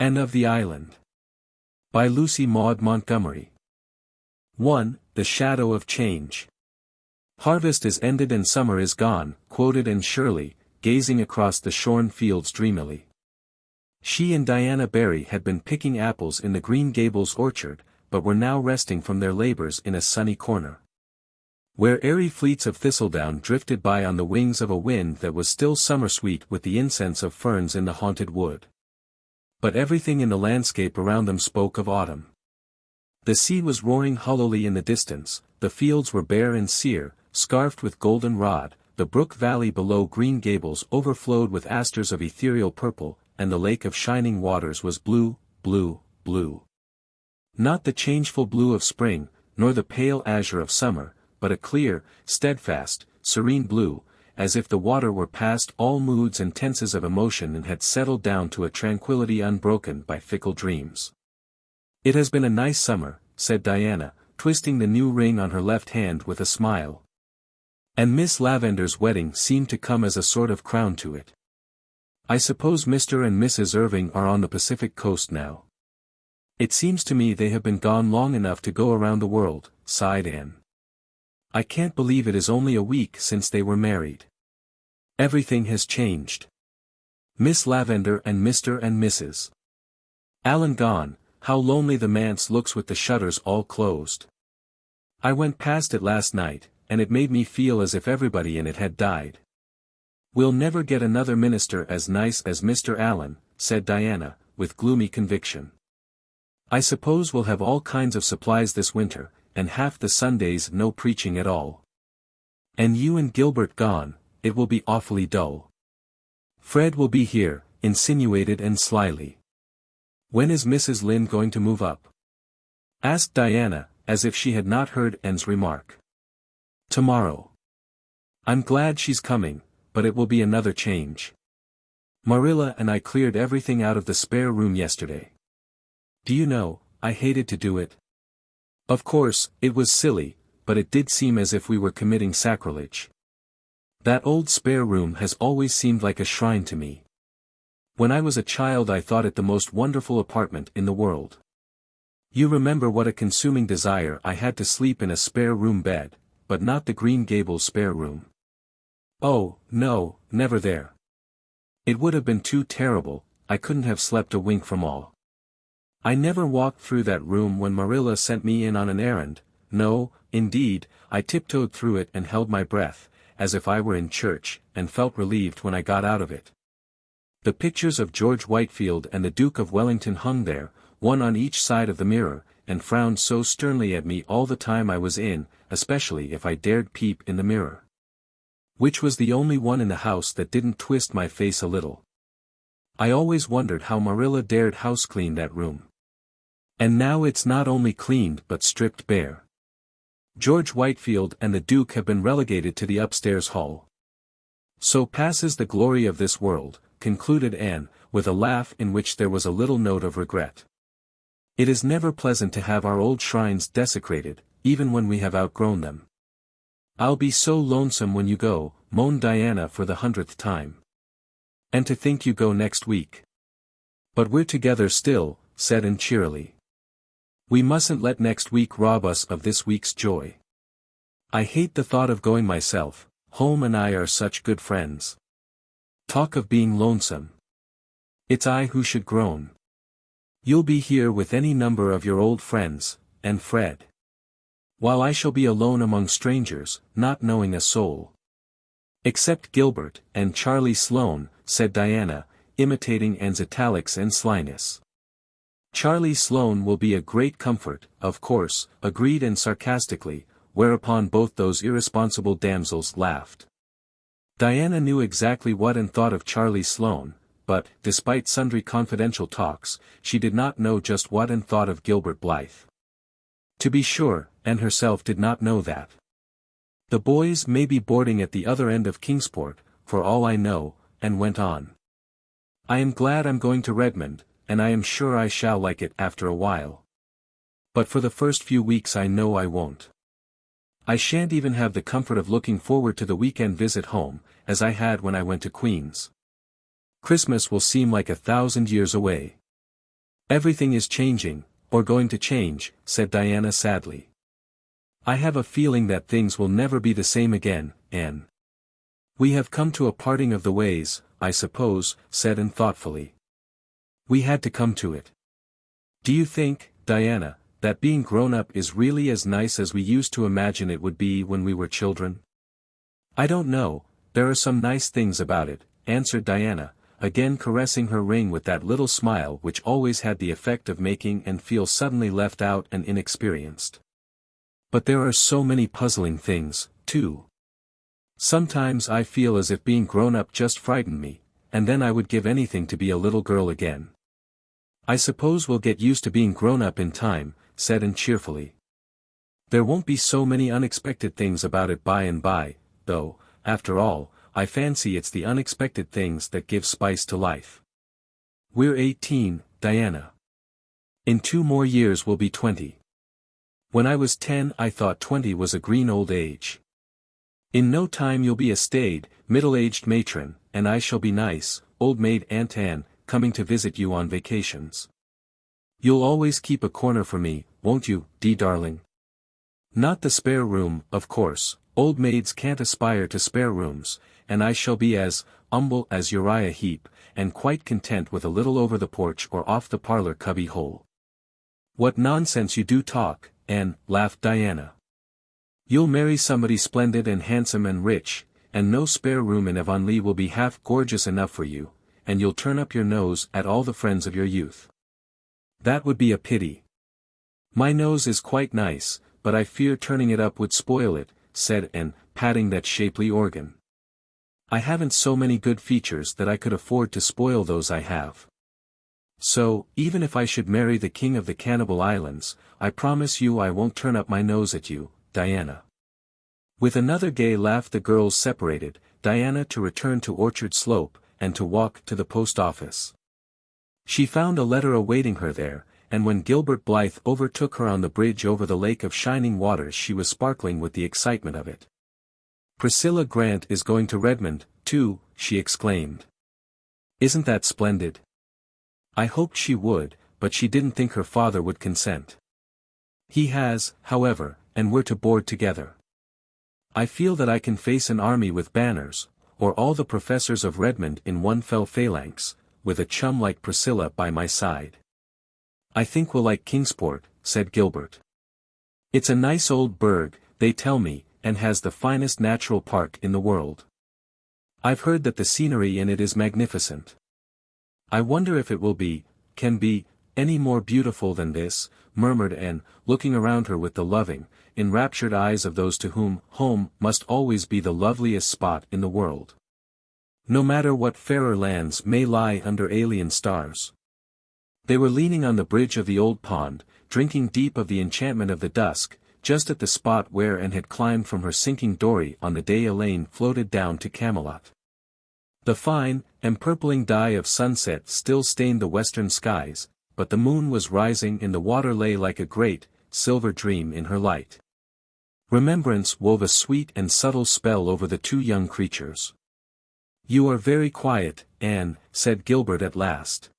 Anne of the Island. By Lucy Maud Montgomery. 1. The Shadow of Change. Harvest is ended and summer is gone, quoted Anne Shirley, gazing across the shorn fields dreamily. She and Diana Barry had been picking apples in the Green Gables orchard, but were now resting from their labors in a sunny corner, where airy fleets of thistledown drifted by on the wings of a wind that was still summer-sweet with the incense of ferns in the haunted wood. But everything in the landscape around them spoke of autumn. The sea was roaring hollowly in the distance, the fields were bare and sere, scarfed with golden rod, the brook valley below Green Gables overflowed with asters of ethereal purple, and the lake of shining waters was blue, blue, blue. Not the changeful blue of spring, nor the pale azure of summer, but a clear, steadfast, serene blue, as if the water were past all moods and tenses of emotion and had settled down to a tranquility unbroken by fickle dreams. "It has been a nice summer," said Diana, twisting the new ring on her left hand with a smile. "And Miss Lavender's wedding seemed to come as a sort of crown to it. I suppose Mr. and Mrs. Irving are on the Pacific coast now." "It seems to me they have been gone long enough to go around the world," sighed Anne. "I can't believe it is only a week since they were married. Everything has changed. Miss Lavender and Mr. and Mrs. Allen gone, how lonely the manse looks with the shutters all closed. I went past it last night, and it made me feel as if everybody in it had died." "We'll never get another minister as nice as Mr. Allen," said Diana, with gloomy conviction. "I suppose we'll have all kinds of supplies this winter, and half the Sundays no preaching at all. And you and Gilbert gone, it will be awfully dull." "Fred will be here," insinuated Anne slyly. "When is Mrs. Lynde going to move up?" asked Diana, as if she had not heard Anne's remark. "Tomorrow. I'm glad she's coming, but it will be another change. Marilla and I cleared everything out of the spare room yesterday. Do you know, I hated to do it. Of course, it was silly, but it did seem as if we were committing sacrilege. That old spare room has always seemed like a shrine to me. When I was a child I thought it the most wonderful apartment in the world. You remember what a consuming desire I had to sleep in a spare room bed, but not the Green Gables spare room. Oh, no, never there. It would have been too terrible, I couldn't have slept a wink from all. I never walked through that room when Marilla sent me in on an errand. No, indeed, I tiptoed through it and held my breath, as if I were in church, and felt relieved when I got out of it. The pictures of George Whitefield and the Duke of Wellington hung there, one on each side of the mirror, and frowned so sternly at me all the time I was in, especially if I dared peep in the mirror. Which was the only one in the house that didn't twist my face a little. I always wondered how Marilla dared house-clean that room. And now it's not only cleaned but stripped bare. George Whitefield and the Duke have been relegated to the upstairs hall. So passes the glory of this world," concluded Anne, with a laugh in which there was a little note of regret. "It is never pleasant to have our old shrines desecrated, even when we have outgrown them." "I'll be so lonesome when you go," moaned Diana for the 100th time. "And to think you go next week." "But we're together still," said Anne cheerily. "We mustn't let next week rob us of this week's joy. I hate the thought of going myself, home and I are such good friends. Talk of being lonesome. It's I who should groan. You'll be here with any number of your old friends, and Fred. While I shall be alone among strangers, not knowing a soul. Except Gilbert and Charlie Sloane," said Diana, imitating Anne's italics and slyness. "Charlie Sloane will be a great comfort, of course," agreed Anne sarcastically, whereupon both those irresponsible damsels laughed. Diana knew exactly what Anne thought of Charlie Sloane, but, despite sundry confidential talks, she did not know just what Anne thought of Gilbert Blythe. To be sure, Anne herself did not know that. "The boys may be boarding at the other end of Kingsport, for all I know," Anne went on. "I am glad I'm going to Redmond, and I am sure I shall like it after a while. But for the first few weeks I know I won't. I shan't even have the comfort of looking forward to the weekend visit home, as I had when I went to Queen's. Christmas will seem like 1,000 years away. Everything is changing, or going to change, said Diana sadly. I have a feeling that things will never be the same again, Anne. We have come to a parting of the ways, I suppose, said Anne thoughtfully. We had to come to it. Do you think, Diana, that being grown up is really as nice as we used to imagine it would be when we were children? I don't know, there are some nice things about it, answered Diana, again caressing her ring with that little smile which always had the effect of making Anne feel suddenly left out and inexperienced. But there are so many puzzling things, too. Sometimes I feel as if being grown up just frightened me, and then I would give anything to be a little girl again. I suppose we'll get used to being grown up in time, said Anne cheerfully. There won't be so many unexpected things about it by and by, though, after all, I fancy it's the unexpected things that give spice to life. We're 18, Diana. In 2 more years we'll be 20. When I was 10 I thought 20 was a green old age. In no time you'll be a staid, middle-aged matron, and I shall be nice, old maid Aunt Anne, coming to visit you on vacations. You'll always keep a corner for me, won't you, dee darling? Not the spare room, of course, old maids can't aspire to spare rooms, and I shall be as humble as Uriah Heep, and quite content with a little over the porch or off the parlor cubby hole. What nonsense you do talk, Anne, laughed Diana. You'll marry somebody splendid and handsome and rich, and no spare room in Avonlea will be half gorgeous enough for you, and you'll turn up your nose at all the friends of your youth. That would be a pity. My nose is quite nice, but I fear turning it up would spoil it, said Anne, patting that shapely organ. I haven't so many good features that I could afford to spoil those I have. So, even if I should marry the king of the Cannibal Islands, I promise you I won't turn up my nose at you, Diana. With another gay laugh the girls separated, Diana to return to Orchard Slope, and to walk to the post office. She found a letter awaiting her there, and when Gilbert Blythe overtook her on the bridge over the lake of shining waters she was sparkling with the excitement of it. Priscilla Grant is going to Redmond, too, she exclaimed. Isn't that splendid? I hoped she would, but she didn't think her father would consent. He has, however, and we're to board together. I feel that I can face an army with banners, or all the professors of Redmond in one fell phalanx, with a chum like Priscilla by my side. I think we'll like Kingsport, said Gilbert. It's a nice old burg, they tell me, and has the finest natural park in the world. I've heard that the scenery in it is magnificent. I wonder if it can be, any more beautiful than this, murmured Anne, looking around her with the loving, enraptured eyes of those to whom home must always be the loveliest spot in the world. No matter what fairer lands may lie under alien stars. They were leaning on the bridge of the old pond, drinking deep of the enchantment of the dusk, just at the spot where Anne had climbed from her sinking dory on the day Elaine floated down to Camelot. The fine, empurpling dye of sunset still stained the western skies, but the moon was rising and the water lay like a great, silver dream in her light. Remembrance wove a sweet and subtle spell over the 2 young creatures. You are very quiet, Anne, said Gilbert at last.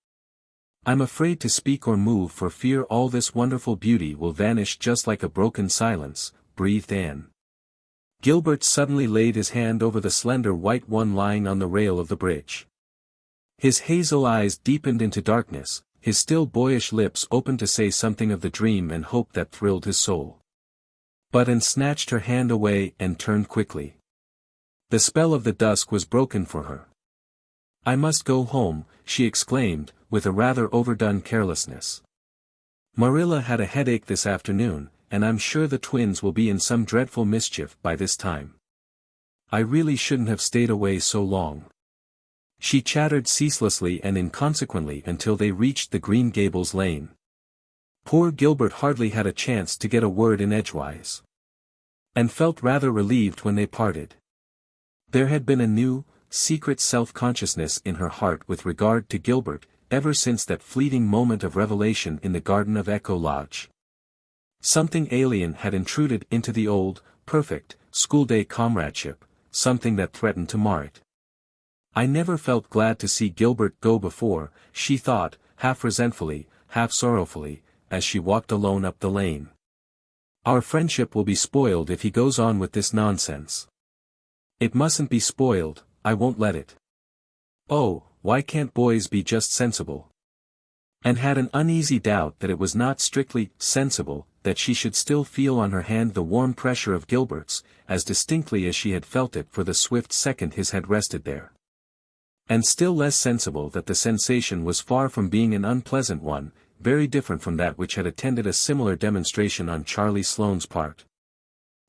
I'm afraid to speak or move for fear all this wonderful beauty will vanish just like a broken silence, breathed Anne. Gilbert suddenly laid his hand over the slender white one lying on the rail of the bridge. His hazel eyes deepened into darkness, his still boyish lips opened to say something of the dream and hope that thrilled his soul. But Anne snatched her hand away and turned quickly. The spell of the dusk was broken for her. I must go home, she exclaimed, with a rather overdone carelessness. Marilla had a headache this afternoon, and I'm sure the twins will be in some dreadful mischief by this time. I really shouldn't have stayed away so long. She chattered ceaselessly and inconsequently until they reached the Green Gables lane. Poor Gilbert hardly had a chance to get a word in edgewise. And felt rather relieved when they parted. There had been a new, secret self-consciousness in her heart with regard to Gilbert, ever since that fleeting moment of revelation in the garden of Echo Lodge. Something alien had intruded into the old, perfect, school-day comradeship, something that threatened to mar it. I never felt glad to see Gilbert go before, she thought, half resentfully, half sorrowfully, as she walked alone up the lane. Our friendship will be spoiled if he goes on with this nonsense. It mustn't be spoiled, I won't let it. Oh, why can't boys be just sensible? And had an uneasy doubt that it was not strictly sensible, that she should still feel on her hand the warm pressure of Gilbert's, as distinctly as she had felt it for the swift second his had rested there. And still less sensible that the sensation was far from being an unpleasant one, very different from that which had attended a similar demonstration on Charlie Sloane's part.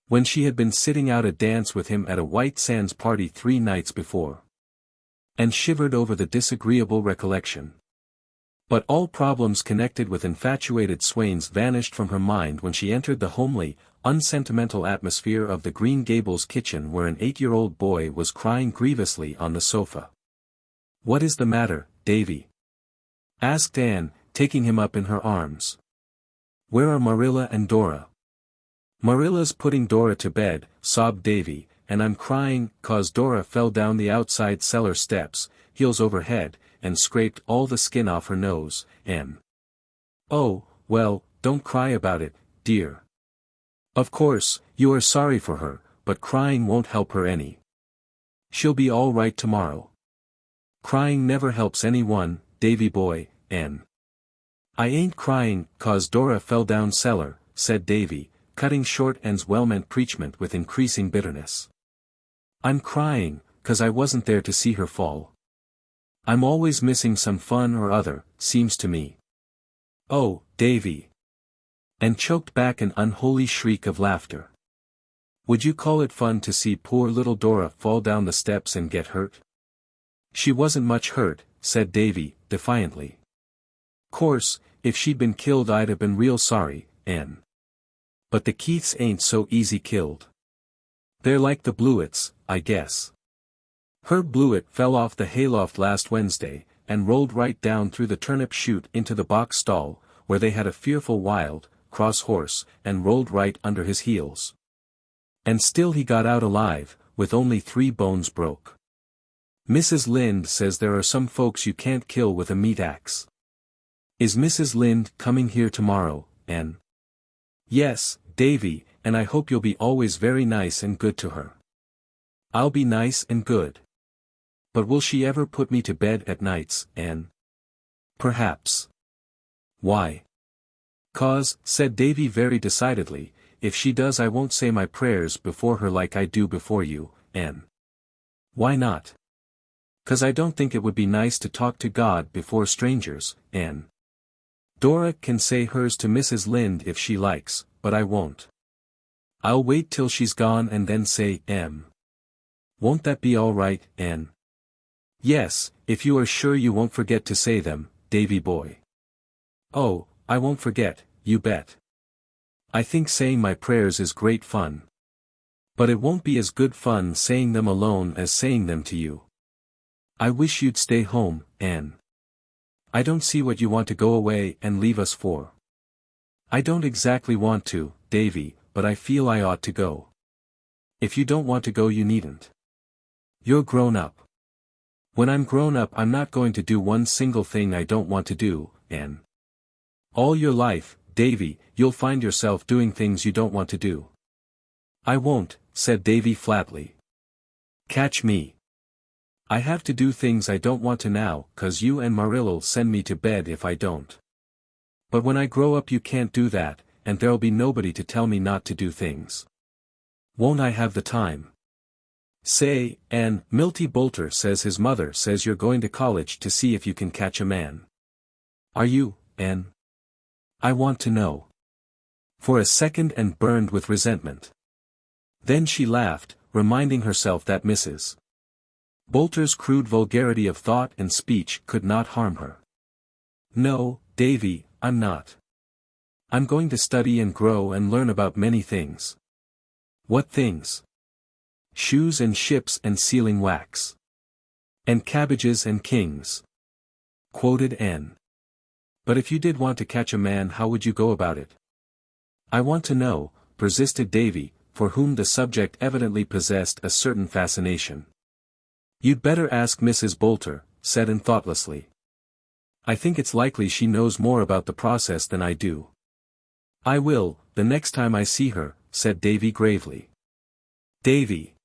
When she had been sitting out a dance with him at a White Sands party 3 nights before. And shivered over the disagreeable recollection. But all problems connected with infatuated swains vanished from her mind when she entered the homely, unsentimental atmosphere of the Green Gables kitchen where an 8-year-old boy was crying grievously on the sofa. "What is the matter, Davy?" asked Anne, taking him up in her arms. "Where are Marilla and Dora?" "Marilla's putting Dora to bed," sobbed Davy, "and I'm crying 'cause Dora fell down the outside cellar steps, heels over head, and scraped all the skin off her nose, and—" "Oh, well, don't cry about it, dear. Of course, you are sorry for her, but crying won't help her any. She'll be all right tomorrow. Crying never helps anyone, Davy boy, and—" "I ain't crying 'cause Dora fell down cellar," said Davy, cutting short Anne's well-meant preachment with increasing bitterness. "I'm crying, 'cause I wasn't there to see her fall. I'm always missing some fun or other, seems to me. Oh, Davy!" And choked back an unholy shriek of laughter. "Would you call it fun to see poor little Dora fall down the steps and get hurt?" "She wasn't much hurt," said Davy, defiantly. "Course, if she'd been killed I'd have been real sorry, Anne. But the Keiths ain't so easy killed. They're like the Blewetts, I guess. Herb Blewett fell off the hayloft last Wednesday, and rolled right down through the turnip chute into the box stall, where they had a fearful wild, cross horse, and rolled right under his heels. And still he got out alive, with only 3 bones broke. Mrs. Lynde says there are some folks you can't kill with a meat axe. Is Mrs. Lynde coming here tomorrow, Anne?" "Yes, Davy, and I hope you'll be always very nice and good to her." "I'll be nice and good. But will she ever put me to bed at nights, Anne?" "Perhaps." "Why?" "'Cause," said Davy very decidedly, "if she does I won't say my prayers before her like I do before you, Anne." "Why not?" "'Cause I don't think it would be nice to talk to God before strangers, Anne. Dora can say hers to Mrs. Lynde if she likes, but I won't. I'll wait till she's gone and then say Won't that be all right, Anne?" "Yes, if you are sure you won't forget to say them, Davy boy." "Oh, I won't forget, you bet. I think saying my prayers is great fun. But it won't be as good fun saying them alone as saying them to you. I wish you'd stay home, Anne. I don't see what you want to go away and leave us for." "I don't exactly want to, Davy, but I feel I ought to go." "If you don't want to go you needn't. You're grown up. When I'm grown up I'm not going to do one single thing I don't want to do, Anne. All your life, Davy, you'll find yourself doing things you don't want to do." "I won't," said Davy flatly. "Catch me. I have to do things I don't want to now, 'cause you and Marilla'll send me to bed if I don't. But when I grow up you can't do that, and there'll be nobody to tell me not to do things. Won't I have the time? Say, Anne, Milty Boulter says his mother says you're going to college to see if you can catch a man. Are you, Anne? I want to know." For a second and burned with resentment. Then she laughed, reminding herself that Mrs. Boulter's crude vulgarity of thought and speech could not harm her. "No, Davy, I'm not. I'm going to study and grow and learn about many things." "What things?" "Shoes and ships and sealing wax. And cabbages and kings," quoted Anne. "But if you did want to catch a man how would you go about it?" "I want to know," persisted Davy, for whom the subject evidently possessed a certain fascination. "You'd better ask Mrs. Boulter," said Anne thoughtlessly. I think it's likely she knows more about the process than I do. I will, the next time I see her, said Davy gravely. Davy.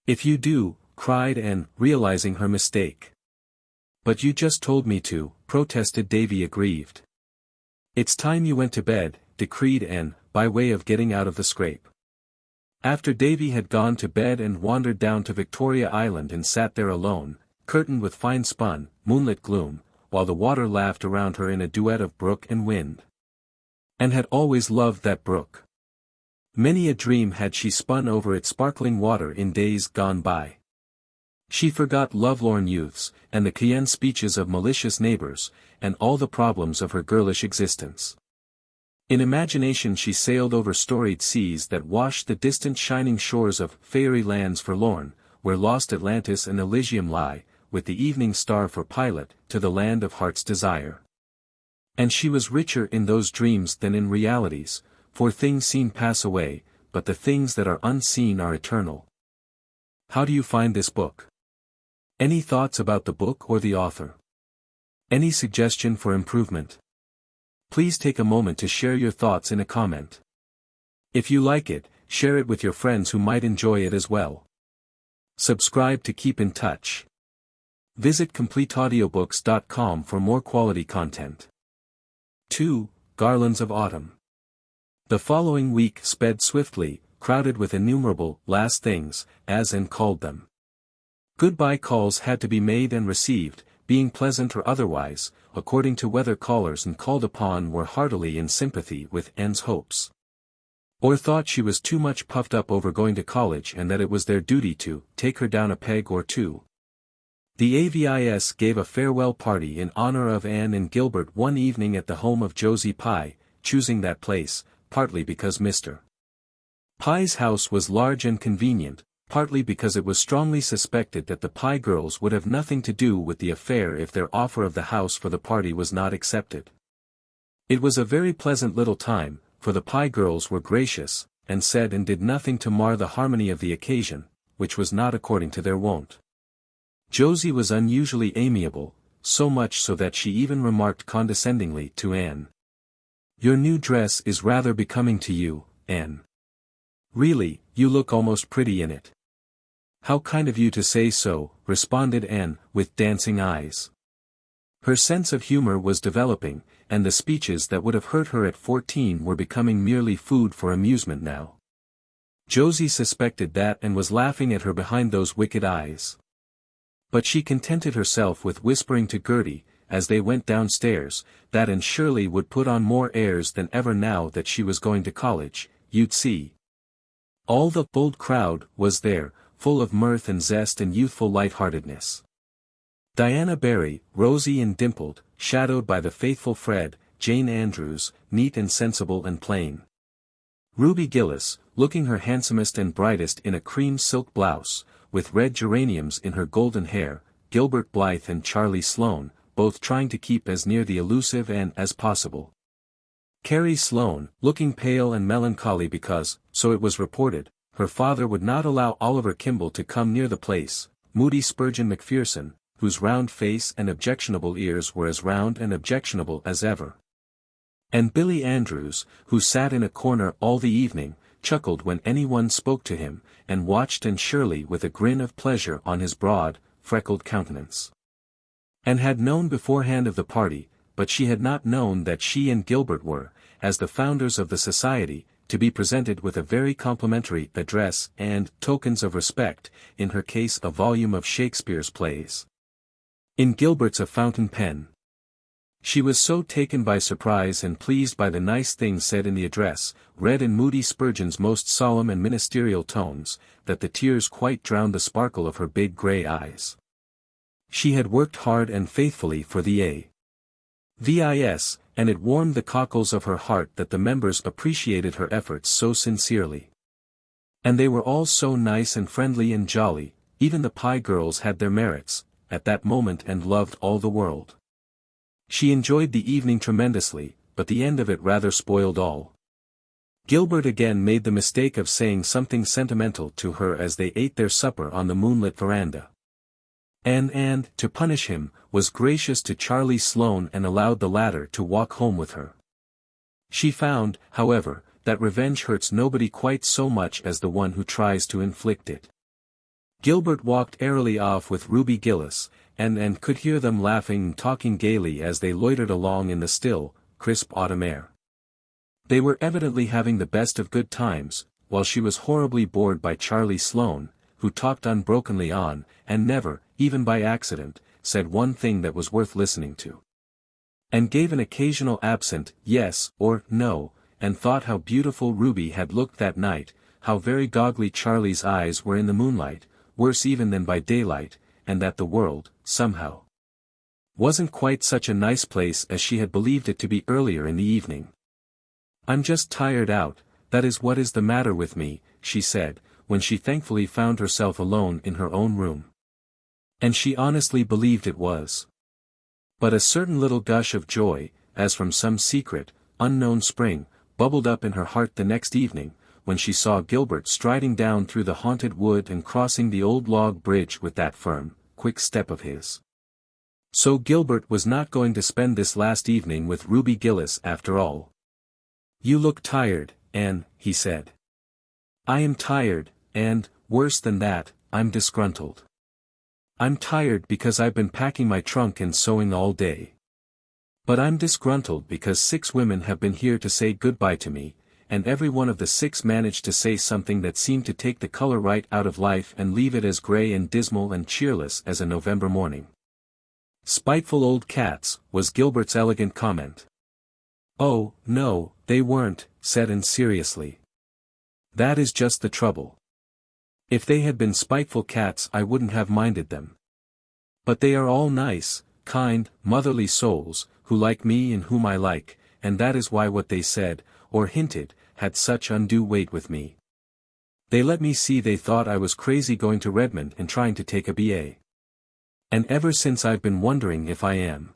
If you do, cried Anne, realizing her mistake. But you just told me to, protested Davy aggrieved. It's time you went to bed, decreed Anne, by way of getting out of the scrape. After Davy had gone to bed and wandered down to Victoria Island and sat there alone, curtained with fine spun, moonlit gloom, while the water laughed around her in a duet of brook and wind. Anne had always loved that brook. Many a dream had she spun over its sparkling water in days gone by. She forgot lovelorn youths, and the cayenne speeches of malicious neighbors, and all the problems of her girlish existence. In imagination she sailed over storied seas that washed the distant shining shores of fairy lands forlorn, where lost Atlantis and Elysium lie, with the evening star for pilot, to the land of heart's desire. And she was richer in those dreams than in realities, for things seen pass away, but the things that are unseen are eternal. How do you find this book? Any thoughts about the book or the author? Any suggestion for improvement? Please take a moment to share your thoughts in a comment. If you like it, share it with your friends who might enjoy it as well. Subscribe to keep in touch. Visit CompleteAudiobooks.com for more quality content. 2. Garlands of Autumn. The following week sped swiftly, crowded with innumerable last things, as Anne called them. Goodbye calls had to be made and received, being pleasant or otherwise, according to whether callers and called upon were heartily in sympathy with Anne's hopes, or thought she was too much puffed up over going to college and that it was their duty to take her down a peg or two. The Avis gave a farewell party in honor of Anne and Gilbert one evening at the home of Josie Pye, choosing that place, partly because Mr. Pye's house was large and convenient, partly because it was strongly suspected that the Pye girls would have nothing to do with the affair if their offer of the house for the party was not accepted. It was a very pleasant little time, for the Pye girls were gracious, and said and did nothing to mar the harmony of the occasion, which was not according to their wont. Josie was unusually amiable, so much so that she even remarked condescendingly to Anne. "Your new dress is rather becoming to you, Anne. Really, you look almost pretty in it." "How kind of you to say so," responded Anne, with dancing eyes. Her sense of humor was developing, and the speeches that would have hurt her at 14 were becoming merely food for amusement now. Josie suspected that and was laughing at her behind those wicked eyes. But she contented herself with whispering to Gertie, as they went downstairs, that Anne Shirley would put on more airs than ever now that she was going to college, you'd see. All the bold crowd was there, full of mirth and zest and youthful light-heartedness. Diana Barry, rosy and dimpled, shadowed by the faithful Fred, Jane Andrews, neat and sensible and plain. Ruby Gillis, looking her handsomest and brightest in a cream silk blouse, with red geraniums in her golden hair, Gilbert Blythe and Charlie Sloane, both trying to keep as near the elusive Anne as possible. Carrie Sloane, looking pale and melancholy because, so it was reported, her father would not allow Oliver Kimball to come near the place, moody Spurgeon McPherson, whose round face and objectionable ears were as round and objectionable as ever. And Billy Andrews, who sat in a corner all the evening, chuckled when anyone spoke to him, and watched Anne Shirley with a grin of pleasure on his broad, freckled countenance. Anne had known beforehand of the party, but she had not known that she and Gilbert were, as the founders of the society, to be presented with a very complimentary address and tokens of respect, in her case a volume of Shakespeare's plays. In Gilbert's a fountain pen. She was so taken by surprise and pleased by the nice things said in the address, read in moody Spurgeon's most solemn and ministerial tones, that the tears quite drowned the sparkle of her big grey eyes. She had worked hard and faithfully for the Avis, and it warmed the cockles of her heart that the members appreciated her efforts so sincerely. And they were all so nice and friendly and jolly, even the Pye girls had their merits, at that moment and loved all the world. She enjoyed the evening tremendously, but the end of it rather spoiled all. Gilbert again made the mistake of saying something sentimental to her as they ate their supper on the moonlit veranda. And, to punish him, was gracious to Charlie Sloane and allowed the latter to walk home with her. She found, however, that revenge hurts nobody quite so much as the one who tries to inflict it. Gilbert walked airily off with Ruby Gillis, and could hear them laughing and talking gaily as they loitered along in the still, crisp autumn air. They were evidently having the best of good times, while she was horribly bored by Charlie Sloane, who talked unbrokenly on, and never, even by accident, said one thing that was worth listening to. And gave an occasional absent yes or no, and thought how beautiful Ruby had looked that night, how very goggly Charlie's eyes were in the moonlight, worse even than by daylight, and that the world, somehow, wasn't quite such a nice place as she had believed it to be earlier in the evening. "I'm just tired out, that is what is the matter with me," she said, when she thankfully found herself alone in her own room. And she honestly believed it was. But a certain little gush of joy, as from some secret, unknown spring, bubbled up in her heart the next evening, when she saw Gilbert striding down through the haunted wood and crossing the old log bridge with that firm, quick step of his. So Gilbert was not going to spend this last evening with Ruby Gillis after all. "You look tired, Anne," he said. "I am tired, and, worse than that, I'm disgruntled. I'm tired because I've been packing my trunk and sewing all day. But I'm disgruntled because 6 women have been here to say goodbye to me, and every one of the 6 managed to say something that seemed to take the color right out of life and leave it as gray and dismal and cheerless as a November morning." "Spiteful old cats," was Gilbert's elegant comment. "Oh, no, they weren't," said Anne seriously. "That is just the trouble. If they had been spiteful cats I wouldn't have minded them. But they are all nice, kind, motherly souls, who like me and whom I like, and that is why what they said, or hinted, had such undue weight with me. They let me see they thought I was crazy going to Redmond and trying to take a B.A. And ever since I've been wondering if I am."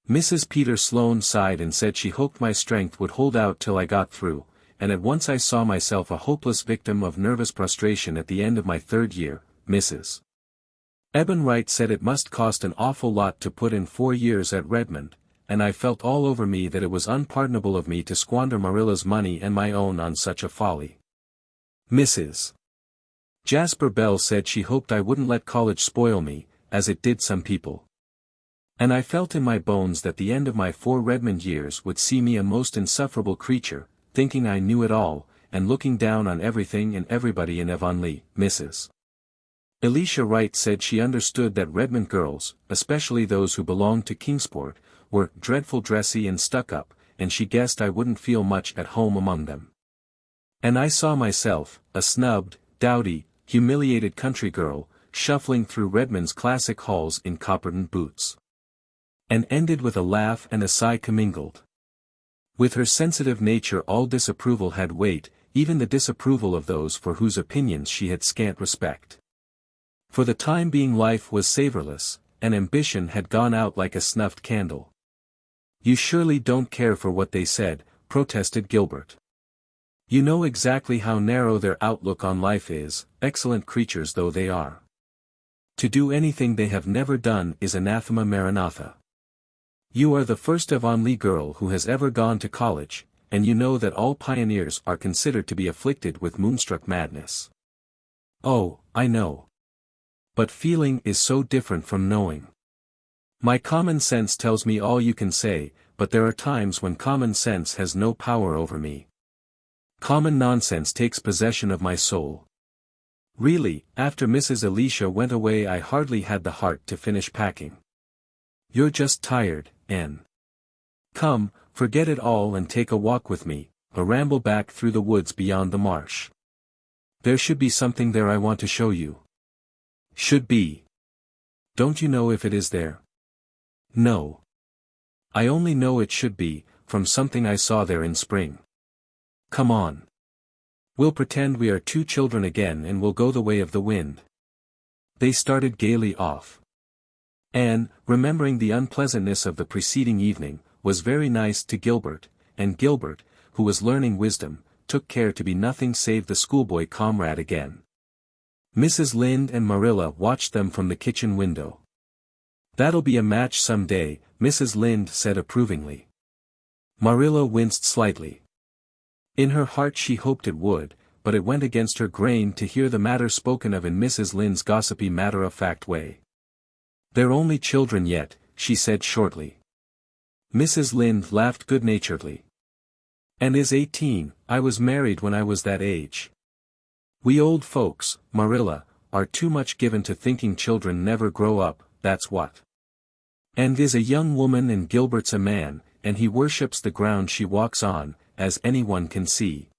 Mrs. Peter Sloane sighed and said she hoped my strength would hold out till I got through, and at once I saw myself a hopeless victim of nervous prostration at the end of my 3rd year. Mrs. Eben Wright said it must cost an awful lot to put in 4 years at Redmond, and I felt all over me that it was unpardonable of me to squander Marilla's money and my own on such a folly. Mrs. Jasper Bell said she hoped I wouldn't let college spoil me, as it did some people. And I felt in my bones that the end of my 4 Redmond years would see me a most insufferable creature, thinking I knew it all, and looking down on everything and everybody in Avonlea. Mrs. Elisha Wright said she understood that Redmond girls, especially those who belonged to Kingsport, were dreadful dressy and stuck-up, and she guessed I wouldn't feel much at home among them. And I saw myself, a snubbed, dowdy, humiliated country girl, shuffling through Redmond's classic halls in copperton boots. And ended with a laugh and a sigh commingled. With her sensitive nature all disapproval had weight, even the disapproval of those for whose opinions she had scant respect. For the time being life was savourless, and ambition had gone out like a snuffed candle. "You surely don't care for what they said," protested Gilbert. "You know exactly how narrow their outlook on life is, excellent creatures though they are. To do anything they have never done is anathema maranatha. You are the first Avonlea girl who has ever gone to college, and you know that all pioneers are considered to be afflicted with moonstruck madness." "Oh, I know. But feeling is so different from knowing. My common sense tells me all you can say, but there are times when common sense has no power over me. Common nonsense takes possession of my soul. Really, after Mrs. Elisha went away I hardly had the heart to finish packing." "You're just tired, Anne. Come, forget it all and take a walk with me, a ramble back through the woods beyond the marsh. There should be something there I want to show you." "Should be? Don't you know if it is there?" "No. I only know it should be, from something I saw there in spring. Come on. We'll pretend we are 2 children again and we'll go the way of the wind." They started gaily off. Anne, remembering the unpleasantness of the preceding evening, was very nice to Gilbert, and Gilbert, who was learning wisdom, took care to be nothing save the schoolboy comrade again. Mrs. Lynde and Marilla watched them from the kitchen window. "That'll be a match some day," Mrs. Lynde said approvingly. Marilla winced slightly. In her heart she hoped it would, but it went against her grain to hear the matter spoken of in Mrs. Lynde's gossipy matter-of-fact way. "They're only children yet," she said shortly. Mrs. Lynde laughed good-naturedly. "And is 18, I was married when I was that age. We old folks, Marilla, are too much given to thinking children never grow up, that's what. And is a young woman and Gilbert's a man, and he worships the ground she walks on, as anyone can see.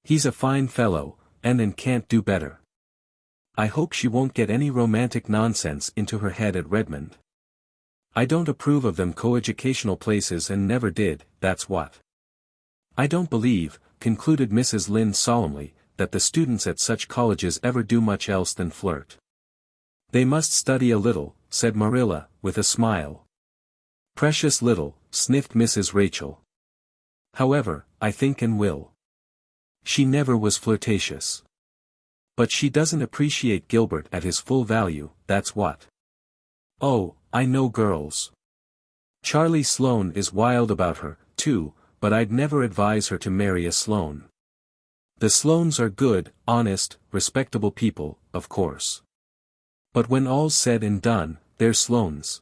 He's a fine fellow, and can't do better. I hope she won't get any romantic nonsense into her head at Redmond. I don't approve of them coeducational places and never did, that's what. I don't believe," concluded Mrs. Lynde solemnly, "that the students at such colleges ever do much else than flirt." "They must study a little," said Marilla, with a smile. "Precious little," sniffed Mrs. Rachel. "However, I think and will. She never was flirtatious. But she doesn't appreciate Gilbert at his full value, that's what. Oh, I know girls. Charlie Sloane is wild about her, too, but I'd never advise her to marry a Sloane. The Sloanes are good, honest, respectable people, of course. But when all's said and done, they're Sloanes."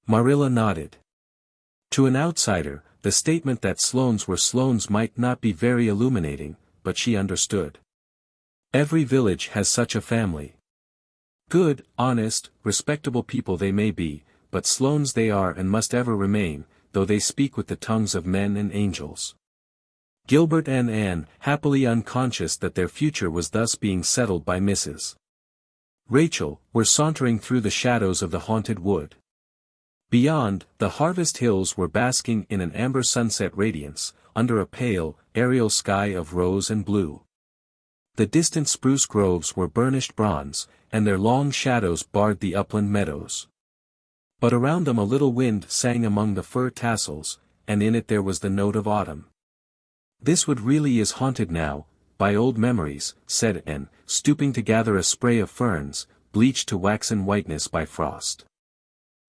Marilla nodded. To an outsider, the statement that Sloanes were Sloanes might not be very illuminating, but she understood. Every village has such a family. Good, honest, respectable people they may be, but Sloanes they are and must ever remain, though they speak with the tongues of men and angels. Gilbert and Anne, happily unconscious that their future was thus being settled by Mrs. Rachel, were sauntering through the shadows of the haunted wood. Beyond, the Harvest Hills were basking in an amber sunset radiance, under a pale, aerial sky of rose and blue. The distant spruce groves were burnished bronze, and their long shadows barred the upland meadows. But around them a little wind sang among the fir tassels, and in it there was the note of autumn. "This wood really is haunted now, by old memories," said Anne, stooping to gather a spray of ferns, bleached to waxen whiteness by frost.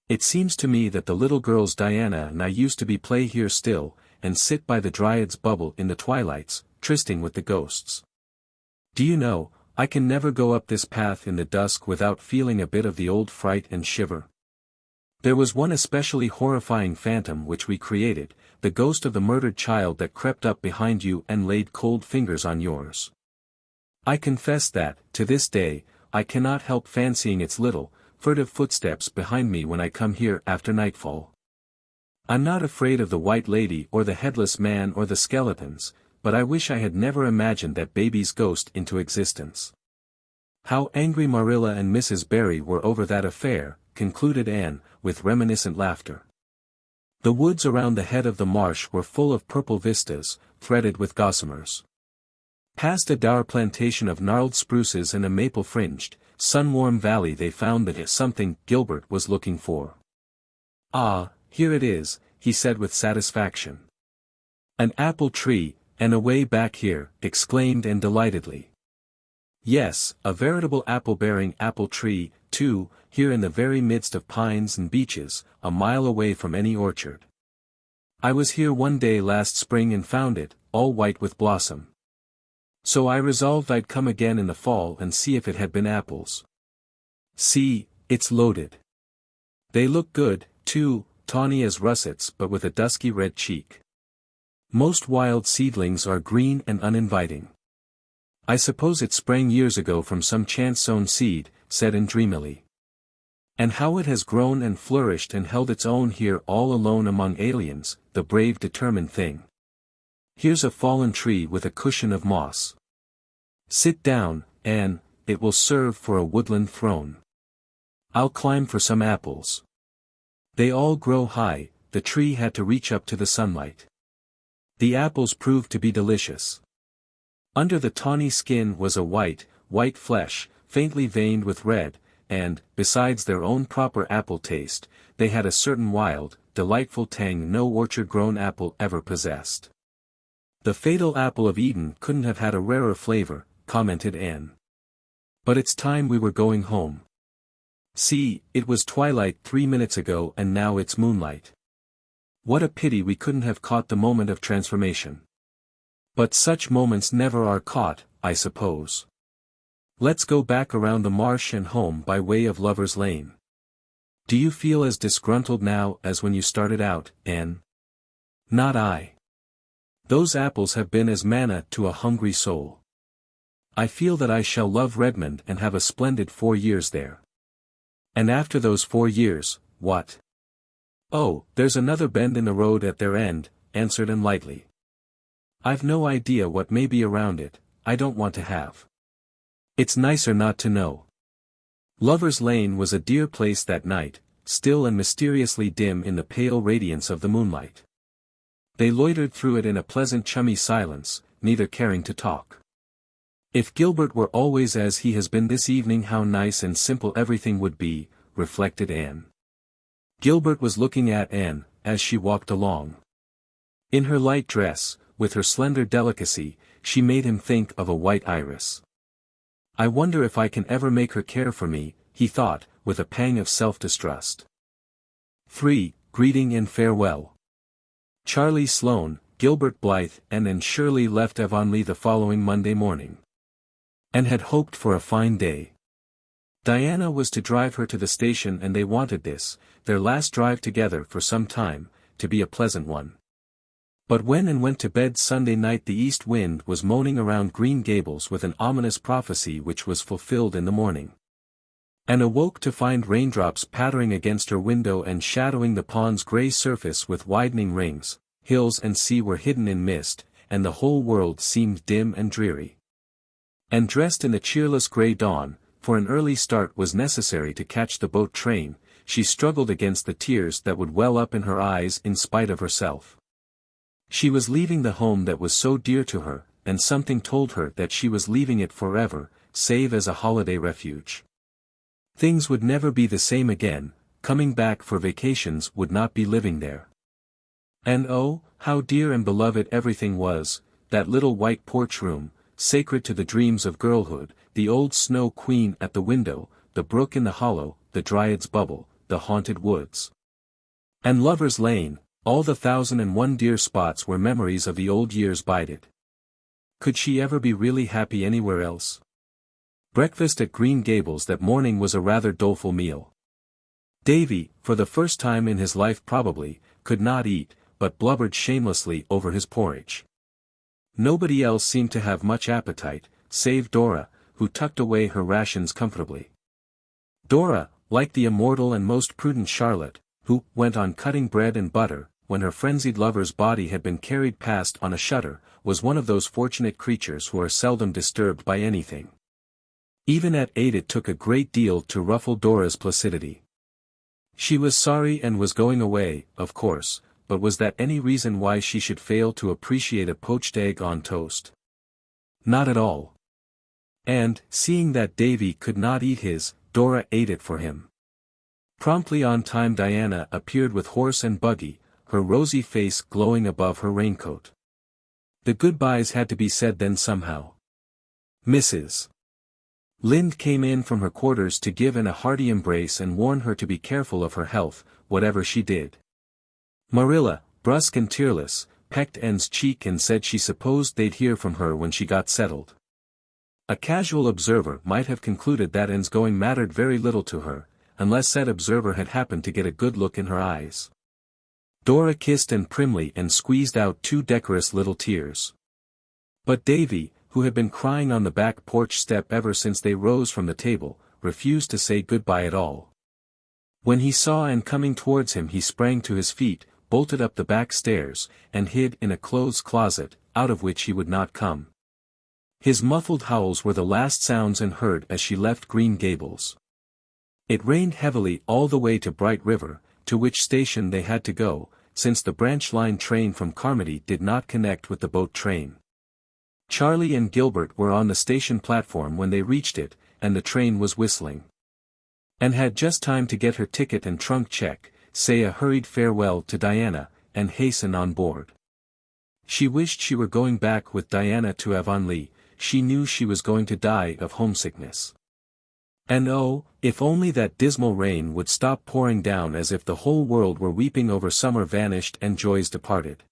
"It seems to me that the little girls Diana and I used to play here still, and sit by the Dryad's bubble in the twilights, trysting with the ghosts. Do you know, I can never go up this path in the dusk without feeling a bit of the old fright and shiver. There was one especially horrifying phantom which we created, the ghost of the murdered child that crept up behind you and laid cold fingers on yours. I confess that, to this day, I cannot help fancying its little, furtive footsteps behind me when I come here after nightfall. I'm not afraid of the White Lady or the Headless Man or the skeletons, but I wish I had never imagined that baby's ghost into existence." How angry Marilla and Mrs. Barry were over that affair, concluded Anne, with reminiscent laughter. The woods around the head of the marsh were full of purple vistas, threaded with gossamers. Past a dour plantation of gnarled spruces and a maple-fringed, sun-warm valley they found that something Gilbert was looking for. "Ah, here it is," he said with satisfaction. "An apple tree, and away back here," exclaimed Anne delightedly. "Yes, a veritable apple-bearing apple tree, too, here in the very midst of pines and beeches, a mile away from any orchard. I was here one day last spring and found it, all white with blossom. So I resolved I'd come again in the fall and see if it had been apples. See, it's loaded. They look good, too, tawny as russets but with a dusky red cheek. Most wild seedlings are green and uninviting. I suppose it sprang years ago from some chance-sown seed," said Anne dreamily. "And how it has grown and flourished and held its own here all alone among aliens, the brave determined thing. Here's a fallen tree with a cushion of moss. Sit down, Anne, it will serve for a woodland throne. I'll climb for some apples. They all grow high, the tree had to reach up to the sunlight." The apples proved to be delicious. Under the tawny skin was a white flesh, faintly veined with red, and, besides their own proper apple taste, they had a certain wild, delightful tang no orchard-grown apple ever possessed. "The fatal apple of Eden couldn't have had a rarer flavor," commented Anne. But it's time we were going home. See, it was twilight 3 minutes ago and now it's moonlight. What a pity we couldn't have caught the moment of transformation. But such moments never are caught, I suppose. Let's go back around the marsh and home by way of Lover's Lane. Do you feel as disgruntled now as when you started out, Anne? Not I. Those apples have been as manna to a hungry soul. I feel that I shall love Redmond and have a splendid 4 years there. And after those 4 years, what? Oh, there's another bend in the road at their end, answered Anne lightly. I've no idea what may be around it, I don't want to have. It's nicer not to know. Lover's Lane was a dear place that night, still and mysteriously dim in the pale radiance of the moonlight. They loitered through it in a pleasant chummy silence, neither caring to talk. If Gilbert were always as he has been this evening, how nice and simple everything would be, reflected Anne. Gilbert was looking at Anne, as she walked along. In her light dress, with her slender delicacy, she made him think of a white iris. I wonder if I can ever make her care for me, he thought, with a pang of self-distrust. 3. Greeting and Farewell. Charlie Sloane, Gilbert Blythe and Anne Shirley left Avonlea the following Monday morning. And had hoped for a fine day. Diana was to drive her to the station and they wanted this, their last drive together for some time, to be a pleasant one. But when Anne went to bed Sunday night the east wind was moaning around Green Gables with an ominous prophecy which was fulfilled in the morning. Anne awoke to find raindrops pattering against her window and shadowing the pond's grey surface with widening rings, hills and sea were hidden in mist, and the whole world seemed dim and dreary. And dressed in the cheerless grey dawn, for an early start was necessary to catch the boat train, she struggled against the tears that would well up in her eyes in spite of herself. She was leaving the home that was so dear to her, and something told her that she was leaving it forever, save as a holiday refuge. Things would never be the same again, coming back for vacations would not be living there. And oh, how dear and beloved everything was, that little white porch room, sacred to the dreams of girlhood, the old snow queen at the window, the brook in the hollow, the dryad's bubble, the haunted woods. And Lover's Lane, all the 1,001 dear spots where memories of the old years bided. Could she ever be really happy anywhere else? Breakfast at Green Gables that morning was a rather doleful meal. Davy, for the first time in his life probably, could not eat, but blubbered shamelessly over his porridge. Nobody else seemed to have much appetite, save Dora, who tucked away her rations comfortably. Dora, like the immortal and most prudent Charlotte, who went on cutting bread and butter, when her frenzied lover's body had been carried past on a shutter, was one of those fortunate creatures who are seldom disturbed by anything. Even at 8 it took a great deal to ruffle Dora's placidity. She was sorry and was going away, of course, but was that any reason why she should fail to appreciate a poached egg on toast? Not at all. And, seeing that Davy could not eat his, Dora ate it for him. Promptly on time Diana appeared with horse and buggy, her rosy face glowing above her raincoat. The goodbyes had to be said then somehow. Mrs. Lynde came in from her quarters to give Anne a hearty embrace and warn her to be careful of her health, whatever she did. Marilla, brusque and tearless, pecked Anne's cheek and said she supposed they'd hear from her when she got settled. A casual observer might have concluded that Anne's going mattered very little to her, unless that observer had happened to get a good look in her eyes. Dora kissed Anne primly and squeezed out 2 decorous little tears. But Davy, who had been crying on the back porch step ever since they rose from the table, refused to say goodbye at all. When he saw Anne coming towards him he sprang to his feet, bolted up the back stairs, and hid in a clothes closet, out of which he would not come. His muffled howls were the last sounds Anne heard as she left Green Gables. It rained heavily all the way to Bright River, to which station they had to go, since the branch line train from Carmody did not connect with the boat train. Charlie and Gilbert were on the station platform when they reached it, and the train was whistling. Anne had just time to get her ticket and trunk check, say a hurried farewell to Diana, and hasten on board. She wished she were going back with Diana to Avonlea. She knew she was going to die of homesickness. And oh, if only that dismal rain would stop pouring down as if the whole world were weeping over summer vanished and joys departed.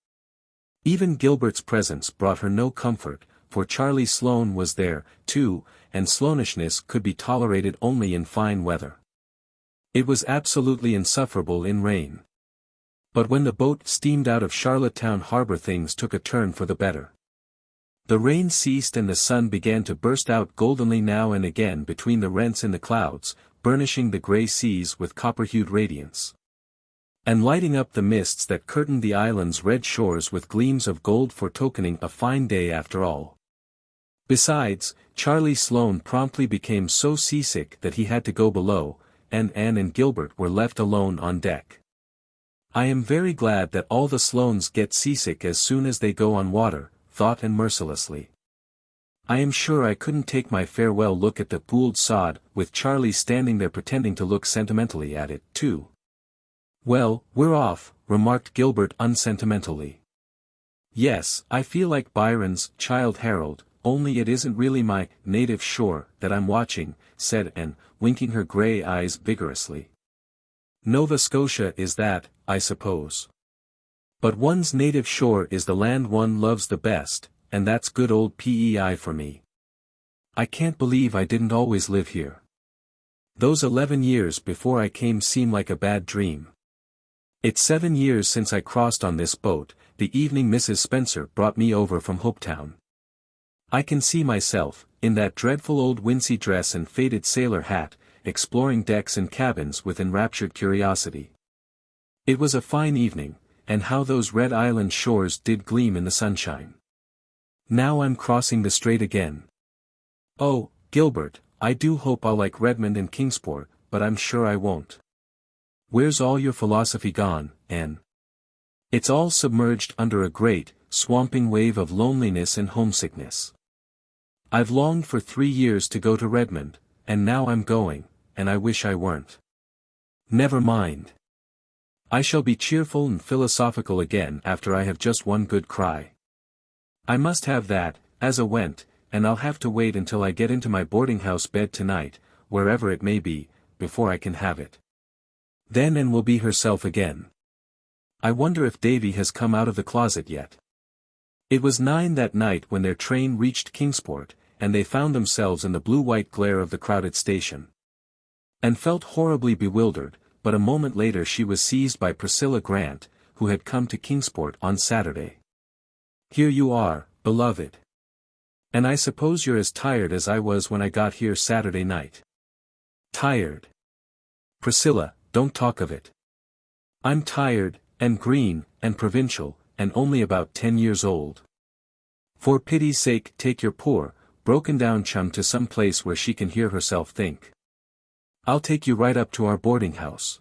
Even Gilbert's presence brought her no comfort, for Charlie Sloane was there, too, and Sloanishness could be tolerated only in fine weather. It was absolutely insufferable in rain. But when the boat steamed out of Charlottetown harbor things took a turn for the better. The rain ceased and the sun began to burst out goldenly now and again between the rents in the clouds, burnishing the grey seas with copper-hued radiance. And lighting up the mists that curtained the island's red shores with gleams of gold foretokening a fine day after all. Besides, Charlie Sloane promptly became so seasick that he had to go below, and Anne and Gilbert were left alone on deck. I am very glad that all the Sloanes get seasick as soon as they go on water, thought Anne mercilessly. I am sure I couldn't take my farewell look at the pooled sod, with Charlie standing there pretending to look sentimentally at it, too. Well, we're off, remarked Gilbert unsentimentally. Yes, I feel like Byron's Childe Harold, only it isn't really my native shore that I'm watching, said Anne, winking her grey eyes vigorously. Nova Scotia is that, I suppose. But one's native shore is the land one loves the best, and that's good old PEI for me. I can't believe I didn't always live here. Those 11 years before I came seem like a bad dream. It's 7 years since I crossed on this boat, the evening Mrs. Spencer brought me over from Hopetown. I can see myself, in that dreadful old wincey dress and faded sailor hat, exploring decks and cabins with enraptured curiosity. It was a fine evening, and how those red island shores did gleam in the sunshine. Now I'm crossing the strait again. Oh, Gilbert, I do hope I'll like Redmond and Kingsport, but I'm sure I won't. Where's all your philosophy gone, Anne? It's all submerged under a great, swamping wave of loneliness and homesickness. I've longed for 3 years to go to Redmond, and now I'm going, and I wish I weren't. Never mind. I shall be cheerful and philosophical again after I have just one good cry. I must have that, as a went, and I'll have to wait until I get into my boarding-house bed tonight, wherever it may be, before I can have it. Then Anne will be herself again. I wonder if Davy has come out of the closet yet. It was 9 that night when their train reached Kingsport, and they found themselves in the blue-white glare of the crowded station. Anne felt horribly bewildered, but a moment later she was seized by Priscilla Grant, who had come to Kingsport on Saturday. Here you are, beloved. And I suppose you're as tired as I was when I got here Saturday night. Tired? Priscilla, don't talk of it. I'm tired, and green, and provincial, and only about 10 years old. For pity's sake take your poor, broken-down chum to some place where she can hear herself think. I'll take you right up to our boarding-house.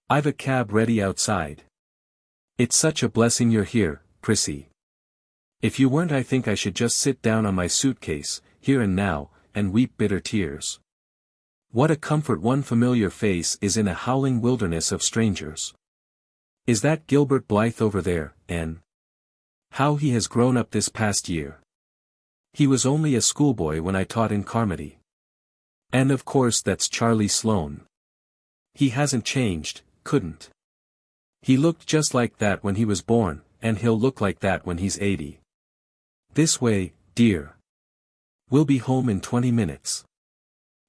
I've a cab ready outside. It's such a blessing you're here, Prissy. If you weren't I think I should just sit down on my suitcase, here and now, and weep bitter tears. What a comfort one familiar face is in a howling wilderness of strangers. Is that Gilbert Blythe over there, Anne? How he has grown up this past year. He was only a schoolboy when I taught in Carmody. And of course that's Charlie Sloane. He hasn't changed, couldn't. He looked just like that when he was born, and he'll look like that when he's 80. This way, dear. We'll be home in 20 minutes.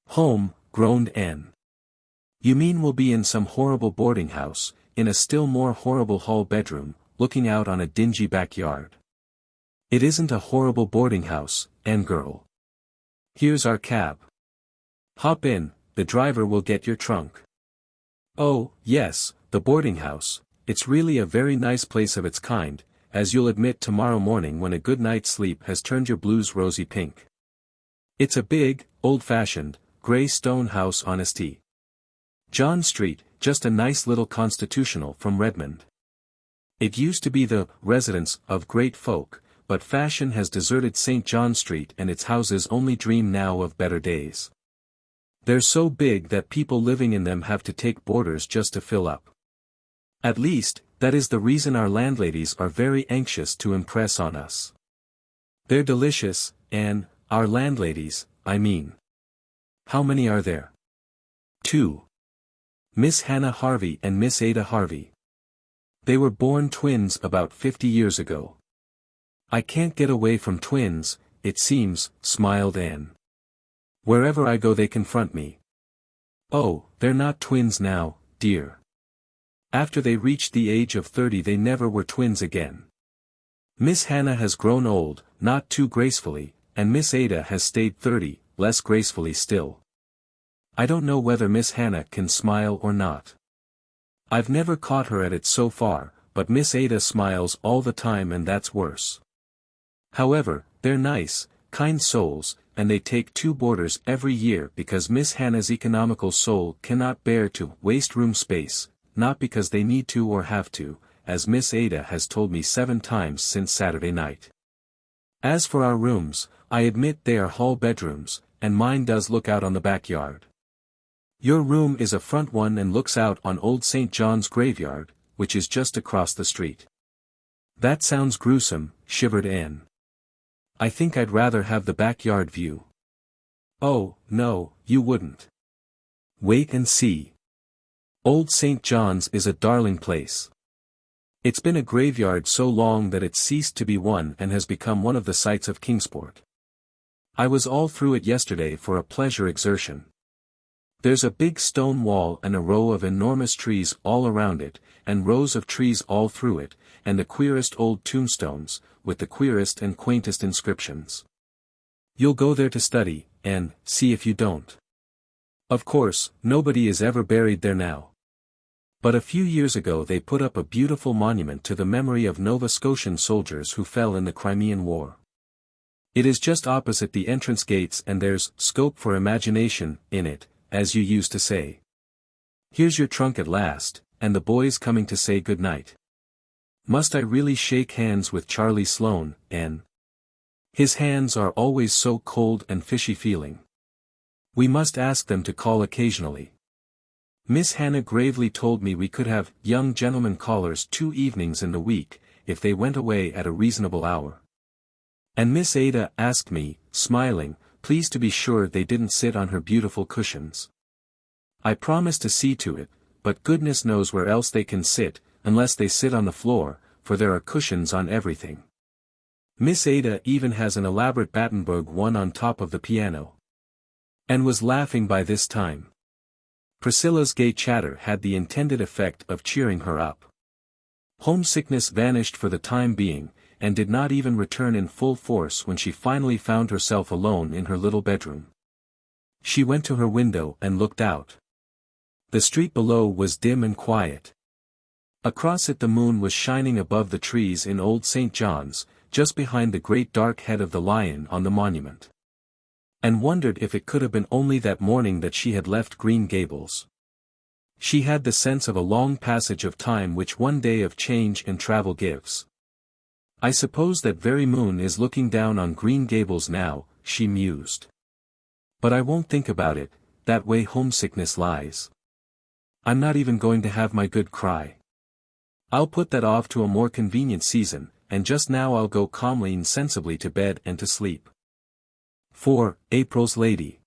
Home, groaned Anne. You mean we'll be in some horrible boarding house, in a still more horrible hall bedroom, looking out on a dingy backyard. It isn't a horrible boarding house, Anne girl. Here's our cab. Hop in, the driver will get your trunk. Oh, yes, the boarding house, it's really a very nice place of its kind, as you'll admit tomorrow morning when a good night's sleep has turned your blues rosy pink. It's a big, old-fashioned, grey stone house on St. John Street, just a nice little constitutional from Redmond. It used to be the residence of great folk, but fashion has deserted St. John Street and its houses only dream now of better days. They're so big that people living in them have to take boarders just to fill up. At least, that is the reason our landladies are very anxious to impress on us. They're delicious, Anne, our landladies, I mean. How many are there? 2. Miss Hannah Harvey and Miss Ada Harvey. They were born twins about 50 years ago. I can't get away from twins, it seems, smiled Anne. Wherever I go they confront me. Oh, they're not twins now, dear. After they reached the age of 30 they never were twins again. Miss Hannah has grown old, not too gracefully, and Miss Ada has stayed 30, less gracefully still. I don't know whether Miss Hannah can smile or not. I've never caught her at it so far, but Miss Ada smiles all the time and that's worse. However, they're nice, kind souls, and they take 2 boarders every year because Miss Hannah's economical soul cannot bear to waste room space, not because they need to or have to, as Miss Ada has told me 7 times since Saturday night. As for our rooms, I admit they are hall bedrooms, and mine does look out on the backyard. Your room is a front one and looks out on Old St. John's graveyard, which is just across the street. That sounds gruesome, shivered Anne. I think I'd rather have the backyard view. Oh, no, you wouldn't. Wait and see. Old St. John's is a darling place. It's been a graveyard so long that it's ceased to be one and has become one of the sights of Kingsport. I was all through it yesterday for a pleasure exertion. There's a big stone wall and a row of enormous trees all around it, and rows of trees all through it, and the queerest old tombstones, with the queerest and quaintest inscriptions. You'll go there to study, and see if you don't. Of course, nobody is ever buried there now. But a few years ago they put up a beautiful monument to the memory of Nova Scotian soldiers who fell in the Crimean War. It is just opposite the entrance gates and there's scope for imagination in it, as you used to say. Here's your trunk at last, and the boys coming to say good night. Must I really shake hands with Charlie Sloane, Anne? His hands are always so cold and fishy feeling. We must ask them to call occasionally. Miss Hannah gravely told me we could have young gentlemen callers 2 evenings in the week, if they went away at a reasonable hour. And Miss Ada asked me, smiling, please to be sure they didn't sit on her beautiful cushions. I promised to see to it, but goodness knows where else they can sit, unless they sit on the floor, for there are cushions on everything. Miss Ada even has an elaborate Battenberg one on top of the piano. And was laughing by this time. Priscilla's gay chatter had the intended effect of cheering her up. Homesickness vanished for the time being, and did not even return in full force when she finally found herself alone in her little bedroom. She went to her window and looked out. The street below was dim and quiet. Across it the moon was shining above the trees in Old St. John's, just behind the great dark head of the lion on the monument. And wondered if it could have been only that morning that she had left Green Gables. She had the sense of a long passage of time which one day of change and travel gives. I suppose that very moon is looking down on Green Gables now, she mused. But I won't think about it, that way homesickness lies. I'm not even going to have my good cry. I'll put that off to a more convenient season, and just now I'll go calmly and sensibly to bed and to sleep. 4. April's Lady.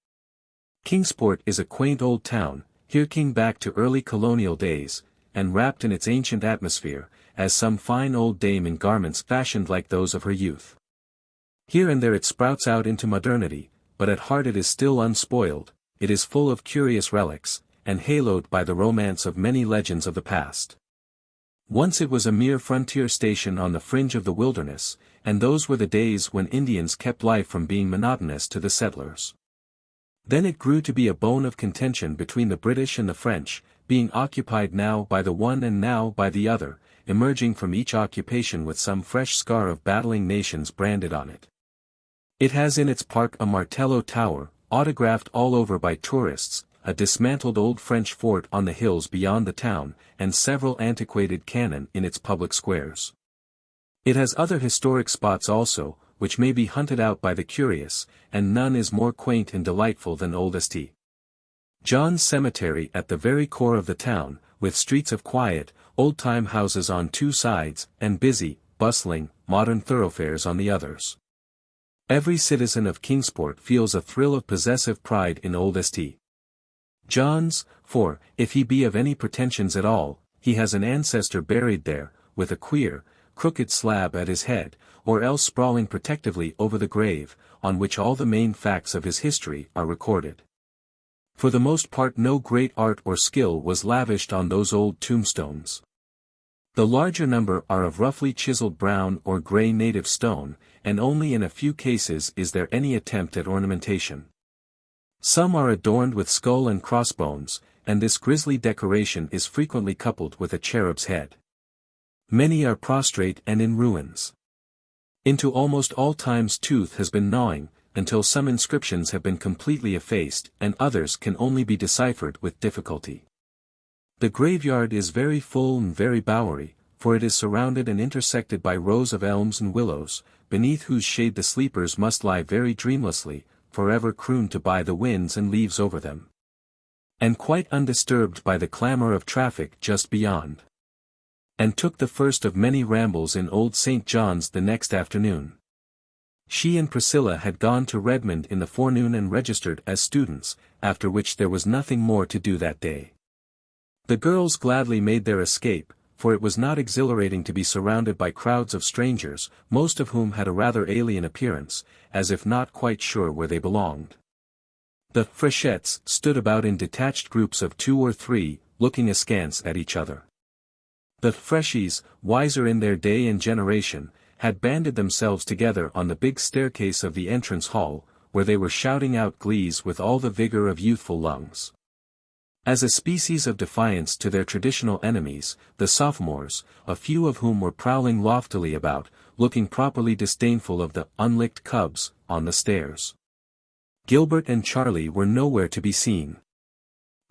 Kingsport is a quaint old town, harking back to early colonial days, and wrapped in its ancient atmosphere, as some fine old dame in garments fashioned like those of her youth. Here and there it sprouts out into modernity, but at heart it is still unspoiled, it is full of curious relics, and haloed by the romance of many legends of the past. Once it was a mere frontier station on the fringe of the wilderness, and those were the days when Indians kept life from being monotonous to the settlers. Then it grew to be a bone of contention between the British and the French, being occupied now by the one and now by the other, emerging from each occupation with some fresh scar of battling nations branded on it. It has in its park a Martello Tower, autographed all over by tourists, a dismantled old French fort on the hills beyond the town, and several antiquated cannon in its public squares. It has other historic spots also, which may be hunted out by the curious, and none is more quaint and delightful than Old St. John's Cemetery at the very core of the town, with streets of quiet, old-time houses on 2 sides, and busy, bustling, modern thoroughfares on the others. Every citizen of Kingsport feels a thrill of possessive pride in old St. John's, for, if he be of any pretensions at all, he has an ancestor buried there, with a queer, crooked slab at his head, or else sprawling protectively over the grave, on which all the main facts of his history are recorded. For the most part no great art or skill was lavished on those old tombstones. The larger number are of roughly chiseled brown or grey native stone, and only in a few cases is there any attempt at ornamentation. Some are adorned with skull and crossbones, and this grisly decoration is frequently coupled with a cherub's head. Many are prostrate and in ruins. Into almost all time's tooth has been gnawing, until some inscriptions have been completely effaced and others can only be deciphered with difficulty. The graveyard is very full and very bowery, for it is surrounded and intersected by rows of elms and willows, beneath whose shade the sleepers must lie very dreamlessly, forever crooned to by the winds and leaves over them, and quite undisturbed by the clamour of traffic just beyond. And took the first of many rambles in old St. John's the next afternoon. She and Priscilla had gone to Redmond in the forenoon and registered as students, after which there was nothing more to do that day. The girls gladly made their escape, for it was not exhilarating to be surrounded by crowds of strangers, most of whom had a rather alien appearance, as if not quite sure where they belonged. The freshettes stood about in detached groups of 2 or 3, looking askance at each other. The freshies, wiser in their day and generation, had banded themselves together on the big staircase of the entrance hall, where they were shouting out glees with all the vigor of youthful lungs. As a species of defiance to their traditional enemies, the sophomores, a few of whom were prowling loftily about, looking properly disdainful of the unlicked cubs on the stairs. Gilbert and Charlie were nowhere to be seen.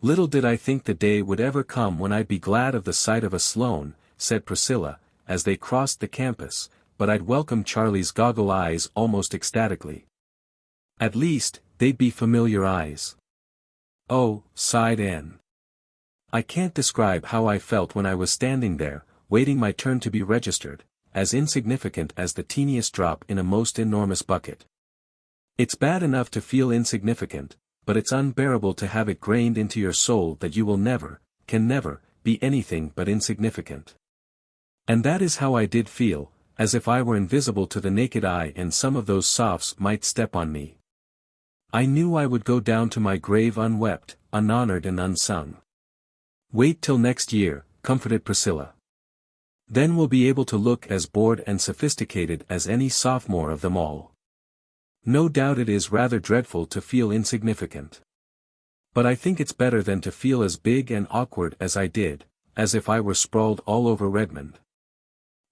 "Little did I think the day would ever come when I'd be glad of the sight of a Sloane," said Priscilla, as they crossed the campus, but I'd welcome Charlie's goggle eyes almost ecstatically. At least, they'd be familiar eyes. "Oh," sighed Anne. "I can't describe how I felt when I was standing there, waiting my turn to be registered, as insignificant as the teeniest drop in a most enormous bucket. It's bad enough to feel insignificant, but it's unbearable to have it grained into your soul that you will never, can never, be anything but insignificant. And that is how I did feel, as if I were invisible to the naked eye and some of those sophs might step on me. I knew I would go down to my grave unwept, unhonored and unsung." "Wait till next year," comforted Priscilla. "Then we'll be able to look as bored and sophisticated as any sophomore of them all. No doubt it is rather dreadful to feel insignificant. But I think it's better than to feel as big and awkward as I did, as if I were sprawled all over Redmond.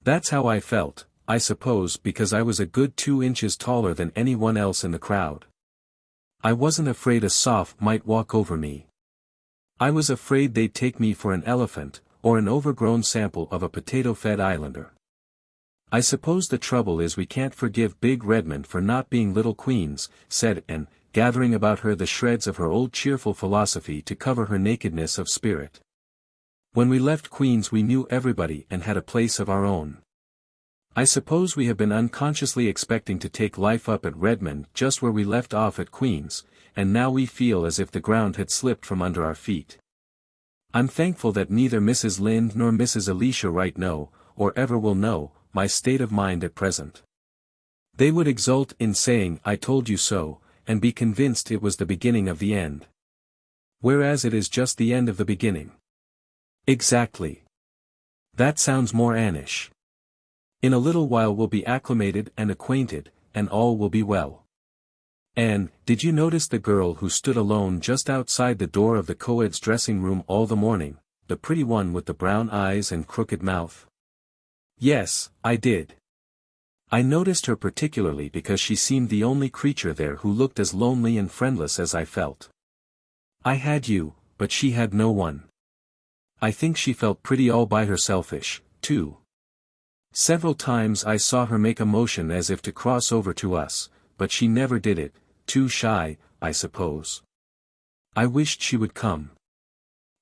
That's how I felt, I suppose because I was a good 2 inches taller than anyone else in the crowd. I wasn't afraid a soph might walk over me. I was afraid they'd take me for an elephant, or an overgrown sample of a potato-fed islander. I suppose the trouble is we can't forgive big Redmond for not being little queens," said Anne, gathering about her the shreds of her old cheerful philosophy to cover her nakedness of spirit. "When we left Queens we knew everybody and had a place of our own. I suppose we have been unconsciously expecting to take life up at Redmond just where we left off at Queens, and now we feel as if the ground had slipped from under our feet. I'm thankful that neither Mrs. Lynde nor Mrs. Elisha Wright know, or ever will know, my state of mind at present. They would exult in saying 'I told you so,' and be convinced it was the beginning of the end. Whereas it is just the end of the beginning." "Exactly. That sounds more Annish. In a little while we'll be acclimated and acquainted, and all will be well. Anne, did you notice the girl who stood alone just outside the door of the co-ed's dressing room all the morning, the pretty one with the brown eyes and crooked mouth?" "Yes, I did. I noticed her particularly because she seemed the only creature there who looked as lonely and friendless as I felt. I had you, but she had no one. I think she felt pretty all by herselfish, too. Several times I saw her make a motion as if to cross over to us, but she never did it, too shy, I suppose. I wished she would come.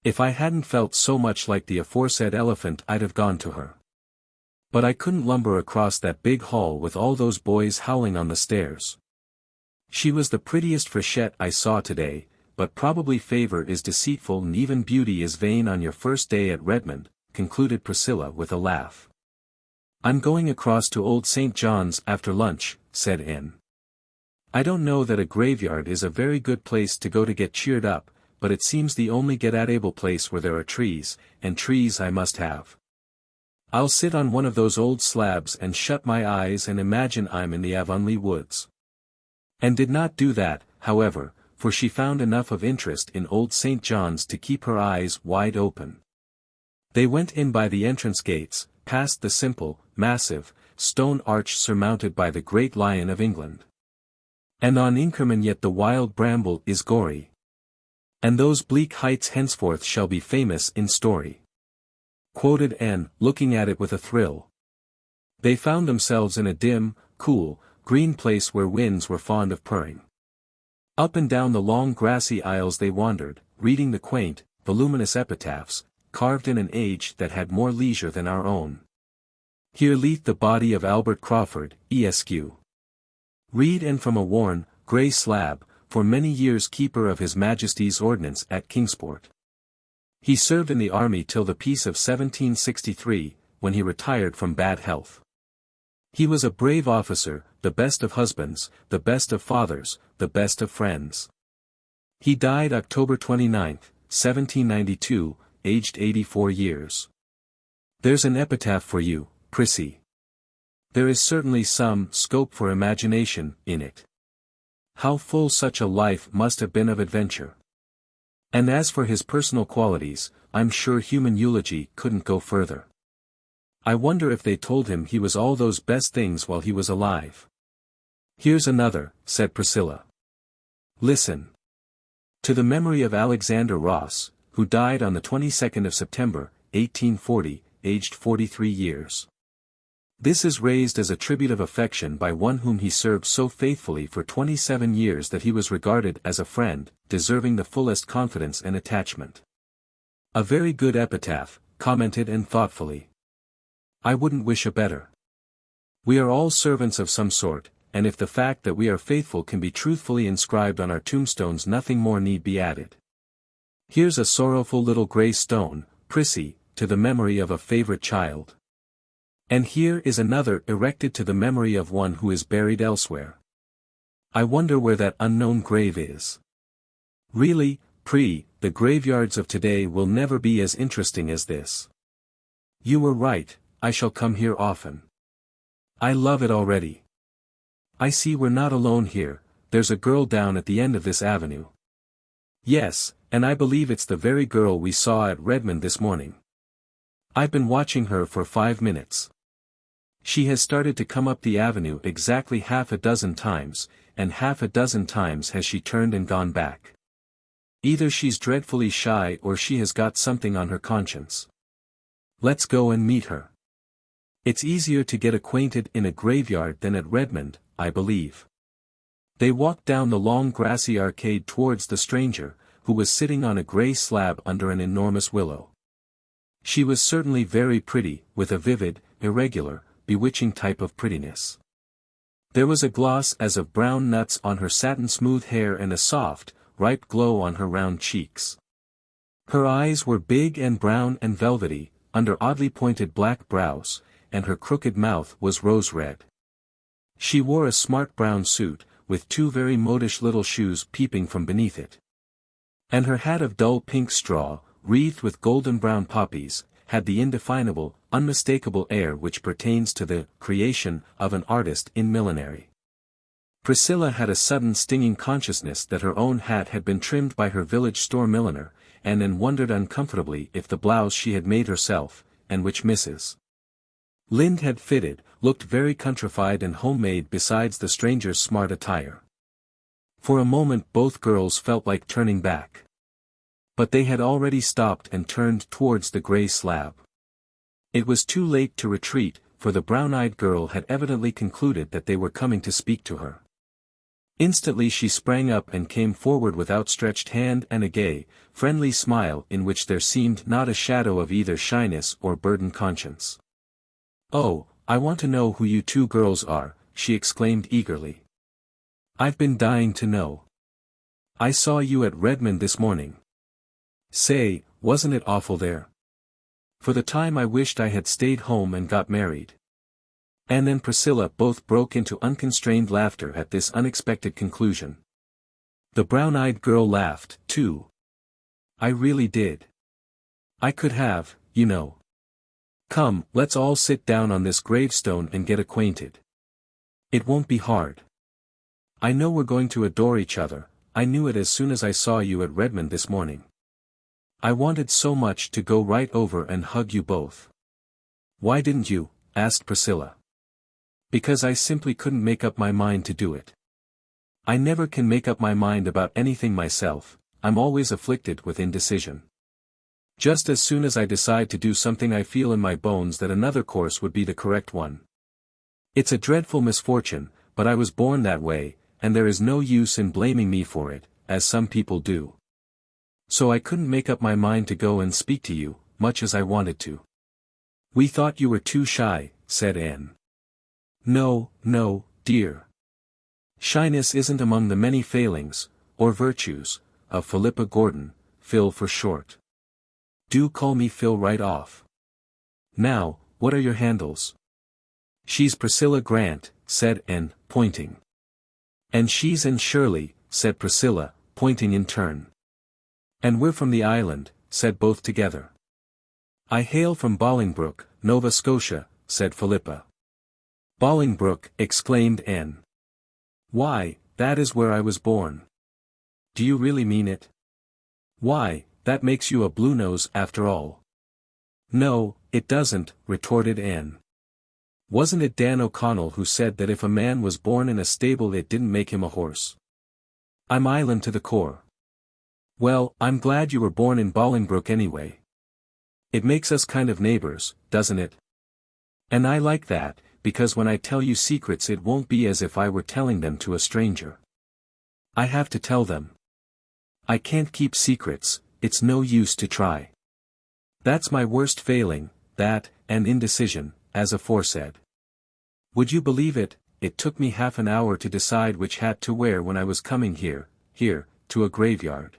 If I hadn't felt so much like the aforesaid elephant I'd have gone to her." But I couldn't lumber across that big hall with all those boys howling on the stairs. She was the prettiest freshette I saw today, but probably favor is deceitful and even beauty is vain on your first day at Redmond, concluded Priscilla with a laugh. I'm going across to Old St. John's after lunch, said Anne. I don't know that a graveyard is a very good place to go to get cheered up, but it seems the only get-at-able place where there are trees, and trees I must have. I'll sit on one of those old slabs and shut my eyes and imagine I'm in the Avonlea woods. And did not do that, however, for she found enough of interest in Old St. John's to keep her eyes wide open. They went in by the entrance gates, past the simple, massive, stone arch surmounted by the great Lion of England. And on Inkerman yet the wild bramble is gory. And those bleak heights henceforth shall be famous in story. Quoted Anne, looking at it with a thrill. They found themselves in a dim, cool, green place where winds were fond of purring. Up and down the long grassy aisles they wandered, reading the quaint, voluminous epitaphs, carved in an age that had more leisure than our own. Here leath the body of Albert Crawford, Esq. Read and from a worn, grey slab, for many years keeper of His Majesty's ordnance at Kingsport. He served in the army till the peace of 1763, when he retired from bad health. He was a brave officer, the best of husbands, the best of fathers, the best of friends. He died October 29, 1792, aged 84 years. There's an epitaph for you, Prissy. There is certainly some scope for imagination in it. How full such a life must have been of adventure. And as for his personal qualities, I'm sure human eulogy couldn't go further. I wonder if they told him he was all those best things while he was alive. Here's another, said Priscilla. Listen. To the memory of Alexander Ross, who died on the 22nd of September, 1840, aged 43 years. This is raised as a tribute of affection by one whom he served so faithfully for 27 years that he was regarded as a friend, deserving the fullest confidence and attachment. A very good epitaph, commented and thoughtfully. I wouldn't wish a better. We are all servants of some sort, and if the fact that we are faithful can be truthfully inscribed on our tombstones, nothing more need be added. Here's a sorrowful little grey stone, Prissy, to the memory of a favourite child. And here is another erected to the memory of one who is buried elsewhere. I wonder where that unknown grave is. Really, the graveyards of today will never be as interesting as this. You were right, I shall come here often. I love it already. I see we're not alone here, there's a girl down at the end of this avenue. Yes, and I believe it's the very girl we saw at Redmond this morning. I've been watching her for 5 minutes. She has started to come up the avenue exactly half a dozen times, and half a dozen times has she turned and gone back. Either she's dreadfully shy or she has got something on her conscience. Let's go and meet her. It's easier to get acquainted in a graveyard than at Redmond, I believe. They walked down the long grassy arcade towards the stranger, who was sitting on a grey slab under an enormous willow. She was certainly very pretty, with a vivid, irregular, bewitching type of prettiness. There was a gloss as of brown nuts on her satin-smooth hair and a soft, ripe glow on her round cheeks. Her eyes were big and brown and velvety, under oddly pointed black brows, and her crooked mouth was rose-red. She wore a smart brown suit, with 2 very modish little shoes peeping from beneath it. And her hat of dull pink straw, wreathed with golden-brown poppies, had the indefinable, unmistakable air which pertains to the creation of an artist in millinery. Priscilla had a sudden stinging consciousness that her own hat had been trimmed by her village store milliner, and then wondered uncomfortably if the blouse she had made herself, and which Mrs. Lind had fitted, looked very countrified and homemade besides the stranger's smart attire. For a moment both girls felt like turning back. But they had already stopped and turned towards the grey slab. It was too late to retreat, for the brown-eyed girl had evidently concluded that they were coming to speak to her. Instantly she sprang up and came forward with outstretched hand and a gay, friendly smile in which there seemed not a shadow of either shyness or burdened conscience. Oh, I want to know who you two girls are, she exclaimed eagerly. I've been dying to know. I saw you at Redmond this morning. Say, wasn't it awful there? For the time I wished I had stayed home and got married. Anne and Priscilla both broke into unconstrained laughter at this unexpected conclusion. The brown-eyed girl laughed, too. I really did. I could have, you know. Come, let's all sit down on this gravestone and get acquainted. It won't be hard. I know we're going to adore each other, I knew it as soon as I saw you at Redmond this morning. I wanted so much to go right over and hug you both. Why didn't you? Asked Priscilla. Because I simply couldn't make up my mind to do it. I never can make up my mind about anything myself, I'm always afflicted with indecision. Just as soon as I decide to do something I feel in my bones that another course would be the correct one. It's a dreadful misfortune, but I was born that way, and there is no use in blaming me for it, as some people do. So I couldn't make up my mind to go and speak to you, much as I wanted to. We thought you were too shy, said Anne. No, no, dear. Shyness isn't among the many failings, or virtues, of Philippa Gordon, Phil for short. Do call me Phil right off. Now, what are your handles? She's Priscilla Grant, said Anne, pointing. And she's Anne Shirley, said Priscilla, pointing in turn. And we're from the island, said both together. I hail from Bolingbroke, Nova Scotia, said Philippa. Bolingbroke, exclaimed Anne. Why, that is where I was born. Do you really mean it? Why, that makes you a blue-nose after all. No, it doesn't, retorted Anne. Wasn't it Dan O'Connell who said that if a man was born in a stable it didn't make him a horse? I'm island to the core. Well, I'm glad you were born in Bolingbroke anyway. It makes us kind of neighbors, doesn't it? And I like that, because when I tell you secrets it won't be as if I were telling them to a stranger. I have to tell them. I can't keep secrets, it's no use to try. That's my worst failing, that, and indecision, as aforesaid. Would you believe it, it took me half an hour to decide which hat to wear when I was coming here, to a graveyard.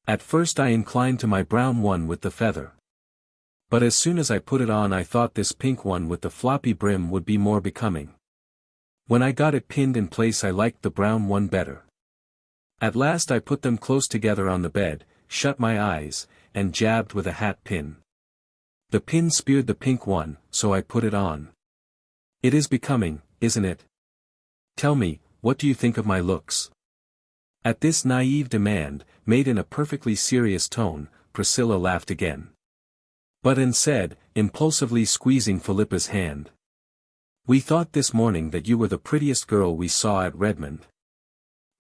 At first I inclined to my brown one with the feather. But as soon as I put it on I thought this pink one with the floppy brim would be more becoming. When I got it pinned in place I liked the brown one better. At last I put them close together on the bed, shut my eyes, and jabbed with a hat pin. The pin speared the pink one, so I put it on. It is becoming, isn't it? Tell me, what do you think of my looks? At this naive demand, made in a perfectly serious tone, Priscilla laughed again. But Anne said, impulsively squeezing Philippa's hand. We thought this morning that you were the prettiest girl we saw at Redmond.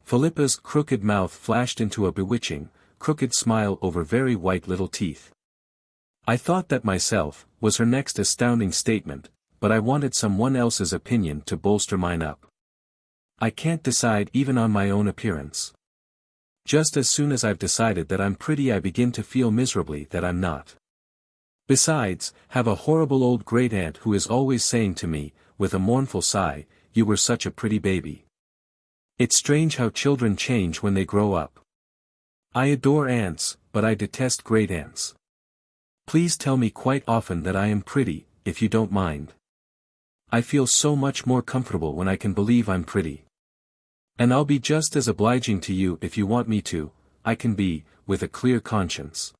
Philippa's crooked mouth flashed into a bewitching, crooked smile over very white little teeth. I thought that myself, was her next astounding statement, but I wanted someone else's opinion to bolster mine up. I can't decide even on my own appearance. Just as soon as I've decided that I'm pretty I begin to feel miserably that I'm not. Besides, have a horrible old great-aunt who is always saying to me, with a mournful sigh, you were such a pretty baby. It's strange how children change when they grow up. I adore aunts, but I detest great-aunts. Please tell me quite often that I am pretty, if you don't mind. I feel so much more comfortable when I can believe I'm pretty. And I'll be just as obliging to you if you want me to, I can be, with a clear conscience.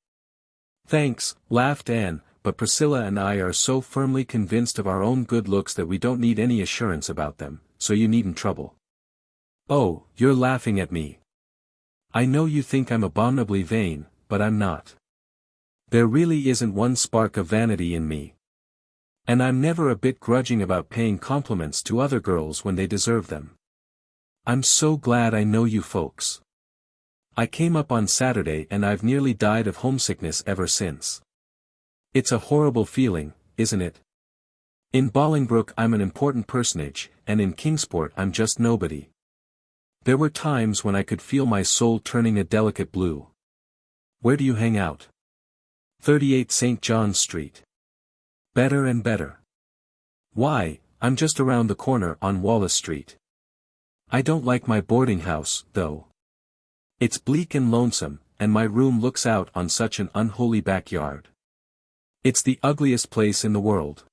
Thanks, laughed Anne, but Priscilla and I are so firmly convinced of our own good looks that we don't need any assurance about them, so you needn't trouble. Oh, you're laughing at me. I know you think I'm abominably vain, but I'm not. There really isn't one spark of vanity in me. And I'm never a bit grudging about paying compliments to other girls when they deserve them. I'm so glad I know you folks. I came up on Saturday and I've nearly died of homesickness ever since. It's a horrible feeling, isn't it? In Bolingbroke I'm an important personage, and in Kingsport I'm just nobody. There were times when I could feel my soul turning a delicate blue. Where do you hang out? 38 St. John's Street. Better and better. Why, I'm just around the corner on Wallace Street. I don't like my boarding house, though. It's bleak and lonesome, and my room looks out on such an unholy backyard. It's the ugliest place in the world.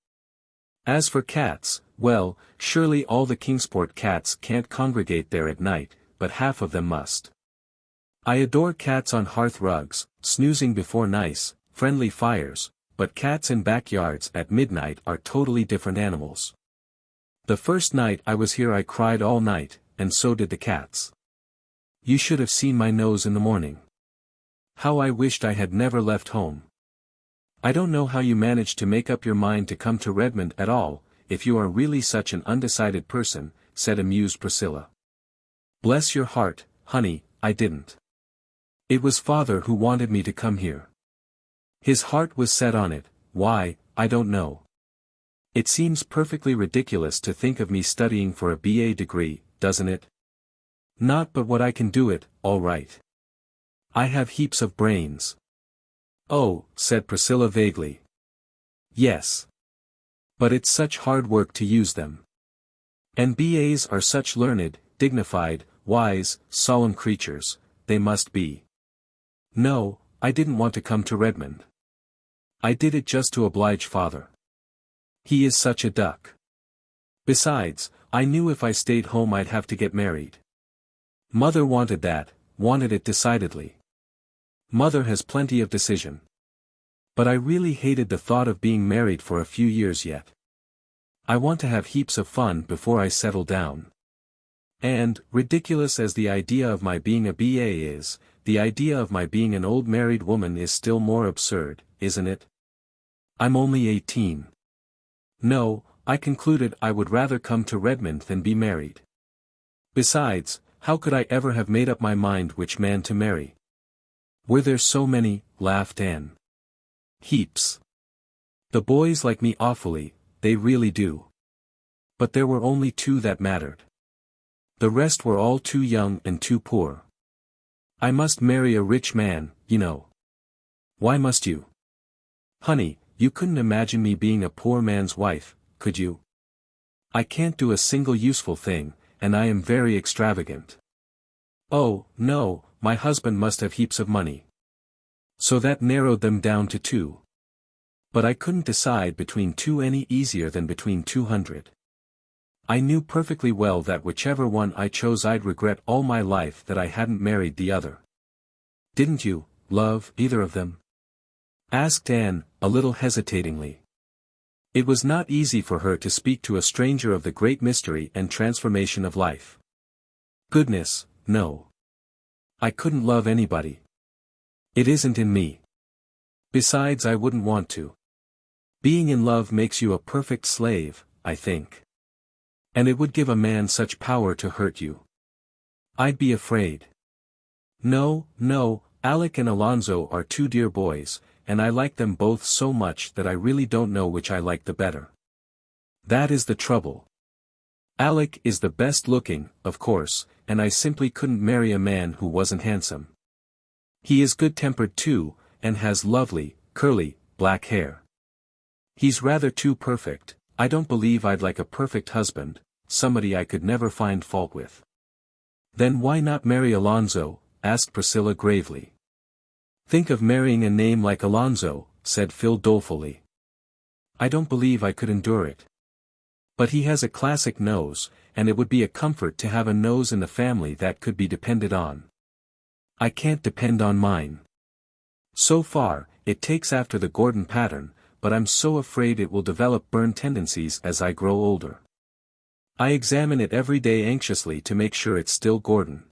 As for cats, well, surely all the Kingsport cats can't congregate there at night, but half of them must. I adore cats on hearth rugs, snoozing before nice, friendly fires, but cats in backyards at midnight are totally different animals. The first night I was here I cried all night, and so did the cats. You should have seen my nose in the morning. How I wished I had never left home. I don't know how you managed to make up your mind to come to Redmond at all, if you are really such an undecided person, said amused Priscilla. Bless your heart, honey, I didn't. It was father who wanted me to come here. His heart was set on it, why, I don't know. It seems perfectly ridiculous to think of me studying for a B.A. degree, doesn't it? Not but what I can do it, all right. I have heaps of brains. Oh, said Priscilla vaguely. Yes. But it's such hard work to use them. And B.A.s are such learned, dignified, wise, solemn creatures, they must be. No, I didn't want to come to Redmond. I did it just to oblige father. He is such a duck. Besides, I knew if I stayed home I'd have to get married. Mother wanted that, wanted it decidedly. Mother has plenty of decision. But I really hated the thought of being married for a few years yet. I want to have heaps of fun before I settle down. And, ridiculous as the idea of my being a B.A. is, the idea of my being an old married woman is still more absurd, isn't it? I'm only 18. No, I concluded I would rather come to Redmond than be married. Besides, how could I ever have made up my mind which man to marry? Were there so many, laughed Anne. Heaps. The boys like me awfully, they really do. But there were only 2 that mattered. The rest were all too young and too poor. I must marry a rich man, you know. Why must you? Honey, you couldn't imagine me being a poor man's wife, could you? I can't do a single useful thing, and I am very extravagant. Oh, no, my husband must have heaps of money. So that narrowed them down to 2. But I couldn't decide between 2 any easier than between 200. I knew perfectly well that whichever one I chose I'd regret all my life that I hadn't married the other. Didn't you, love, either of them? Asked Anne, a little hesitatingly. It was not easy for her to speak to a stranger of the great mystery and transformation of life. Goodness, no. I couldn't love anybody. It isn't in me. Besides, I wouldn't want to. Being in love makes you a perfect slave, I think. And it would give a man such power to hurt you. I'd be afraid. No, no, Alec and Alonzo are 2 dear boys, and I like them both so much that I really don't know which I like the better. That is the trouble. Alec is the best looking, of course, and I simply couldn't marry a man who wasn't handsome. He is good-tempered too, and has lovely, curly, black hair. He's rather too perfect. I don't believe I'd like a perfect husband, somebody I could never find fault with. Then why not marry Alonzo? Asked Priscilla gravely. Think of marrying a name like Alonzo, said Phil dolefully. I don't believe I could endure it. But he has a classic nose, and it would be a comfort to have a nose in the family that could be depended on. I can't depend on mine. So far, it takes after the Gordon pattern, but I'm so afraid it will develop burn tendencies as I grow older. I examine it every day anxiously to make sure it's still Gordon.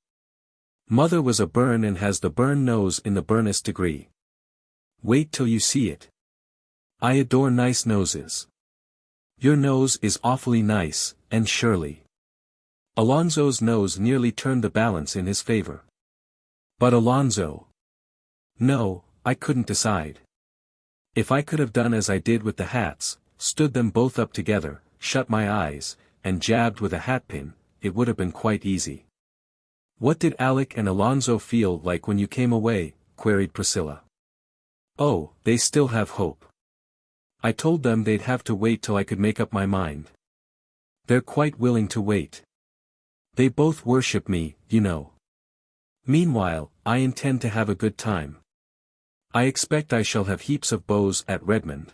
Mother was a Byrne and has the Byrne nose in the Byrnest degree. Wait till you see it. I adore nice noses. Your nose is awfully nice, and Shirley. Alonzo's nose nearly turned the balance in his favor. But Alonzo. No, I couldn't decide. If I could have done as I did with the hats, stood them both up together, shut my eyes, and jabbed with a hatpin, it would have been quite easy. What did Alec and Alonzo feel like when you came away? Queried Priscilla. Oh, they still have hope. I told them they'd have to wait till I could make up my mind. They're quite willing to wait. They both worship me, you know. Meanwhile, I intend to have a good time. I expect I shall have heaps of beaux at Redmond.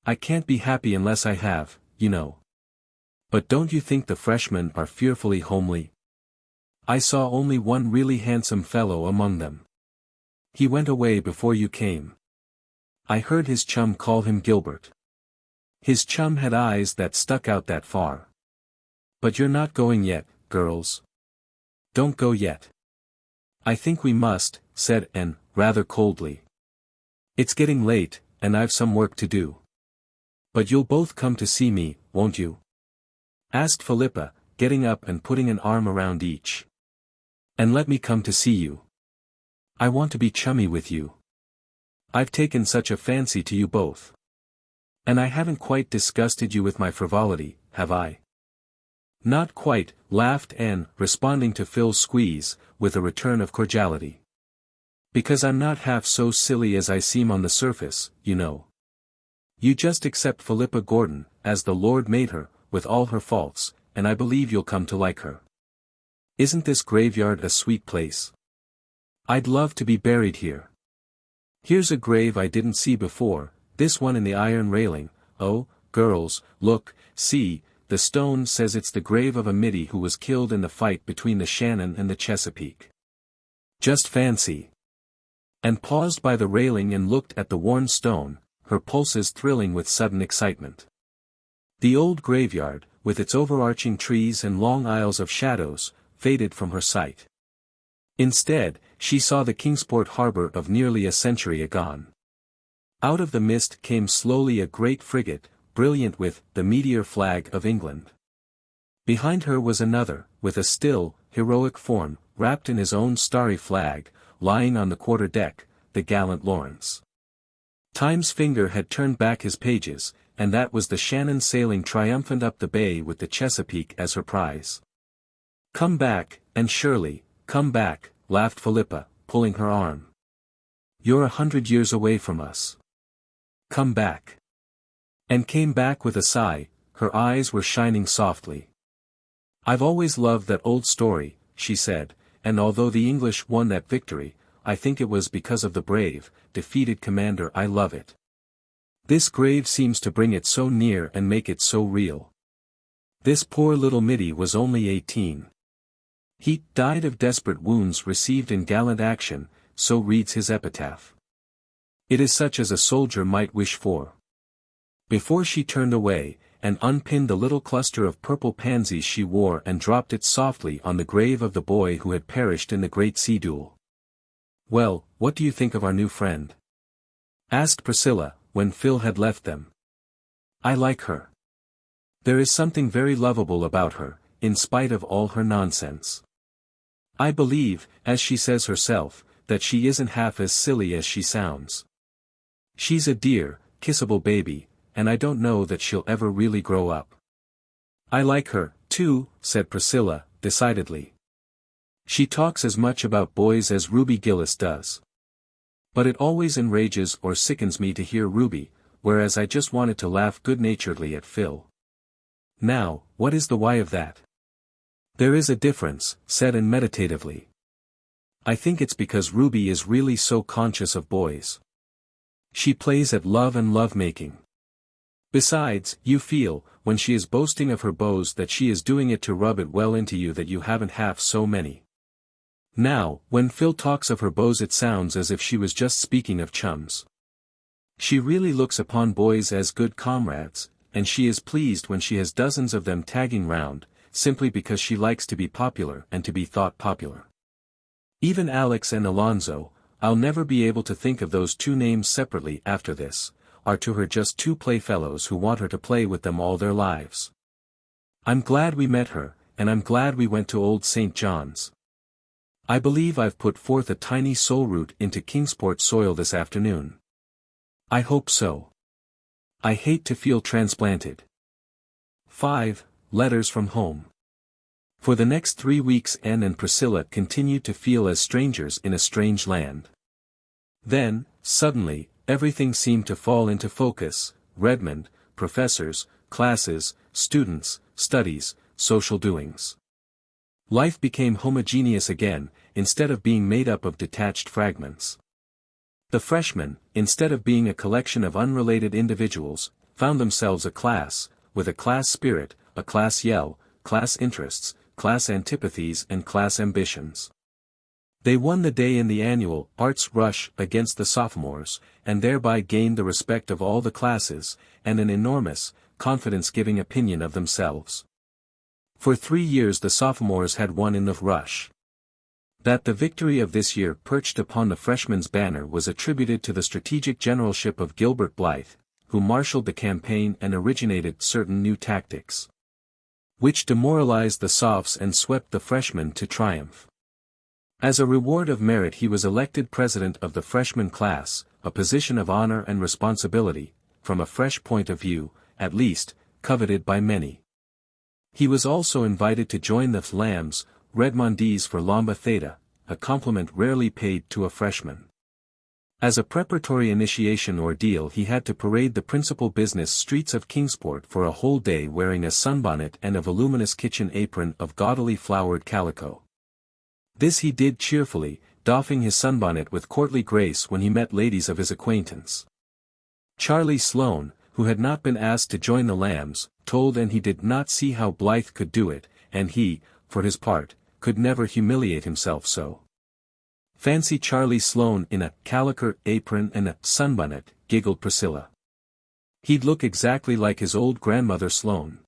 I can't be happy unless I have, you know. But don't you think the freshmen are fearfully homely? I saw only one really handsome fellow among them. He went away before you came. I heard his chum call him Gilbert. His chum had eyes that stuck out that far. But you're not going yet, girls. Don't go yet. I think we must, said Anne, rather coldly. It's getting late, and I've some work to do. But you'll both come to see me, won't you? Asked Philippa, getting up and putting an arm around each. And let me come to see you. I want to be chummy with you. I've taken such a fancy to you both. And I haven't quite disgusted you with my frivolity, have I? Not quite, laughed Anne, responding to Phil's squeeze, with a return of cordiality. Because I'm not half so silly as I seem on the surface, you know. You just accept Philippa Gordon, as the Lord made her, with all her faults, and I believe you'll come to like her. Isn't this graveyard a sweet place? I'd love to be buried here. Here's a grave I didn't see before, this one in the iron railing. Oh, girls, look, see, the stone says it's the grave of a middy who was killed in the fight between the Shannon and the Chesapeake. Just fancy. And paused by the railing and looked at the worn stone, her pulses thrilling with sudden excitement. The old graveyard, with its overarching trees and long aisles of shadows, faded from her sight. Instead, she saw the Kingsport harbor of nearly a century agone. Out of the mist came slowly a great frigate, brilliant with the meteor flag of England. Behind her was another, with a still, heroic form, wrapped in his own starry flag, lying on the quarter-deck, the gallant Lawrence. Time's finger had turned back his pages, and that was the Shannon sailing triumphant up the bay with the Chesapeake as her prize. Come back, Anne Shirley, come back, laughed Philippa, pulling her arm. You're 100 years away from us. Come back. And came back with a sigh, her eyes were shining softly. I've always loved that old story, she said, and although the English won that victory, I think it was because of the brave, defeated commander. I love it. This grave seems to bring it so near and make it so real. This poor little middy was only 18. He died of desperate wounds received in gallant action, so reads his epitaph. It is such as a soldier might wish for. Before she turned away, and unpinned the little cluster of purple pansies she wore and dropped it softly on the grave of the boy who had perished in the great sea duel. Well, what do you think of our new friend? Asked Priscilla, when Phil had left them. I like her. There is something very lovable about her, in spite of all her nonsense. I believe, as she says herself, that she isn't half as silly as she sounds. She's a dear, kissable baby, and I don't know that she'll ever really grow up. I like her, too, said Priscilla, decidedly. She talks as much about boys as Ruby Gillis does. But it always enrages or sickens me to hear Ruby, whereas I just wanted to laugh good-naturedly at Phil. Now, what is the why of that? There is a difference, said Anne meditatively. I think it's because Ruby is really so conscious of boys. She plays at love and love-making. Besides, you feel, when she is boasting of her beaux, that she is doing it to rub it well into you that you haven't half so many. Now, when Phil talks of her beaux it sounds as if she was just speaking of chums. She really looks upon boys as good comrades, and she is pleased when she has dozens of them tagging round, simply because she likes to be popular and to be thought popular. Even Alex and Alonzo, I'll never be able to think of those two names separately after this, are to her just two playfellows who want her to play with them all their lives. I'm glad we met her, and I'm glad we went to Old St. John's. I believe I've put forth a tiny soul root into Kingsport soil this afternoon. I hope so. I hate to feel transplanted. 5. Letters from home. For the next 3 weeks Anne and Priscilla continued to feel as strangers in a strange land. Then, suddenly, everything seemed to fall into focus, Redmond, professors, classes, students, studies, social doings. Life became homogeneous again, instead of being made up of detached fragments. The freshmen, instead of being a collection of unrelated individuals, found themselves a class, with a class spirit, a class yell, class interests, class antipathies and class ambitions. They won the day in the annual arts rush against the sophomores, and thereby gained the respect of all the classes, and an enormous, confidence-giving opinion of themselves. For 3 years the sophomores had won in the rush. That the victory of this year perched upon the freshmen's banner was attributed to the strategic generalship of Gilbert Blythe, who marshaled the campaign and originated certain new tactics, which demoralized the sophs and swept the freshmen to triumph. As a reward of merit he was elected president of the freshman class, a position of honor and responsibility, from a fresh point of view, at least, coveted by many. He was also invited to join the Lambs, Redmondees for Lambda Theta, a compliment rarely paid to a freshman. As a preparatory initiation ordeal he had to parade the principal business streets of Kingsport for a whole day wearing a sunbonnet and a voluminous kitchen apron of gaudily flowered calico. This he did cheerfully, doffing his sunbonnet with courtly grace when he met ladies of his acquaintance. Charlie Sloane, who had not been asked to join the Lambs, told Anne he did not see how Blythe could do it, and he, for his part, could never humiliate himself so. "Fancy Charlie Sloane in a calico apron and a sunbonnet," giggled Priscilla. "He'd look exactly like his old grandmother Sloane."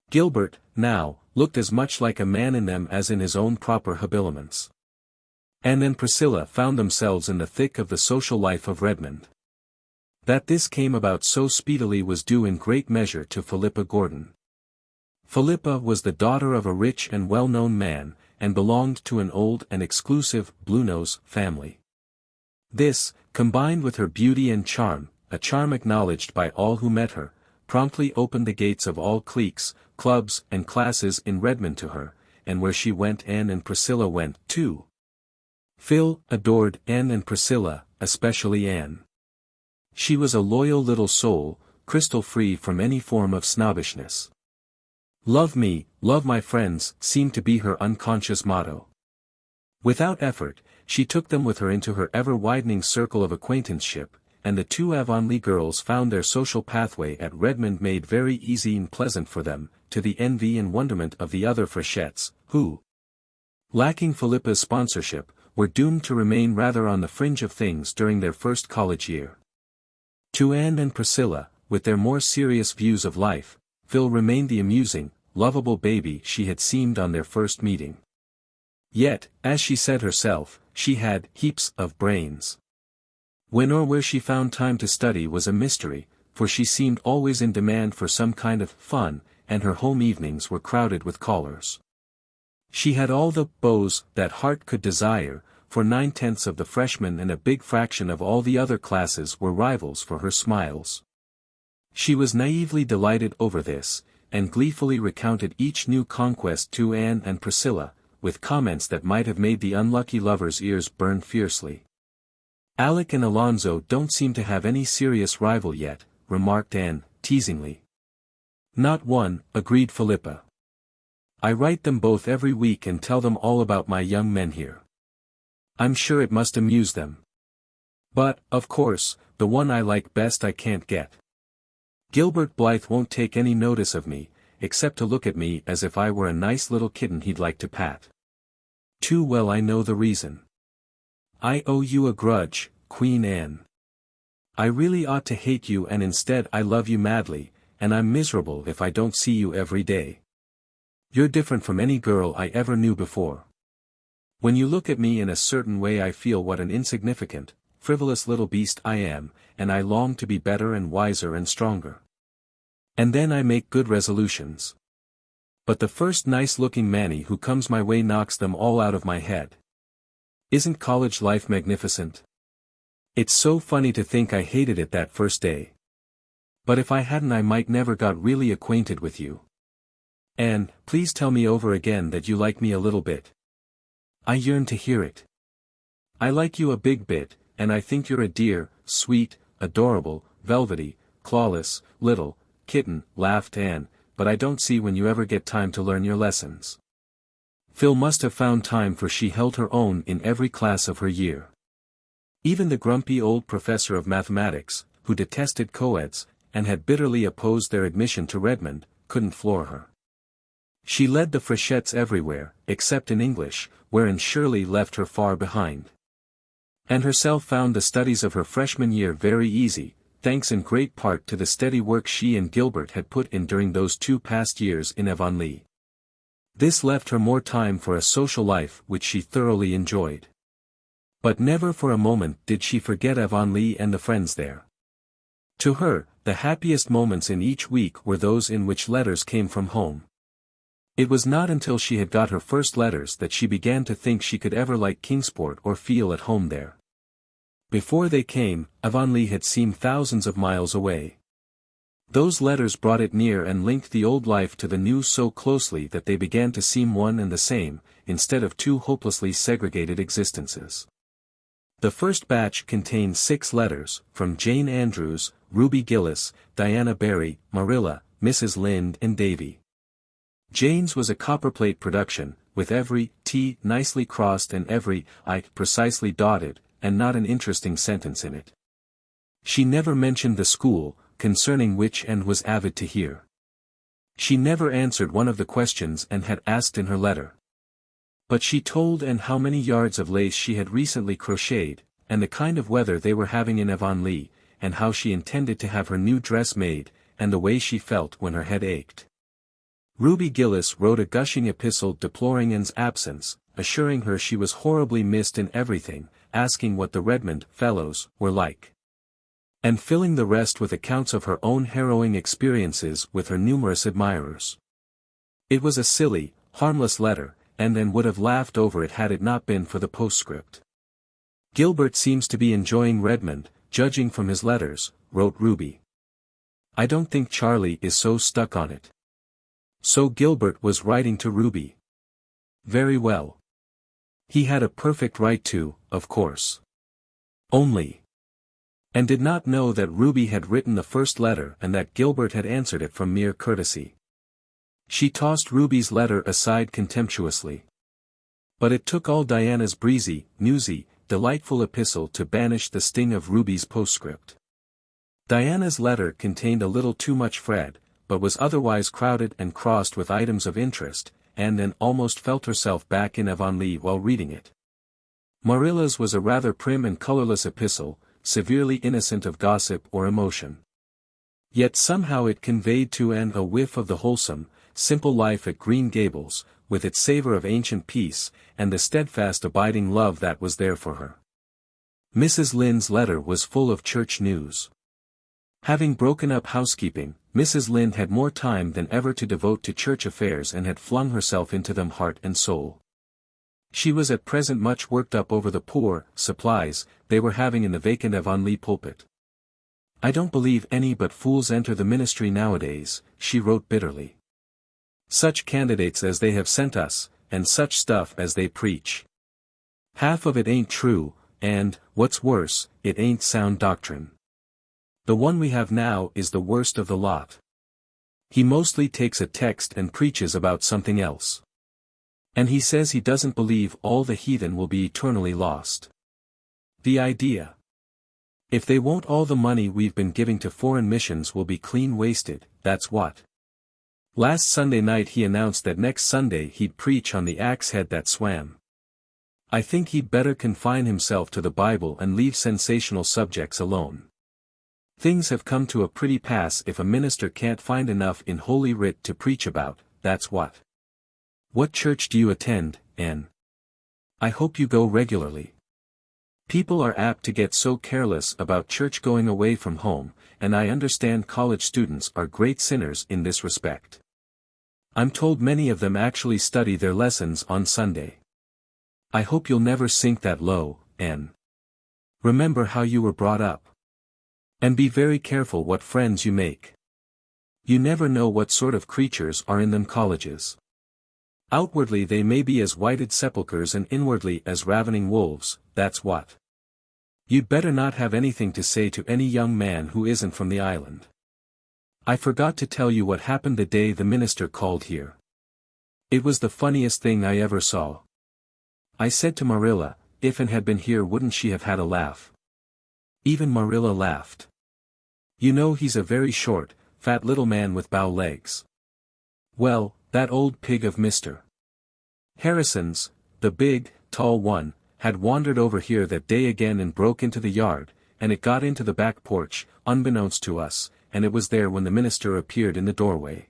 Gilbert, now, looked as much like a man in them as in his own proper habiliments. Anne and Priscilla found themselves in the thick of the social life of Redmond. That this came about so speedily was due in great measure to Philippa Gordon. Philippa was the daughter of a rich and well-known man, and belonged to an old and exclusive Bluenose family. This, combined with her beauty and charm, a charm acknowledged by all who met her, promptly opened the gates of all cliques, clubs and classes in Redmond to her, and where she went Anne and Priscilla went too. Phil adored Anne and Priscilla, especially Anne. She was a loyal little soul, crystal free from any form of snobbishness. "Love me, love my friends," seemed to be her unconscious motto. Without effort, she took them with her into her ever-widening circle of acquaintanceship, and the two Avonlea girls found their social pathway at Redmond made very easy and pleasant for them, to the envy and wonderment of the other freshettes, who, lacking Philippa's sponsorship, were doomed to remain rather on the fringe of things during their first college year. To Anne and Priscilla, with their more serious views of life, Phil remained the amusing, lovable baby she had seemed on their first meeting. Yet, as she said herself, she had heaps of brains. When or where she found time to study was a mystery, for she seemed always in demand for some kind of fun, and her home evenings were crowded with callers. She had all the beaux that heart could desire, for 9/10 of the freshmen and a big fraction of all the other classes were rivals for her smiles. She was naively delighted over this, and gleefully recounted each new conquest to Anne and Priscilla, with comments that might have made the unlucky lovers' ears burn fiercely. "Alec and Alonzo don't seem to have any serious rival yet," remarked Anne, teasingly. "Not one," agreed Philippa. "I write them both every week and tell them all about my young men here. I'm sure it must amuse them. But, of course, the one I like best I can't get. Gilbert Blythe won't take any notice of me, except to look at me as if I were a nice little kitten he'd like to pat. Too well I know the reason. I owe you a grudge, Queen Anne. I really ought to hate you and instead I love you madly, and I'm miserable if I don't see you every day. You're different from any girl I ever knew before. When you look at me in a certain way I feel what an insignificant, frivolous little beast I am, and I long to be better and wiser and stronger. And then I make good resolutions. But the first nice-looking manny who comes my way knocks them all out of my head. Isn't college life magnificent? It's so funny to think I hated it that first day. But if I hadn't I might never got really acquainted with you. And, please tell me over again that you like me a little bit. I yearn to hear it. I like you a big bit, and I think you're a dear, sweet, adorable, velvety, clawless, little, kitten," laughed Anne, "but I don't see when you ever get time to learn your lessons." Phil must have found time, for she held her own in every class of her year. Even the grumpy old professor of mathematics, who detested coeds, and had bitterly opposed their admission to Redmond, couldn't floor her. She led the Freshettes everywhere, except in English, wherein Shirley left her far behind. And herself found the studies of her freshman year very easy, thanks in great part to the steady work she and Gilbert had put in during those 2 past years in Avonlea. This left her more time for a social life which she thoroughly enjoyed. But never for a moment did she forget Avonlea and the friends there. To her, the happiest moments in each week were those in which letters came from home. It was not until she had got her first letters that she began to think she could ever like Kingsport or feel at home there. Before they came, Avonlea had seemed thousands of miles away. Those letters brought it near and linked the old life to the new so closely that they began to seem one and the same, instead of 2 hopelessly segregated existences. The first batch contained 6 letters, from Jane Andrews, Ruby Gillis, Diana Barry, Marilla, Mrs. Lynde and Davy. Jane's was a copperplate production, with every T nicely crossed and every I precisely dotted, and not an interesting sentence in it. She never mentioned the school, concerning which Anne was avid to hear. She never answered one of the questions Anne had asked in her letter. But she told Anne how many yards of lace she had recently crocheted, and the kind of weather they were having in Avonlea, and how she intended to have her new dress made, and the way she felt when her head ached. Ruby Gillis wrote a gushing epistle deploring Anne's absence, assuring her she was horribly missed in everything, asking what the Redmond fellows were like, and filling the rest with accounts of her own harrowing experiences with her numerous admirers. It was a silly, harmless letter, and Anne would have laughed over it had it not been for the postscript. "Gilbert seems to be enjoying Redmond, judging from his letters," wrote Ruby. "I don't think Charlie is so stuck on it." So Gilbert was writing to Ruby. Very well. He had a perfect right to, of course. Only. And did not know that Ruby had written the first letter and that Gilbert had answered it from mere courtesy. She tossed Ruby's letter aside contemptuously. But it took all Diana's breezy, newsy, delightful epistle to banish the sting of Ruby's postscript. Diana's letter contained a little too much Fred, but was otherwise crowded and crossed with items of interest, and Anne almost felt herself back in Avonlea while reading it. Marilla's was a rather prim and colorless epistle, severely innocent of gossip or emotion. Yet somehow it conveyed to Anne a whiff of the wholesome, simple life at Green Gables, with its savor of ancient peace, and the steadfast abiding love that was there for her. Mrs. Lynde's letter was full of church news. Having broken up housekeeping, Mrs. Lynde had more time than ever to devote to church affairs and had flung herself into them heart and soul. She was at present much worked up over the poor supplies they were having in the vacant Avonlea pulpit. "I don't believe any but fools enter the ministry nowadays," she wrote bitterly. "Such candidates as they have sent us, and such stuff as they preach. Half of it ain't true, and, what's worse, it ain't sound doctrine. The one we have now is the worst of the lot. He mostly takes a text and preaches about something else. And he says he doesn't believe all the heathen will be eternally lost. The idea! If they won't, all the money we've been giving to foreign missions will be clean wasted, that's what. Last Sunday night he announced that next Sunday he'd preach on the axe head that swam. I think he'd better confine himself to the Bible and leave sensational subjects alone. Things have come to a pretty pass if a minister can't find enough in Holy Writ to preach about, that's what. What church do you attend, Anne? I hope you go regularly. People are apt to get so careless about church going away from home, and I understand college students are great sinners in this respect. I'm told many of them actually study their lessons on Sunday. I hope you'll never sink that low, Anne. Remember how you were brought up. And be very careful what friends you make. You never know what sort of creatures are in them colleges. Outwardly they may be as whited sepulchres and inwardly as ravening wolves, that's what. You'd better not have anything to say to any young man who isn't from the island. I forgot to tell you what happened the day the minister called here. It was the funniest thing I ever saw. I said to Marilla, if Anne had been here wouldn't she have had a laugh? Even Marilla laughed. You know he's a very short, fat little man with bow legs. Well, that old pig of Mr. Harrison's, the big, tall one, had wandered over here that day again and broke into the yard, and it got into the back porch, unbeknownst to us, and it was there when the minister appeared in the doorway.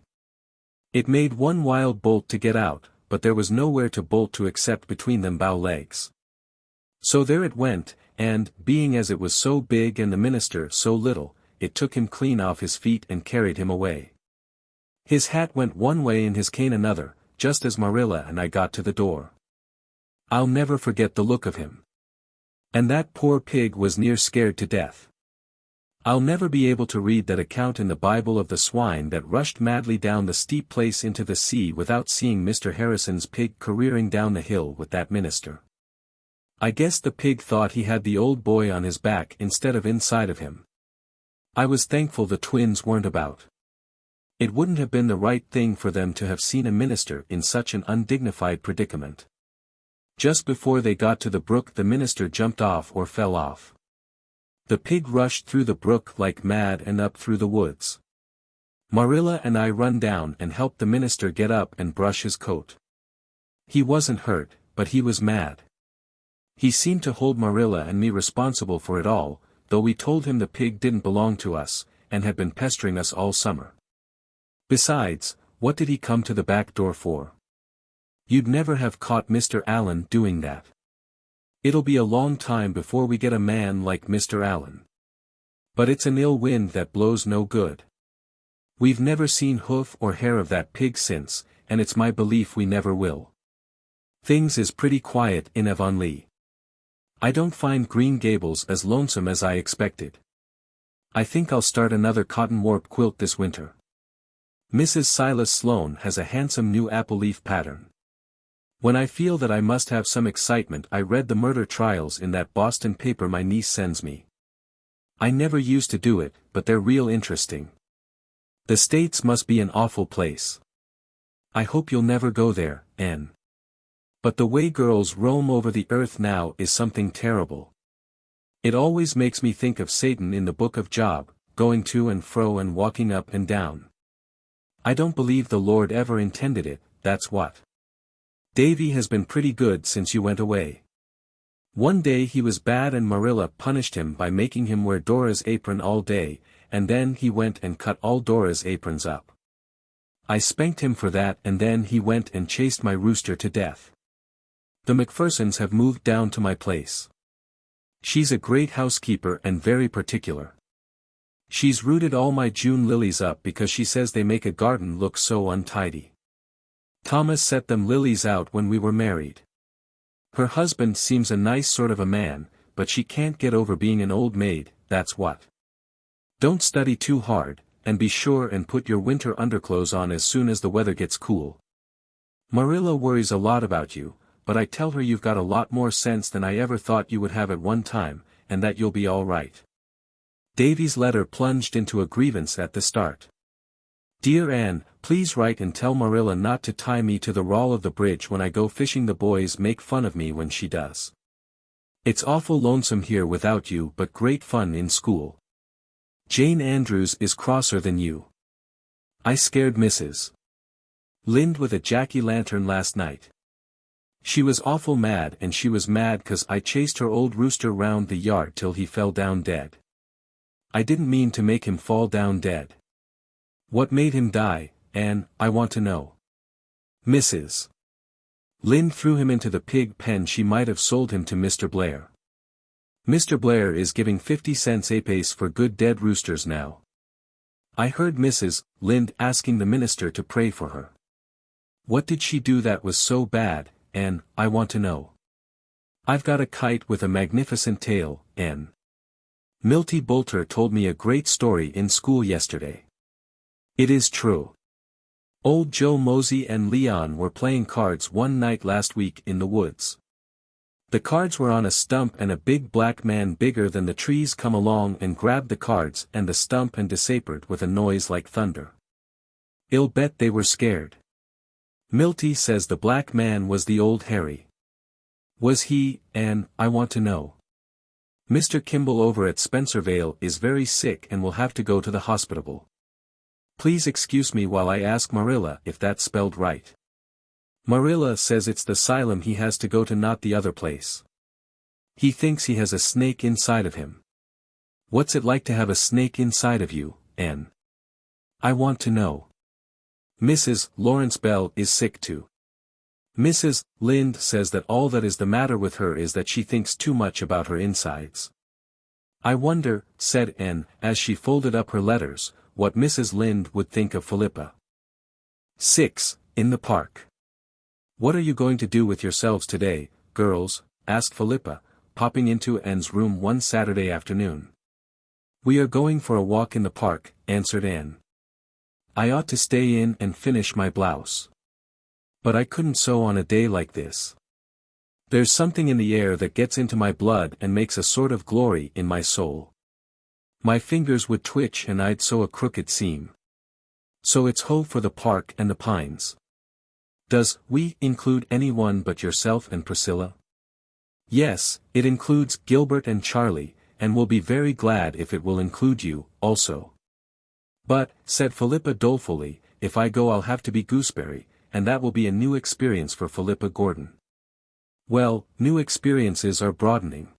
It made one wild bolt to get out, but there was nowhere to bolt to except between them bow legs. So there it went, and, being as it was so big and the minister so little, it took him clean off his feet and carried him away. His hat went one way and his cane another, just as Marilla and I got to the door. I'll never forget the look of him. And that poor pig was near scared to death. I'll never be able to read that account in the Bible of the swine that rushed madly down the steep place into the sea without seeing Mr. Harrison's pig careering down the hill with that minister. I guess the pig thought he had the old boy on his back instead of inside of him. I was thankful the twins weren't about. It wouldn't have been the right thing for them to have seen a minister in such an undignified predicament. Just before they got to the brook the minister jumped off or fell off. The pig rushed through the brook like mad and up through the woods. Marilla and I run down and helped the minister get up and brush his coat. He wasn't hurt, but he was mad. He seemed to hold Marilla and me responsible for it all, though we told him the pig didn't belong to us, and had been pestering us all summer. Besides, what did he come to the back door for? You'd never have caught Mr. Allen doing that. It'll be a long time before we get a man like Mr. Allen. But it's an ill wind that blows no good. We've never seen hoof or hair of that pig since, and it's my belief we never will. Things is pretty quiet in Avonlea. I don't find Green Gables as lonesome as I expected. I think I'll start another cotton warp quilt this winter. Mrs. Silas Sloane has a handsome new apple leaf pattern. When I feel that I must have some excitement I read the murder trials in that Boston paper my niece sends me. I never used to do it, but they're real interesting. The States must be an awful place. I hope you'll never go there, Anne. But the way girls roam over the earth now is something terrible. It always makes me think of Satan in the book of Job, going to and fro and walking up and down. I don't believe the Lord ever intended it, that's what. Davy has been pretty good since you went away. One day he was bad and Marilla punished him by making him wear Dora's apron all day, and then he went and cut all Dora's aprons up. I spanked him for that and then he went and chased my rooster to death. The McPhersons have moved down to my place. She's a great housekeeper and very particular. She's rooted all my June lilies up because she says they make a garden look so untidy. Thomas set them lilies out when we were married. Her husband seems a nice sort of a man, but she can't get over being an old maid, that's what. Don't study too hard, and be sure and put your winter underclothes on as soon as the weather gets cool. Marilla worries a lot about you, but I tell her you've got a lot more sense than I ever thought you would have at one time, and that you'll be all right. Davy's letter plunged into a grievance at the start. Dear Anne, please write and tell Marilla not to tie me to the rowel of the bridge when I go fishing. The boys make fun of me when she does. It's awful lonesome here without you but great fun in school. Jane Andrews is crosser than you. I scared Mrs. Lind with a jack-o'-lantern last night. She was awful mad and she was mad 'cause I chased her old rooster round the yard till he fell down dead. I didn't mean to make him fall down dead. What made him die, Anne, I want to know. Mrs. Lind threw him into the pig pen. She might have sold him to Mr. Blair. Mr. Blair is giving 50 cents apiece for good dead roosters now. I heard Mrs. Lind asking the minister to pray for her. What did she do that was so bad, Anne, I want to know. I've got a kite with a magnificent tail, Anne. Milty Boulter told me a great story in school yesterday. It is true. Old Joe Mosey and Leon were playing cards one night last week in the woods. The cards were on a stump and a big black man bigger than the trees come along and grabbed the cards and the stump and disapered with a noise like thunder. I'll bet they were scared. Milty says the black man was the old Harry. Was he, Anne? I want to know. Mr. Kimball over at Spencervale is very sick and will have to go to the hospital. Please excuse me while I ask Marilla if that's spelled right. Marilla says it's the asylum he has to go to, not the other place. He thinks he has a snake inside of him. What's it like to have a snake inside of you, Anne? I want to know. Mrs. Lawrence Bell is sick too. Mrs. Lynde says that all that is the matter with her is that she thinks too much about her insides. I wonder, said Anne, as she folded up her letters, what Mrs. Lynde would think of Philippa. 6. In the park. What are you going to do with yourselves today, girls? Asked Philippa, popping into Anne's room one Saturday afternoon. We are going for a walk in the park, answered Anne. I ought to stay in and finish my blouse. But I couldn't sew on a day like this. There's something in the air that gets into my blood and makes a sort of glory in my soul. My fingers would twitch and I'd sew a crooked seam. So it's ho for the park and the pines. Does we include anyone but yourself and Priscilla? Yes, it includes Gilbert and Charlie, and we'll be very glad if it will include you, also. But, said Philippa dolefully, if I go I'll have to be gooseberry, and that will be a new experience for Philippa Gordon. Well, new experiences are broadening.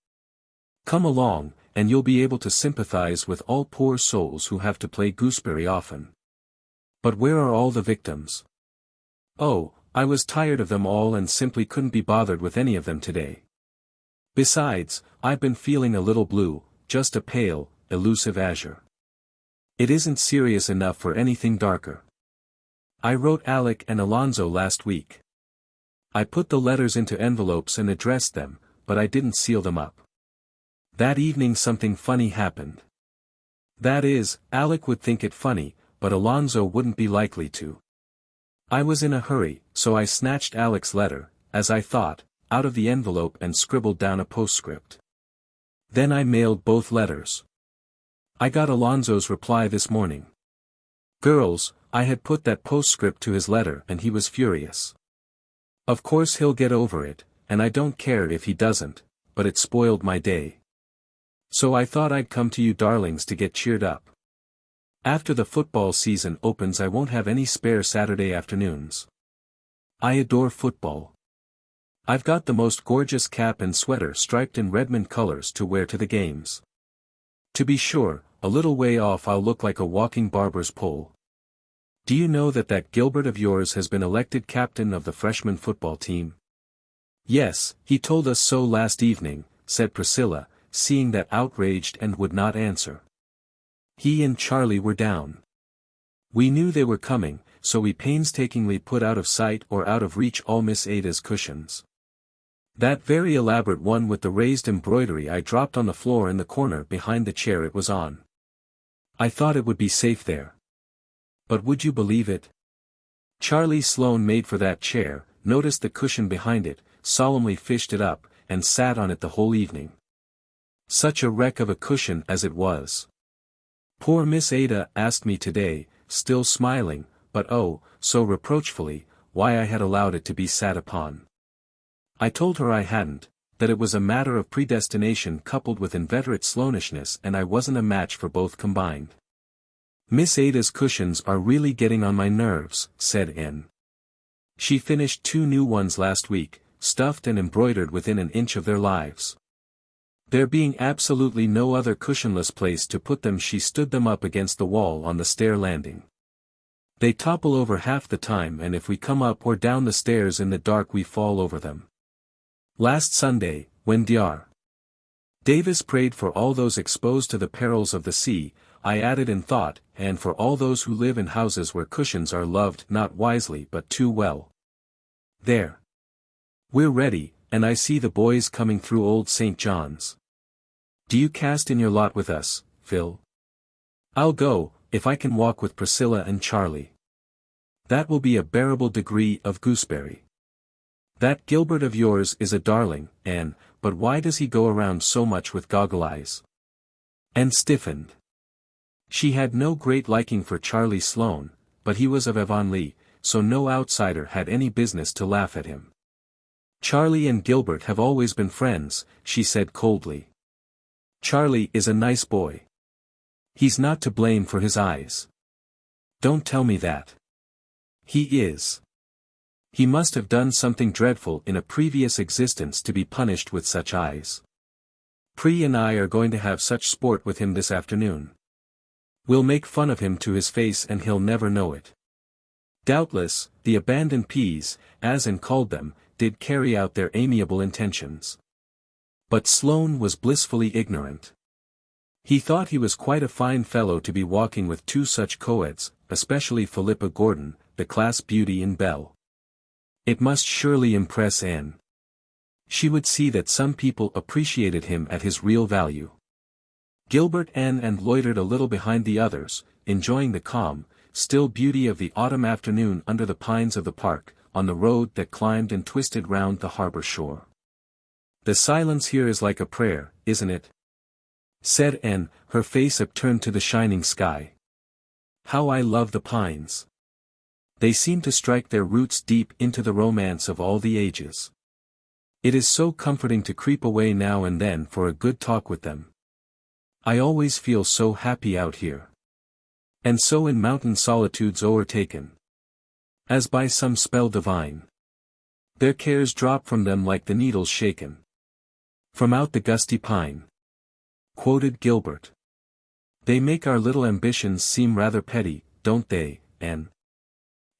Come along, and you'll be able to sympathize with all poor souls who have to play gooseberry often. But where are all the victims? Oh, I was tired of them all and simply couldn't be bothered with any of them today. Besides, I've been feeling a little blue, just a pale, elusive azure. It isn't serious enough for anything darker. I wrote Alec and Alonzo last week. I put the letters into envelopes and addressed them, but I didn't seal them up. That evening something funny happened. That is, Alec would think it funny, but Alonzo wouldn't be likely to. I was in a hurry, so I snatched Alec's letter, as I thought, out of the envelope and scribbled down a postscript. Then I mailed both letters. I got Alonzo's reply this morning. Girls, I had put that postscript to his letter and he was furious. Of course he'll get over it, and I don't care if he doesn't, but it spoiled my day. So I thought I'd come to you darlings to get cheered up. After the football season opens I won't have any spare Saturday afternoons. I adore football. I've got the most gorgeous cap and sweater striped in Redmond colors to wear to the games. To be sure, a little way off I'll look like a walking barber's pole. Do you know that Gilbert of yours has been elected captain of the freshman football team? Yes, he told us so last evening, said Priscilla, seeing that outraged and would not answer. He and Charlie were down. We knew they were coming, so we painstakingly put out of sight or out of reach all Miss Ada's cushions. That very elaborate one with the raised embroidery I dropped on the floor in the corner behind the chair it was on. I thought it would be safe there. But would you believe it? Charlie Sloane made for that chair, noticed the cushion behind it, solemnly fished it up, and sat on it the whole evening. Such a wreck of a cushion as it was. Poor Miss Ada asked me today, still smiling, but oh, so reproachfully, why I had allowed it to be sat upon. I told her I hadn't, that it was a matter of predestination coupled with inveterate Sloanishness and I wasn't a match for both combined. Miss Ada's cushions are really getting on my nerves, said Anne. She finished 2 new ones last week, stuffed and embroidered within an inch of their lives. There being absolutely no other cushionless place to put them, she stood them up against the wall on the stair landing. They topple over half the time and if we come up or down the stairs in the dark we fall over them. Last Sunday, when Dr. Davis prayed for all those exposed to the perils of the sea, I added in thought, and for all those who live in houses where cushions are loved not wisely but too well. There. We're ready, and I see the boys coming through Old St. John's. Do you cast in your lot with us, Phil? I'll go, if I can walk with Priscilla and Charlie. That will be a bearable degree of gooseberry. That Gilbert of yours is a darling, Anne, but why does he go around so much with goggle eyes? Anne stiffened. She had no great liking for Charlie Sloane, but he was of Avonlea, so no outsider had any business to laugh at him. Charlie and Gilbert have always been friends, she said coldly. Charlie is a nice boy. He's not to blame for his eyes. Don't tell me that. He is. He must have done something dreadful in a previous existence to be punished with such eyes. Pri and I are going to have such sport with him this afternoon. We'll make fun of him to his face and he'll never know it. Doubtless, the abandoned peas, as Anne called them, did carry out their amiable intentions. But Sloane was blissfully ignorant. He thought he was quite a fine fellow to be walking with two such co-eds, especially Philippa Gordon, the class beauty in Belle. It must surely impress Anne. She would see that some people appreciated him at his real value. Gilbert and loitered a little behind the others, enjoying the calm, still beauty of the autumn afternoon under the pines of the park, on the road that climbed and twisted round the harbor shore. The silence here is like a prayer, isn't it? Said Anne, her face upturned to the shining sky. How I love the pines. They seem to strike their roots deep into the romance of all the ages. It is so comforting to creep away now and then for a good talk with them. I always feel so happy out here. And so in mountain solitudes o'ertaken. As by some spell divine. Their cares drop from them like the needles shaken. From out the gusty pine. Quoted Gilbert. They make our little ambitions seem rather petty, don't they, Anne?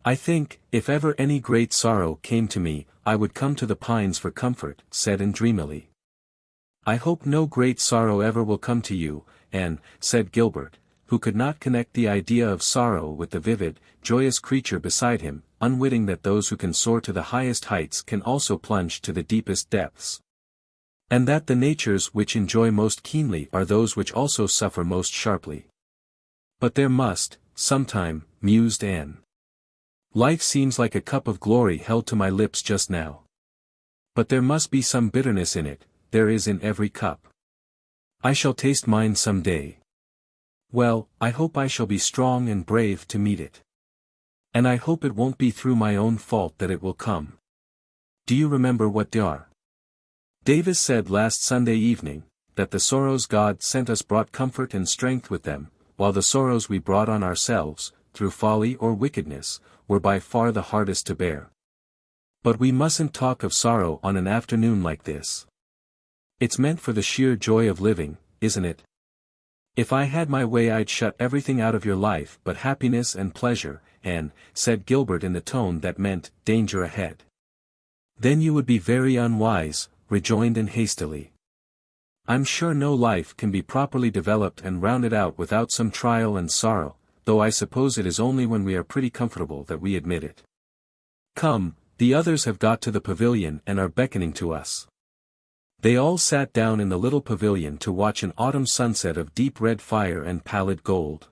I think, if ever any great sorrow came to me, I would come to the pines for comfort, said Anne dreamily. I hope no great sorrow ever will come to you, Anne, said Gilbert, who could not connect the idea of sorrow with the vivid, joyous creature beside him, unwitting that those who can soar to the highest heights can also plunge to the deepest depths. And that the natures which enjoy most keenly are those which also suffer most sharply. But there must, sometime, mused Anne. Life seems like a cup of glory held to my lips just now. But there must be some bitterness in it, there is in every cup. I shall taste mine some day. Well, I hope I shall be strong and brave to meet it. And I hope it won't be through my own fault that it will come. Do you remember what Dr. Davis said last Sunday evening, that the sorrows God sent us brought comfort and strength with them, while the sorrows we brought on ourselves, through folly or wickedness, were by far the hardest to bear. But we mustn't talk of sorrow on an afternoon like this. It's meant for the sheer joy of living, isn't it? If I had my way I'd shut everything out of your life but happiness and pleasure, Anne, said Gilbert in the tone that meant, danger ahead. Then you would be very unwise, rejoined Anne hastily. I'm sure no life can be properly developed and rounded out without some trial and sorrow, though I suppose it is only when we are pretty comfortable that we admit it. Come, the others have got to the pavilion and are beckoning to us. They all sat down in the little pavilion to watch an autumn sunset of deep red fire and pallid gold.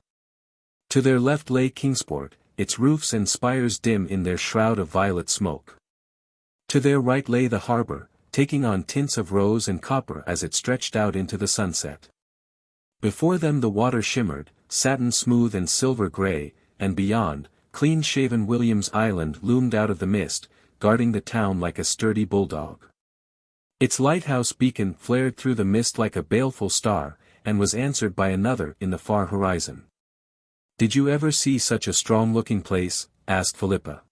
To their left lay Kingsport, its roofs and spires dim in their shroud of violet smoke. To their right lay the harbor, taking on tints of rose and copper as it stretched out into the sunset. Before them the water shimmered, satin smooth and silver grey, and beyond, clean-shaven William's Island loomed out of the mist, guarding the town like a sturdy bulldog. Its lighthouse beacon flared through the mist like a baleful star, and was answered by another in the far horizon. Did you ever see such a strong-looking place? Asked Philippa.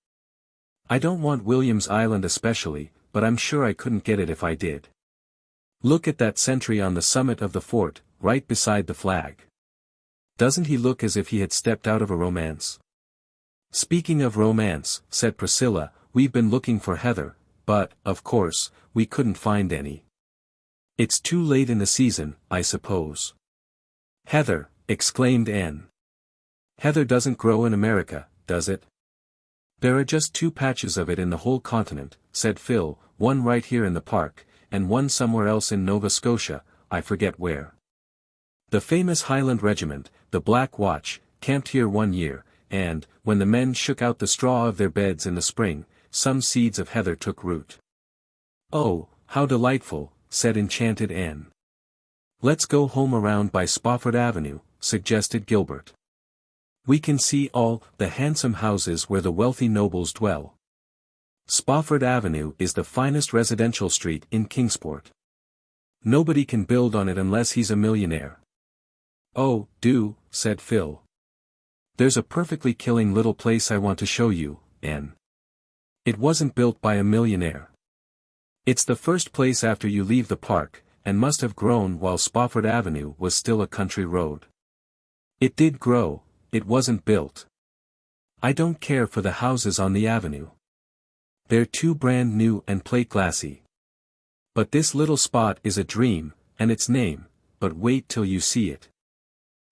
I don't want William's Island especially, but I'm sure I couldn't get it if I did. Look at that sentry on the summit of the fort, right beside the flag. Doesn't he look as if he had stepped out of a romance? Speaking of romance, said Priscilla, we've been looking for heather, but, of course, we couldn't find any. It's too late in the season, I suppose. Heather, exclaimed Anne. Heather doesn't grow in America, does it? There are just 2 patches of it in the whole continent, said Phil, one right here in the park, and one somewhere else in Nova Scotia, I forget where. The famous Highland Regiment, the Black Watch, camped here one year, and, when the men shook out the straw of their beds in the spring, some seeds of heather took root. "Oh, how delightful," said enchanted Anne. "Let's go home around by Spofford Avenue," suggested Gilbert. "We can see all the handsome houses where the wealthy nobles dwell. Spofford Avenue is the finest residential street in Kingsport. Nobody can build on it unless he's a millionaire." "Oh, do," said Phil. "There's a perfectly killing little place I want to show you, Anne. It wasn't built by a millionaire. It's the first place after you leave the park, and must have grown while Spofford Avenue was still a country road. It did grow, it wasn't built. I don't care for the houses on the avenue. They're too brand new and plate glassy. But this little spot is a dream, and its name, but wait till you see it."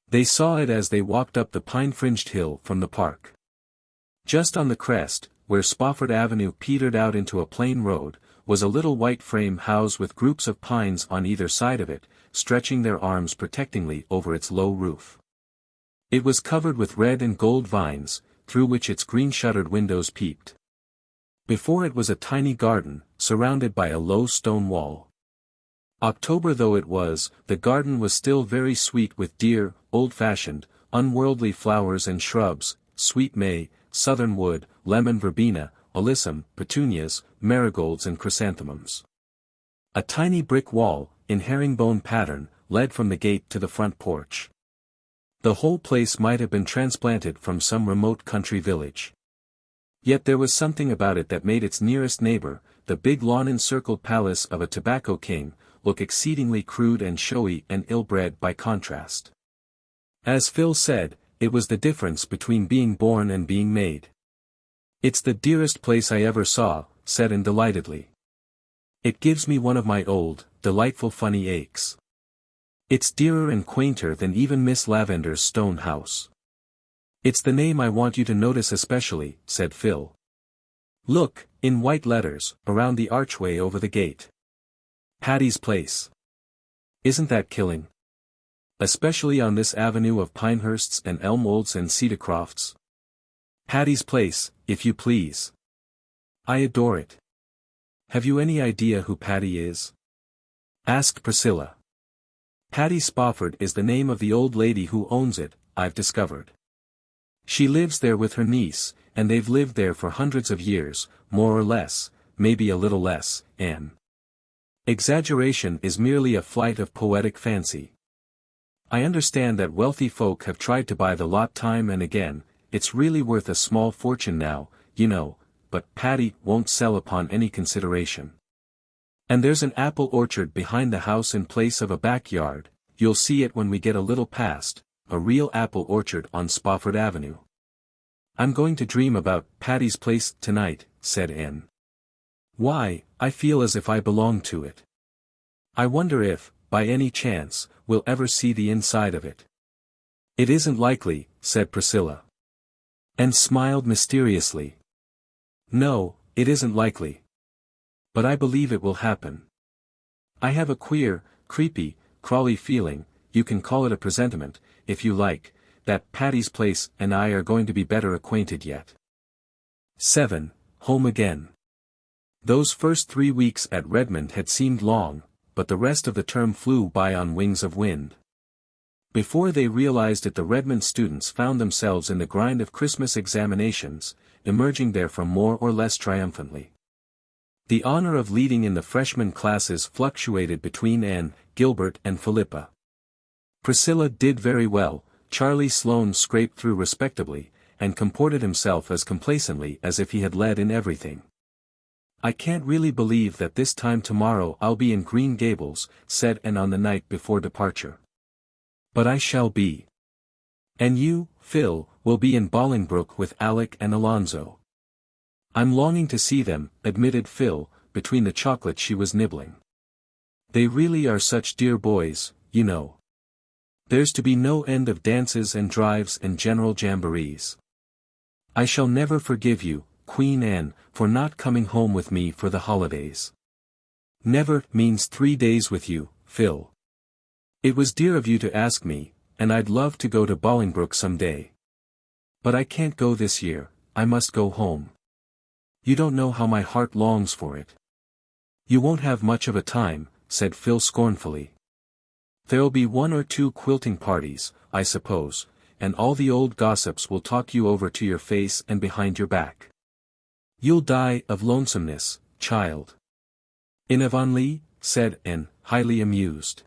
They saw it as they walked up the pine-fringed hill from the park. Just on the crest, where Spofford Avenue petered out into a plain road, was a little white frame house with groups of pines on either side of it, stretching their arms protectingly over its low roof. It was covered with red and gold vines, through which its green-shuttered windows peeped. Before it was a tiny garden, surrounded by a low stone wall. October though it was, the garden was still very sweet with dear, old-fashioned, unworldly flowers and shrubs, sweet may, southern wood, lemon verbena, alyssum, petunias, marigolds and chrysanthemums. A tiny brick wall, in herringbone pattern, led from the gate to the front porch. The whole place might have been transplanted from some remote country village. Yet there was something about it that made its nearest neighbor, the big lawn-encircled palace of a tobacco king, look exceedingly crude and showy and ill-bred by contrast. As Phil said, it was the difference between being born and being made. "It's the dearest place I ever saw," said Anne delightedly. "It gives me one of my old, delightful funny aches. It's dearer and quainter than even Miss Lavender's stone house." "It's the name I want you to notice especially," said Phil. "Look, in white letters, around the archway over the gate. Patty's Place. Isn't that killing? Especially on this avenue of Pinehursts and Elmwolds and Cedarcrofts. Patty's Place, if you please. I adore it. Have you any idea who Patty is?" asked Priscilla. "Patty Spofford is the name of the old lady who owns it, I've discovered. She lives there with her niece, and they've lived there for hundreds of years, more or less, maybe a little less, Anne. Exaggeration is merely a flight of poetic fancy. I understand that wealthy folk have tried to buy the lot time and again. It's really worth a small fortune now, you know, but Patty won't sell upon any consideration. And there's an apple orchard behind the house in place of a backyard, you'll see it when we get a little past, a real apple orchard on Spofford Avenue." "I'm going to dream about Patty's Place tonight," said Anne. "Why, I feel as if I belonged to it. I wonder if, by any chance, we'll ever see the inside of it." "It isn't likely," said Priscilla. And smiled mysteriously. "No, it isn't likely. But I believe it will happen. I have a queer, creepy, crawly feeling, you can call it a presentiment, if you like, that Patty's Place and I are going to be better acquainted yet." 7. Home again. Those first 3 weeks at Redmond had seemed long, but the rest of the term flew by on wings of wind. Before they realized it, the Redmond students found themselves in the grind of Christmas examinations, emerging therefrom more or less triumphantly. The honor of leading in the freshman classes fluctuated between Anne, Gilbert and Philippa. Priscilla did very well, Charlie Sloane scraped through respectably, and comported himself as complacently as if he had led in everything. "I can't really believe that this time tomorrow I'll be in Green Gables," said Anne on the night before departure. "But I shall be. And you, Phil, will be in Bolingbroke with Alec and Alonzo." "I'm longing to see them," admitted Phil, between the chocolate she was nibbling. "They really are such dear boys, you know. There's to be no end of dances and drives and general jamborees. I shall never forgive you, Queen Anne, for not coming home with me for the holidays." "Never" means 3 days with you, Phil. "It was dear of you to ask me, and I'd love to go to Bolingbroke some day. But I can't go this year, I must go home. You don't know how my heart longs for it." You won't have much of a time, said Phil scornfully. There'll be 1 or 2 quilting parties, I suppose, and all the old gossips will talk you over to your face and behind your back. You'll die of lonesomeness, child. In Avonlea, said Anne, highly amused.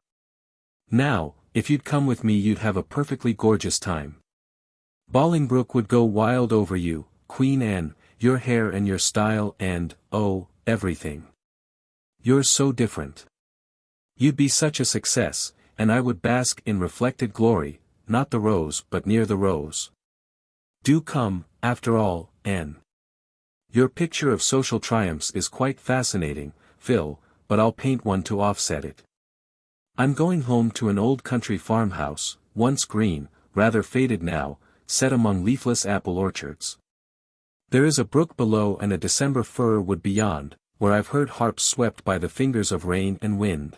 Now, if you'd come with me you'd have a perfectly gorgeous time. Bolingbroke would go wild over you, Queen Anne, your hair and your style and, oh, everything. You're so different. You'd be such a success, and I would bask in reflected glory, not the rose but near the rose. Do come, after all, Anne. Your picture of social triumphs is quite fascinating, Phil, but I'll paint one to offset it. I'm going home to an old country farmhouse, once green, rather faded now, set among leafless apple orchards. There is a brook below and a December fir wood beyond, where I've heard harps swept by the fingers of rain and wind.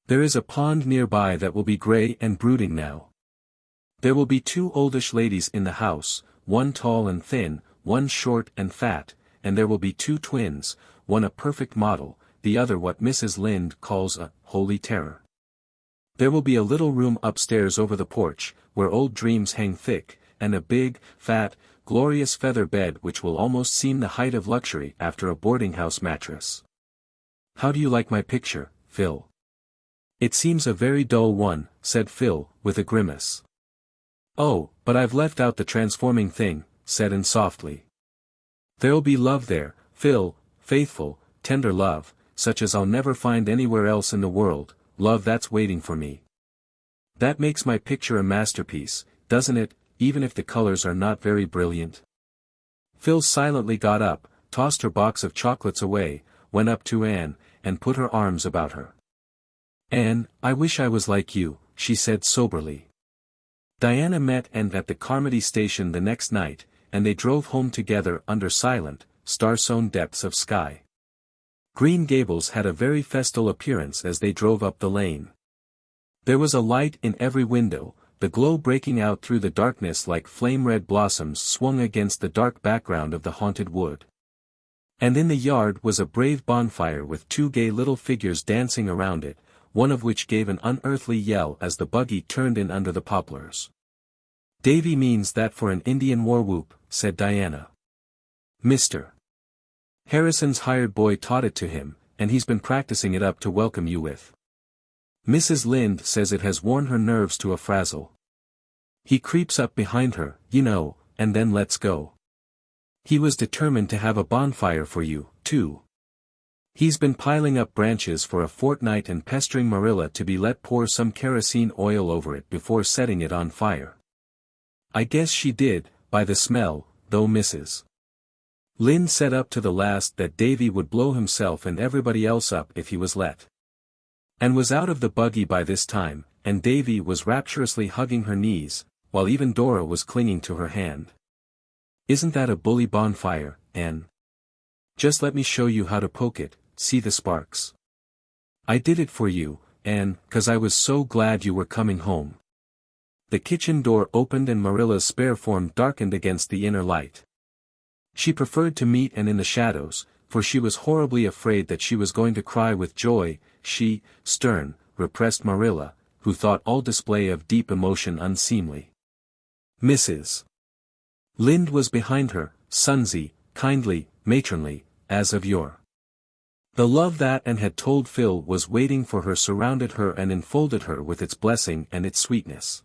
There is a pond nearby that will be grey and brooding now. There will be 2 oldish ladies in the house, one tall and thin, one short and fat, and there will be 2 twins, one a perfect model, the other what Mrs. Lynde calls a holy terror. There will be a little room upstairs over the porch, where old dreams hang thick, and a big, fat, glorious feather bed which will almost seem the height of luxury after a boarding-house mattress. How do you like my picture, Phil? It seems a very dull one, said Phil, with a grimace. Oh, but I've left out the transforming thing, said Anne softly. There'll be love there, Phil, faithful, tender love, such as I'll never find anywhere else in the world, love that's waiting for me. That makes my picture a masterpiece, doesn't it, even if the colors are not very brilliant? Phil silently got up, tossed her box of chocolates away, went up to Anne, and put her arms about her. Anne, I wish I was like you, she said soberly. Diana met Anne at the Carmody station the next night, and they drove home together under silent, star-sown depths of sky. Green Gables had a very festal appearance as they drove up the lane. There was a light in every window, the glow breaking out through the darkness like flame-red blossoms swung against the dark background of the haunted wood. And in the yard was a brave bonfire with 2 gay little figures dancing around it, one of which gave an unearthly yell as the buggy turned in under the poplars. Davy means that for an Indian war whoop, said Diana. Mr. Harrison's hired boy taught it to him, and he's been practicing it up to welcome you with. Mrs. Lynde says it has worn her nerves to a frazzle. He creeps up behind her, you know, and then lets go. He was determined to have a bonfire for you, too. He's been piling up branches for a fortnight and pestering Marilla to be let pour some kerosene oil over it before setting it on fire. I guess she did, by the smell, though Mrs. Lynde said up to the last that Davy would blow himself and everybody else up if he was let. And was out of the buggy by this time, and Davy was rapturously hugging her knees, while even Dora was clinging to her hand. Isn't that a bully bonfire, Anne? Just let me show you how to poke it, see the sparks. I did it for you, Anne, 'cause I was so glad you were coming home. The kitchen door opened and Marilla's spare form darkened against the inner light. She preferred to meet Anne in the shadows, for she was horribly afraid that she was going to cry with joy. She, stern, repressed Marilla, who thought all display of deep emotion unseemly. Mrs. Lynde was behind her, sonsy, kindly, matronly, as of yore. The love that Anne had told Phil was waiting for her surrounded her and enfolded her with its blessing and its sweetness.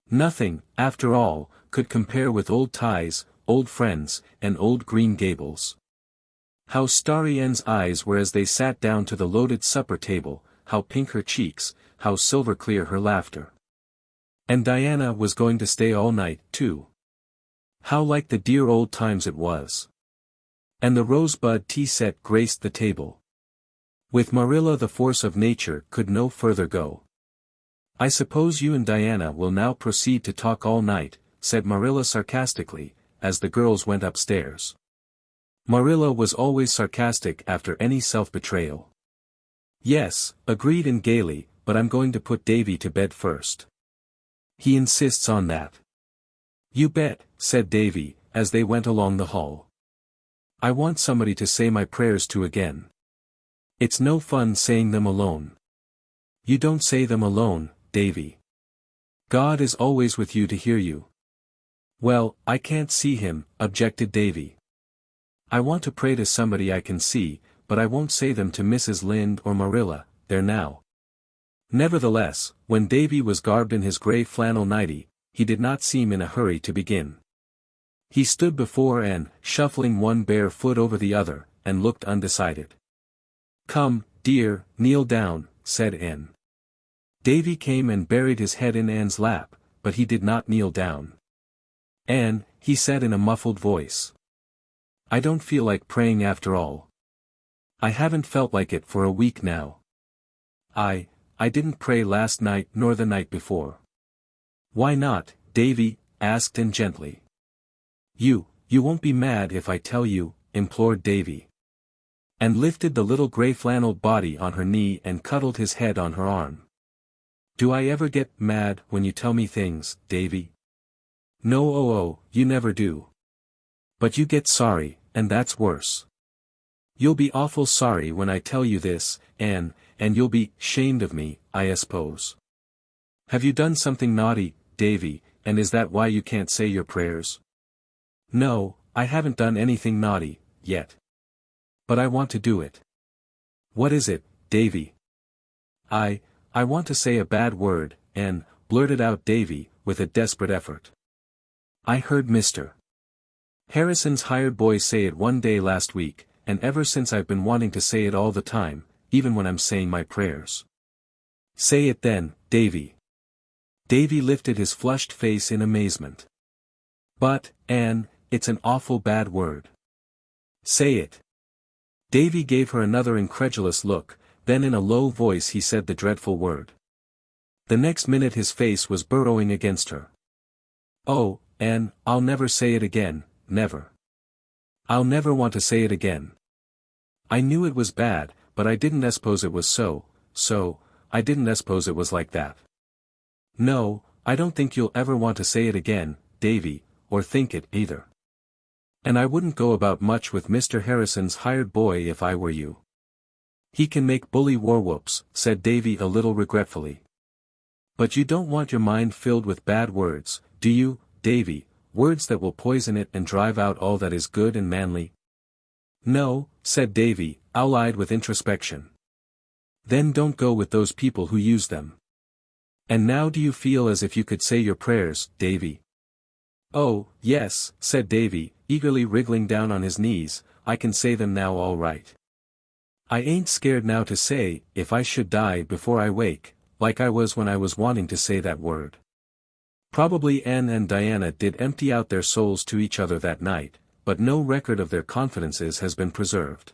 Nothing, after all, could compare with old ties, old friends, and old Green Gables. How starry Anne's eyes were as they sat down to the loaded supper table, how pink her cheeks, how silver clear her laughter. And Diana was going to stay all night, too. How like the dear old times it was. And the rosebud tea set graced the table. With Marilla the force of nature could no further go. I suppose you and Diana will now proceed to talk all night, said Marilla sarcastically, as the girls went upstairs. Marilla was always sarcastic after any self-betrayal. Yes, agreed Anne gaily, but I'm going to put Davy to bed first. He insists on that. You bet, said Davy, as they went along the hall. I want somebody to say my prayers to again. It's no fun saying them alone. You don't say them alone, Davy. God is always with you to hear you. Well, I can't see him, objected Davy. I want to pray to somebody I can see, but I won't say them to Mrs. Lynde or Marilla, there now. Nevertheless, when Davy was garbed in his grey flannel nightie, he did not seem in a hurry to begin. He stood before Anne, shuffling one bare foot over the other, and looked undecided. Come, dear, kneel down, said Anne. Davy came and buried his head in Anne's lap, but he did not kneel down. Anne, he said in a muffled voice. I don't feel like praying after all. I haven't felt like it for a week now. I didn't pray last night nor the night before. Why not, Davy? Asked Anne gently. You won't be mad if I tell you, implored Davy. And lifted the little grey flannel body on her knee and cuddled his head on her arm. Do I ever get mad when you tell me things, Davy? No, you never do. But you get sorry, and that's worse. You'll be awful sorry when I tell you this, Anne, and you'll be shamed of me, I suppose. Have you done something naughty, Davy, and is that why you can't say your prayers? No, I haven't done anything naughty, yet. But I want to do it. What is it, Davy? I want to say a bad word, Anne, blurted out Davy, with a desperate effort. I heard Mr. Harrison's hired boy say it one day last week, and ever since I've been wanting to say it all the time, even when I'm saying my prayers. Say it then, Davy. Davy lifted his flushed face in amazement. But, Anne, it's an awful bad word. Say it. Davy gave her another incredulous look, then in a low voice he said the dreadful word. The next minute his face was burrowing against her. Oh, Anne, I'll never say it again, never. I'll never want to say it again. I knew it was bad, but I didn't suppose it was so, I didn't suppose it was like that. No, I don't think you'll ever want to say it again, Davy, or think it either. And I wouldn't go about much with Mr. Harrison's hired boy if I were you. He can make bully war-whoops, said Davy a little regretfully. But you don't want your mind filled with bad words, do you, Davy, words that will poison it and drive out all that is good and manly? No, said Davy, owl-eyed with introspection. Then don't go with those people who use them. And now do you feel as if you could say your prayers, Davy? Oh, yes, said Davy, eagerly wriggling down on his knees, I can say them now all right. I ain't scared now to say, if I should die before I wake, like I was when I was wanting to say that word. Probably Anne and Diana did empty out their souls to each other that night, but no record of their confidences has been preserved.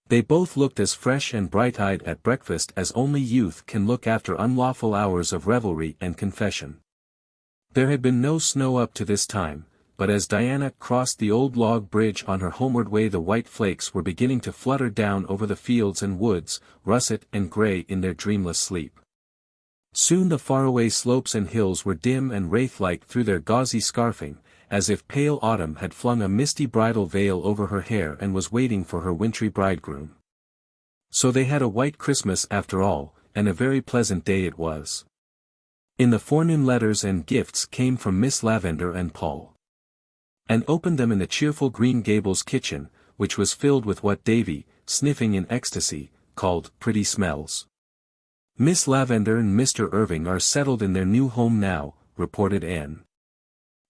They both looked as fresh and bright-eyed at breakfast as only youth can look after unlawful hours of revelry and confession. There had been no snow up to this time, but as Diana crossed the old log bridge on her homeward way the white flakes were beginning to flutter down over the fields and woods, russet and grey in their dreamless sleep. Soon the faraway slopes and hills were dim and wraith-like through their gauzy scarfing, as if pale autumn had flung a misty bridal veil over her hair and was waiting for her wintry bridegroom. So they had a white Christmas after all, and a very pleasant day it was. In the forenoon letters and gifts came from Miss Lavendar and Paul. And opened them in the cheerful Green Gables kitchen, which was filled with what Davy, sniffing in ecstasy, called pretty smells. Miss Lavendar and Mr. Irving are settled in their new home now, reported Anne.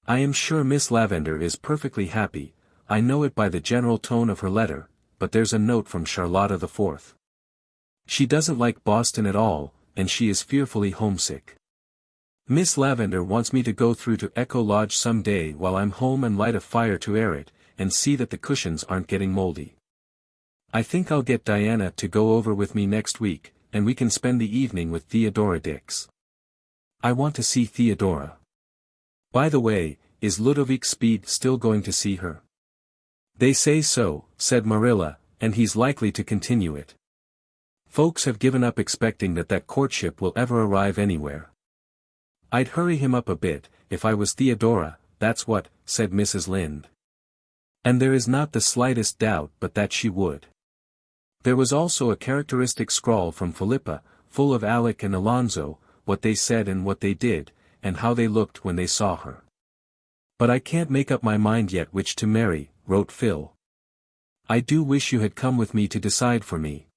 I am sure Miss Lavendar is perfectly happy, I know it by the general tone of her letter, but there's a note from Charlotta the Fourth. She doesn't like Boston at all, and she is fearfully homesick. Miss Lavendar wants me to go through to Echo Lodge some day while I'm home and light a fire to air it, and see that the cushions aren't getting moldy. I think I'll get Diana to go over with me next week, and we can spend the evening with Theodora Dix. I want to see Theodora. By the way, is Ludovic Speed still going to see her? They say so, said Marilla, and he's likely to continue it. Folks have given up expecting that courtship will ever arrive anywhere. I'd hurry him up a bit, if I was Theodora, that's what, said Mrs. Lynde. And there is not the slightest doubt but that she would. There was also a characteristic scrawl from Philippa, full of Alec and Alonzo, what they said and what they did, and how they looked when they saw her. "But I can't make up my mind yet which to marry," wrote Phil. "I do wish you had come with me to decide for me.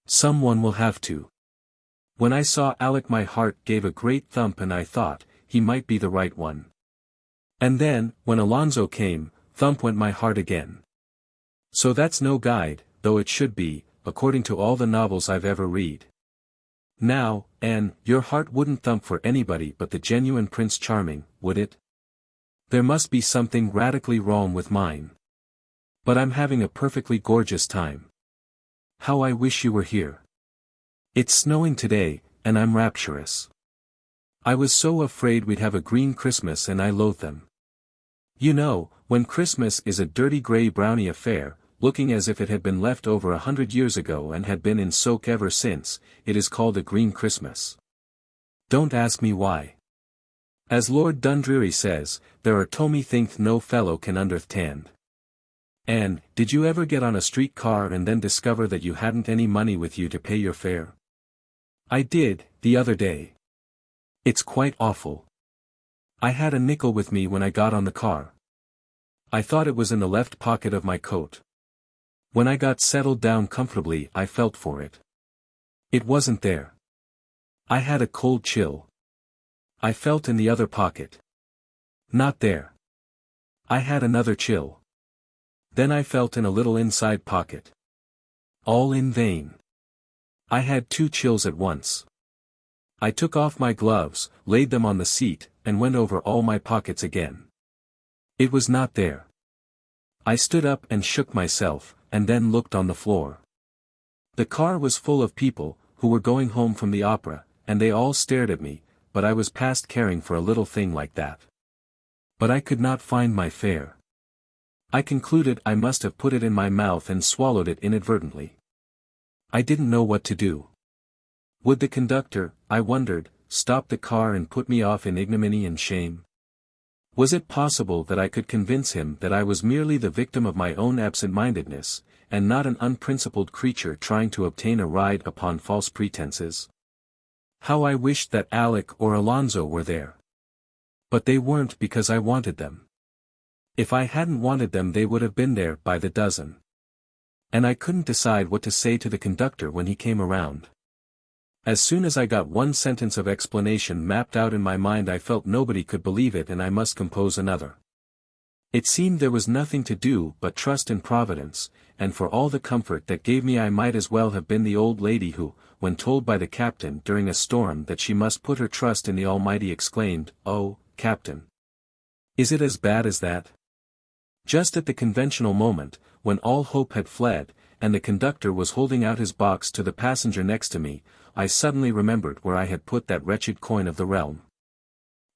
Someone will have to." When I saw Alec my heart gave a great thump and I thought, he might be the right one. And then, when Alonzo came, thump went my heart again. So that's no guide, though it should be, according to all the novels I've ever read. Now, Anne, your heart wouldn't thump for anybody but the genuine Prince Charming, would it? There must be something radically wrong with mine. But I'm having a perfectly gorgeous time. How I wish you were here. It's snowing today, and I'm rapturous. I was so afraid we'd have a green Christmas and I loathe them. You know, when Christmas is a dirty grey-browny affair, looking as if it had been left over 100 years ago and had been in soak ever since, it is called a green Christmas. Don't ask me why. As Lord Dundreary says, there are Tommy think no fellow can understand. And, did you ever get on a street car and then discover that you hadn't any money with you to pay your fare? I did, the other day. It's quite awful. I had a nickel with me when I got on the car. I thought it was in the left pocket of my coat. When I got settled down comfortably I felt for it. It wasn't there. I had a cold chill. I felt in the other pocket. Not there. I had another chill. Then I felt in a little inside pocket. All in vain. I had 2 chills at once. I took off my gloves, laid them on the seat, and went over all my pockets again. It was not there. I stood up and shook myself, and then looked on the floor. The car was full of people, who were going home from the opera, and they all stared at me, but I was past caring for a little thing like that. But I could not find my fare. I concluded I must have put it in my mouth and swallowed it inadvertently. I didn't know what to do. Would the conductor, I wondered, stop the car and put me off in ignominy and shame? Was it possible that I could convince him that I was merely the victim of my own absent-mindedness, and not an unprincipled creature trying to obtain a ride upon false pretenses? How I wished that Alec or Alonzo were there. But they weren't because I wanted them. If I hadn't wanted them they would have been there by the dozen. And I couldn't decide what to say to the conductor when he came around. As soon as I got one sentence of explanation mapped out in my mind I felt nobody could believe it and I must compose another. It seemed there was nothing to do but trust in Providence, and for all the comfort that gave me I might as well have been the old lady who, when told by the captain during a storm that she must put her trust in the Almighty exclaimed, "Oh, Captain! Is it as bad as that?" Just at the conventional moment, when all hope had fled, and the conductor was holding out his box to the passenger next to me, I suddenly remembered where I had put that wretched coin of the realm.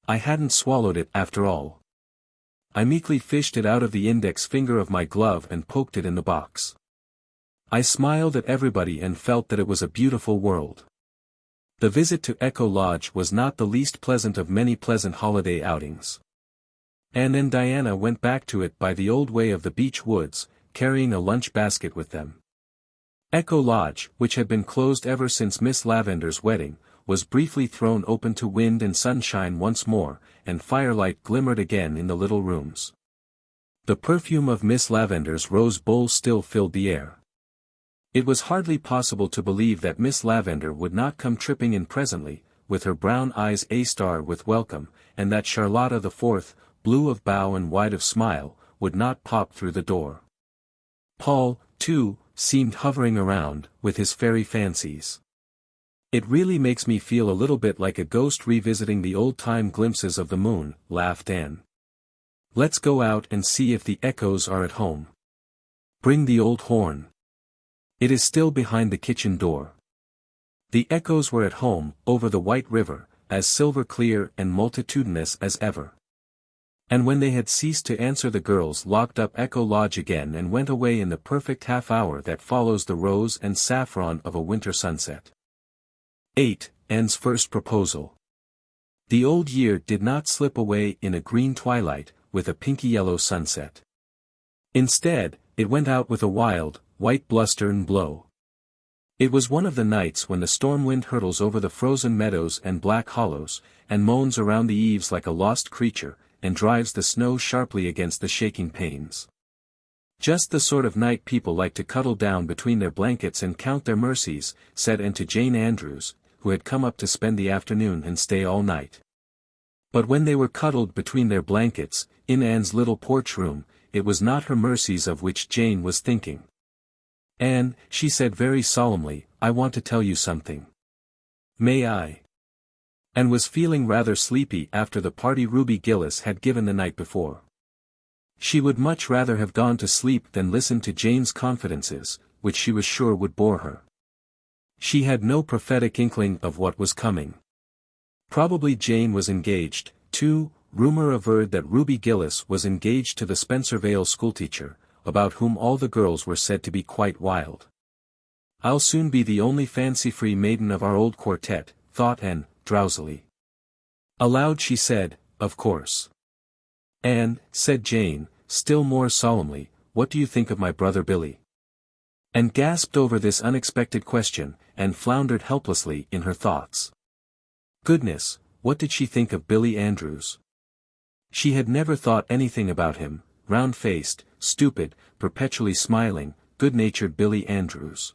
I hadn't swallowed it after all. I meekly fished it out of the index finger of my glove and poked it in the box. I smiled at everybody and felt that it was a beautiful world. The visit to Echo Lodge was not the least pleasant of many pleasant holiday outings. Anne and Diana went back to it by the old way of the beech woods, carrying a lunch basket with them. Echo Lodge, which had been closed ever since Miss Lavender's wedding, was briefly thrown open to wind and sunshine once more, and firelight glimmered again in the little rooms. The perfume of Miss Lavender's rose bowl still filled the air. It was hardly possible to believe that Miss Lavender would not come tripping in presently, with her brown eyes a-star with welcome, and that Charlotta the Fourth, blue of bow and wide of smile, would not pop through the door. Paul, too, seemed hovering around, with his fairy fancies. "It really makes me feel a little bit like a ghost revisiting the old-time glimpses of the moon," laughed Anne. "Let's go out and see if the echoes are at home. Bring the old horn. It is still behind the kitchen door." The echoes were at home, over the white river, as silver-clear and multitudinous as ever. And when they had ceased to answer the girls locked up Echo Lodge again and went away in the perfect half-hour that follows the rose and saffron of a winter sunset. 8. Anne's first proposal. The old year did not slip away in a green twilight, with a pinky-yellow sunset. Instead, it went out with a wild, white bluster and blow. It was one of the nights when the storm wind hurtles over the frozen meadows and black hollows, and moans around the eaves like a lost creature, and drives the snow sharply against the shaking panes. "Just the sort of night people like to cuddle down between their blankets and count their mercies," said Anne to Jane Andrews, who had come up to spend the afternoon and stay all night. But when they were cuddled between their blankets, in Anne's little porch room, it was not her mercies of which Jane was thinking. "Anne," she said very solemnly, "I want to tell you something." "May I?" Anne was feeling rather sleepy after the party Ruby Gillis had given the night before. She would much rather have gone to sleep than listen to Jane's confidences, which she was sure would bore her. She had no prophetic inkling of what was coming. Probably Jane was engaged, too. Rumor averred that Ruby Gillis was engaged to the Spencervale schoolteacher, about whom all the girls were said to be quite wild. "I'll soon be the only fancy-free maiden of our old quartet," thought Anne, drowsily. Aloud she said, "Of course." "Anne," said Jane, still more solemnly, "what do you think of my brother Billy?" Anne gasped over this unexpected question, and floundered helplessly in her thoughts. Goodness, what did she think of Billy Andrews? She had never thought anything about him, round-faced, stupid, perpetually smiling, good-natured Billy Andrews.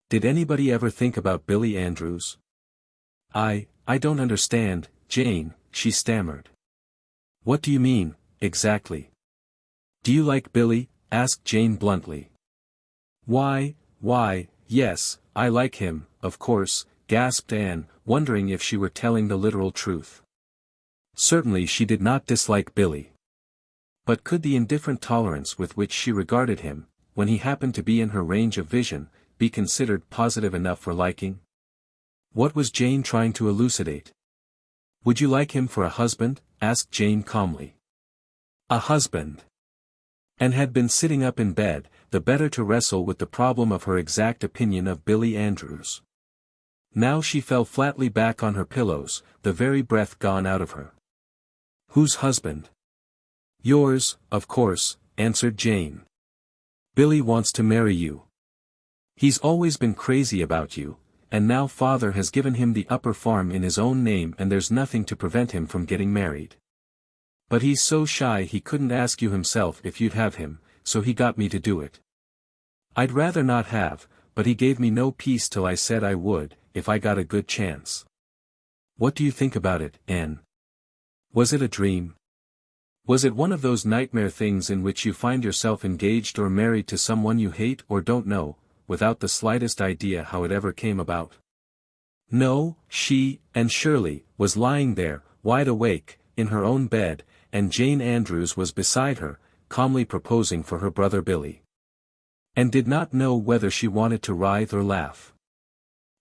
Did anybody ever think about Billy Andrews? I don't understand, Jane," she stammered. "What do you mean, exactly?" "Do you like Billy?" asked Jane bluntly. Why, yes, I like him, of course," gasped Anne, wondering if she were telling the literal truth. Certainly she did not dislike Billy. But could the indifferent tolerance with which she regarded him, when he happened to be in her range of vision, be considered positive enough for liking? What was Jane trying to elucidate? "Would you like him for a husband?" asked Jane calmly. A husband. Anne had been sitting up in bed, the better to wrestle with the problem of her exact opinion of Billy Andrews. Now she fell flatly back on her pillows, the very breath gone out of her. "Whose husband?" "Yours, of course," answered Jane. "Billy wants to marry you. He's always been crazy about you, and now father has given him the upper farm in his own name and there's nothing to prevent him from getting married. But he's so shy he couldn't ask you himself if you'd have him, so he got me to do it. I'd rather not have, but he gave me no peace till I said I would, if I got a good chance. What do you think about it, Anne? Was it a dream? Was it one of those nightmare things in which you find yourself engaged or married to someone you hate or don't know, without the slightest idea how it ever came about?" No, she, Anne Shirley, was lying there, wide awake, in her own bed, and Jane Andrews was beside her, calmly proposing for her brother Billy. And did not know whether she wanted to writhe or laugh.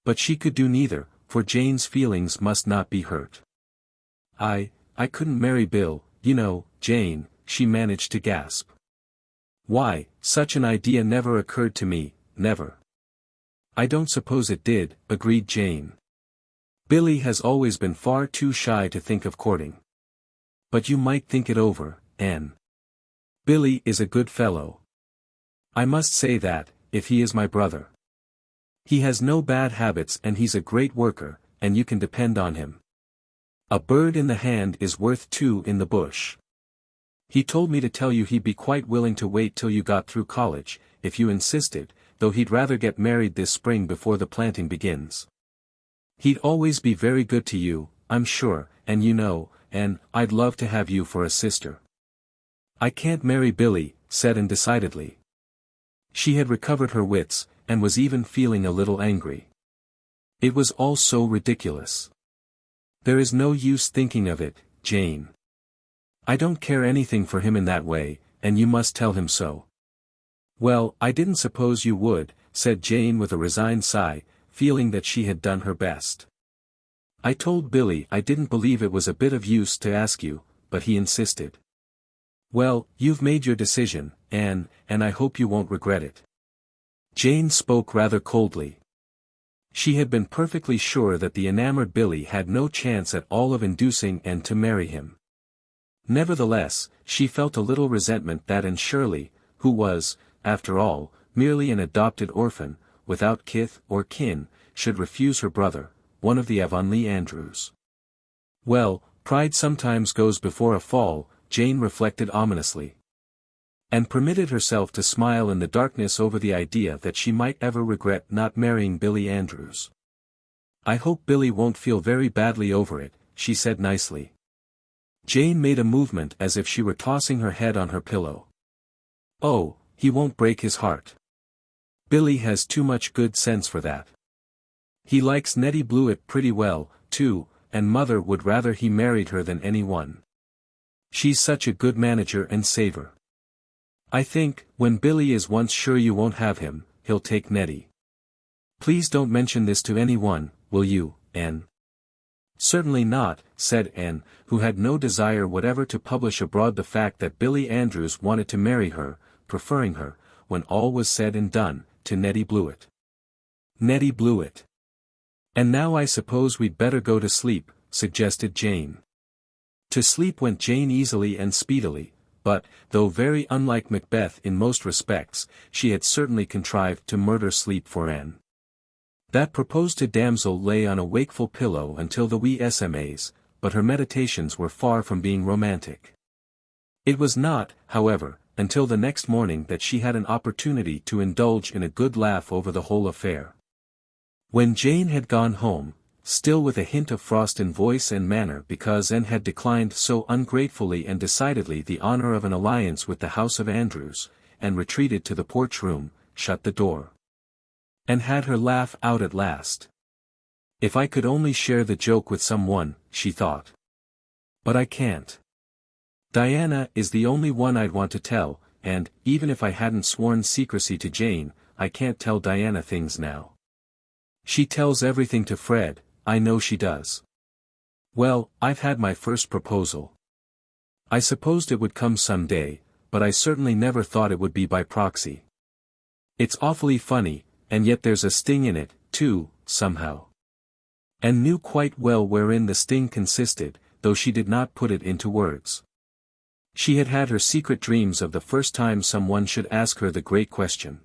But she could do neither, for Jane's feelings must not be hurt. I couldn't marry Bill, you know, Jane," she managed to gasp. "Why, such an idea never occurred to me, never." "I don't suppose it did," agreed Jane. "Billy has always been far too shy to think of courting. But you might think it over, Anne. Billy is a good fellow. I must say that, if he is my brother. He has no bad habits and he's a great worker, and you can depend on him. A bird in the hand is worth two in the bush. He told me to tell you he'd be quite willing to wait till you got through college, if you insisted, though he'd rather get married this spring before the planting begins. He'd always be very good to you, I'm sure, and you know, and I'd love to have you for a sister." "I can't marry Billy," said Anne decidedly. She had recovered her wits, and was even feeling a little angry. It was all so ridiculous. "There is no use thinking of it, Jane. I don't care anything for him in that way, and you must tell him so." "Well, I didn't suppose you would," said Jane with a resigned sigh, feeling that she had done her best. "I told Billy I didn't believe it was a bit of use to ask you, but he insisted." "Well, you've made your decision, Anne, and I hope you won't regret it." Jane spoke rather coldly. She had been perfectly sure that the enamored Billy had no chance at all of inducing Anne to marry him. Nevertheless, she felt a little resentment that Anne Shirley, who was, after all, merely an adopted orphan, without kith or kin, should refuse her brother, one of the Avonlea Andrews. Well, pride sometimes goes before a fall, Jane reflected ominously. And permitted herself to smile in the darkness over the idea that she might ever regret not marrying Billy Andrews. "I hope Billy won't feel very badly over it," she said nicely. Jane made a movement as if she were tossing her head on her pillow. "Oh, he won't break his heart. Billy has too much good sense for that. He likes Nettie Blewett pretty well, too, and Mother would rather he married her than anyone. She's such a good manager and saver. I think, when Billy is once sure you won't have him, he'll take Nettie. Please don't mention this to anyone, will you, Anne?" "Certainly not," said Anne, who had no desire whatever to publish abroad the fact that Billy Andrews wanted to marry her, preferring her, when all was said and done, to Nettie Blewett. Nettie Blewett. "And now I suppose we'd better go to sleep," suggested Jane. To sleep went Jane easily and speedily, but, though very unlike Macbeth in most respects, she had certainly contrived to murder sleep for Anne. That proposed-to damsel lay on a wakeful pillow until the wee SMAs, but her meditations were far from being romantic. It was not, however, until the next morning that she had an opportunity to indulge in a good laugh over the whole affair. When Jane had gone home, still with a hint of frost in voice and manner because Anne had declined so ungratefully and decidedly the honor of an alliance with the house of Andrews, and retreated to the porch room, shut the door. And had her laugh out at last. "If I could only share the joke with someone," she thought. "But I can't. Diana is the only one I'd want to tell, and, even if I hadn't sworn secrecy to Jane, I can't tell Diana things now. She tells everything to Fred, I know she does. Well, I've had my first proposal. I supposed it would come some day, but I certainly never thought it would be by proxy. It's awfully funny, and yet there's a sting in it, too, somehow." And knew quite well wherein the sting consisted, though she did not put it into words. She had had her secret dreams of the first time someone should ask her the great question.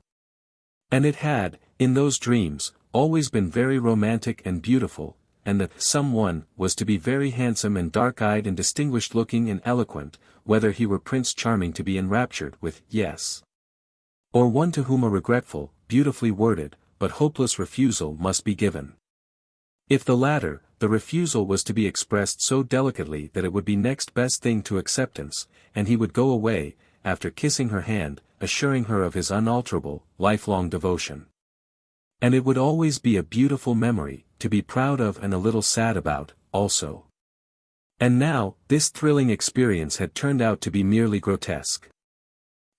And it had, in those dreams, always been very romantic and beautiful, and that someone was to be very handsome and dark-eyed and distinguished-looking and eloquent, whether he were Prince Charming to be enraptured with "yes," or one to whom a regretful, beautifully worded, but hopeless refusal must be given. If the latter, the refusal was to be expressed so delicately that it would be next best thing to acceptance, and he would go away, after kissing her hand, assuring her of his unalterable, lifelong devotion. And it would always be a beautiful memory, to be proud of and a little sad about, also. And now, this thrilling experience had turned out to be merely grotesque.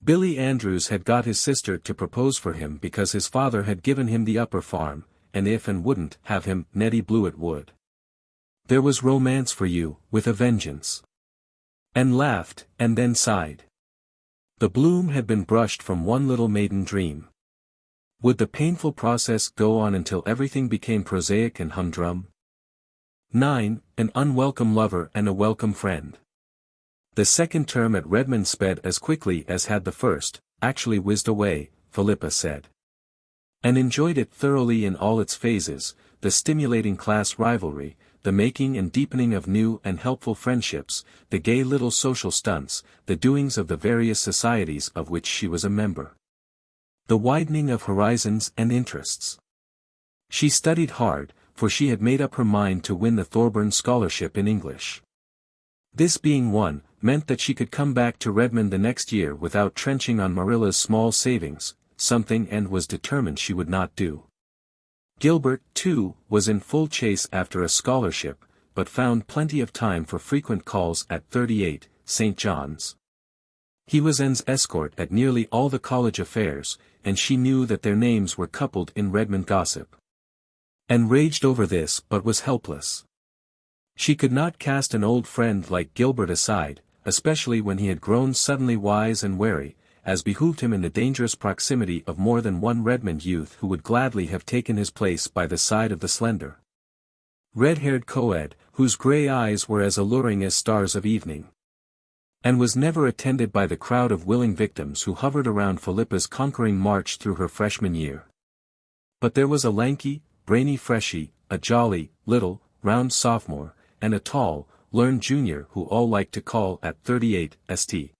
Billy Andrews had got his sister to propose for him because his father had given him the upper farm, and if and wouldn't have him, Nettie Blewett would. There was romance for you, with a vengeance. And laughed, and then sighed. The bloom had been brushed from one little maiden dream. Would the painful process go on until everything became prosaic and humdrum? 9. An unwelcome lover and a welcome friend. The second term at Redmond sped as quickly as had the first, actually whizzed away, Philippa said. And enjoyed it thoroughly in all its phases, the stimulating class rivalry, the making and deepening of new and helpful friendships, the gay little social stunts, the doings of the various societies of which she was a member. The widening of horizons and interests. She studied hard, for she had made up her mind to win the Thorburn Scholarship in English. This being won, meant that she could come back to Redmond the next year without trenching on Marilla's small savings, something Anne was determined she would not do. Gilbert, too, was in full chase after a scholarship, but found plenty of time for frequent calls at 38, St. John's. He was Anne's escort at nearly all the college affairs, and she knew that their names were coupled in Redmond gossip. Anne raged over this but was helpless. She could not cast an old friend like Gilbert aside, especially when he had grown suddenly wise and wary, as behooved him in the dangerous proximity of more than one Redmond youth who would gladly have taken his place by the side of the slender, red-haired co-ed, whose grey eyes were as alluring as stars of evening. And was never attended by the crowd of willing victims who hovered around Philippa's conquering march through her freshman year. But there was a lanky, brainy freshie, a jolly, little, round sophomore, and a tall, learned junior who all liked to call at 38 St.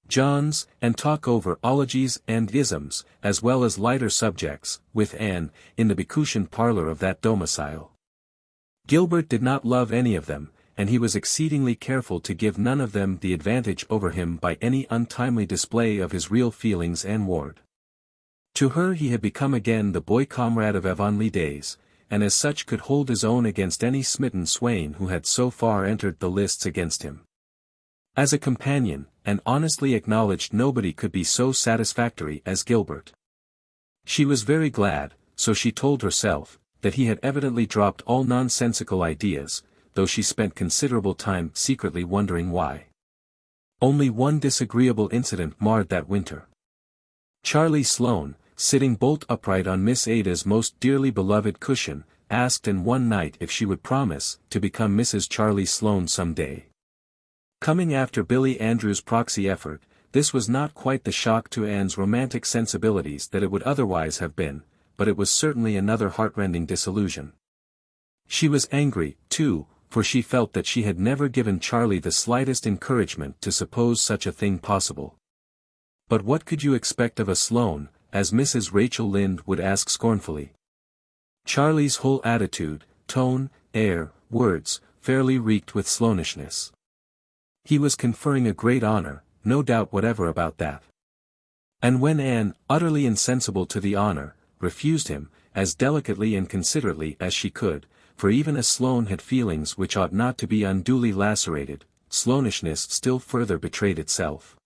John's, and talk over ologies and isms, as well as lighter subjects, with Anne, in the becushioned parlor of that domicile. Gilbert did not love any of them, and he was exceedingly careful to give none of them the advantage over him by any untimely display of his real feelings and ward. To her he had become again the boy comrade of Avonlea days, and as such could hold his own against any smitten swain who had so far entered the lists against him. As a companion, and honestly acknowledged nobody could be so satisfactory as Gilbert. She was very glad, so she told herself, that he had evidently dropped all nonsensical ideas, though she spent considerable time secretly wondering why. Only one disagreeable incident marred that winter. Charlie Sloane, sitting bolt upright on Miss Ada's most dearly beloved cushion, asked Anne one night if she would promise to become Mrs. Charlie Sloane some day. Coming after Billy Andrews' proxy effort, this was not quite the shock to Anne's romantic sensibilities that it would otherwise have been, but it was certainly another heartrending disillusion. She was angry, too, for she felt that she had never given Charlie the slightest encouragement to suppose such a thing possible. But what could you expect of a Sloane, as Mrs. Rachel Lynde would ask scornfully? Charlie's whole attitude, tone, air, words, fairly reeked with Sloanishness. He was conferring a great honor, no doubt whatever about that. And when Anne, utterly insensible to the honor, refused him, as delicately and considerately as she could, for even a Sloane had feelings which ought not to be unduly lacerated, Sloanishness still further betrayed itself.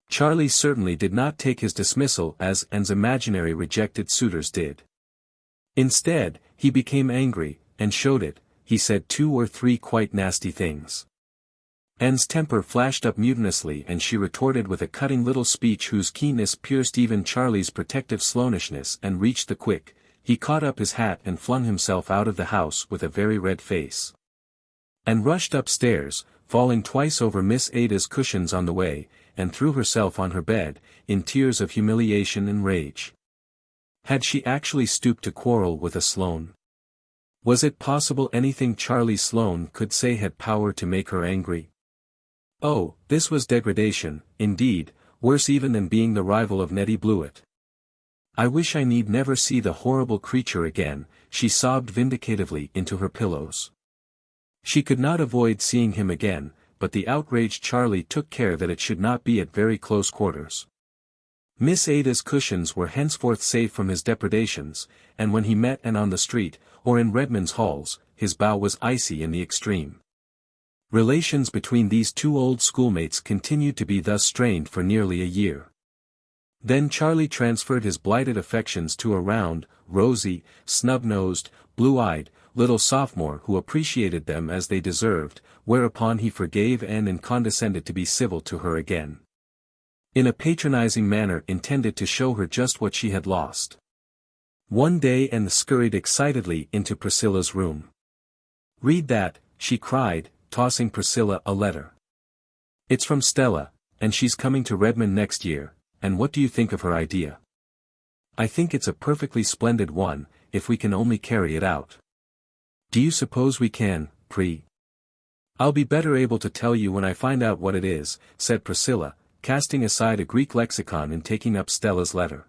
Charlie certainly did not take his dismissal as Anne's imaginary rejected suitors did. Instead, he became angry, and showed it. He said 2 or 3 quite nasty things. Anne's temper flashed up mutinously and she retorted with a cutting little speech whose keenness pierced even Charlie's protective Sloanishness and reached the quick. He caught up his hat and flung himself out of the house with a very red face. And rushed upstairs, falling twice over Miss Ada's cushions on the way, and threw herself on her bed, in tears of humiliation and rage. Had she actually stooped to quarrel with a Sloane? Was it possible anything Charlie Sloane could say had power to make her angry? Oh, this was degradation, indeed, worse even than being the rival of Nettie Blewett. I wish I need never see the horrible creature again, she sobbed vindicatively into her pillows. She could not avoid seeing him again, but the outraged Charlie took care that it should not be at very close quarters. Miss Ada's cushions were henceforth safe from his depredations, and when he met Anne on the street, or in Redmond's halls, his bow was icy in the extreme. Relations between these 2 old schoolmates continued to be thus strained for nearly a year. Then Charlie transferred his blighted affections to a round, rosy, snub-nosed, blue-eyed, little sophomore who appreciated them as they deserved, whereupon he forgave Anne and condescended to be civil to her again. In a patronizing manner intended to show her just what she had lost. One day Anne scurried excitedly into Priscilla's room. "Read that," she cried, tossing Priscilla a letter. "It's from Stella, and she's coming to Redmond next year, and what do you think of her idea?" "I think it's a perfectly splendid one, if we can only carry it out." "Do you suppose we can, Pri?" "I'll be better able to tell you when I find out what it is," said Priscilla, casting aside a Greek lexicon and taking up Stella's letter.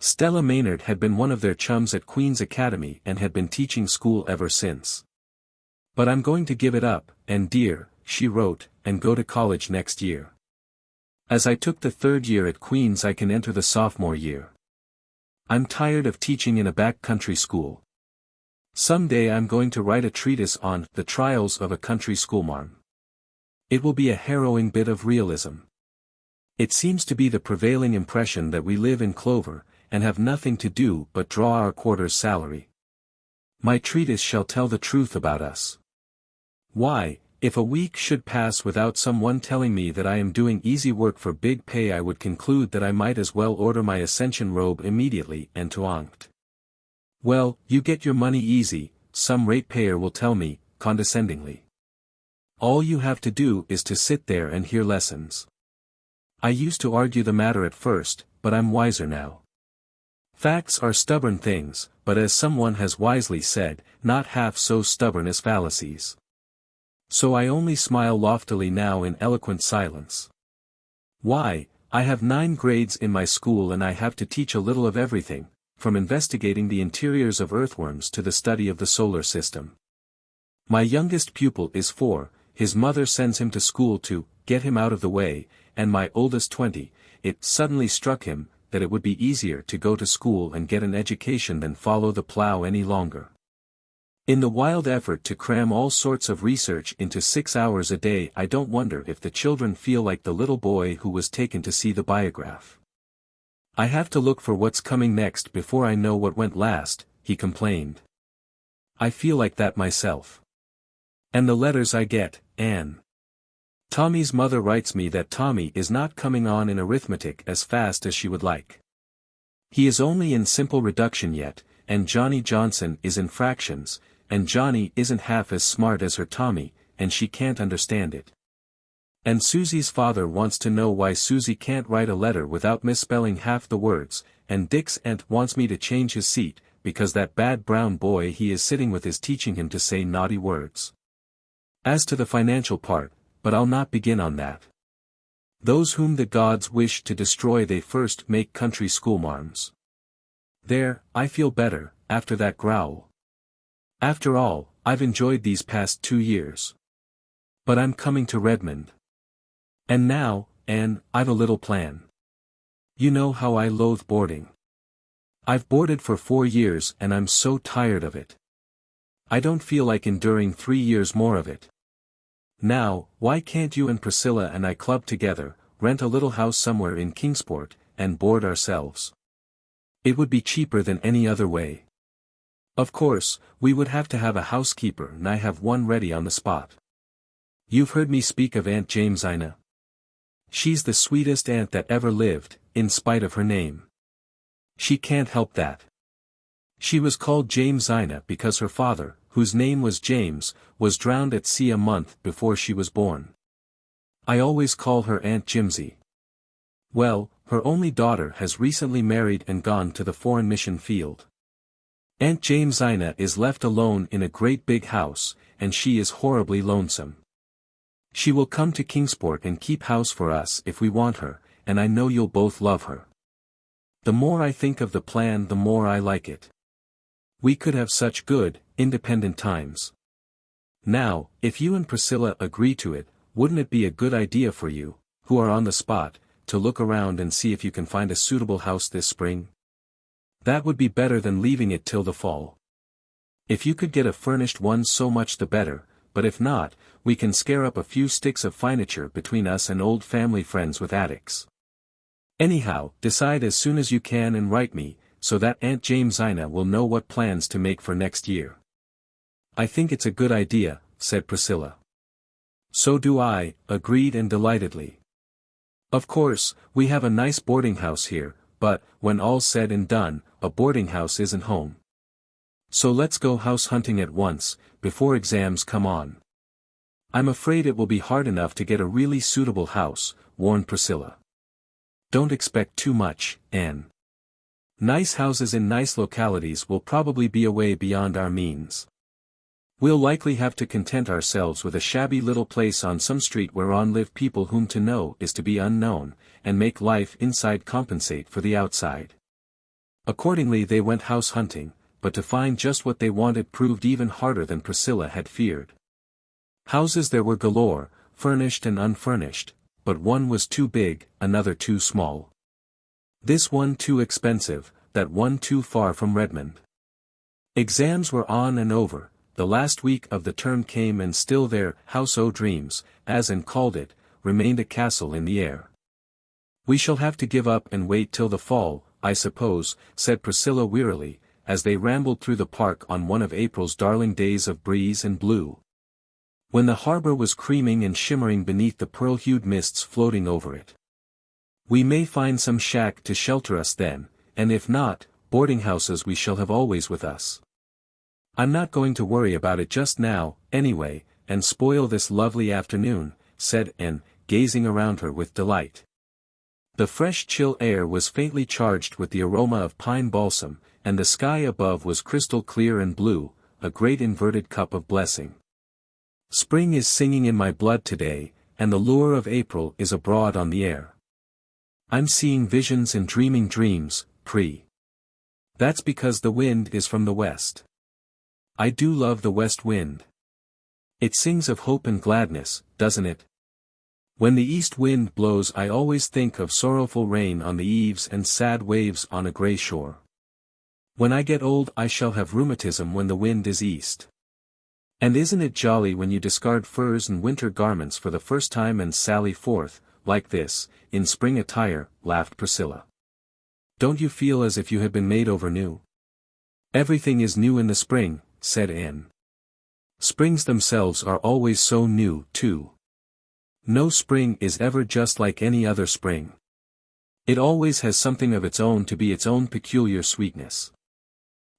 Stella Maynard had been one of their chums at Queen's Academy and had been teaching school ever since. "But I'm going to give it up, and dear," she wrote, "and go to college next year. As I took the 3rd year at Queen's I can enter the sophomore year. I'm tired of teaching in a back country school. Some day I'm going to write a treatise on the trials of a country schoolmarm. It will be a harrowing bit of realism. It seems to be the prevailing impression that we live in clover, and have nothing to do but draw our quarter's salary. My treatise shall tell the truth about us. Why, if a week should pass without someone telling me that I am doing easy work for big pay I would conclude that I might as well order my ascension robe immediately and to onct. Well, you get your money easy, some ratepayer will tell me, condescendingly. All you have to do is to sit there and hear lessons. I used to argue the matter at first, but I'm wiser now. Facts are stubborn things, but as someone has wisely said, not half so stubborn as fallacies. So I only smile loftily now in eloquent silence. Why, I have 9 grades in my school and I have to teach a little of everything, from investigating the interiors of earthworms to the study of the solar system. My youngest pupil is 4, his mother sends him to school to get him out of the way, and my oldest 20, it suddenly struck him that it would be easier to go to school and get an education than follow the plow any longer. In the wild effort to cram all sorts of research into 6 hours a day, I don't wonder if the children feel like the little boy who was taken to see the biograph. I have to look for what's coming next before I know what went last, he complained. I feel like that myself. And the letters I get, Anne. Tommy's mother writes me that Tommy is not coming on in arithmetic as fast as she would like. He is only in simple reduction yet, and Johnny Johnson is in fractions, and Johnny isn't half as smart as her Tommy, and she can't understand it. And Susie's father wants to know why Susie can't write a letter without misspelling half the words, and Dick's aunt wants me to change his seat, because that bad brown boy he is sitting with is teaching him to say naughty words. As to the financial part, but I'll not begin on that. Those whom the gods wish to destroy they first make country schoolmarms. There, I feel better, after that growl. After all, I've enjoyed these past 2 years. But I'm coming to Redmond. And now, Anne, I've a little plan. You know how I loathe boarding. I've boarded for 4 years and I'm so tired of it. I don't feel like enduring 3 years more of it. Now, why can't you and Priscilla and I club together, rent a little house somewhere in Kingsport, and board ourselves? It would be cheaper than any other way. Of course, we would have to have a housekeeper and I have one ready on the spot. You've heard me speak of Aunt Jamesina. She's the sweetest aunt that ever lived, in spite of her name. She can't help that. She was called Jamesina because her father, whose name was James, was drowned at sea a month before she was born. I always call her Aunt Jimsy. Well, her only daughter has recently married and gone to the foreign mission field. Aunt Jamesina is left alone in a great big house, and she is horribly lonesome. She will come to Kingsport and keep house for us if we want her, and I know you'll both love her. The more I think of the plan the more I like it. We could have such good, independent times. Now, if you and Priscilla agree to it, wouldn't it be a good idea for you, who are on the spot, to look around and see if you can find a suitable house this spring? That would be better than leaving it till the fall. If you could get a furnished one so much the better, but if not, we can scare up a few sticks of furniture between us and old family friends with attics. Anyhow, decide as soon as you can and write me, so that Aunt Jamesina will know what plans to make for next year. I think it's a good idea, said Priscilla. So do I, agreed and delightedly. Of course, we have a nice boarding house here, but, when all's said and done, a boarding house isn't home. So let's go house hunting at once, before exams come on. I'm afraid it will be hard enough to get a really suitable house, warned Priscilla. Don't expect too much, Anne. Nice houses in nice localities will probably be away beyond our means. We'll likely have to content ourselves with a shabby little place on some street whereon live people whom to know is to be unknown, and make life inside compensate for the outside. Accordingly they went house hunting, but to find just what they wanted proved even harder than Priscilla had feared. Houses there were galore, furnished and unfurnished, but one was too big, another too small. This one too expensive, that one too far from Redmond. Exams were on and over, the last week of the term came and still their House o' Dreams, as Anne called it, remained a castle in the air. We shall have to give up and wait till the fall, I suppose, said Priscilla wearily, as they rambled through the park on one of April's darling days of breeze and blue. When the harbor was creaming and shimmering beneath the pearl-hued mists floating over it. We may find some shack to shelter us then, and if not, boarding houses we shall have always with us. I'm not going to worry about it just now, anyway, and spoil this lovely afternoon, said Anne, gazing around her with delight. The fresh chill air was faintly charged with the aroma of pine balsam, and the sky above was crystal clear and blue, a great inverted cup of blessing. Spring is singing in my blood today, and the lure of April is abroad on the air. I'm seeing visions and dreaming dreams, That's because the wind is from the west. I do love the west wind. It sings of hope and gladness, doesn't it? When the east wind blows I always think of sorrowful rain on the eaves and sad waves on a grey shore. When I get old I shall have rheumatism when the wind is east. And isn't it jolly when you discard furs and winter garments for the first time and sally forth, like this, in spring attire, laughed Priscilla. Don't you feel as if you had been made over new? Everything is new in the spring, said Anne. Springs themselves are always so new, too. No spring is ever just like any other spring. It always has something of its own to be its own peculiar sweetness.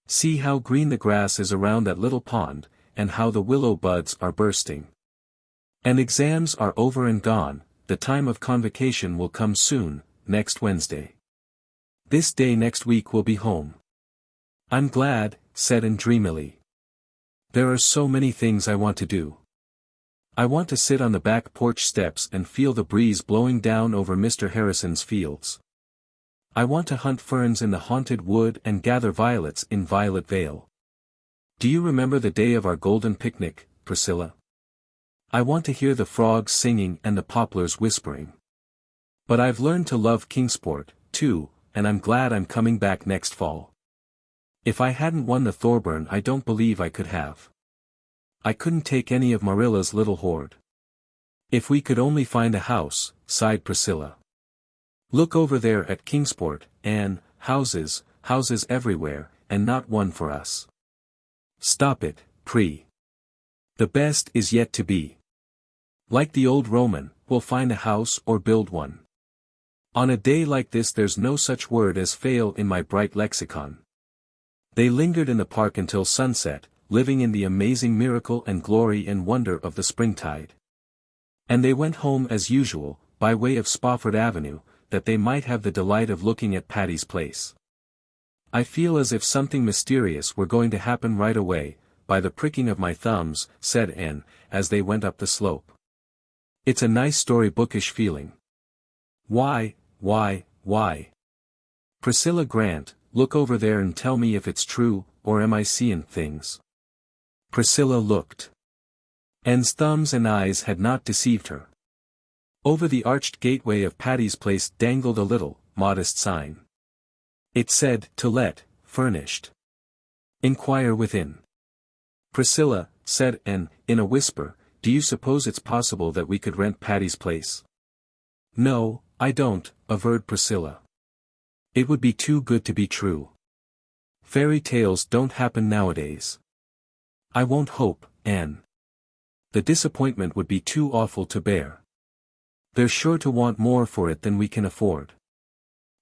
See how green the grass is around that little pond, and how the willow buds are bursting. And exams are over and gone, the time of convocation will come soon, next Wednesday. This day next week we'll be home. I'm glad, said Anne dreamily. There are so many things I want to do. I want to sit on the back porch steps and feel the breeze blowing down over Mr. Harrison's fields. I want to hunt ferns in the haunted wood and gather violets in Violet Vale. Do you remember the day of our golden picnic, Priscilla? I want to hear the frogs singing and the poplars whispering. But I've learned to love Kingsport, too, and I'm glad I'm coming back next fall. If I hadn't won the Thorburn I don't believe I could have. I couldn't take any of Marilla's little hoard. If we could only find a house, sighed Priscilla. Look over there at Kingsport, Anne, houses everywhere, and not one for us. Stop it, The best is yet to be. Like the old Roman, we'll find a house or build one. On a day like this there's no such word as fail in my bright lexicon. They lingered in the park until sunset, living in the amazing miracle and glory and wonder of the springtide. And they went home as usual, by way of Spofford Avenue, that they might have the delight of looking at Patty's Place. I feel as if something mysterious were going to happen right away, by the pricking of my thumbs, said Anne, as they went up the slope. It's a nice storybookish feeling. Why? Priscilla Grant, look over there and tell me if it's true, or am I seeing things? Priscilla looked. Anne's thumbs and eyes had not deceived her. Over the arched gateway of Patty's Place dangled a little, modest sign. It said, "To let, furnished. Inquire within." Priscilla, said Anne, in a whisper, do you suppose it's possible that we could rent Patty's Place? No, I don't, averred Priscilla. It would be too good to be true. Fairy tales don't happen nowadays. I won't hope, Anne. The disappointment would be too awful to bear. They're sure to want more for it than we can afford.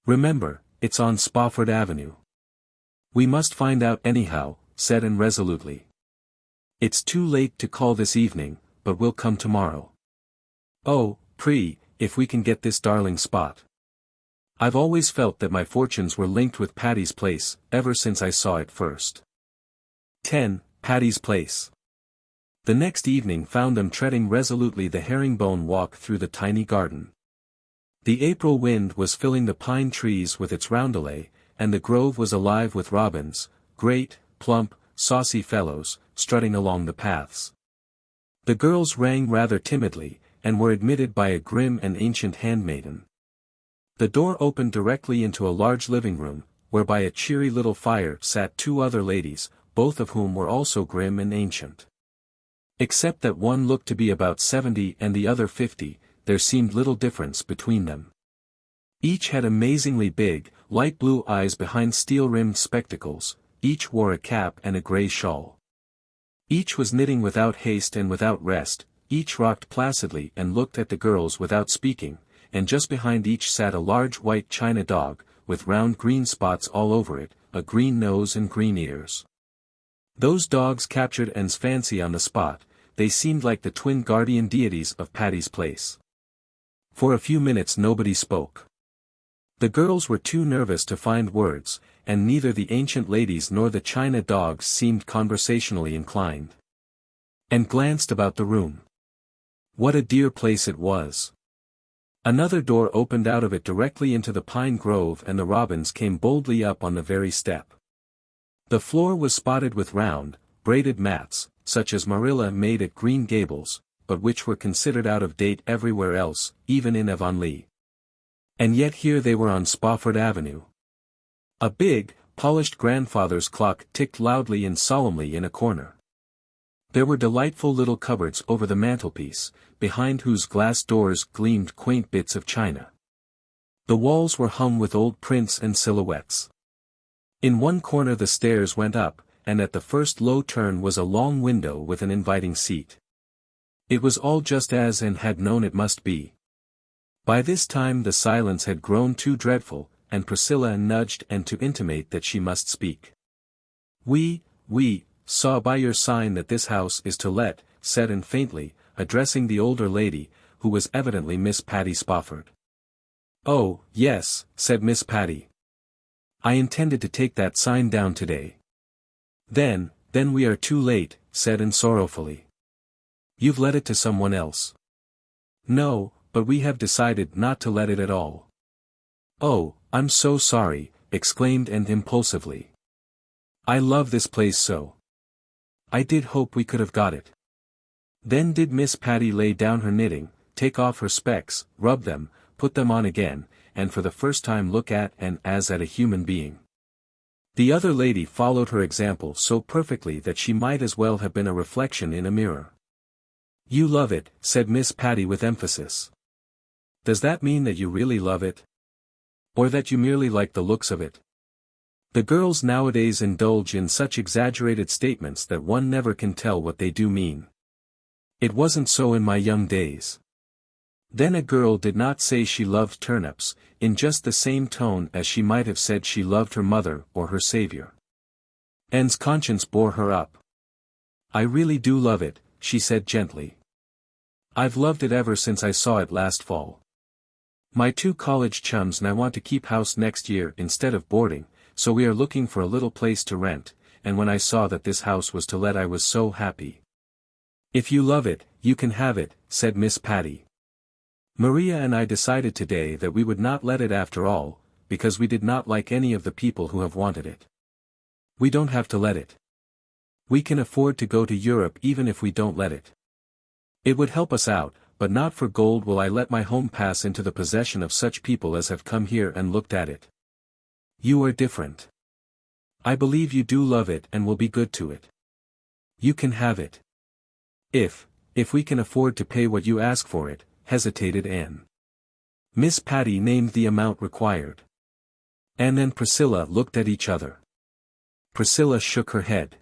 Remember, it's on Spofford Avenue. We must find out anyhow, said Anne resolutely. It's too late to call this evening, but we'll come tomorrow. Oh, if we can get this darling spot. I've always felt that my fortunes were linked with Patty's Place, ever since I saw it first. 10. Patty's Place. The next evening found them treading resolutely the herringbone walk through the tiny garden. The April wind was filling the pine trees with its roundelay, and the grove was alive with robins, great, plump, saucy fellows, strutting along the paths. The girls rang rather timidly, and were admitted by a grim and ancient handmaiden. The door opened directly into a large living room, where by a cheery little fire sat two other ladies, both of whom were also grim and ancient. Except that one looked to be about 70 and the other 50, there seemed little difference between them. Each had amazingly big, light blue eyes behind steel-rimmed spectacles, each wore a cap and a grey shawl. Each was knitting without haste and without rest, each rocked placidly and looked at the girls without speaking, and just behind each sat a large white china dog, with round green spots all over it, a green nose and green ears. Those dogs captured Anne's fancy on the spot, they seemed like the twin guardian deities of Patty's Place. For a few minutes nobody spoke. The girls were too nervous to find words, and neither the ancient ladies nor the china dogs seemed conversationally inclined. Anne glanced about the room. What a dear place it was. Another door opened out of it directly into the pine grove, and the robins came boldly up on the very step. The floor was spotted with round, braided mats, such as Marilla made at Green Gables, but which were considered out of date everywhere else, even in Avonlea. And yet here they were on Spofford Avenue. A big, polished grandfather's clock ticked loudly and solemnly in a corner. There were delightful little cupboards over the mantelpiece, behind whose glass doors gleamed quaint bits of china. The walls were hung with old prints and silhouettes. In one corner the stairs went up, and at the first low turn was a long window with an inviting seat. It was all just as Anne had known it must be. By this time the silence had grown too dreadful, and Priscilla nudged Anne to intimate that she must speak. We saw by your sign that this house is to let," said Anne faintly, addressing the older lady, who was evidently Miss Patty Spofford. "Oh, yes," said Miss Patty. "I intended to take that sign down today." Then we are too late," said Anne sorrowfully. "You've let it to someone else." "No, but we have decided not to let it at all." "Oh, I'm so sorry," exclaimed Anne impulsively. "I love this place so. I did hope we could have got it." Then did Miss Patty lay down her knitting, take off her specs, rub them, put them on again, and for the first time look at Anne as at a human being. The other lady followed her example so perfectly that she might as well have been a reflection in a mirror. "You love it," said Miss Patty with emphasis. "Does that mean that you really love it? Or that you merely like the looks of it?" The girls nowadays indulge in such exaggerated statements that one never can tell what they do mean. It wasn't so in my young days. Then a girl did not say she loved turnips, in just the same tone as she might have said she loved her mother or her savior. Anne's conscience bore her up. "I really do love it," she said gently. "I've loved it ever since I saw it last fall. My 2 college chums and I want to keep house next year instead of boarding, so we are looking for a little place to rent, and when I saw that this house was to let I was so happy." "If you love it, you can have it," said Miss Patty. "Maria and I decided today that we would not let it after all, because we did not like any of the people who have wanted it. We don't have to let it. We can afford to go to Europe even if we don't let it. It would help us out, but not for gold will I let my home pass into the possession of such people as have come here and looked at it. You are different. I believe you do love it and will be good to it. You can have it. If we can afford to pay what you ask for it," hesitated Anne. Miss Patty named the amount required. Anne and Priscilla looked at each other. Priscilla shook her head.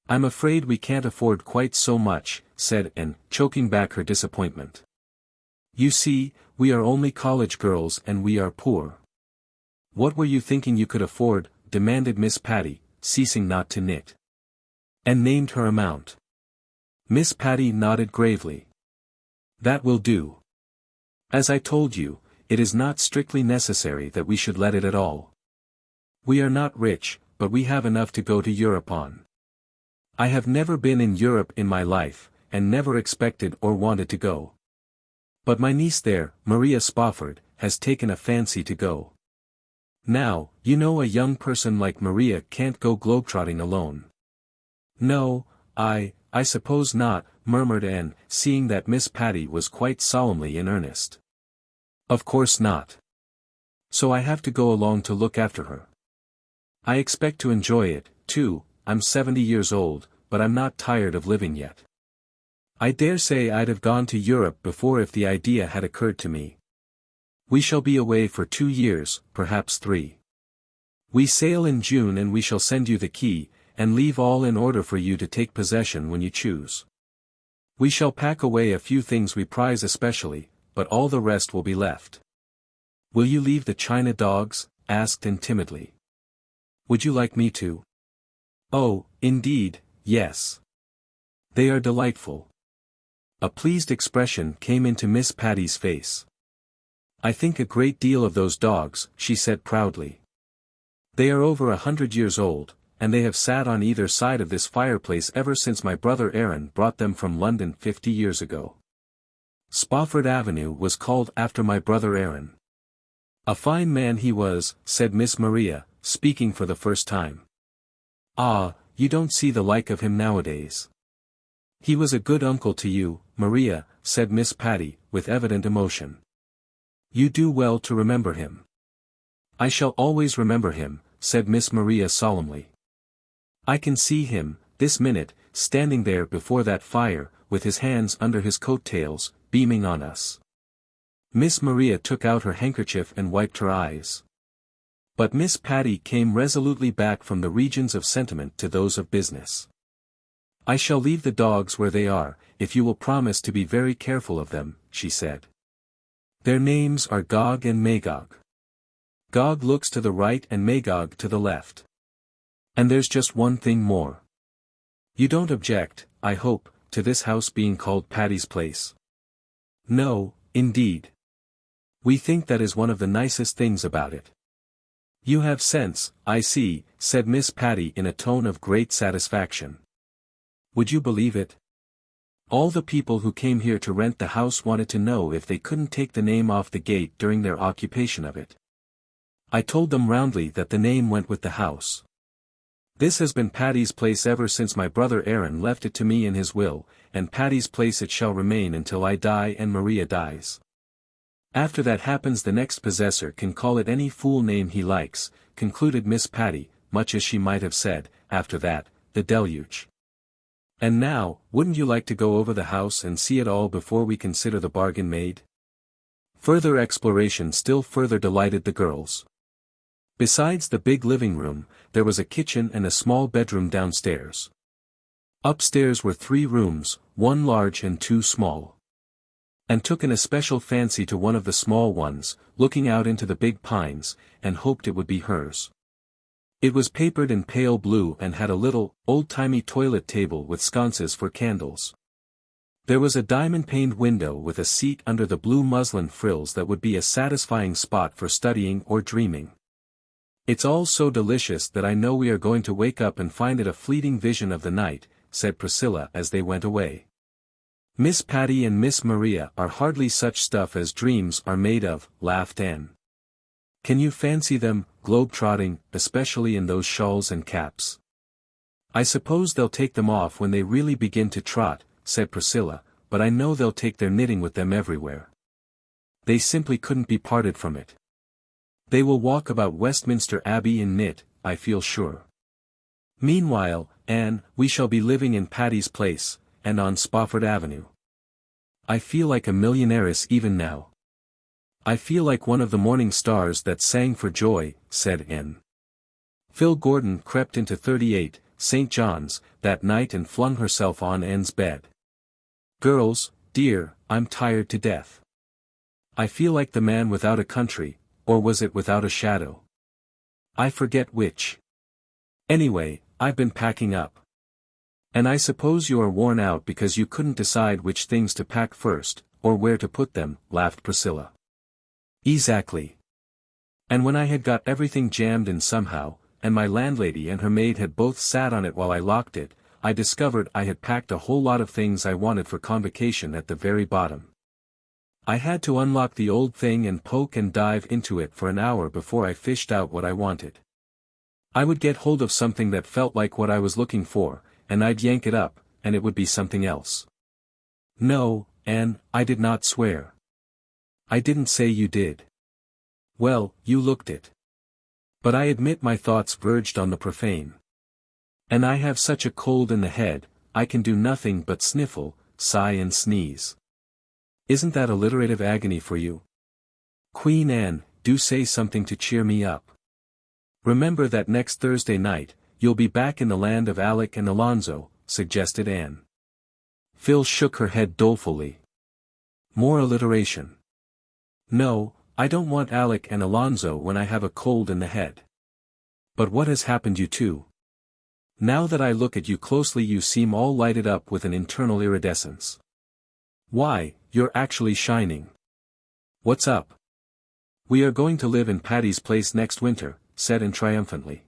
"I'm afraid we can't afford quite so much," said Anne, choking back her disappointment. "You see, we are only college girls and we are poor." "What were you thinking you could afford?" demanded Miss Patty, ceasing not to knit. Anne named her amount. Miss Patty nodded gravely. "That will do. As I told you, it is not strictly necessary that we should let it at all. We are not rich, but we have enough to go to Europe on. I have never been in Europe in my life, and never expected or wanted to go. But my niece there, Maria Spofford, has taken a fancy to go. Now, you know a young person like Maria can't go globetrotting alone." "No, I suppose not," murmured Anne, seeing that Miss Patty was quite solemnly in earnest. "Of course not. So I have to go along to look after her. I expect to enjoy it, too. I'm 70 years old, but I'm not tired of living yet. I dare say I'd have gone to Europe before if the idea had occurred to me. We shall be away for 2 years, perhaps 3. We sail in June and we shall send you the key, and leave all in order for you to take possession when you choose. We shall pack away a few things we prize especially, but all the rest will be left." "Will you leave the china dogs?" asked Anne timidly. "Would you like me to?" "Oh, indeed, yes. They are delightful." A pleased expression came into Miss Patty's face. I think a great deal of those dogs, she said proudly. They are over 100 years old, and they have sat on either side of this fireplace ever since my brother Aaron brought them from London 50 years ago. Spofford Avenue was called after my brother Aaron. A fine man he was, said Miss Maria, speaking for the first time. Ah, you don't see the like of him nowadays. He was a good uncle to you, Maria, said Miss Patty, with evident emotion. You do well to remember him. I shall always remember him, said Miss Maria solemnly. I can see him, this minute, standing there before that fire, with his hands under his coat-tails, beaming on us. Miss Maria took out her handkerchief and wiped her eyes. But Miss Patty came resolutely back from the regions of sentiment to those of business. I shall leave the dogs where they are, if you will promise to be very careful of them, she said. Their names are Gog and Magog. Gog looks to the right and Magog to the left. And there's just one thing more. You don't object, I hope, to this house being called Patty's Place. No, indeed. We think that is one of the nicest things about it. You have sense, I see, said Miss Patty in a tone of great satisfaction. Would you believe it? All the people who came here to rent the house wanted to know if they couldn't take the name off the gate during their occupation of it. I told them roundly that the name went with the house. This has been Patty's Place ever since my brother Aaron left it to me in his will, and Patty's Place it shall remain until I die and Maria dies. After that happens the next possessor can call it any fool name he likes, concluded Miss Patty, much as she might have said, after that, the deluge. And now, wouldn't you like to go over the house and see it all before we consider the bargain made? Further exploration still further delighted the girls. Besides the big living room, there was a kitchen and a small bedroom downstairs. Upstairs were 3 rooms, 1 large and 2 small. Anne took an especial fancy to one of the small ones, looking out into the big pines, and hoped it would be hers. It was papered in pale blue and had a little, old-timey toilet table with sconces for candles. There was a diamond-paned window with a seat under the blue muslin frills that would be a satisfying spot for studying or dreaming. It's all so delicious that I know we are going to wake up and find it a fleeting vision of the night, said Priscilla as they went away. Miss Patty and Miss Maria are hardly such stuff as dreams are made of, laughed Anne. Can you fancy them, globe-trotting, especially in those shawls and caps? I suppose they'll take them off when they really begin to trot, said Priscilla, but I know they'll take their knitting with them everywhere. They simply couldn't be parted from it. They will walk about Westminster Abbey in knit, I feel sure. Meanwhile, Anne, we shall be living in Patty's Place, and on Spofford Avenue. I feel like a millionairess even now. I feel like one of the morning stars that sang for joy, said Anne. Phil Gordon crept into 38, St. John's, that night and flung herself on Anne's bed. Girls, dear, I'm tired to death. I feel like the man without a country, or was it without a shadow? I forget which. Anyway, I've been packing up. And I suppose you are worn out because you couldn't decide which things to pack first, or where to put them, laughed Priscilla. Exactly. And when I had got everything jammed in somehow, and my landlady and her maid had both sat on it while I locked it, I discovered I had packed a whole lot of things I wanted for convocation at the very bottom. I had to unlock the old thing and poke and dive into it for an hour before I fished out what I wanted. I would get hold of something that felt like what I was looking for, and I'd yank it up, and it would be something else. No, Anne, I did not swear. I didn't say you did. Well, you looked it. But I admit my thoughts verged on the profane. And I have such a cold in the head, I can do nothing but sniffle, sigh and sneeze. Isn't that alliterative agony for you? Queen Anne, do say something to cheer me up. Remember that next Thursday night, you'll be back in the land of Alec and Alonzo, suggested Anne. Phil shook her head dolefully. More alliteration. No, I don't want Alec and Alonzo when I have a cold in the head. But what has happened you two? Now that I look at you closely you seem all lighted up with an internal iridescence. Why, you're actually shining. What's up? "We are going to live in Patty's Place next winter," said Anne triumphantly.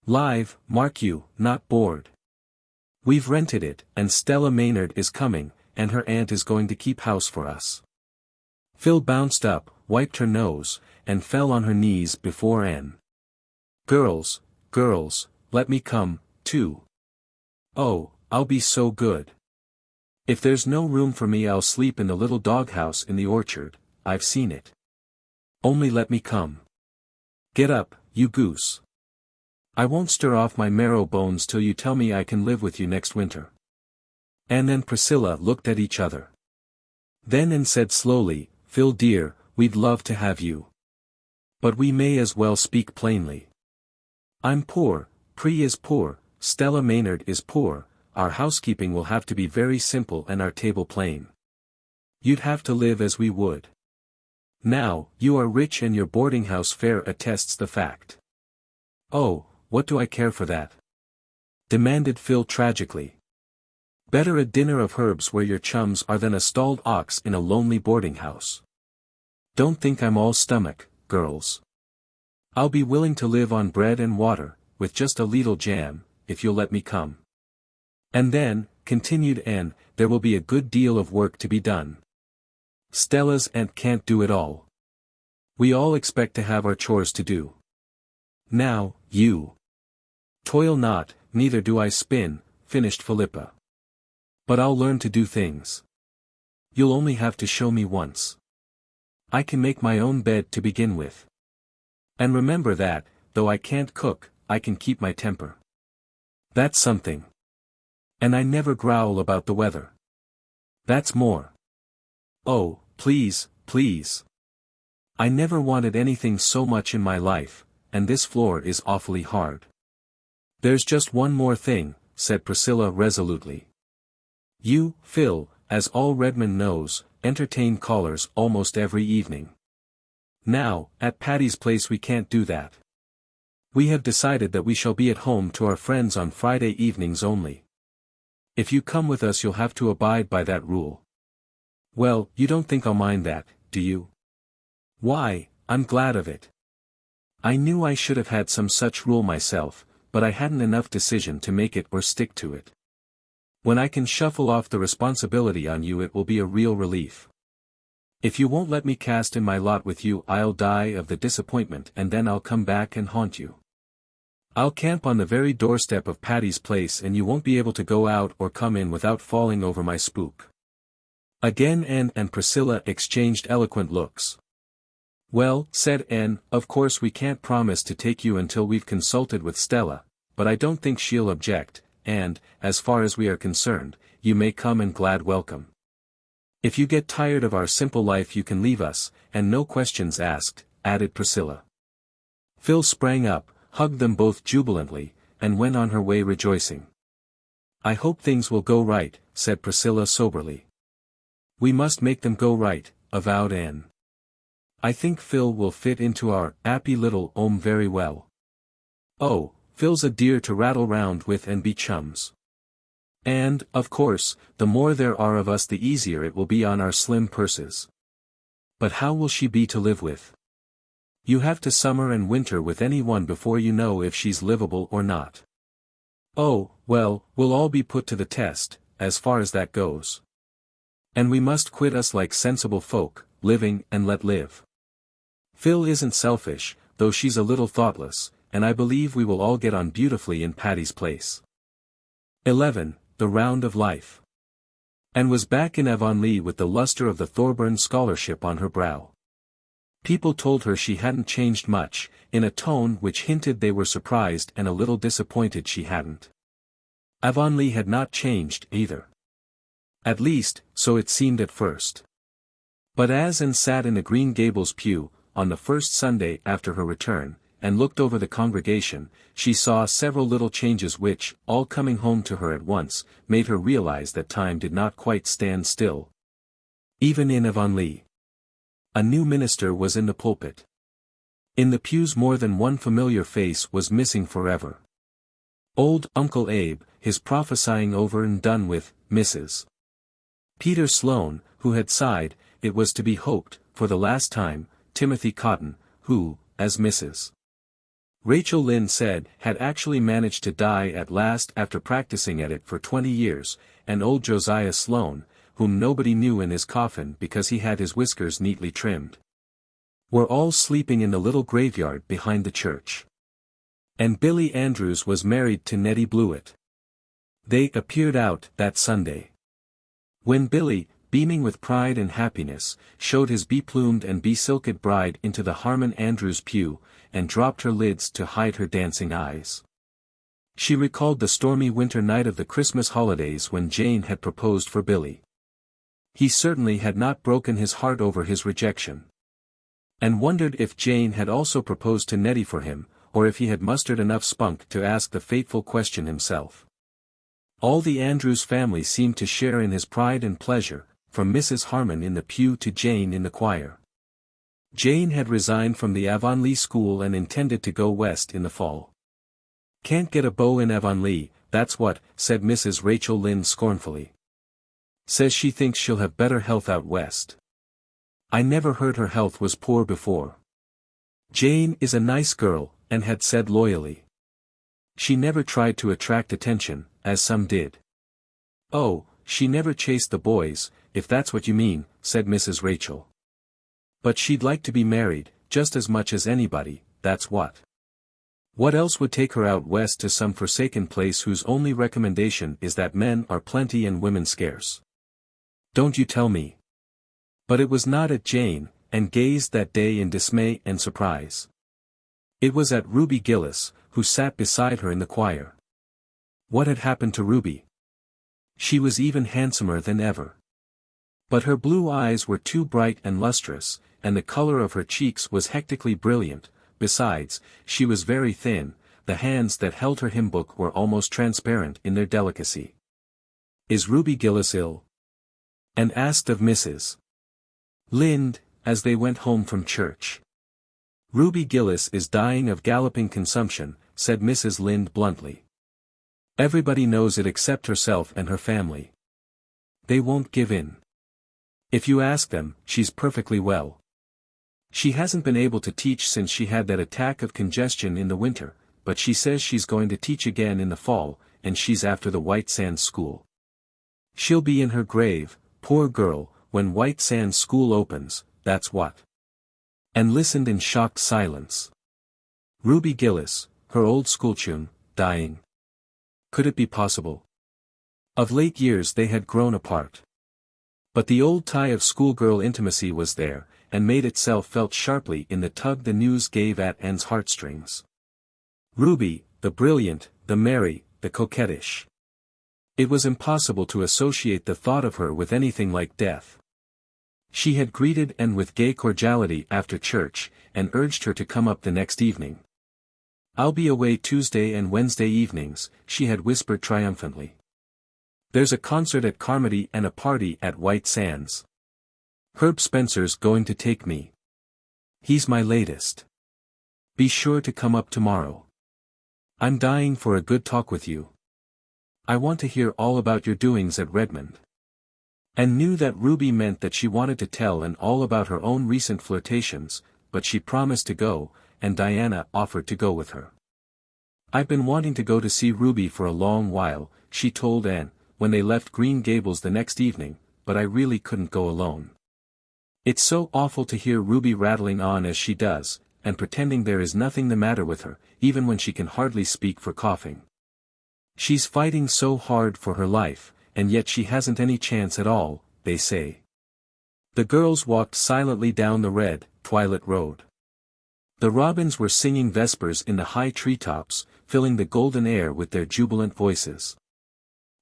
"Live, mark you, not board. We've rented it, and Stella Maynard is coming, and her aunt is going to keep house for us." Phil bounced up, wiped her nose, and fell on her knees before Anne. Girls, let me come, too. Oh, I'll be so good. If there's no room for me, I'll sleep in the little doghouse in the orchard. I've seen it. Only let me come. Get up, you goose. I won't stir off my marrow bones till you tell me I can live with you next winter." Anne and Priscilla looked at each other. Then Anne said slowly, "Phil dear, we'd love to have you. But we may as well speak plainly. I'm poor, Pri is poor, Stella Maynard is poor, our housekeeping will have to be very simple and our table plain. You'd have to live as we would. Now, you are rich and your boarding house fare attests the fact." "Oh, what do I care for that?" demanded Phil tragically. "Better a dinner of herbs where your chums are than a stalled ox in a lonely boarding house. Don't think I'm all stomach, girls. I'll be willing to live on bread and water, with just a leetle jam, if you'll let me come. And then," continued Anne, "there will be a good deal of work to be done. Stella's aunt can't do it all. We all expect to have our chores to do. Now, you toil not, neither do I spin," finished Philippa. "But I'll learn to do things. You'll only have to show me once. I can make my own bed to begin with. And remember that, though I can't cook, I can keep my temper. That's something. And I never growl about the weather. That's more. Oh, please, please. I never wanted anything so much in my life, and this floor is awfully hard." "There's just one more thing," said Priscilla resolutely. "You, Phil, as all Redmond knows, entertain callers almost every evening. Now, at Patty's Place we can't do that. We have decided that we shall be at home to our friends on Friday evenings only. If you come with us you'll have to abide by that rule. Well, you don't think I'll mind that, do you?" "Why, I'm glad of it. I knew I should have had some such rule myself, but I hadn't enough decision to make it or stick to it. When I can shuffle off the responsibility on you it will be a real relief. If you won't let me cast in my lot with you I'll die of the disappointment and then I'll come back and haunt you. I'll camp on the very doorstep of Patty's Place and you won't be able to go out or come in without falling over my spook." Again Anne and Priscilla exchanged eloquent looks. "Well," said Anne, "of course we can't promise to take you until we've consulted with Stella, but I don't think she'll object, and, as far as we are concerned, you may come and glad welcome. If you get tired of our simple life you can leave us, and no questions asked," added Priscilla. Phil sprang up, hugged them both jubilantly, and went on her way rejoicing. "I hope things will go right," said Priscilla soberly. "We must make them go right," avowed Anne. "I think Phil will fit into our 'appy little 'ome very well. Oh, Phil's a dear to rattle round with and be chums. And, of course, the more there are of us the easier it will be on our slim purses. But how will she be to live with? You have to summer and winter with any one before you know if she's livable or not. Oh, well, we'll all be put to the test, as far as that goes. And we must quit us like sensible folk, living and let live. Phil isn't selfish, though she's a little thoughtless, and I believe we will all get on beautifully in Patty's Place." 11. The Round of Life. Anne was back in Avonlea with the luster of the Thorburn Scholarship on her brow. People told her she hadn't changed much, in a tone which hinted they were surprised and a little disappointed she hadn't. Avonlea had not changed either. At least, so it seemed at first. But as Anne sat in the Green Gables pew, on the first Sunday after her return, and looked over the congregation, she saw several little changes which, all coming home to her at once, made her realize that time did not quite stand still. Even in Avonlea. A new minister was in the pulpit. In the pews more than one familiar face was missing forever. Old Uncle Abe, his prophesying over and done with, Mrs. Peter Sloane, who had sighed, it was to be hoped, for the last time, Timothy Cotton, who, as Mrs. Rachel Lynde said, had actually managed to die at last after practicing at it for 20 years, and old Josiah Sloane, whom nobody knew in his coffin because he had his whiskers neatly trimmed, were all sleeping in the little graveyard behind the church. And Billy Andrews was married to Nettie Blewett. They appeared out that Sunday. When Billy, beaming with pride and happiness, showed his be-plumed and be-silked bride into the Harmon Andrews pew, and dropped her lids to hide her dancing eyes, she recalled the stormy winter night of the Christmas holidays when Jane had proposed for Billy. He certainly had not broken his heart over his rejection. And wondered if Jane had also proposed to Nettie for him, or if he had mustered enough spunk to ask the fateful question himself. All the Andrews family seemed to share in his pride and pleasure, from Mrs. Harmon in the pew to Jane in the choir. Jane had resigned from the Avonlea school and intended to go west in the fall. "Can't get a beau in Avonlea, that's what," said Mrs. Rachel Lynde scornfully. "Says she thinks she'll have better health out west. I never heard her health was poor before." Jane is a nice girl, Anne had said loyally. She never tried to attract attention, as some did. "Oh, she never chased the boys, if that's what you mean," said Mrs. Rachel. "But she'd like to be married, just as much as anybody, that's what. What else would take her out west to some forsaken place whose only recommendation is that men are plenty and women scarce? Don't you tell me." But it was not at Jane, and gazed that day in dismay and surprise. It was at Ruby Gillis, who sat beside her in the choir. What had happened to Ruby? She was even handsomer than ever. But her blue eyes were too bright and lustrous, and the color of her cheeks was hectically brilliant. Besides, she was very thin, the hands that held her hymn book were almost transparent in their delicacy. "Is Ruby Gillis ill?" Anne asked of Mrs. Lynde, as they went home from church. "Ruby Gillis is dying of galloping consumption," said Mrs. Lynde bluntly. "Everybody knows it except herself and her family. They won't give in. If you ask them, she's perfectly well. She hasn't been able to teach since she had that attack of congestion in the winter, but she says she's going to teach again in the fall, and she's after the White Sands School. She'll be in her grave, poor girl, when White Sands School opens, that's what." And listened in shocked silence. Ruby Gillis, her old schoolchum, dying. Could it be possible? Of late years they had grown apart. But the old tie of schoolgirl intimacy was there, and made itself felt sharply in the tug the news gave at Anne's heartstrings. Ruby, the brilliant, the merry, the coquettish. It was impossible to associate the thought of her with anything like death. She had greeted Anne with gay cordiality after church, and urged her to come up the next evening. "I'll be away Tuesday and Wednesday evenings," she had whispered triumphantly. "There's a concert at Carmody and a party at White Sands. Herb Spencer's going to take me. He's my latest. Be sure to come up tomorrow. I'm dying for a good talk with you. I want to hear all about your doings at Redmond." And knew that Ruby meant that she wanted to tell Anne all about her own recent flirtations, but she promised to go, and Diana offered to go with her. "I've been wanting to go to see Ruby for a long while," she told Anne, when they left Green Gables the next evening, "but I really couldn't go alone. It's so awful to hear Ruby rattling on as she does, and pretending there is nothing the matter with her, even when she can hardly speak for coughing. She's fighting so hard for her life, and yet she hasn't any chance at all, they say." The girls walked silently down the red, twilit road. The robins were singing vespers in the high treetops, filling the golden air with their jubilant voices.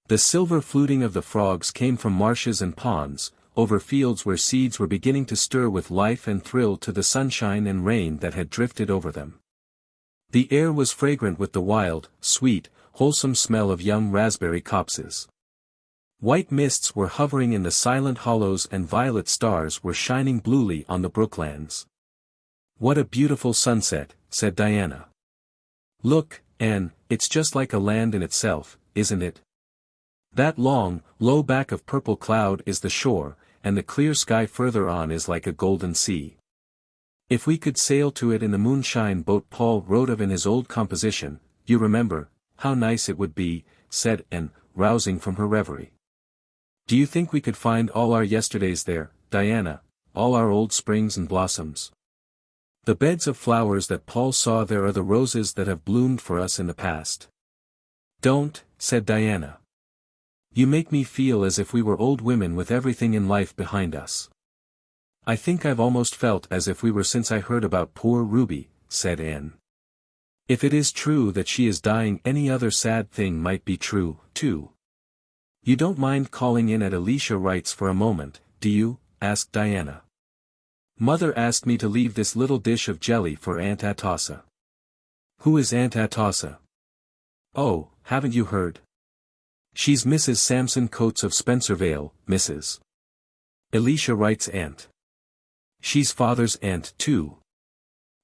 The silver fluting of the frogs came from marshes and ponds, over fields where seeds were beginning to stir with life and thrill to the sunshine and rain that had drifted over them. The air was fragrant with the wild, sweet, wholesome smell of young raspberry copses. White mists were hovering in the silent hollows and violet stars were shining bluely on the brooklands. "What a beautiful sunset," said Diana. "Look, Anne, it's just like a land in itself, isn't it? That long, low back of purple cloud is the shore, and the clear sky further on is like a golden sea. If we could sail to it in the moonshine boat Paul wrote of in his old composition, you remember, how nice it would be, said Anne, rousing from her reverie. Do you think we could find all our yesterdays there, Diana, all our old springs and blossoms? The beds of flowers that Paul saw there are the roses that have bloomed for us in the past. Don't, said Diana. You make me feel as if we were old women with everything in life behind us. I think I've almost felt as if we were since I heard about poor Ruby, said Anne. If it is true that she is dying, any other sad thing might be true, too. You don't mind calling in at Alicia Wright's for a moment, do you? Asked Diana. Mother asked me to leave this little dish of jelly for Aunt Atossa. Who is Aunt Atossa? Oh, haven't you heard? She's Mrs. Samson Coates of Spencervale, Mrs. Alicia Wright's aunt. She's father's aunt too.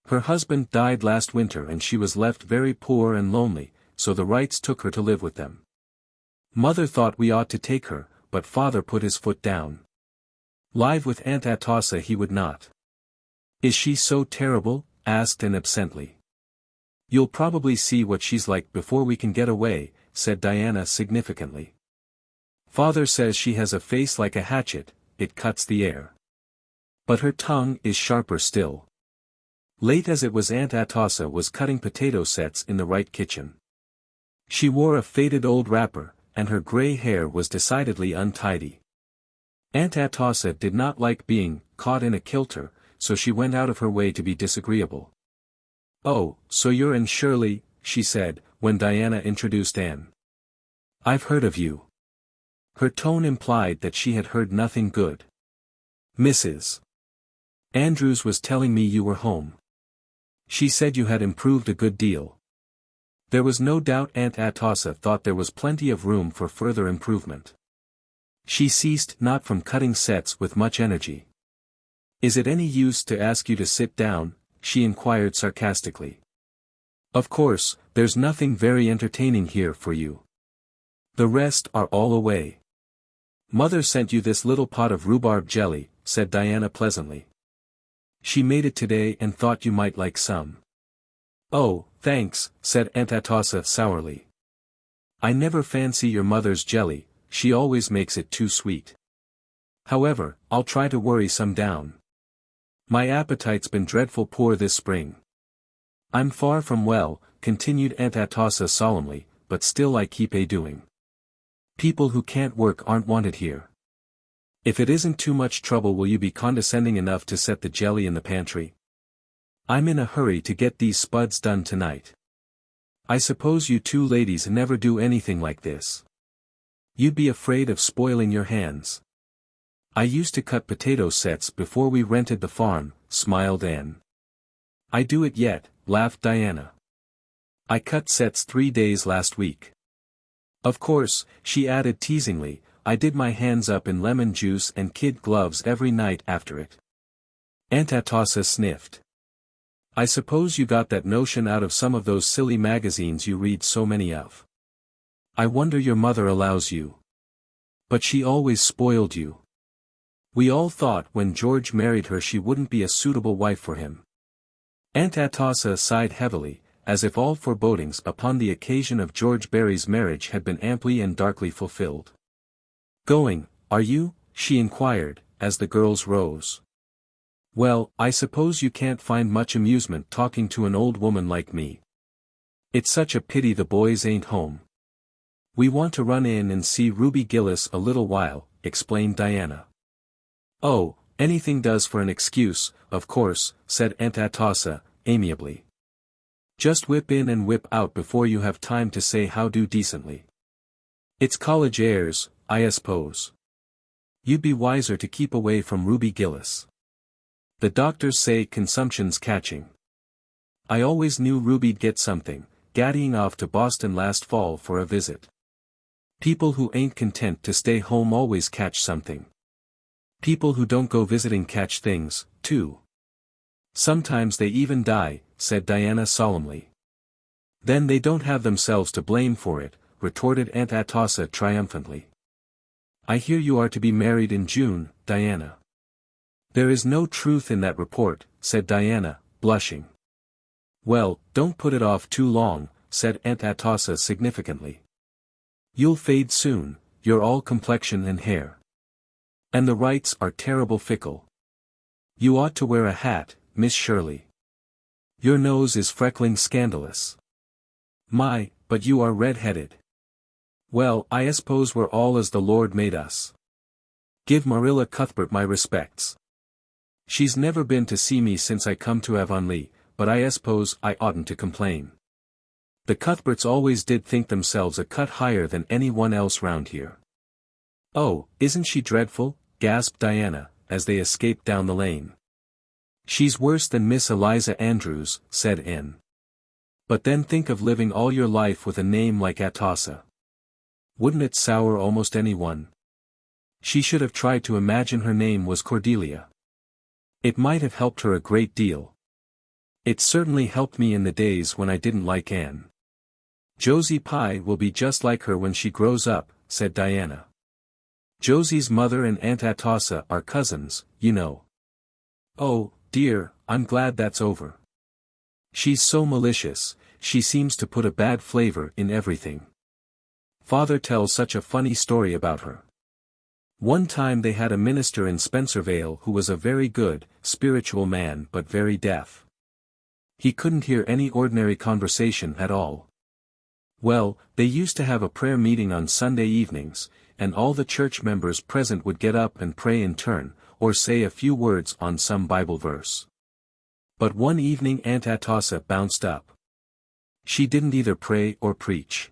Her husband died last winter and she was left very poor and lonely, so the Wrights took her to live with them. Mother thought we ought to take her, but father put his foot down. Live with Aunt Atossa he would not. Is she so terrible? Asked Anne absently. You'll probably see what she's like before we can get away, said Diana significantly. Father says she has a face like a hatchet, it cuts the air. But her tongue is sharper still. Late as it was, Aunt Atossa was cutting potato sets in the Wright kitchen. She wore a faded old wrapper, and her gray hair was decidedly untidy. Aunt Atossa did not like being caught in a kilter, so she went out of her way to be disagreeable. Oh, so you're Anne Shirley, she said, when Diana introduced Anne. I've heard of you. Her tone implied that she had heard nothing good. Mrs. Andrews was telling me you were home. She said you had improved a good deal. There was no doubt Aunt Atossa thought there was plenty of room for further improvement. She ceased not from cutting sets with much energy. Is it any use to ask you to sit down? She inquired sarcastically. Of course, there's nothing very entertaining here for you. The rest are all away. Mother sent you this little pot of rhubarb jelly, said Diana pleasantly. She made it today and thought you might like some. Oh, thanks, said Aunt Atossa sourly. I never fancy your mother's jelly, she always makes it too sweet. However, I'll try to worry some down. My appetite's been dreadful poor this spring. I'm far from well, continued Aunt Atossa solemnly, but still I keep doing. People who can't work aren't wanted here. If it isn't too much trouble, will you be condescending enough to set the jelly in the pantry? I'm in a hurry to get these spuds done tonight. I suppose you two ladies never do anything like this. You'd be afraid of spoiling your hands. I used to cut potato sets before we rented the farm, smiled Anne. I do it yet, laughed Diana. I cut sets 3 days last week. Of course, she added teasingly, I did my hands up in lemon juice and kid gloves every night after it. Aunt Atossa sniffed. I suppose you got that notion out of some of those silly magazines you read so many of. I wonder your mother allows you. But she always spoiled you. We all thought when George married her she wouldn't be a suitable wife for him. Aunt Atossa sighed heavily, as if all forebodings upon the occasion of George Barry's marriage had been amply and darkly fulfilled. Going, are you? She inquired, as the girls rose. Well, I suppose you can't find much amusement talking to an old woman like me. It's such a pity the boys ain't home. We want to run in and see Ruby Gillis a little while, explained Diana. Oh, anything does for an excuse, of course, said Aunt Atossa, amiably. Just whip in and whip out before you have time to say how do decently. It's college airs, I suppose. You'd be wiser to keep away from Ruby Gillis. The doctors say consumption's catching. I always knew Ruby'd get something, gaddying off to Boston last fall for a visit. People who ain't content to stay home always catch something. People who don't go visiting catch things, too. Sometimes they even die, said Diana solemnly. Then they don't have themselves to blame for it, retorted Aunt Atossa triumphantly. I hear you are to be married in June, Diana. There is no truth in that report, said Diana, blushing. Well, don't put it off too long, said Aunt Atossa significantly. You'll fade soon, you're all complexion and hair. And the rights are terrible fickle. You ought to wear a hat, Miss Shirley. Your nose is freckling scandalous. My, but you are red-headed. Well, I suppose we're all as the Lord made us. Give Marilla Cuthbert my respects. She's never been to see me since I come to Avonlea, but I suppose I oughtn't to complain. The Cuthberts always did think themselves a cut higher than anyone else round here. Oh, isn't she dreadful? Gasped Diana, as they escaped down the lane. She's worse than Miss Eliza Andrews, said Anne. But then think of living all your life with a name like Atossa. Wouldn't it sour almost anyone? She should have tried to imagine her name was Cordelia. It might have helped her a great deal. It certainly helped me in the days when I didn't like Anne. Josie Pye will be just like her when she grows up, said Diana. Josie's mother and Aunt Atossa are cousins, you know. Oh, dear, I'm glad that's over. She's so malicious, she seems to put a bad flavor in everything. Father tells such a funny story about her. One time they had a minister in Spencervale who was a very good, spiritual man but very deaf. He couldn't hear any ordinary conversation at all. Well, they used to have a prayer meeting on Sunday evenings, and all the church members present would get up and pray in turn, or say a few words on some Bible verse. But one evening Aunt Atossa bounced up. She didn't either pray or preach.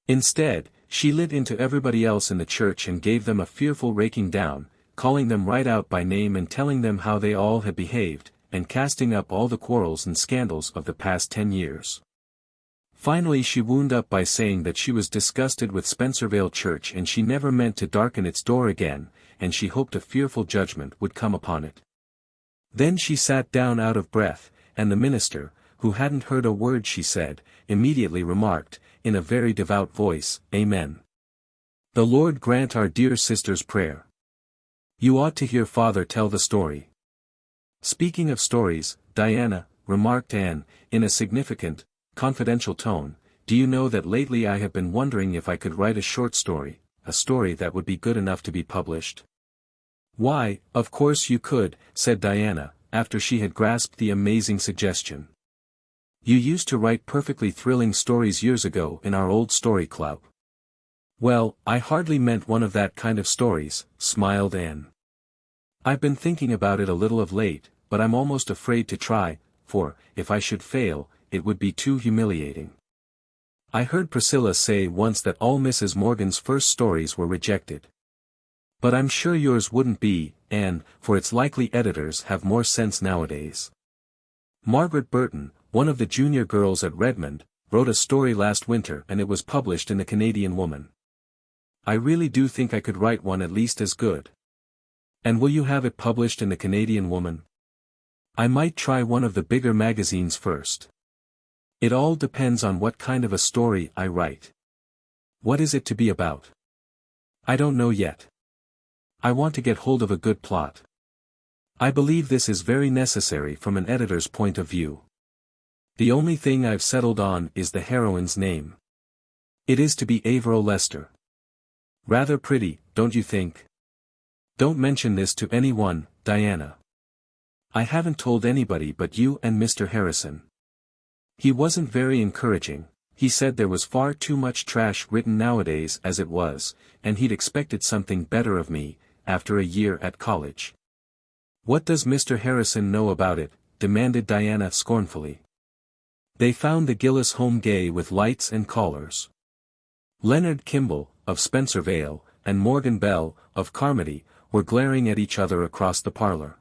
Instead, she lit into everybody else in the church and gave them a fearful raking down, calling them right out by name and telling them how they all had behaved, and casting up all the quarrels and scandals of the past 10 years. Finally she wound up by saying that she was disgusted with Spencervale Church and she never meant to darken its door again, and she hoped a fearful judgment would come upon it. Then she sat down out of breath, and the minister, who hadn't heard a word she said, immediately remarked, in a very devout voice, Amen. The Lord grant our dear sister's prayer. You ought to hear Father tell the story. Speaking of stories, Diana, remarked Anne, in a significant, confidential tone, do you know that lately I have been wondering if I could write a short story, a story that would be good enough to be published? Why, of course you could, said Diana, after she had grasped the amazing suggestion. You used to write perfectly thrilling stories years ago in our old story club. Well, I hardly meant one of that kind of stories, smiled Anne. I've been thinking about it a little of late, but I'm almost afraid to try, for, if I should fail, it would be too humiliating. I heard Priscilla say once that all Mrs. Morgan's first stories were rejected. But I'm sure yours wouldn't be, Anne, for it's likely editors have more sense nowadays. Margaret Burton, one of the junior girls at Redmond, wrote a story last winter and it was published in the Canadian Woman. I really do think I could write one at least as good. And will you have it published in the Canadian Woman? I might try one of the bigger magazines first. It all depends on what kind of a story I write. What is it to be about? I don't know yet. I want to get hold of a good plot. I believe this is very necessary from an editor's point of view. The only thing I've settled on is the heroine's name. It is to be Averil Lester. Rather pretty, don't you think? Don't mention this to anyone, Diana. I haven't told anybody but you and Mr. Harrison. He wasn't very encouraging. He said there was far too much trash written nowadays as it was, and he'd expected something better of me, after a year at college. What does Mr. Harrison know about it? Demanded Diana scornfully. They found the Gillis home gay with lights and callers. Leonard Kimball, of Spencervale, and Morgan Bell, of Carmody, were glaring at each other across the parlor.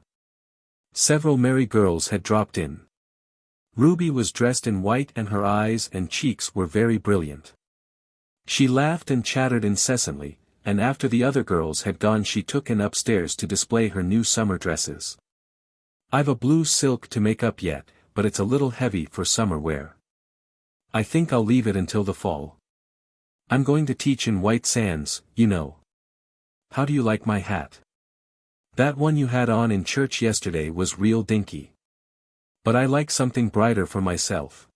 Several merry girls had dropped in. Ruby was dressed in white and her eyes and cheeks were very brilliant. She laughed and chattered incessantly, and after the other girls had gone she took Anne upstairs to display her new summer dresses. I've a blue silk to make up yet, but it's a little heavy for summer wear. I think I'll leave it until the fall. I'm going to teach in White Sands, you know. How do you like my hat? That one you had on in church yesterday was real dinky. But I like something brighter for myself.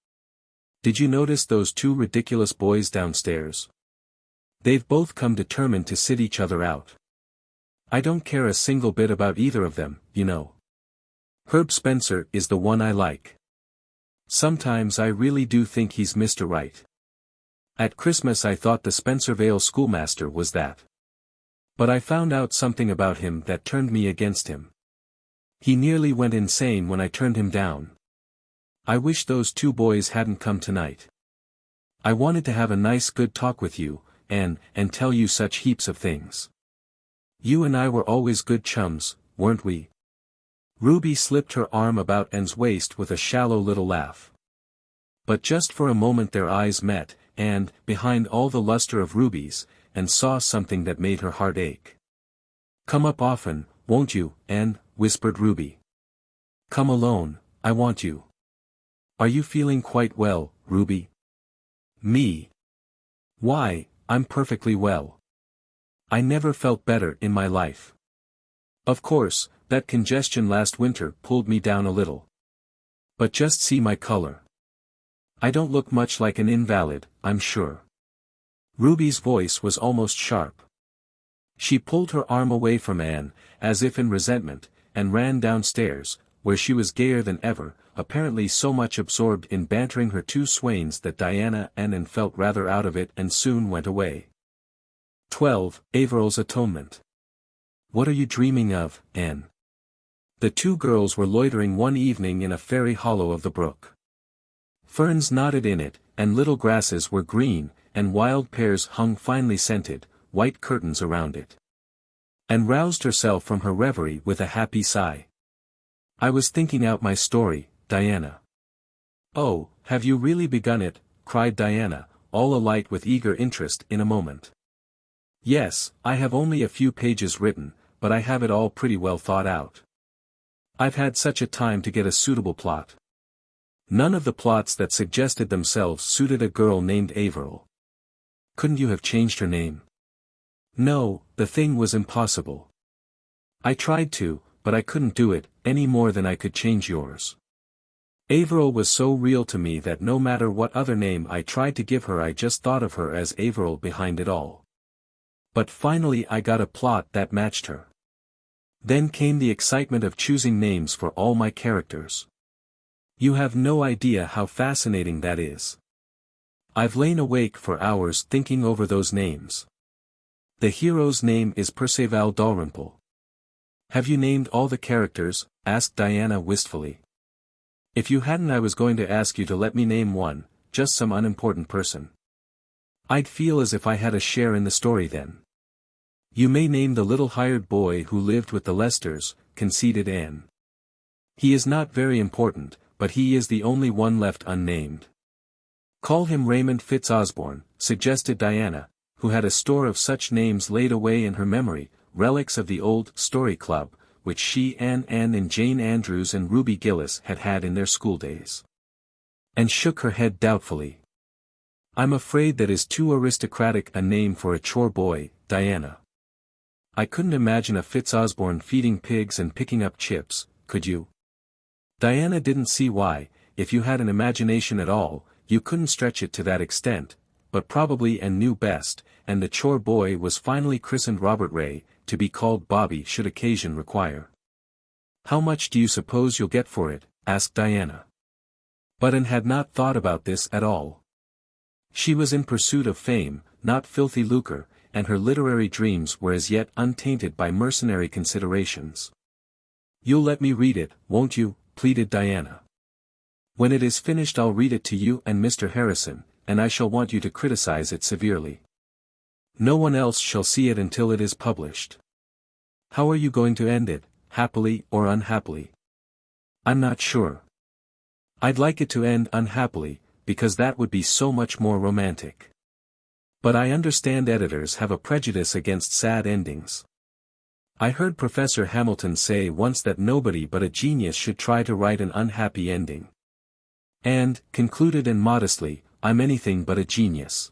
Did you notice those two ridiculous boys downstairs? They've both come determined to sit each other out. I don't care a single bit about either of them, you know. Herb Spencer is the one I like. Sometimes I really do think he's Mr. Right. At Christmas I thought the Spencervale schoolmaster was that. But I found out something about him that turned me against him. He nearly went insane when I turned him down. I wish those two boys hadn't come tonight. I wanted to have a nice good talk with you, Anne, and tell you such heaps of things. You and I were always good chums, weren't we? Ruby slipped her arm about Anne's waist with a shallow little laugh. But just for a moment their eyes met, and, behind all the luster of Ruby's, Anne saw something that made her heart ache. "Come up often, won't you, Anne?" whispered Ruby. "Come alone, I want you." "Are you feeling quite well, Ruby?" "Me? Why, I'm perfectly well. I never felt better in my life. Of course, that congestion last winter pulled me down a little. But just see my color. I don't look much like an invalid, I'm sure." Ruby's voice was almost sharp. She pulled her arm away from Anne, as if in resentment, and ran downstairs, where she was gayer than ever, apparently so much absorbed in bantering her two swains that Diana and Anne felt rather out of it and soon went away. 12. Averil's Atonement. "What are you dreaming of, Anne?" The two girls were loitering one evening in a fairy hollow of the brook. Ferns nodded in it, and little grasses were green, and wild pears hung finely scented, white curtains around it. Anne roused herself from her reverie with a happy sigh. "I was thinking out my story, Diana." "Oh, have you really begun it?" cried Diana, all alight with eager interest in a moment. "Yes, I have only a few pages written, but I have it all pretty well thought out. I've had such a time to get a suitable plot." None of the plots that suggested themselves suited a girl named Averil. "Couldn't you have changed her name?" "No, the thing was impossible. I tried to, but I couldn't do it, any more than I could change yours. Averil was so real to me that no matter what other name I tried to give her I just thought of her as Averil behind it all. But finally I got a plot that matched her. Then came the excitement of choosing names for all my characters. You have no idea how fascinating that is. I've lain awake for hours thinking over those names. The hero's name is Perceval Dalrymple." "Have you named all the characters?" asked Diana wistfully. "If you hadn't I was going to ask you to let me name one, just some unimportant person. I'd feel as if I had a share in the story then." "You may name the little hired boy who lived with the Lesters," conceded Anne. "He is not very important, but he is the only one left unnamed." "Call him Raymond Fitzosborne," suggested Diana, who had a store of such names laid away in her memory, relics of the old Story Club, which she Anne and Jane Andrews and Ruby Gillis had had in their schooldays. And shook her head doubtfully. "I'm afraid that is too aristocratic a name for a chore boy, Diana. I couldn't imagine a Fitzosborne feeding pigs and picking up chips, could you?" Diana didn't see why, if you had an imagination at all, you couldn't stretch it to that extent, but probably Anne knew best, and the chore boy was finally christened Robert Ray, to be called Bobby should occasion require. "How much do you suppose you'll get for it?" asked Diana. But Anne had not thought about this at all. She was in pursuit of fame, not filthy lucre, and her literary dreams were as yet untainted by mercenary considerations. "You'll let me read it, won't you?" pleaded Diana. "When it is finished I'll read it to you and Mr. Harrison, and I shall want you to criticize it severely. No one else shall see it until it is published. How are you going to end it, happily or unhappily?" "I'm not sure. I'd like it to end unhappily, because that would be so much more romantic. But I understand editors have a prejudice against sad endings. I heard Professor Hamilton say once that nobody but a genius should try to write an unhappy ending. And, concluded and modestly, I'm anything but a genius.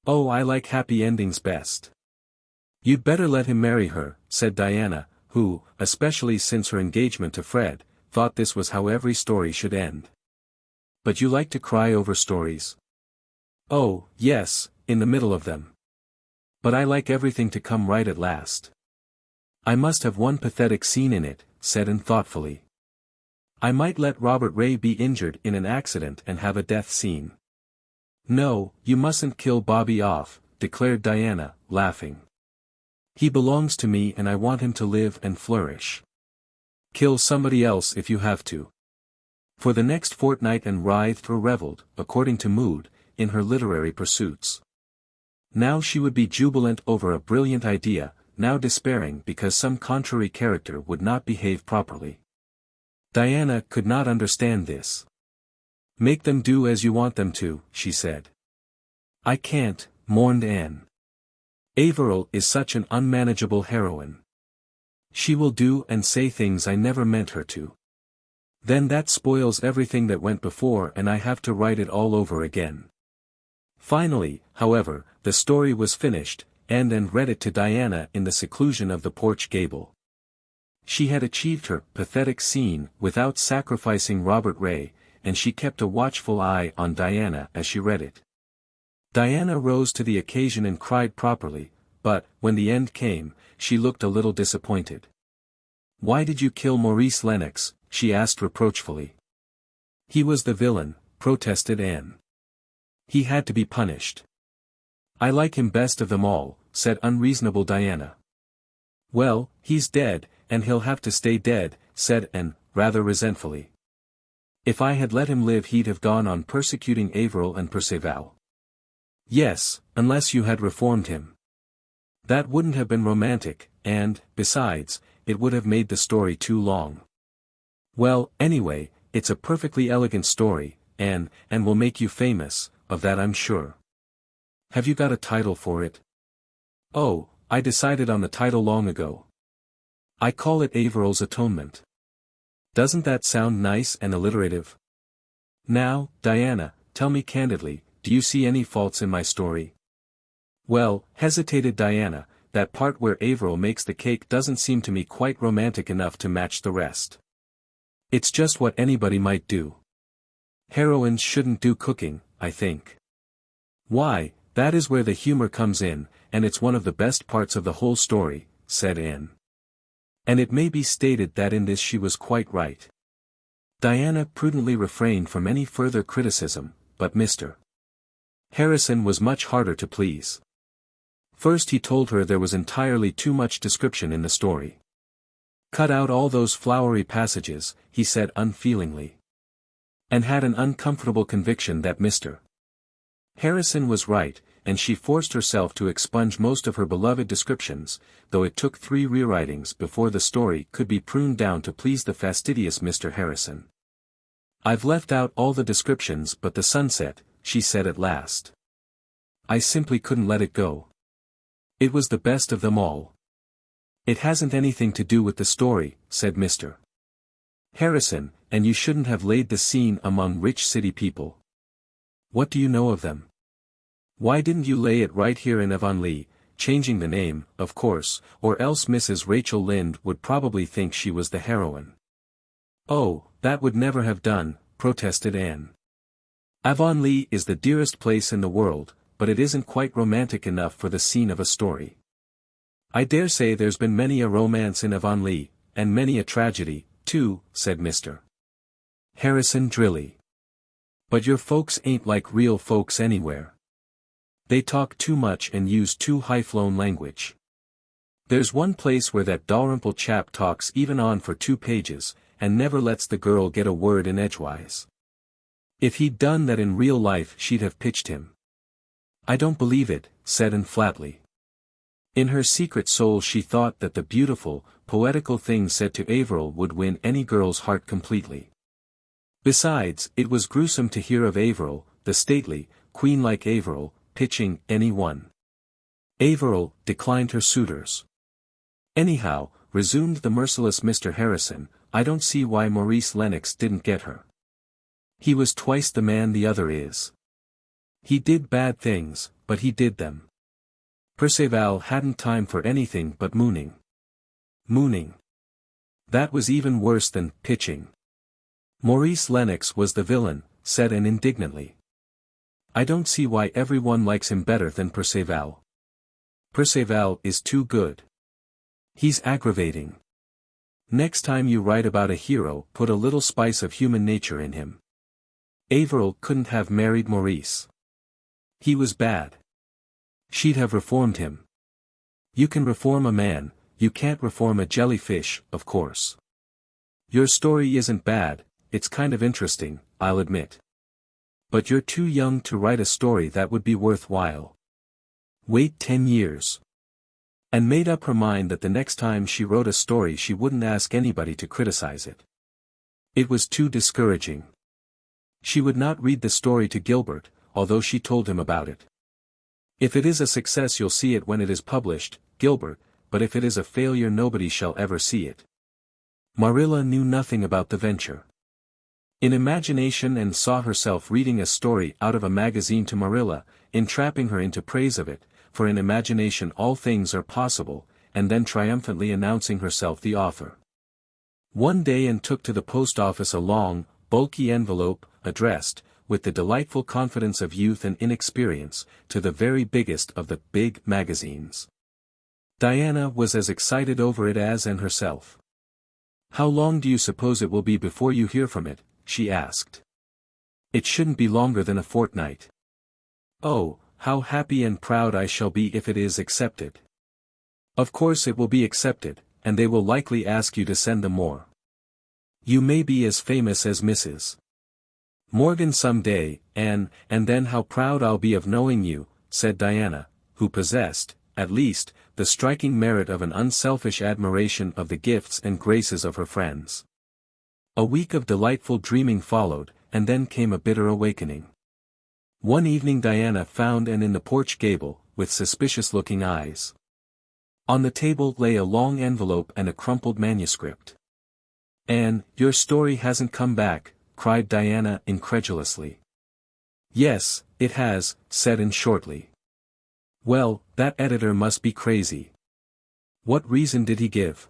Oh, I like happy endings best." "You'd better let him marry her," said Diana, who, especially since her engagement to Fred, thought this was how every story should end. But you like to cry over stories? Oh, yes, in the middle of them. But I like everything to come right at last. I must have one pathetic scene in it, said Anne thoughtfully. I might let Robert Ray be injured in an accident and have a death scene. No, you mustn't kill Bobby off, declared Diana, laughing. He belongs to me and I want him to live and flourish. Kill somebody else if you have to. For the next fortnight Anne writhed or revelled, according to mood, in her literary pursuits. Now she would be jubilant over a brilliant idea, now despairing because some contrary character would not behave properly. Diana could not understand this. Make them do as you want them to, she said. I can't, mourned Anne. Averil is such an unmanageable heroine. She will do and say things I never meant her to. Then that spoils everything that went before and I have to write it all over again. Finally, however, the story was finished, and Anne read it to Diana in the seclusion of the porch gable. She had achieved her pathetic scene without sacrificing Robert Ray, and she kept a watchful eye on Diana as she read it. Diana rose to the occasion and cried properly, but, when the end came, she looked a little disappointed. Why did you kill Maurice Lennox? She asked reproachfully. He was the villain, protested Anne. He had to be punished. I like him best of them all, said unreasonable Diana. Well, he's dead, and he'll have to stay dead, said Anne, rather resentfully. If I had let him live he'd have gone on persecuting Averil and Perceval. Yes, unless you had reformed him. That wouldn't have been romantic, and, besides, it would have made the story too long. Well, anyway, it's a perfectly elegant story, Anne, and will make you famous, of that I'm sure. Have you got a title for it? Oh, I decided on the title long ago. I call it Averil's Atonement. Doesn't that sound nice and alliterative? Now, Diana, tell me candidly, do you see any faults in my story? Well, hesitated Diana, that part where Averil makes the cake doesn't seem to me quite romantic enough to match the rest. It's just what anybody might do. Heroines shouldn't do cooking, I think. Why, that is where the humor comes in, and it's one of the best parts of the whole story, said Anne. And it may be stated that in this she was quite right. Diana prudently refrained from any further criticism, but Mr. Harrison was much harder to please. First he told her there was entirely too much description in the story. Cut out all those flowery passages, he said unfeelingly. And had an uncomfortable conviction that Mr. Harrison was right, and she forced herself to expunge most of her beloved descriptions, though it took 3 rewritings before the story could be pruned down to please the fastidious Mr. Harrison. I've left out all the descriptions but the sunset, she said at last. I simply couldn't let it go. It was the best of them all. It hasn't anything to do with the story, said Mr. Harrison, and you shouldn't have laid the scene among rich city people. What do you know of them? Why didn't you lay it right here in Avonlea, changing the name, of course, or else Mrs. Rachel Lynde would probably think she was the heroine. Oh, that would never have done, protested Anne. Avonlea is the dearest place in the world, but it isn't quite romantic enough for the scene of a story. I dare say there's been many a romance in Avonlea, and many a tragedy, too, said Mr. Harrison drily. But your folks ain't like real folks anywhere. They talk too much and use too high-flown language. There's one place where that Dalrymple chap talks even on for 2 pages, and never lets the girl get a word in edgewise. If he'd done that in real life she'd have pitched him. I don't believe it, said Anne flatly. In her secret soul she thought that the beautiful, poetical things said to Averil would win any girl's heart completely. Besides, it was gruesome to hear of Averil, the stately, queen-like Averil, pitching any one. Averil declined her suitors. Anyhow, resumed the merciless Mr. Harrison, I don't see why Maurice Lennox didn't get her. He was twice the man the other is. He did bad things, but he did them. Perceval hadn't time for anything but mooning. Mooning. That was even worse than pitching. Maurice Lennox was the villain, said Anne indignantly. I don't see why everyone likes him better than Perceval. Perceval is too good. He's aggravating. Next time you write about a hero, put a little spice of human nature in him. Averil couldn't have married Maurice. He was bad. She'd have reformed him. You can reform a man, you can't reform a jellyfish, of course. Your story isn't bad, it's kind of interesting, I'll admit. But you're too young to write a story that would be worthwhile. Wait 10 years. And made up her mind that the next time she wrote a story she wouldn't ask anybody to criticize it. It was too discouraging. She would not read the story to Gilbert, although she told him about it. If it is a success you'll see it when it is published, Gilbert, but if it is a failure nobody shall ever see it. Marilla knew nothing about the venture. In imagination Anne saw herself reading a story out of a magazine to Marilla, entrapping her into praise of it, for in imagination all things are possible, and then triumphantly announcing herself the author. One day Anne took to the post office a long, bulky envelope, addressed, with the delightful confidence of youth and inexperience, to the very biggest of the big magazines. Diana was as excited over it as Anne herself. How long do you suppose it will be before you hear from it? She asked. It shouldn't be longer than a fortnight. Oh, how happy and proud I shall be if it is accepted. Of course it will be accepted, and they will likely ask you to send them more. You may be as famous as Mrs. Morgan some day, Anne, and then how proud I'll be of knowing you, said Diana, who possessed, at least, the striking merit of an unselfish admiration of the gifts and graces of her friends. A week of delightful dreaming followed, and then came a bitter awakening. One evening Diana found Anne in the porch gable, with suspicious-looking eyes. On the table lay a long envelope and a crumpled manuscript. Anne, your story hasn't come back, cried Diana incredulously. Yes, it has, said Anne shortly. Well, that editor must be crazy. What reason did he give?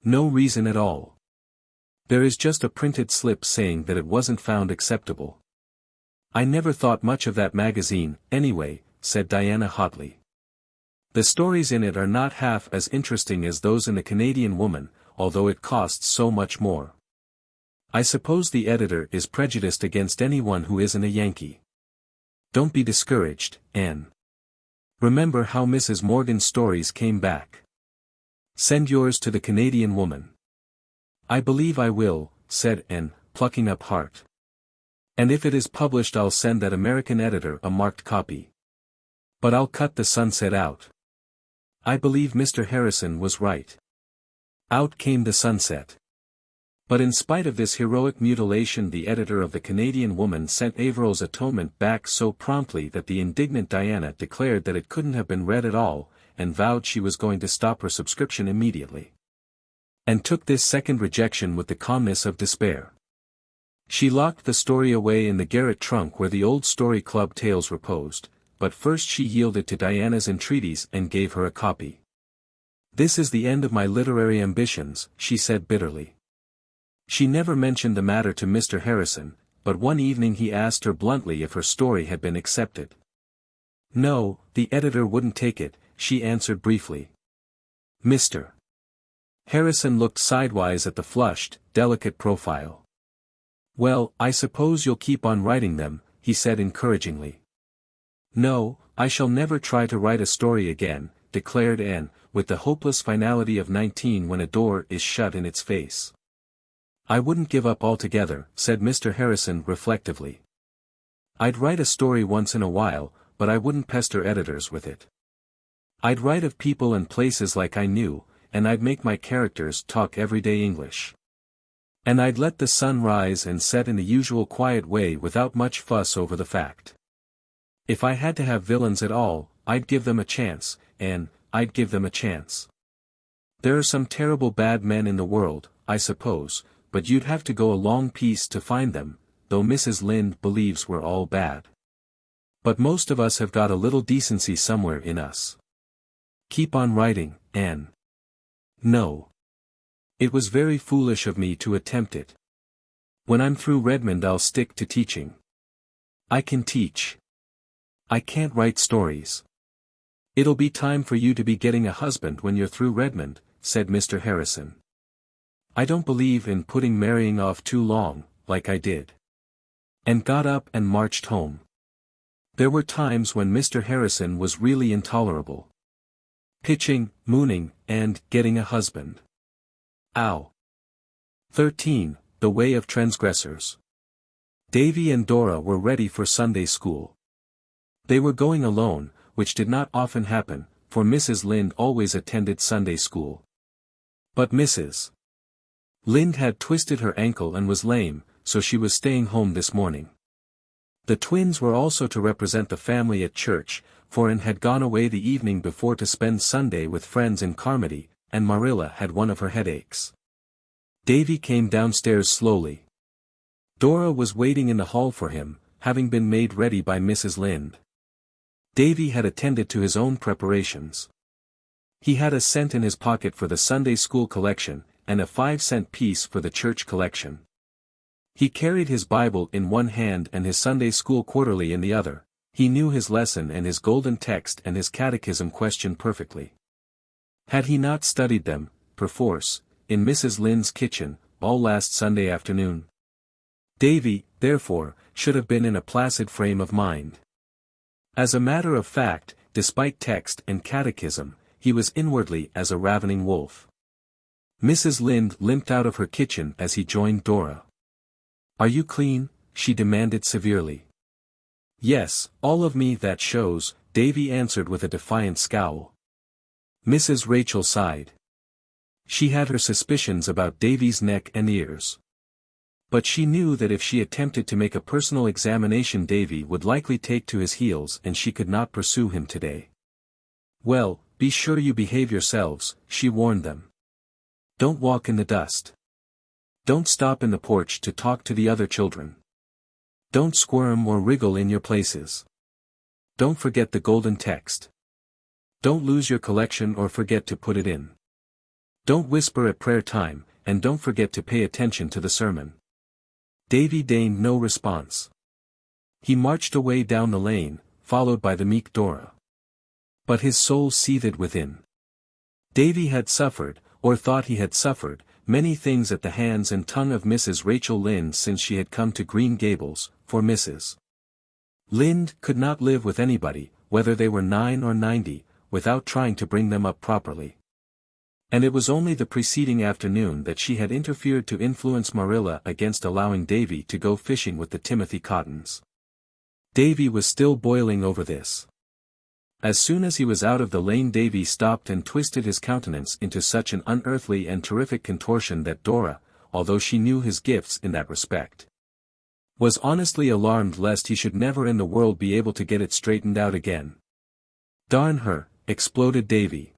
No reason at all. There is just a printed slip saying that it wasn't found acceptable. I never thought much of that magazine, anyway, said Diana hotly. The stories in it are not half as interesting as those in the Canadian Woman, although it costs so much more. I suppose the editor is prejudiced against anyone who isn't a Yankee. Don't be discouraged, Anne. Remember how Mrs. Morgan's stories came back. Send yours to the Canadian Woman. I believe I will, said Anne, plucking up heart. And if it is published I'll send that American editor a marked copy. But I'll cut the sunset out. I believe Mr. Harrison was right. Out came the sunset. But in spite of this heroic mutilation the editor of the Canadian Woman sent Averil's Atonement back so promptly that the indignant Diana declared that it couldn't have been read at all, and vowed she was going to stop her subscription immediately. And took this second rejection with the calmness of despair. She locked the story away in the garret trunk where the old Story Club tales reposed, but first she yielded to Diana's entreaties and gave her a copy. This is the end of my literary ambitions, she said bitterly. She never mentioned the matter to Mr. Harrison, but one evening he asked her bluntly if her story had been accepted. No, the editor wouldn't take it, she answered briefly. Mr. Harrison looked sidewise at the flushed, delicate profile. Well, I suppose you'll keep on writing them, he said encouragingly. No, I shall never try to write a story again, declared Anne, with the hopeless finality of 19 when a door is shut in its face. I wouldn't give up altogether, said Mr. Harrison reflectively. I'd write a story once in a while, but I wouldn't pester editors with it. I'd write of people and places like I knew, and I'd make my characters talk everyday English. And I'd let the sun rise and set in the usual quiet way without much fuss over the fact. If I had to have villains at all, I'd give them a chance, and I'd give them a chance. There are some terrible bad men in the world, I suppose, but you'd have to go a long piece to find them, though Mrs. Lynde believes we're all bad. But most of us have got a little decency somewhere in us. Keep on writing, Anne. No. It was very foolish of me to attempt it. When I'm through Redmond I'll stick to teaching. I can teach. I can't write stories. It'll be time for you to be getting a husband when you're through Redmond, said Mr. Harrison. I don't believe in putting marrying off too long, like I did. And got up and marched home. There were times when Mr. Harrison was really intolerable. Pitching, mooning, and getting a husband. Ow. 13. The Way of Transgressors. Davy and Dora were ready for Sunday school. They were going alone, which did not often happen, for Mrs. Lynde always attended Sunday school. But Mrs. Lynde had twisted her ankle and was lame, so she was staying home this morning. The twins were also to represent the family at church, for Anne had gone away the evening before to spend Sunday with friends in Carmody, and Marilla had one of her headaches. Davy came downstairs slowly. Dora was waiting in the hall for him, having been made ready by Mrs. Lynde. Davy had attended to his own preparations. He had a cent in his pocket for the Sunday school collection, and a 5-cent piece for the church collection. He carried his Bible in one hand and his Sunday school quarterly in the other. He knew his lesson and his golden text and his catechism question perfectly. Had he not studied them, perforce, in Mrs. Lynde's kitchen, all last Sunday afternoon? Davy, therefore, should have been in a placid frame of mind. As a matter of fact, despite text and catechism, he was inwardly as a ravening wolf. Mrs. Lynde limped out of her kitchen as he joined Dora. Are you clean? She demanded severely. Yes, all of me that shows, Davy answered with a defiant scowl. Mrs. Rachel sighed. She had her suspicions about Davy's neck and ears. But she knew that if she attempted to make a personal examination Davy would likely take to his heels and she could not pursue him today. Well, be sure you behave yourselves, she warned them. Don't walk in the dust. Don't stop in the porch to talk to the other children. Don't squirm or wriggle in your places. Don't forget the golden text. Don't lose your collection or forget to put it in. Don't whisper at prayer time, and don't forget to pay attention to the sermon. Davy deigned no response. He marched away down the lane, followed by the meek Dora. But his soul seethed within. Davy had suffered, or thought he had suffered, many things at the hands and tongue of Mrs. Rachel Lynde since she had come to Green Gables, for Mrs. Lynde could not live with anybody, whether they were 9 or 90, without trying to bring them up properly. And it was only the preceding afternoon that she had interfered to influence Marilla against allowing Davy to go fishing with the Timothy Cottons. Davy was still boiling over this. As soon as he was out of the lane Davy stopped and twisted his countenance into such an unearthly and terrific contortion that Dora, although she knew his gifts in that respect, was honestly alarmed lest he should never in the world be able to get it straightened out again. Darn her, exploded Davy.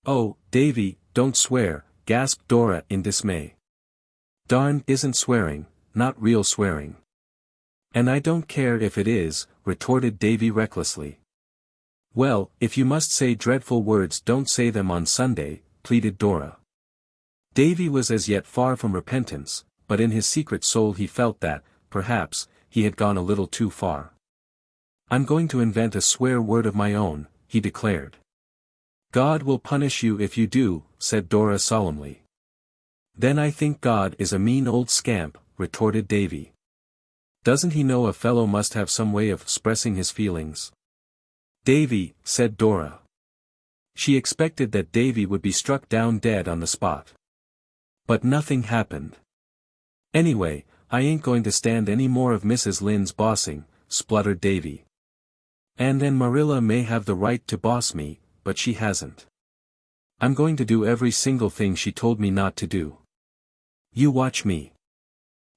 Oh, Davy, don't swear, gasped Dora in dismay. Darn isn't swearing, not real swearing. And I don't care if it is, retorted Davy recklessly. Well, if you must say dreadful words don't say them on Sunday, pleaded Dora. Davy was as yet far from repentance, but in his secret soul he felt that, perhaps, he had gone a little too far. I'm going to invent a swear word of my own, he declared. God will punish you if you do, said Dora solemnly. Then I think God is a mean old scamp, retorted Davy. Doesn't he know a fellow must have some way of expressing his feelings? Davy, said Dora. She expected that Davy would be struck down dead on the spot. But nothing happened. Anyway, I ain't going to stand any more of Mrs. Lynde's bossing, spluttered Davy. And Marilla may have the right to boss me, but she hasn't. I'm going to do every single thing she told me not to do. You watch me.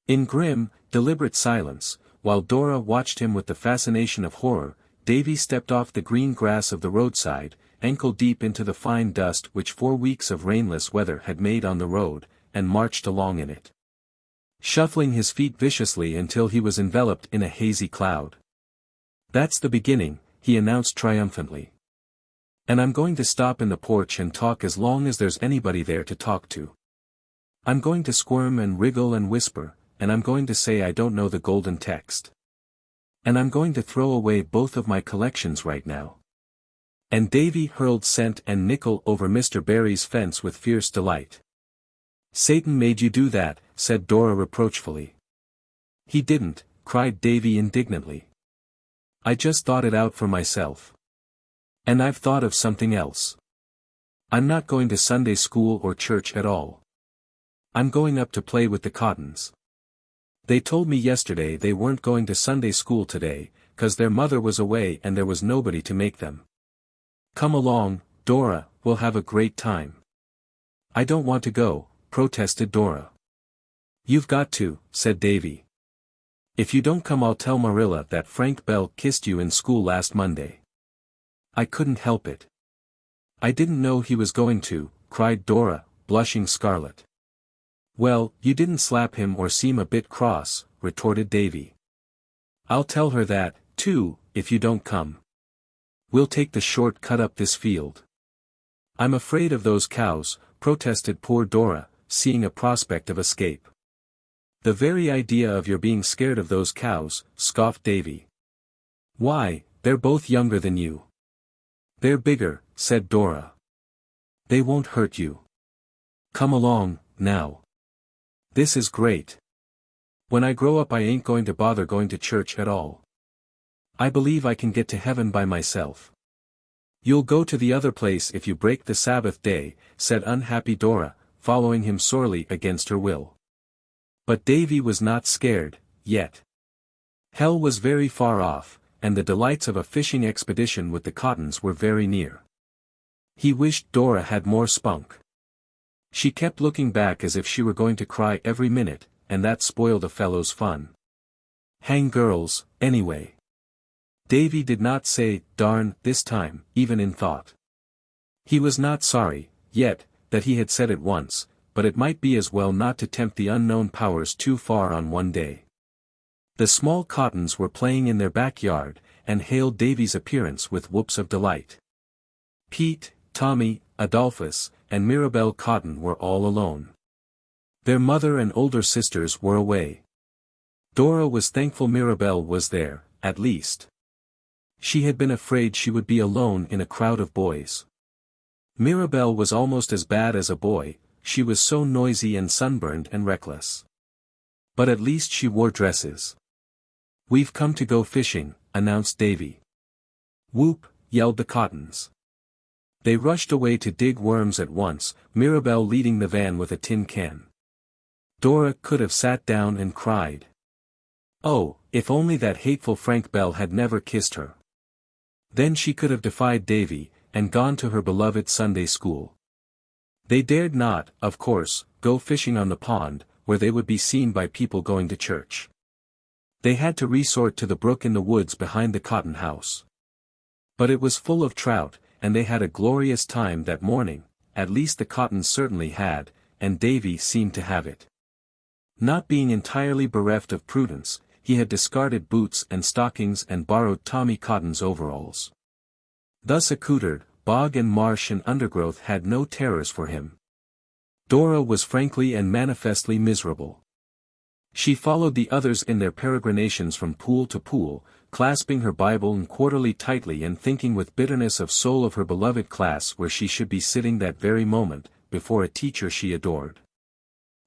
In grim, deliberate silence, while Dora watched him with the fascination of horror, Davy stepped off the green grass of the roadside, ankle-deep into the fine dust which 4 weeks of rainless weather had made on the road, and marched along in it, shuffling his feet viciously until he was enveloped in a hazy cloud. That's the beginning, he announced triumphantly. And I'm going to stop in the porch and talk as long as there's anybody there to talk to. I'm going to squirm and wriggle and whisper, and I'm going to say I don't know the golden text. And I'm going to throw away both of my collections right now. And Davy hurled cent and nickel over Mr. Barry's fence with fierce delight. Satan made you do that, said Dora reproachfully. He didn't, cried Davy indignantly. I just thought it out for myself. And I've thought of something else. I'm not going to Sunday school or church at all. I'm going up to play with the Cottons. They told me yesterday they weren't going to Sunday school today, 'cause their mother was away and there was nobody to make them. Come along, Dora, we'll have a great time. I don't want to go, protested Dora. You've got to, said Davy. If you don't come I'll tell Marilla that Frank Bell kissed you in school last Monday. I couldn't help it. I didn't know he was going to, cried Dora, blushing scarlet. Well, you didn't slap him or seem a bit cross, retorted Davy. I'll tell her that, too, if you don't come. We'll take the short cut up this field. I'm afraid of those cows, protested poor Dora, seeing a prospect of escape. The very idea of your being scared of those cows, scoffed Davy. Why, they're both younger than you. They're bigger, said Dora. They won't hurt you. Come along, now. This is great. When I grow up I ain't going to bother going to church at all. I believe I can get to heaven by myself. You'll go to the other place if you break the Sabbath day, said unhappy Dora, following him sorely against her will. But Davy was not scared, yet. Hell was very far off, and the delights of a fishing expedition with the Cottons were very near. He wished Dora had more spunk. She kept looking back as if she were going to cry every minute, and that spoiled a fellow's fun. Hang girls, anyway. Davy did not say, darn, this time, even in thought. He was not sorry, yet, that he had said it once, but it might be as well not to tempt the unknown powers too far on one day. The small Cottons were playing in their backyard, and hailed Davy's appearance with whoops of delight. Pete, Tommy, Adolphus, and Mirabel Cotton were all alone. Their mother and older sisters were away. Dora was thankful Mirabel was there, at least. She had been afraid she would be alone in a crowd of boys. Mirabel was almost as bad as a boy, she was so noisy and sunburned and reckless. But at least she wore dresses. We've come to go fishing, announced Davy. Whoop, yelled the Cottons. They rushed away to dig worms at once, Mirabel leading the van with a tin can. Dora could have sat down and cried. Oh, if only that hateful Frank Bell had never kissed her. Then she could have defied Davy, and gone to her beloved Sunday school. They dared not, of course, go fishing on the pond, where they would be seen by people going to church. They had to resort to the brook in the woods behind the Cotton house. But it was full of trout, and they had a glorious time that morning, at least the Cottons certainly had, and Davy seemed to have it. Not being entirely bereft of prudence, he had discarded boots and stockings and borrowed Tommy Cotton's overalls. Thus accoutred, bog and marsh and undergrowth had no terrors for him. Dora was frankly and manifestly miserable. She followed the others in their peregrinations from pool to pool, clasping her Bible and quarterly tightly and thinking with bitterness of soul of her beloved class where she should be sitting that very moment, before a teacher she adored.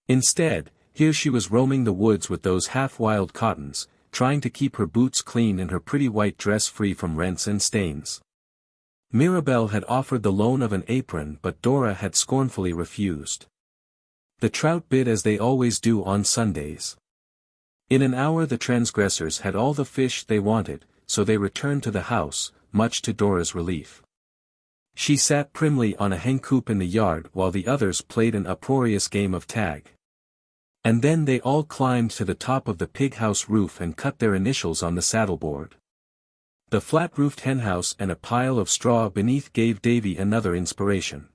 Instead, here she was roaming the woods with those half-wild Cottons, trying to keep her boots clean and her pretty white dress free from rents and stains. Mirabel had offered the loan of an apron but Dora had scornfully refused. The trout bit as they always do on Sundays. In an hour the transgressors had all the fish they wanted, so they returned to the house, much to Dora's relief. She sat primly on a hencoop in the yard while the others played an uproarious game of tag. And then they all climbed to the top of the pig house roof and cut their initials on the saddleboard. The flat-roofed henhouse and a pile of straw beneath gave Davy another inspiration.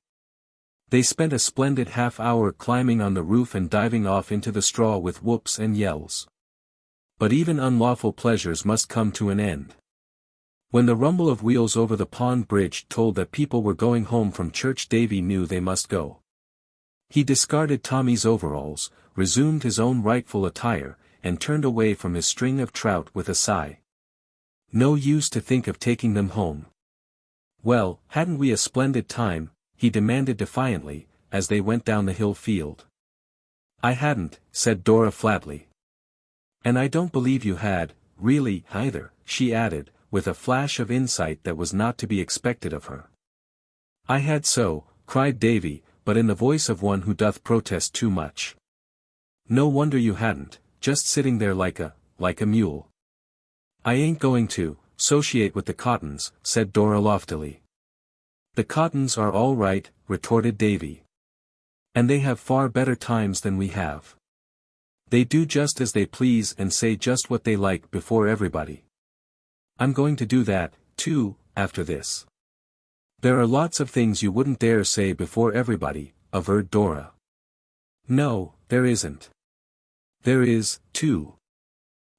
They spent a splendid half-hour climbing on the roof and diving off into the straw with whoops and yells. But even unlawful pleasures must come to an end. When the rumble of wheels over the pond bridge told that people were going home from church, Davy knew they must go. He discarded Tommy's overalls, resumed his own rightful attire, and turned away from his string of trout with a sigh. No use to think of taking them home. Well, hadn't we a splendid time? He demanded defiantly, as they went down the hill field. I hadn't, said Dora flatly. And I don't believe you had, really, either, she added, with a flash of insight that was not to be expected of her. I had so, cried Davy, but in the voice of one who doth protest too much. No wonder you hadn't, just sitting there like a mule. I ain't going to associate with the Cottons, said Dora loftily. The Cottons are all right, retorted Davy. And they have far better times than we have. They do just as they please and say just what they like before everybody. I'm going to do that, too, after this. There are lots of things you wouldn't dare say before everybody, averred Dora. No, there isn't. There is, too.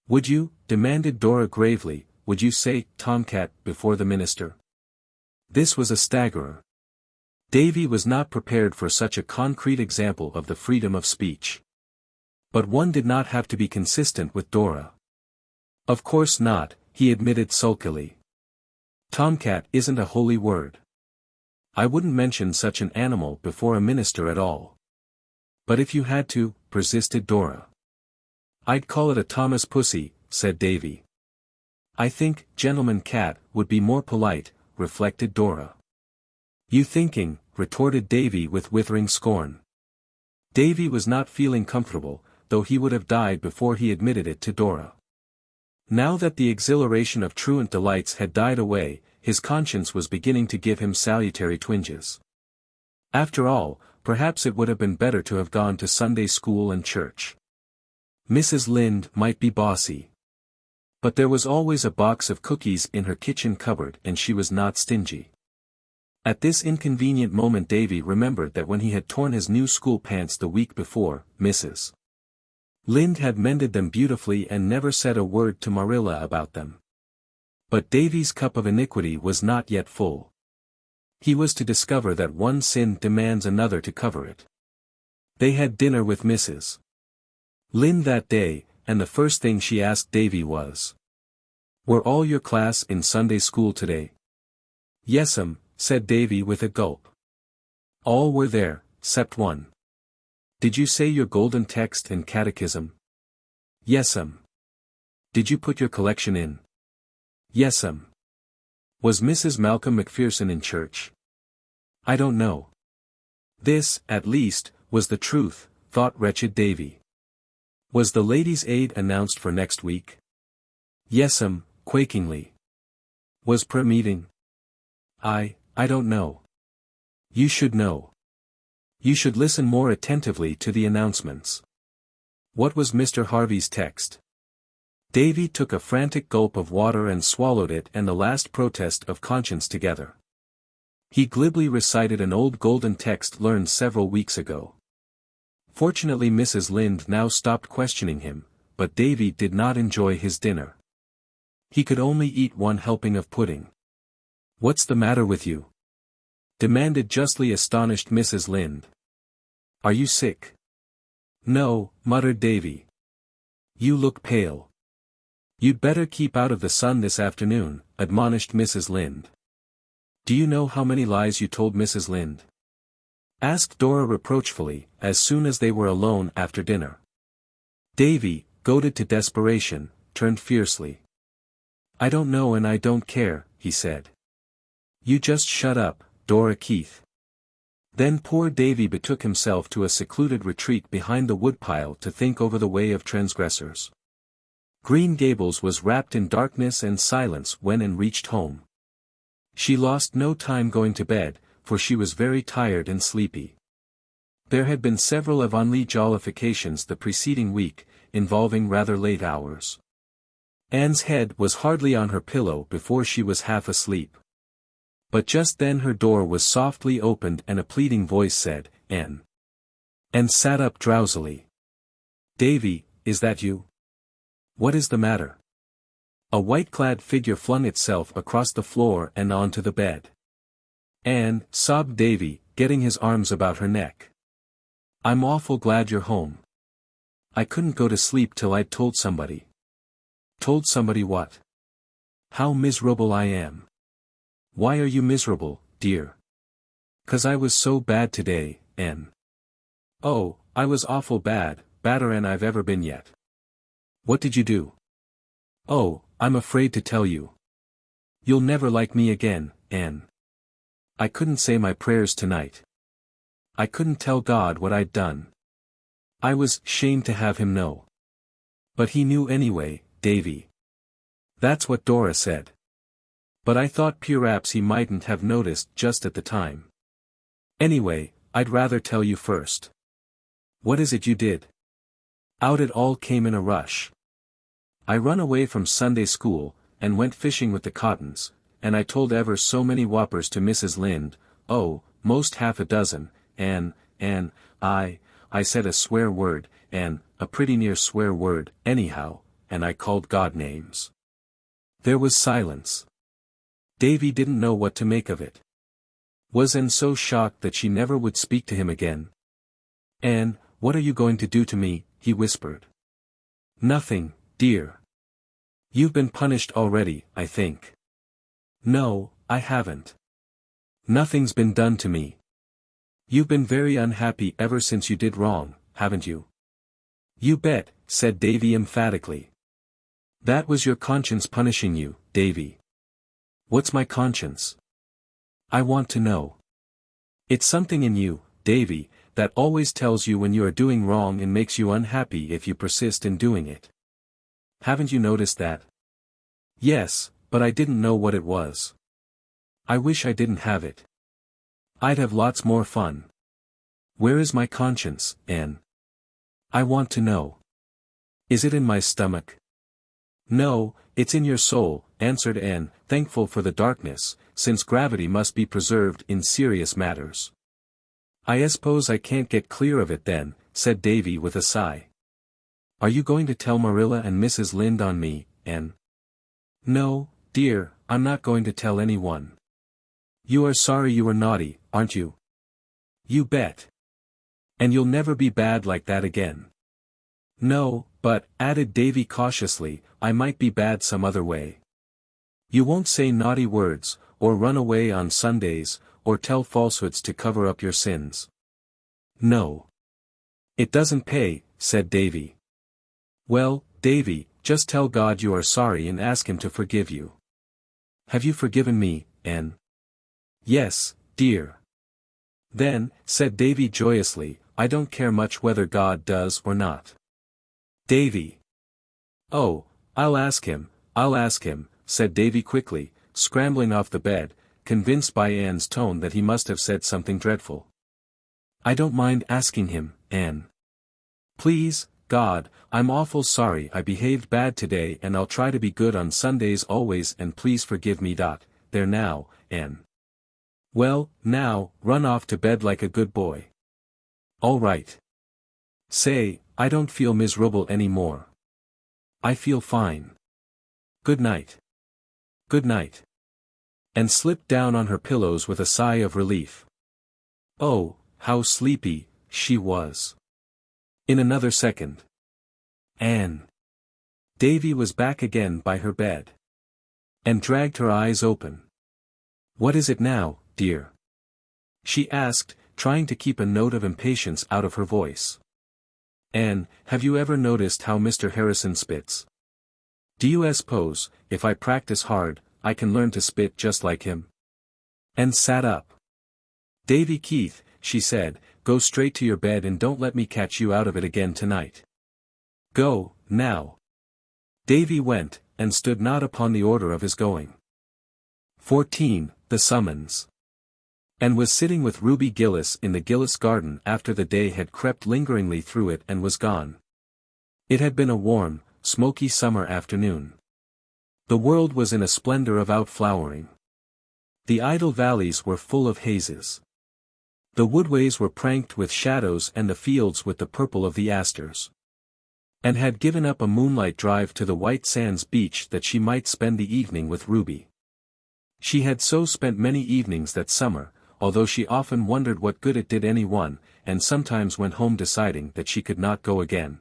Would you, demanded Dora gravely, would you say, tomcat, before the minister? This was a staggerer. Davy was not prepared for such a concrete example of the freedom of speech. But one did not have to be consistent with Dora. Of course not, he admitted sulkily. Tomcat isn't a holy word. I wouldn't mention such an animal before a minister at all. But if you had to, persisted Dora. I'd call it a Thomas pussy, said Davy. I think, gentleman cat, would be more polite, reflected Dora. You thinking, retorted Davy with withering scorn. Davy was not feeling comfortable, though he would have died before he admitted it to Dora. Now that the exhilaration of truant delights had died away, his conscience was beginning to give him salutary twinges. After all, perhaps it would have been better to have gone to Sunday school and church. Mrs. Lynde might be bossy. But there was always a box of cookies in her kitchen cupboard and she was not stingy. At this inconvenient moment Davy remembered that when he had torn his new school pants the week before, Mrs. Lynde had mended them beautifully and never said a word to Marilla about them. But Davy's cup of iniquity was not yet full. He was to discover that one sin demands another to cover it. They had dinner with Mrs. Lynde that day, and the first thing she asked Davy was, "Were all your class in Sunday school today?" "Yes'm," said Davy with a gulp. "All were there, 'cept one." "Did you say your golden text and catechism?" "Yes'm." "Did you put your collection in?" "Yes'm." "Was Mrs. Malcolm McPherson in church?" "I don't know." This, at least, was the truth, thought wretched Davy. Was the Ladies' Aid announced for next week? "Yes'm," quakingly. "Was prayer meeting?" I don't know." "You should know. You should listen more attentively to the announcements." "What was Mr. Harvey's text?" Davy took a frantic gulp of water and swallowed it and the last protest of conscience together. He glibly recited an old golden text learned several weeks ago. Fortunately Mrs. Lynde now stopped questioning him, but Davy did not enjoy his dinner. He could only eat one helping of pudding. "What's the matter with you?" demanded justly astonished Mrs. Lynde. "Are you sick?" "No," muttered Davy. "You look pale." "You'd better keep out of the sun this afternoon," admonished Mrs. Lynde. "Do you know how many lies you told Mrs. Lynde?" asked Dora reproachfully, as soon as they were alone after dinner. Davy, goaded to desperation, turned fiercely. "I don't know and I don't care," he said. "You just shut up, Dora Keith." Then poor Davy betook himself to a secluded retreat behind the woodpile to think over the Way of Transgressors. Green Gables was wrapped in darkness and silence when Anne reached home. She lost no time going to bed, for she was very tired and sleepy. There had been several Avonlea jollifications the preceding week, involving rather late hours. Anne's head was hardly on her pillow before she was half asleep. But just then her door was softly opened and a pleading voice said, "Anne." Anne sat up drowsily. "Davy, is that you? What is the matter?" A white-clad figure flung itself across the floor and onto the bed. "Anne," sobbed Davy, getting his arms about her neck. "I'm awful glad you're home. I couldn't go to sleep till I'd told somebody. Told somebody what? How miserable I am. Why are you miserable, dear? 'Cause I was so bad today, Anne. Oh, I was awful bad, badder 'n I've ever been yet. What did you do? Oh, I'm afraid to tell you. You'll never like me again, Anne. I couldn't say my prayers tonight. I couldn't tell God what I'd done. I was shamed to have him know. But he knew anyway, Davy. That's what Dora said. But I thought p'raps he mightn't have noticed just at the time. Anyway, I'd rather tell you first. What is it you did? Out it all came in a rush. I run away from Sunday school, and went fishing with the Cottons, and I told ever so many whoppers to Mrs. Lynde, oh, most half a dozen, and, I said a swear word, and, a pretty near swear word, anyhow, and I called God names. There was silence. Davy didn't know what to make of it. Was Anne so shocked that she never would speak to him again? Anne, what are you going to do to me? He whispered. Nothing, dear. You've been punished already, I think. No, I haven't. Nothing's been done to me. You've been very unhappy ever since you did wrong, haven't you? You bet, said Davy emphatically. That was your conscience punishing you, Davy. What's my conscience? I want to know. It's something in you, Davy, that always tells you when you are doing wrong and makes you unhappy if you persist in doing it. Haven't you noticed that? Yes, but I didn't know what it was. I wish I didn't have it. I'd have lots more fun. Where is my conscience, Anne? I want to know. Is it in my stomach? No, it's in your soul, answered Anne, thankful for the darkness, since gravity must be preserved in serious matters. I suppose I can't get clear of it then, said Davy with a sigh. Are you going to tell Marilla and Mrs. Lynde on me, Anne? No, dear, I'm not going to tell anyone. You are sorry you were naughty, aren't you? You bet. And you'll never be bad like that again. No, but, added Davy cautiously, I might be bad some other way. You won't say naughty words, or run away on Sundays, or tell falsehoods to cover up your sins. No. It doesn't pay, said Davy. Well, Davy, just tell God you are sorry and ask him to forgive you. Have you forgiven me, Anne? Yes, dear. Then, said Davy joyously, I don't care much whether God does or not. Davy. Oh, I'll ask him, said Davy quickly, scrambling off the bed, convinced by Anne's tone that he must have said something dreadful. I don't mind asking him, Anne. Please, God, I'm awful sorry I behaved bad today and I'll try to be good on Sundays always and please forgive me. There now, Anne. Well, now, run off to bed like a good boy. All right. Say, I don't feel miserable any more. I feel fine. Good night. Good night. And slipped down on her pillows with a sigh of relief. Oh, how sleepy she was. In another second. Anne. Davy was back again by her bed. And dragged her eyes open. What is it now, dear? She asked, trying to keep a note of impatience out of her voice. Anne, have you ever noticed how Mr. Harrison spits? Do you suppose, if I practice hard, I can learn to spit just like him? Anne sat up. Davy Keith, she said, go straight to your bed and don't let me catch you out of it again tonight. Go, now. Davy went, and stood not upon the order of his going. 14. The summons. And was sitting with Ruby Gillis in the Gillis garden after the day had crept lingeringly through it and was gone. It had been a warm, smoky summer afternoon. The world was in a splendor of outflowering. The idle valleys were full of hazes. The woodways were pranked with shadows and the fields with the purple of the asters. And had given up a moonlight drive to the White Sands beach that she might spend the evening with Ruby. She had so spent many evenings that summer, although she often wondered what good it did anyone, and sometimes went home deciding that she could not go again.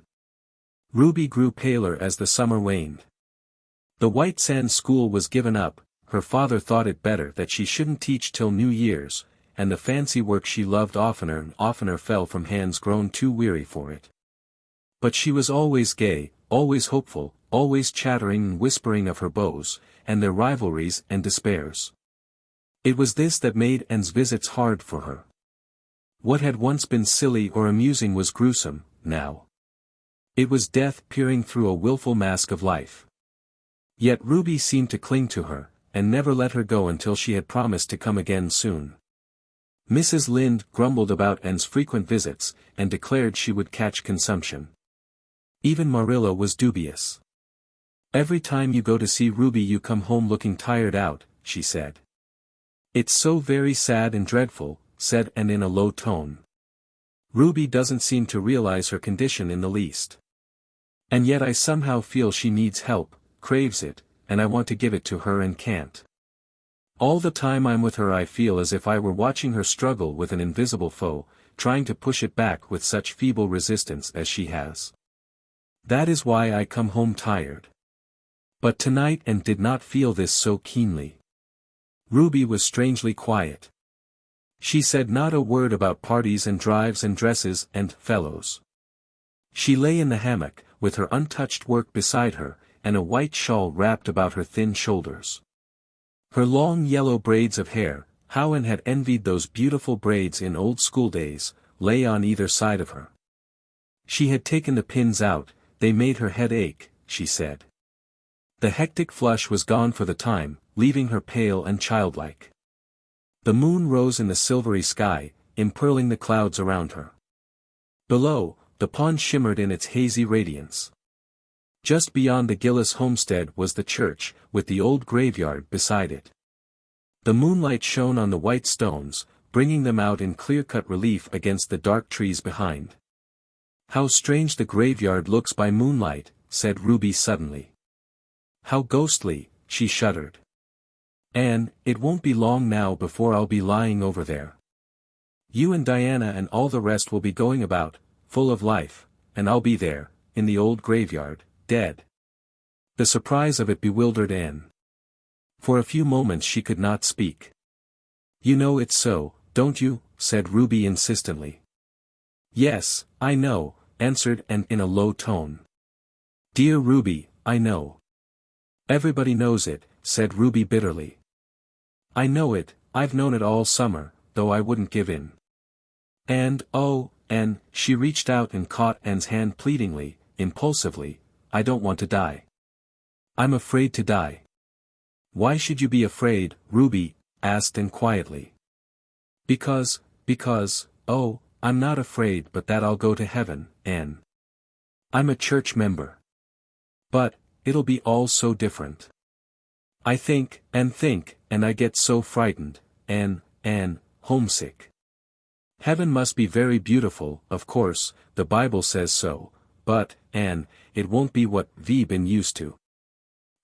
Ruby grew paler as the summer waned. The White Sands school was given up, her father thought it better that she shouldn't teach till New Year's, and the fancy work she loved oftener and oftener fell from hands grown too weary for it. But she was always gay, always hopeful, always chattering and whispering of her beaux, and their rivalries and despairs. It was this that made Anne's visits hard for her. What had once been silly or amusing was gruesome, now. It was death peering through a willful mask of life. Yet Ruby seemed to cling to her, and never let her go until she had promised to come again soon. Mrs. Lynde grumbled about Anne's frequent visits, and declared she would catch consumption. Even Marilla was dubious. "Every time you go to see Ruby you come home looking tired out," she said. "It's so very sad and dreadful," said Anne in a low tone. "Ruby doesn't seem to realize her condition in the least. And yet I somehow feel she needs help, craves it, and I want to give it to her and can't. All the time I'm with her I feel as if I were watching her struggle with an invisible foe, trying to push it back with such feeble resistance as she has. That is why I come home tired." But tonight Anne did not feel this so keenly. Ruby was strangely quiet. She said not a word about parties and drives and dresses and fellows. She lay in the hammock, with her untouched work beside her, and a white shawl wrapped about her thin shoulders. Her long yellow braids of hair, how Anne had envied those beautiful braids in old school days, lay on either side of her. She had taken the pins out, they made her head ache, she said. The hectic flush was gone for the time, leaving her pale and childlike. The moon rose in the silvery sky, empearling the clouds around her. Below, the pond shimmered in its hazy radiance. Just beyond the Gillis homestead was the church, with the old graveyard beside it. The moonlight shone on the white stones, bringing them out in clear-cut relief against the dark trees behind. "How strange the graveyard looks by moonlight," said Ruby suddenly. "How ghostly," she shuddered. "Anne, it won't be long now before I'll be lying over there. You and Diana and all the rest will be going about, full of life, and I'll be there, in the old graveyard, dead." The surprise of it bewildered Anne. For a few moments she could not speak. "You know it's so, don't you?" said Ruby insistently. "Yes, I know," answered Anne in a low tone. "Dear Ruby, I know." "Everybody knows it," said Ruby bitterly. "I know it, I've known it all summer, though I wouldn't give in. And, oh, Anne," she reached out and caught Anne's hand pleadingly, impulsively, "I don't want to die. I'm afraid to die." "Why should you be afraid, Ruby?" asked Anne quietly. Because, oh, I'm not afraid but that I'll go to heaven, Anne. I'm a church member. But, it'll be all so different. I think, and I get so frightened, Anne, homesick. Heaven must be very beautiful, of course, the Bible says so, but, Anne, it won't be what we've been used to.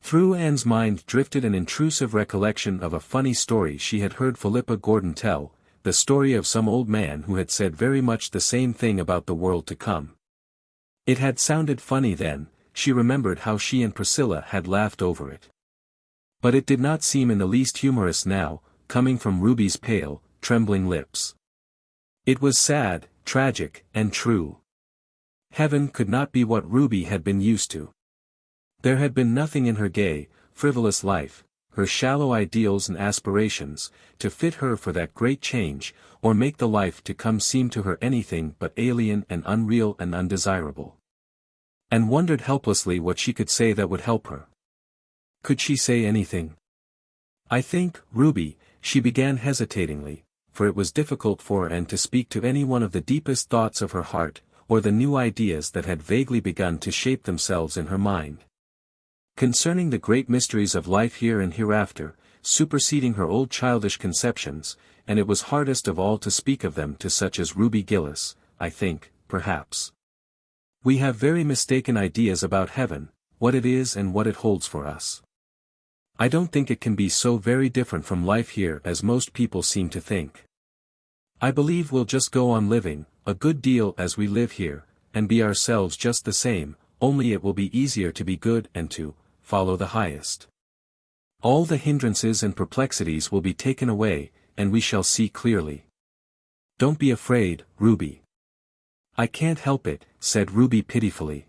Through Anne's mind drifted an intrusive recollection of a funny story she had heard Philippa Gordon tell, the story of some old man who had said very much the same thing about the world to come. It had sounded funny then, she remembered how she and Priscilla had laughed over it. But it did not seem in the least humorous now, coming from Ruby's pale, trembling lips. It was sad, tragic, and true. Heaven could not be what Ruby had been used to. There had been nothing in her gay, frivolous life, her shallow ideals and aspirations, to fit her for that great change, or make the life to come seem to her anything but alien and unreal and undesirable. And wondered helplessly what she could say that would help her. Could she say anything? "I think, Ruby," she began hesitatingly, for it was difficult for Anne to speak to any one of the deepest thoughts of her heart, or the new ideas that had vaguely begun to shape themselves in her mind. Concerning the great mysteries of life here and hereafter, superseding her old childish conceptions, and it was hardest of all to speak of them to such as Ruby Gillis, I think, perhaps. We have very mistaken ideas about heaven, what it is and what it holds for us. I don't think it can be so very different from life here as most people seem to think. I believe we'll just go on living, a good deal as we live here, and be ourselves just the same, only it will be easier to be good and to follow the highest. All the hindrances and perplexities will be taken away, and we shall see clearly. Don't be afraid, Ruby. I can't help it, said Ruby pitifully.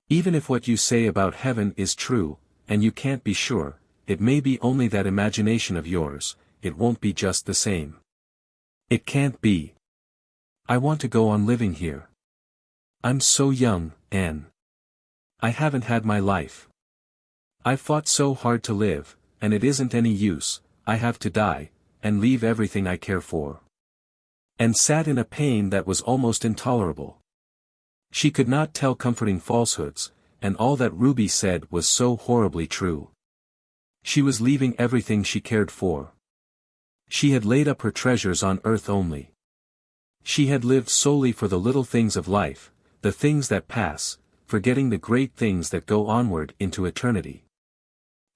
Even if what you say about heaven is true, and you can't be sure, it may be only that imagination of yours, it won't be just the same. It can't be. I want to go on living here. I'm so young, Anne. I haven't had my life. I've fought so hard to live, and it isn't any use, I have to die, and leave everything I care for. And sat in a pain that was almost intolerable. She could not tell comforting falsehoods, and all that Ruby said was so horribly true. She was leaving everything she cared for. She had laid up her treasures on earth only. She had lived solely for the little things of life, the things that pass, forgetting the great things that go onward into eternity.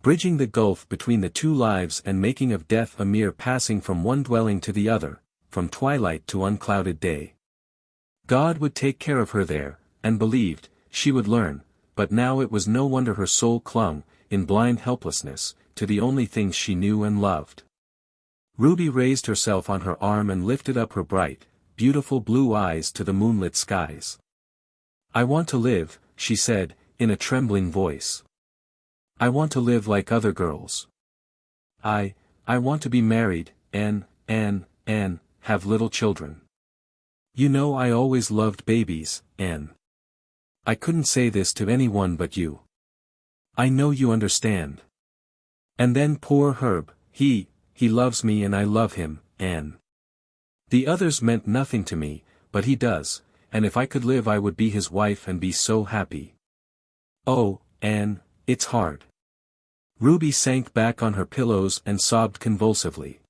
Bridging the gulf between the two lives and making of death a mere passing from one dwelling to the other, from twilight to unclouded day. God would take care of her there, and believed, she would learn, but now it was no wonder her soul clung, in blind helplessness, to the only things she knew and loved. Ruby raised herself on her arm and lifted up her bright, beautiful blue eyes to the moonlit skies. I want to live, she said, in a trembling voice. I want to live like other girls. I want to be married, and, have little children. You know I always loved babies, Anne. I couldn't say this to anyone but you. I know you understand. And then poor Herb, he loves me and I love him, Anne. The others meant nothing to me, but he does, and if I could live I would be his wife and be so happy. Oh, Anne, it's hard. Ruby sank back on her pillows and sobbed convulsively.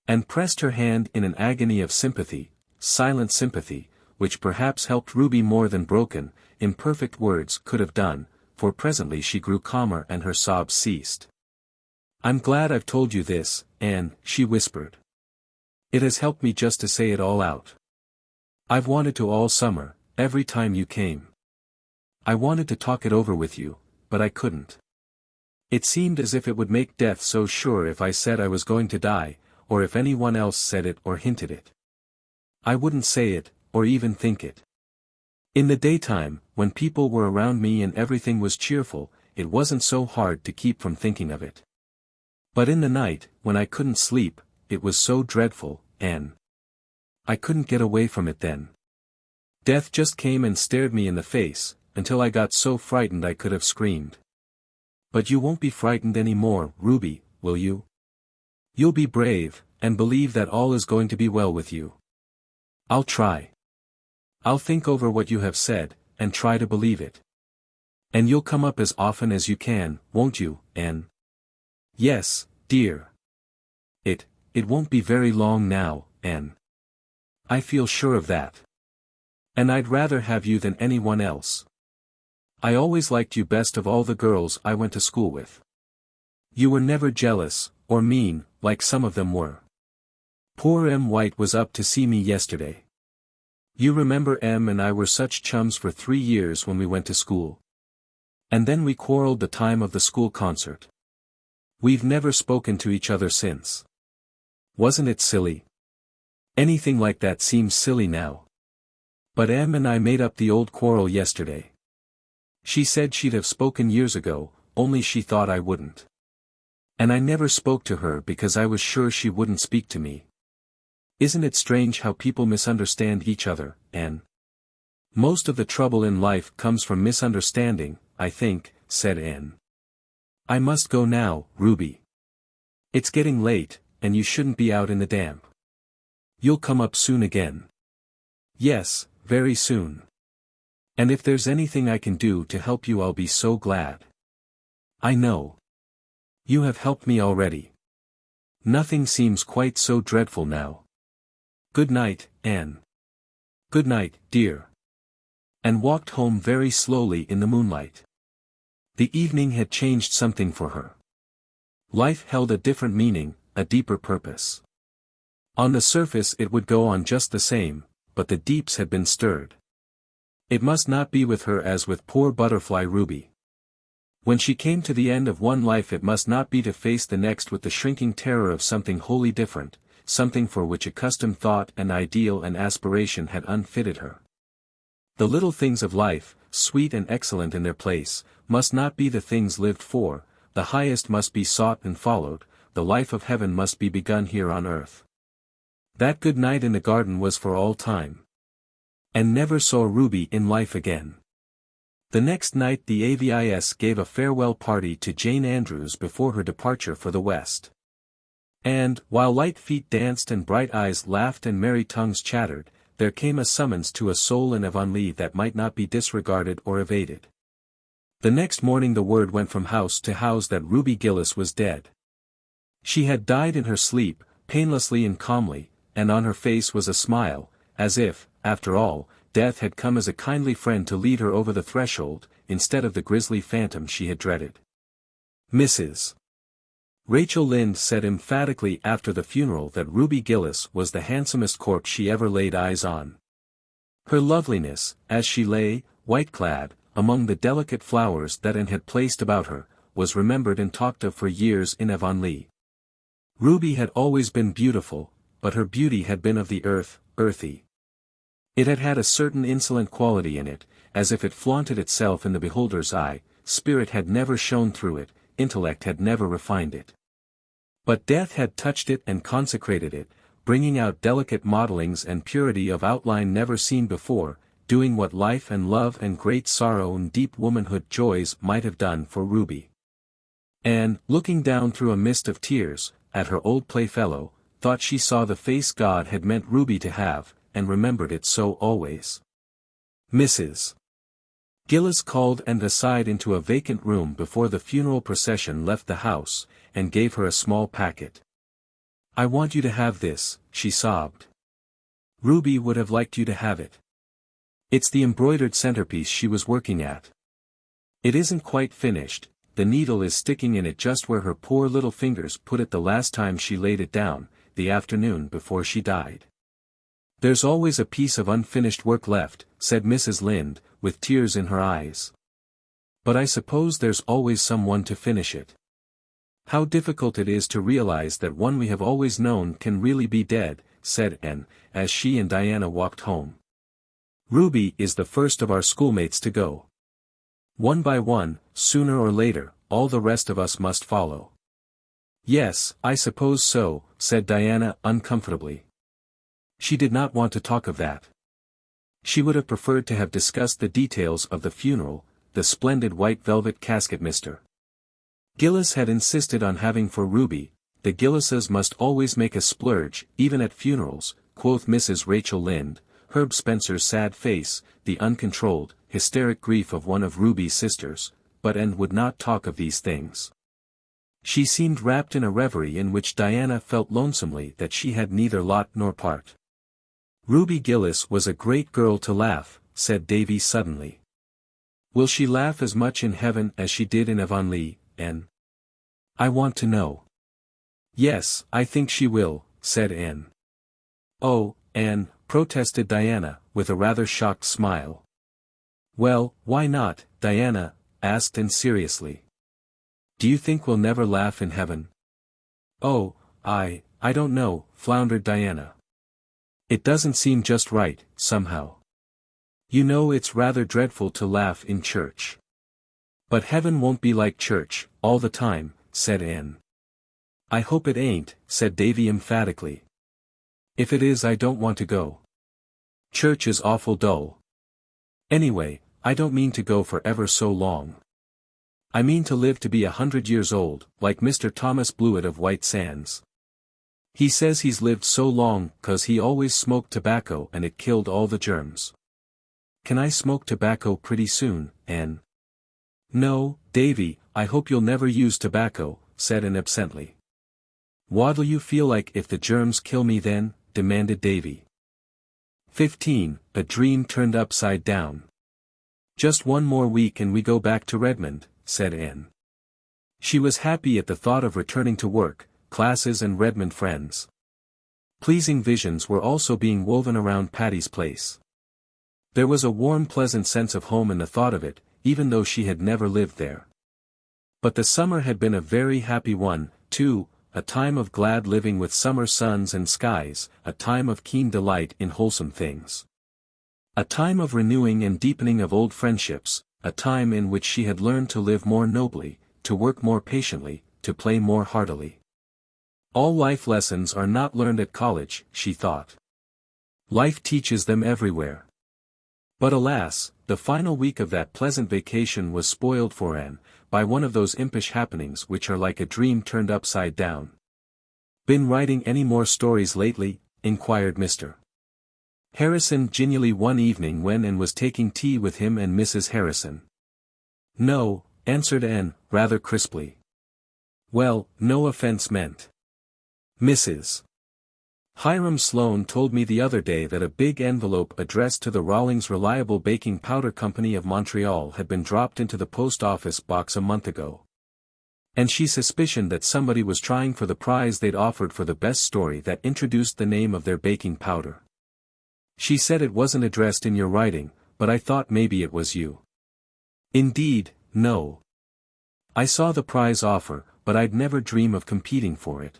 And pressed her hand in an agony of sympathy, silent sympathy, which perhaps helped Ruby more than broken, imperfect words could have done, for presently she grew calmer and her sobs ceased. I'm glad I've told you this, Anne, she whispered. It has helped me just to say it all out. I've wanted to all summer, every time you came. I wanted to talk it over with you, but I couldn't. It seemed as if it would make death so sure if I said I was going to die, or if anyone else said it or hinted it. I wouldn't say it, or even think it. In the daytime, when people were around me and everything was cheerful, it wasn't so hard to keep from thinking of it. But in the night, when I couldn't sleep, it was so dreadful, Anne. I couldn't get away from it then. Death just came and stared me in the face, until I got so frightened I could have screamed. But you won't be frightened any more, Ruby, will you? You'll be brave, and believe that all is going to be well with you. I'll try. I'll think over what you have said, and try to believe it. And you'll come up as often as you can, won't you, Anne? Yes, dear. It won't be very long now, Anne. I feel sure of that. And I'd rather have you than anyone else. I always liked you best of all the girls I went to school with. You were never jealous, or mean, like some of them were. Poor Em White was up to see me yesterday. You remember Em and I were such chums for 3 years when we went to school. And then we quarreled the time of the school concert. We've never spoken to each other since. Wasn't it silly? Anything like that seems silly now. But Em and I made up the old quarrel yesterday. She said she'd have spoken years ago, only she thought I wouldn't. And I never spoke to her because I was sure she wouldn't speak to me. Isn't it strange how people misunderstand each other, Anne? Most of the trouble in life comes from misunderstanding, I think, said Anne. I must go now, Ruby. It's getting late, and you shouldn't be out in the damp. You'll come up soon again. Yes, very soon. And if there's anything I can do to help you I'll be so glad. I know. You have helped me already. Nothing seems quite so dreadful now. Good night, Anne. Good night, dear. And walked home very slowly in the moonlight. The evening had changed something for her. Life held a different meaning, a deeper purpose. On the surface it would go on just the same, but the deeps had been stirred. It must not be with her as with poor butterfly Ruby. When she came to the end of one life it must not be to face the next with the shrinking terror of something wholly different, something for which accustomed thought and ideal and aspiration had unfitted her. The little things of life, sweet and excellent in their place, must not be the things lived for, the highest must be sought and followed, the life of heaven must be begun here on earth. That good night in the garden was for all time. And never saw Ruby in life again. The next night the Avis gave a farewell party to Jane Andrews before her departure for the West. And, while light feet danced and bright eyes laughed and merry tongues chattered, there came a summons to a soul in Avonlea that might not be disregarded or evaded. The next morning the word went from house to house that Ruby Gillis was dead. She had died in her sleep, painlessly and calmly, and on her face was a smile, as if, after all, death had come as a kindly friend to lead her over the threshold, instead of the grisly phantom she had dreaded. Mrs. Rachel Lynde said emphatically after the funeral that Ruby Gillis was the handsomest corpse she ever laid eyes on. Her loveliness, as she lay, white-clad, among the delicate flowers that Anne had placed about her, was remembered and talked of for years in Avonlea. Ruby had always been beautiful, but her beauty had been of the earthy. It had had a certain insolent quality in it, as if it flaunted itself in the beholder's eye, spirit had never shone through it, intellect had never refined it. But death had touched it and consecrated it, bringing out delicate modellings and purity of outline never seen before, doing what life and love and great sorrow and deep womanhood joys might have done for Ruby. Anne, looking down through a mist of tears, at her old playfellow, thought she saw the face God had meant Ruby to have, and remembered it so always. Mrs. Gillis called Anne aside into a vacant room before the funeral procession left the house, and gave her a small packet. "I want you to have this," she sobbed. "Ruby would have liked you to have it. It's the embroidered centerpiece she was working at. It isn't quite finished, the needle is sticking in it just where her poor little fingers put it the last time she laid it down, the afternoon before she died. There's always a piece of unfinished work left," said Mrs. Lynde, with tears in her eyes. "But I suppose there's always someone to finish it. How difficult it is to realize that one we have always known can really be dead," said Anne, as she and Diana walked home. "Ruby is the first of our schoolmates to go. One by one, sooner or later, all the rest of us must follow." "Yes, I suppose so," said Diana uncomfortably. She did not want to talk of that. She would have preferred to have discussed the details of the funeral, the splendid white velvet casket Mr. Gillis had insisted on having for Ruby. "The Gillises must always make a splurge, even at funerals," quoth Mrs. Rachel Lynde, Herb Spencer's sad face, the uncontrolled, hysteric grief of one of Ruby's sisters, but Anne would not talk of these things. She seemed wrapped in a reverie in which Diana felt lonesomely that she had neither lot nor part. "Ruby Gillis was a great girl to laugh," said Davy suddenly. "Will she laugh as much in heaven as she did in Avonlea, Anne? I want to know." "Yes, I think she will," said Anne. "Oh, Anne," protested Diana, with a rather shocked smile. "Well, why not?" Diana asked Anne seriously. "Do you think we'll never laugh in heaven?" "Oh, I don't know," floundered Diana. "It doesn't seem just right, somehow. You know it's rather dreadful to laugh in church." "But heaven won't be like church, all the time," said Anne. "I hope it ain't," said Davy emphatically. "If it is I don't want to go. Church is awful dull. Anyway, I don't mean to go for ever so long. I mean to live to be 100 years old, like Mr. Thomas Blewett of White Sands. He says he's lived so long 'cause he always smoked tobacco and it killed all the germs. Can I smoke tobacco pretty soon, Anne?" "No, Davy, I hope you'll never use tobacco," said Anne absently. "What'll you feel like if the germs kill me then?" demanded Davy. 15. A dream turned upside down. "Just one more week and we go back to Redmond," said Anne. She was happy at the thought of returning to work, classes and Redmond friends. Pleasing visions were also being woven around Patty's Place. There was a warm pleasant sense of home in the thought of it, even though she had never lived there. But the summer had been a very happy one, too, a time of glad living with summer suns and skies, a time of keen delight in wholesome things. A time of renewing and deepening of old friendships, a time in which she had learned to live more nobly, to work more patiently, to play more heartily. All life lessons are not learned at college, she thought. Life teaches them everywhere. But alas, the final week of that pleasant vacation was spoiled for Anne, by one of those impish happenings which are like a dream turned upside down. "Been writing any more stories lately?" inquired Mr. Harrison genially one evening when Anne was taking tea with him and Mrs. Harrison. "No," answered Anne, rather crisply. "Well, no offense meant. Mrs. Hiram Sloane told me the other day that a big envelope addressed to the Rawlings Reliable Baking Powder Company of Montreal had been dropped into the post office box a month ago. And she suspicioned that somebody was trying for the prize they'd offered for the best story that introduced the name of their baking powder. She said it wasn't addressed in your writing, but I thought maybe it was you." "Indeed, no. I saw the prize offer, but I'd never dream of competing for it.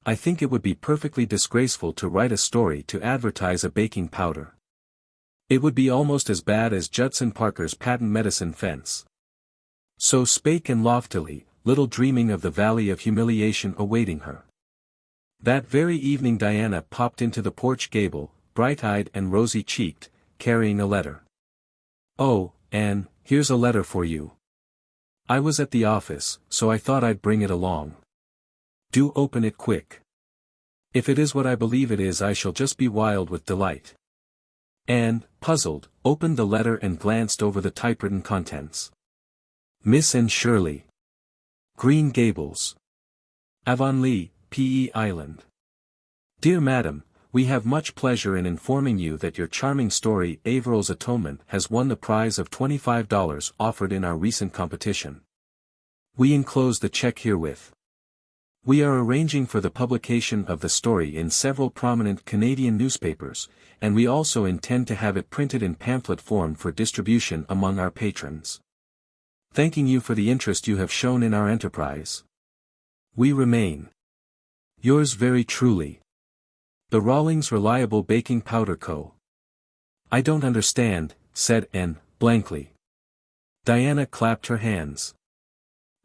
I think it would be perfectly disgraceful to write a story to advertise a baking powder. It would be almost as bad as Judson Parker's patent medicine fence." So spake Anne loftily, little dreaming of the valley of humiliation awaiting her. That very evening Diana popped into the porch gable, bright-eyed and rosy-cheeked, carrying a letter. "Oh, Anne, here's a letter for you. I was at the office, so I thought I'd bring it along. Do open it quick. If it is what I believe it is I shall just be wild with delight." Anne, puzzled, opened the letter and glanced over the typewritten contents. Miss Anne Shirley. Green Gables. Avonlea, P.E. Island. Dear Madam, we have much pleasure in informing you that your charming story Averil's Atonement has won the prize of $25 offered in our recent competition. We enclose the check herewith. We are arranging for the publication of the story in several prominent Canadian newspapers, and we also intend to have it printed in pamphlet form for distribution among our patrons. Thanking you for the interest you have shown in our enterprise. We remain. Yours very truly. The Rawlings Reliable Baking Powder Co. "I don't understand," said Anne, blankly. Diana clapped her hands.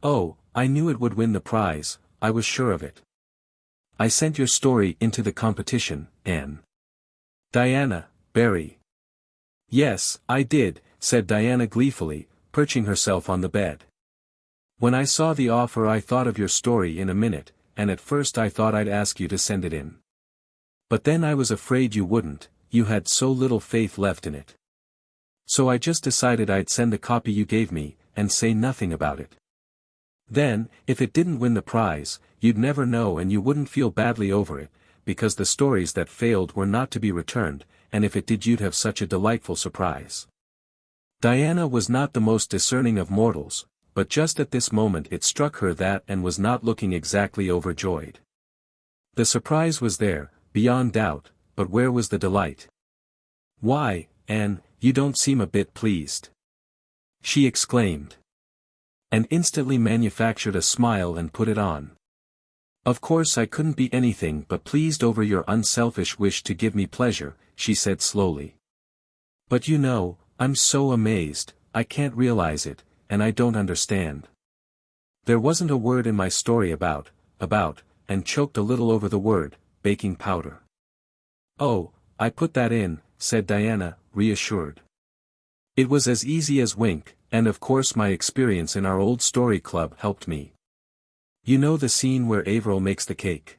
"Oh, I knew it would win the prize, I was sure of it. I sent your story into the competition, Anne." Diana, Barry. "Yes, I did," said Diana gleefully, perching herself on the bed. "When I saw the offer I thought of your story in a minute, and at first I thought I'd ask you to send it in. But then I was afraid you wouldn't, you had so little faith left in it. So I just decided I'd send the copy you gave me, and say nothing about it. Then, if it didn't win the prize, you'd never know and you wouldn't feel badly over it, because the stories that failed were not to be returned, and if it did you'd have such a delightful surprise." Diana was not the most discerning of mortals, but just at this moment it struck her that Anne was not looking exactly overjoyed. The surprise was there, beyond doubt, but where was the delight? "Why, Anne, you don't seem a bit pleased," she exclaimed. And instantly manufactured a smile and put it on. "Of course I couldn't be anything but pleased over your unselfish wish to give me pleasure," she said slowly. "But you know, I'm so amazed, I can't realize it, and I don't understand. There wasn't a word in my story about, and choked a little over the word, baking powder." "Oh, I put that in," said Diana, reassured. "It was as easy as wink, and of course my experience in our old story club helped me. You know the scene where Averil makes the cake?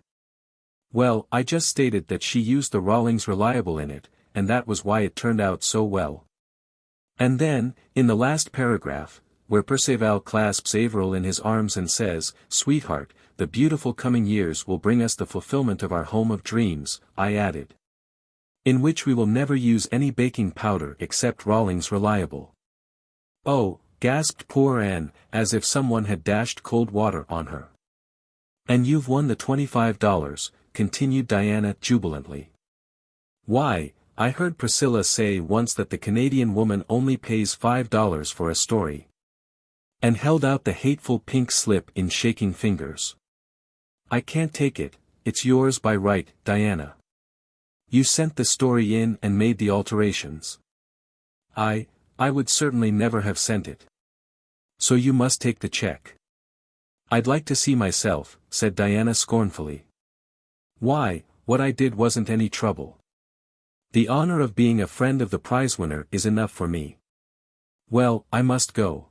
Well, I just stated that she used the Rawlings Reliable in it, and that was why it turned out so well. And then, in the last paragraph, where Perceval clasps Averil in his arms and says, 'Sweetheart, the beautiful coming years will bring us the fulfillment of our home of dreams,' I added. 'In which we will never use any baking powder except Rawlings Reliable.'" "Oh," gasped poor Anne, as if someone had dashed cold water on her. "And you've won the $25, continued Diana jubilantly. "Why, I heard Priscilla say once that the Canadian woman only pays $5 for a story. And held out the hateful pink slip in shaking fingers. I can't take it, it's yours by right, Diana. You sent the story in and made the alterations. I would certainly never have sent it. So you must take the check. I'd like to see myself, said Diana scornfully. Why, what I did wasn't any trouble. The honor of being a friend of the prize winner is enough for me. Well, I must go.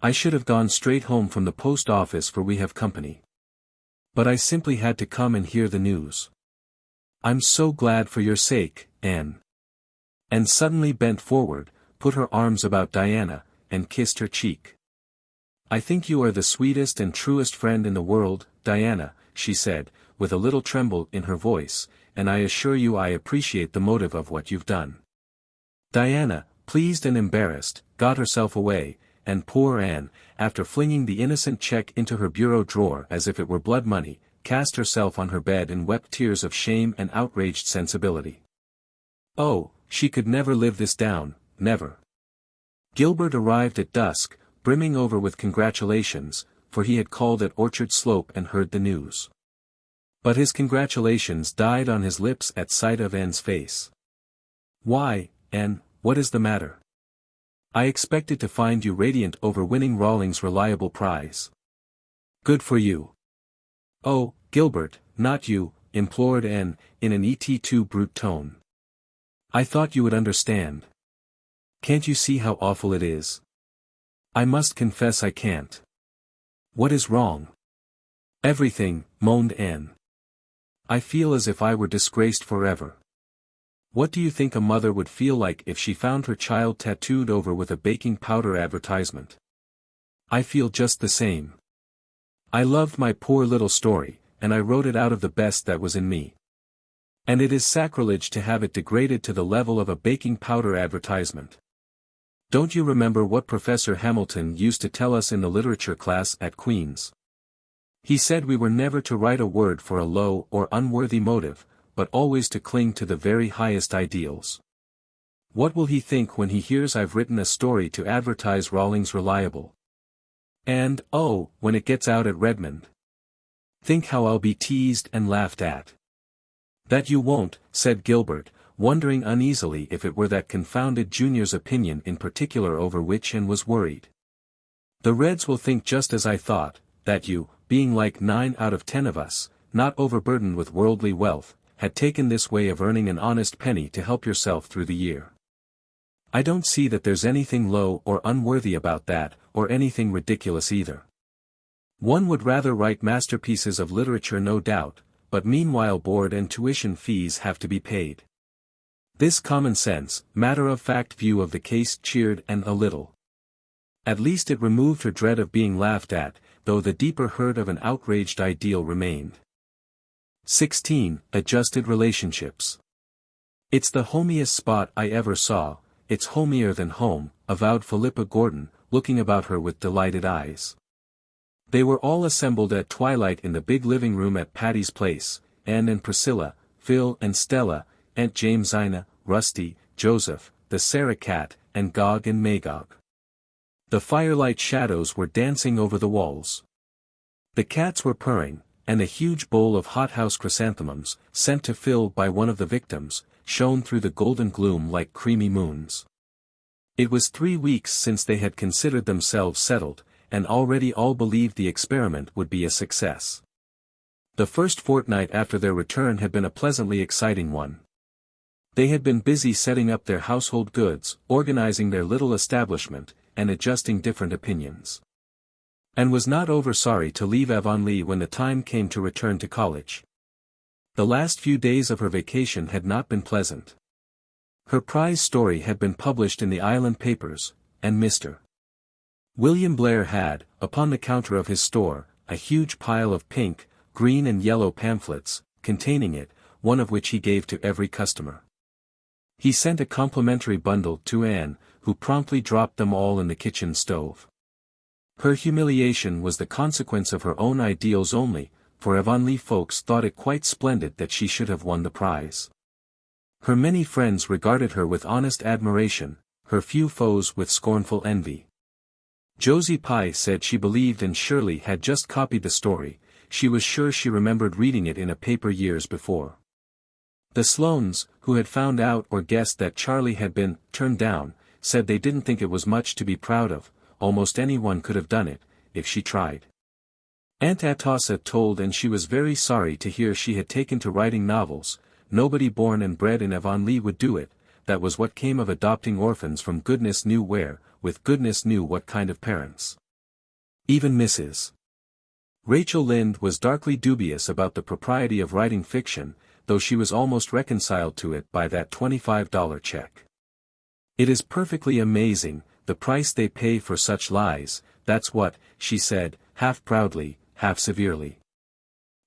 I should have gone straight home from the post office, for we have company. But I simply had to come and hear the news. I'm so glad for your sake, Anne. And suddenly bent forward, put her arms about Diana, and kissed her cheek. I think you are the sweetest and truest friend in the world, Diana, she said, with a little tremble in her voice, and I assure you I appreciate the motive of what you've done. Diana, pleased and embarrassed, got herself away, and poor Anne, after flinging the innocent check into her bureau drawer as if it were blood money, cast herself on her bed and wept tears of shame and outraged sensibility. Oh, she could never live this down, never. Gilbert arrived at dusk, brimming over with congratulations, for he had called at Orchard Slope and heard the news. But his congratulations died on his lips at sight of Anne's face. Why, Anne, what is the matter? I expected to find you radiant over winning Rawlings' reliable prize. Good for you. Oh, Gilbert, not you, implored Anne, in an et tu brute tone. I thought you would understand. Can't you see how awful it is? I must confess I can't. What is wrong? Everything, moaned Anne. I feel as if I were disgraced forever. What do you think a mother would feel like if she found her child tattooed over with a baking powder advertisement? I feel just the same. I loved my poor little story, and I wrote it out of the best that was in me. And it is sacrilege to have it degraded to the level of a baking powder advertisement. Don't you remember what Professor Hamilton used to tell us in the literature class at Queen's? He said we were never to write a word for a low or unworthy motive, but always to cling to the very highest ideals. What will he think when he hears I've written a story to advertise Rawlings Reliable? And, oh, when it gets out at Redmond. Think how I'll be teased and laughed at. That you won't, said Gilbert, wondering uneasily if it were that confounded junior's opinion in particular over which Anne was worried. The Reds will think just as I thought, that you, being like 9 out of 10 of us, not overburdened with worldly wealth, had taken this way of earning an honest penny to help yourself through the year. I don't see that there's anything low or unworthy about that, or anything ridiculous either. One would rather write masterpieces of literature, no doubt, but meanwhile board and tuition fees have to be paid. This common sense, matter-of-fact view of the case cheered Anne a little. At least it removed her dread of being laughed at, though the deeper hurt of an outraged ideal remained. 16. Adjusted relationships. It's the homiest spot I ever saw, it's homier than home, avowed Philippa Gordon, looking about her with delighted eyes. They were all assembled at twilight in the big living room at Patty's place, Anne and Priscilla, Phil and Stella, Aunt Jamesina, Rusty, Joseph, the Sarah cat, and Gog and Magog. The firelight shadows were dancing over the walls. The cats were purring, and a huge bowl of hothouse chrysanthemums, sent to Phil by one of the victims, shone through the golden gloom like creamy moons. It was 3 weeks since they had considered themselves settled, and already all believed the experiment would be a success. The first fortnight after their return had been a pleasantly exciting one. They had been busy setting up their household goods, organizing their little establishment, and adjusting different opinions. Anne was not over sorry to leave Avonlea when the time came to return to college. The last few days of her vacation had not been pleasant. Her prize story had been published in the island papers, and Mr. William Blair had, upon the counter of his store, a huge pile of pink, green and yellow pamphlets, containing it, one of which he gave to every customer. He sent a complimentary bundle to Anne, who promptly dropped them all in the kitchen stove. Her humiliation was the consequence of her own ideals only, for Avonlea folks thought it quite splendid that she should have won the prize. Her many friends regarded her with honest admiration, her few foes with scornful envy. Josie Pye said she believed Anne Shirley had just copied the story, she was sure she remembered reading it in a paper years before. The Sloanes, who had found out or guessed that Charlie had been turned down, said they didn't think it was much to be proud of, almost anyone could have done it, if she tried. Aunt Atossa told Anne she was very sorry to hear she had taken to writing novels, nobody born and bred in Avonlea would do it, that was what came of adopting orphans from goodness knew where, with goodness knew what kind of parents. Even Mrs. Rachel Lynde was darkly dubious about the propriety of writing fiction, though she was almost reconciled to it by that $25 check. It is perfectly amazing, the price they pay for such lies, that's what, she said, half proudly, half severely.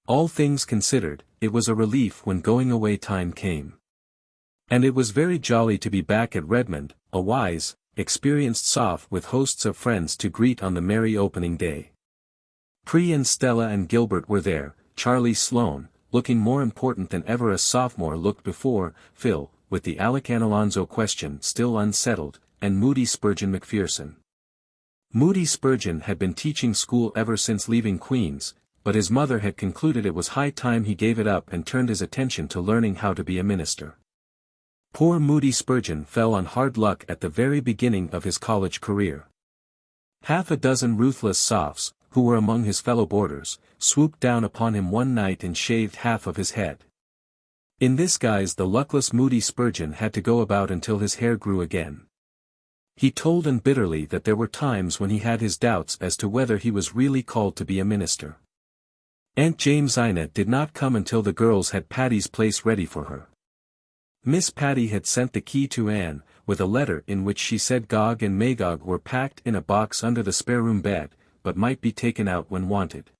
All things considered, it was a relief when going away time came. And it was very jolly to be back at Redmond, a wise, experienced soph with hosts of friends to greet on the merry opening day. Pri and Stella and Gilbert were there, Charlie Sloane, looking more important than ever a sophomore looked before, Phil, with the Alec and Alonzo question still unsettled, and Moody Spurgeon McPherson. Moody Spurgeon had been teaching school ever since leaving Queen's, but his mother had concluded it was high time he gave it up and turned his attention to learning how to be a minister. Poor Moody Spurgeon fell on hard luck at the very beginning of his college career. Half a dozen ruthless sophs, who were among his fellow boarders, swooped down upon him one night and shaved half of his head. In this guise the luckless Moody Spurgeon had to go about until his hair grew again. He told Anne bitterly that there were times when he had his doubts as to whether he was really called to be a minister. Aunt Jamesina did not come until the girls had Patty's Place ready for her. Miss Patty had sent the key to Anne, with a letter in which she said Gog and Magog were packed in a box under the spare-room bed, but might be taken out when wanted.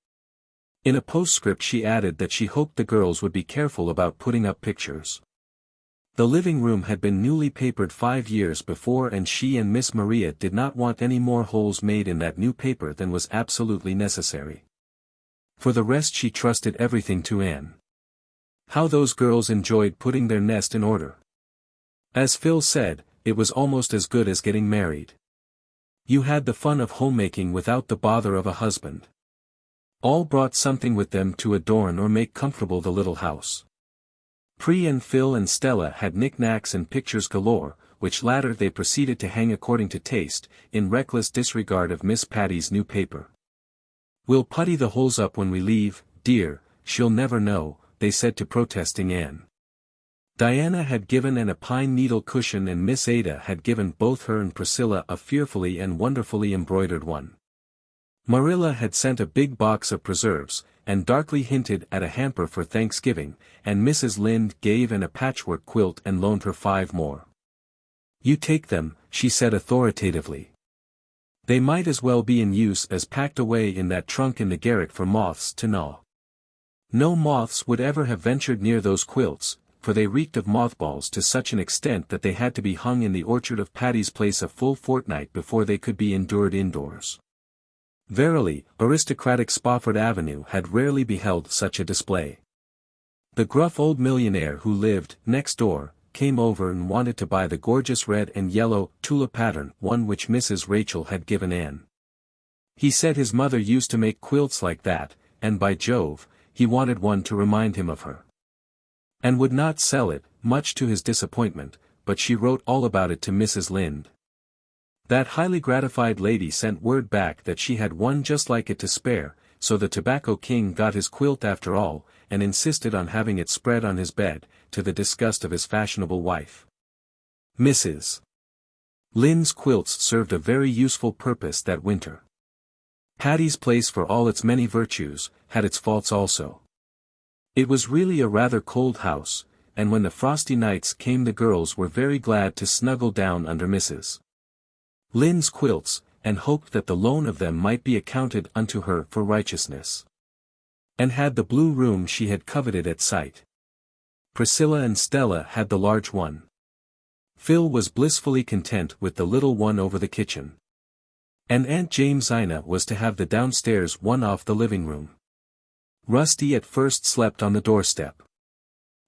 In a postscript she added that she hoped the girls would be careful about putting up pictures. The living room had been newly papered 5 years before and she and Miss Maria did not want any more holes made in that new paper than was absolutely necessary. For the rest she trusted everything to Anne. How those girls enjoyed putting their nest in order. As Phil said, it was almost as good as getting married. You had the fun of homemaking without the bother of a husband. All brought something with them to adorn or make comfortable the little house. Pri and Phil and Stella had knickknacks and pictures galore, which latter they proceeded to hang according to taste, in reckless disregard of Miss Patty's new paper. "We'll putty the holes up when we leave, dear, she'll never know," they said to protesting Anne. Diana had given Anne a pine needle cushion and Miss Ada had given both her and Priscilla a fearfully and wonderfully embroidered one. Marilla had sent a big box of preserves, and darkly hinted at a hamper for Thanksgiving, and Mrs. Lynde gave Anne a patchwork quilt and loaned her 5 more. "You take them," she said authoritatively. "They might as well be in use as packed away in that trunk in the garret for moths to gnaw." No moths would ever have ventured near those quilts, for they reeked of mothballs to such an extent that they had to be hung in the orchard of Patty's Place a full fortnight before they could be endured indoors. Verily, aristocratic Spofford Avenue had rarely beheld such a display. The gruff old millionaire who lived next door came over and wanted to buy the gorgeous red and yellow tulip pattern one which Mrs. Rachel had given Anne. He said his mother used to make quilts like that, and by Jove, he wanted one to remind him of her. And would not sell it, much to his disappointment, but she wrote all about it to Mrs. Lynde. That highly gratified lady sent word back that she had one just like it to spare, so the Tobacco King got his quilt after all, and insisted on having it spread on his bed, to the disgust of his fashionable wife. Mrs. Lynde's quilts served a very useful purpose that winter. Patty's Place, for all its many virtues, had its faults also. It was really a rather cold house, and when the frosty nights came the girls were very glad to snuggle down under Mrs. Lynde's quilts, and hoped that the loan of them might be accounted unto her for righteousness. And had the blue room she had coveted at sight. Priscilla and Stella had the large one. Phil was blissfully content with the little one over the kitchen. And Aunt Jamesina was to have the downstairs one off the living room. Rusty at first slept on the doorstep.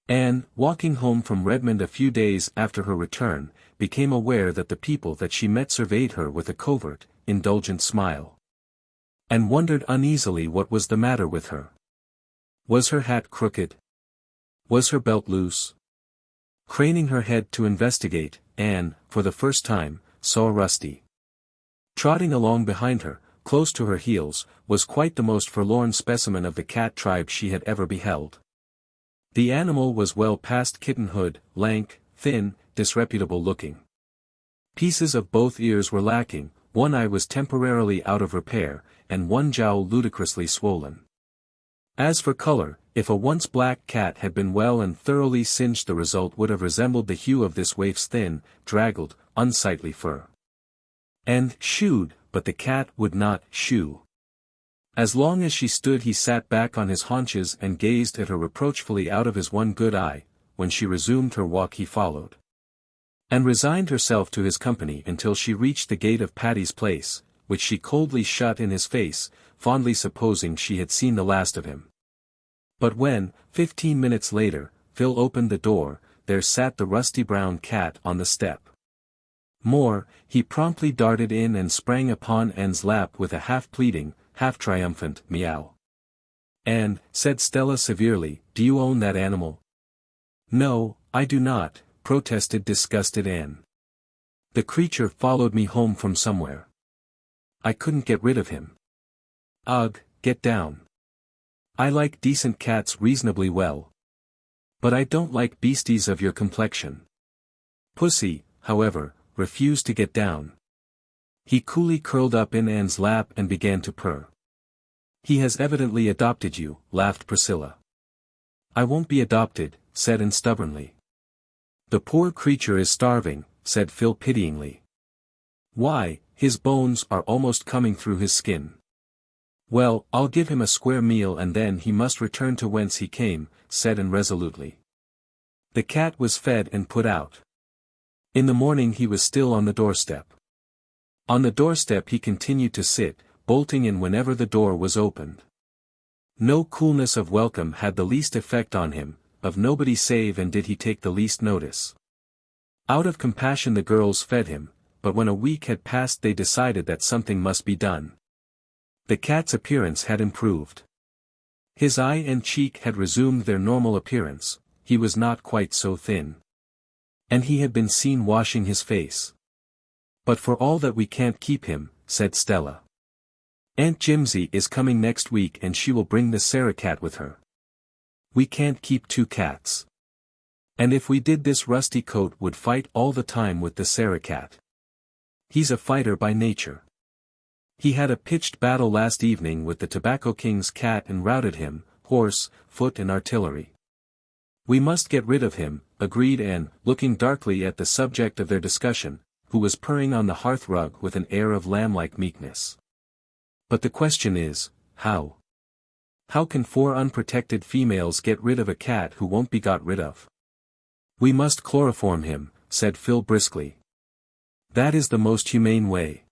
Anne, walking home from Redmond a few days after her return, became aware that the people that she met surveyed her with a covert, indulgent smile. And wondered uneasily what was the matter with her. Was her hat crooked? Was her belt loose? Craning her head to investigate, Anne, for the first time, saw Rusty. Trotting along behind her, close to her heels, was quite the most forlorn specimen of the cat tribe she had ever beheld. The animal was well past kittenhood, lank, thin, disreputable looking. Pieces of both ears were lacking, one eye was temporarily out of repair, and one jowl ludicrously swollen. As for color, if a once black cat had been well and thoroughly singed, the result would have resembled the hue of this waif's thin, draggled, unsightly fur. And shooed, but the cat would not shoo. As long as she stood, he sat back on his haunches and gazed at her reproachfully out of his one good eye. When she resumed her walk, he followed, and resigned herself to his company until she reached the gate of Patty's place, which she coldly shut in his face, fondly supposing she had seen the last of him. But when, 15 minutes later, Phil opened the door, there sat the rusty brown cat on the step. More, he promptly darted in and sprang upon Anne's lap with a half-pleading, half-triumphant meow. "Anne," said Stella severely, "do you own that animal?" "No, I do not," protested disgusted Anne. "The creature followed me home from somewhere. I couldn't get rid of him." "Ugh, get down. I like decent cats reasonably well. But I don't like beasties of your complexion." Pussy, however, refused to get down. He coolly curled up in Anne's lap and began to purr. "He has evidently adopted you," laughed Priscilla. "I won't be adopted," said Anne stubbornly. "The poor creature is starving," said Phil pityingly. "Why, his bones are almost coming through his skin." "Well, I'll give him a square meal and then he must return to whence he came," said Anne resolutely. The cat was fed and put out. In the morning he was still on the doorstep. On the doorstep he continued to sit, bolting in whenever the door was opened. No coolness of welcome had the least effect on him, of nobody save and did he take the least notice. Out of compassion the girls fed him, but when a week had passed they decided that something must be done. The cat's appearance had improved. His eye and cheek had resumed their normal appearance, he was not quite so thin. And he had been seen washing his face. "But for all that we can't keep him," said Stella. "Aunt Jimsy is coming next week and she will bring the Sarah cat with her. We can't keep two cats. And if we did, this rusty coat would fight all the time with the Sarah cat. He's a fighter by nature. He had a pitched battle last evening with the Tobacco King's cat and routed him, horse, foot and artillery. We must get rid of him," agreed Anne, looking darkly at the subject of their discussion, who was purring on the hearth-rug with an air of lamb-like meekness. "But the question is, how? How can 4 unprotected females get rid of a cat who won't be got rid of?" "We must chloroform him," said Phil briskly. "That is the most humane way."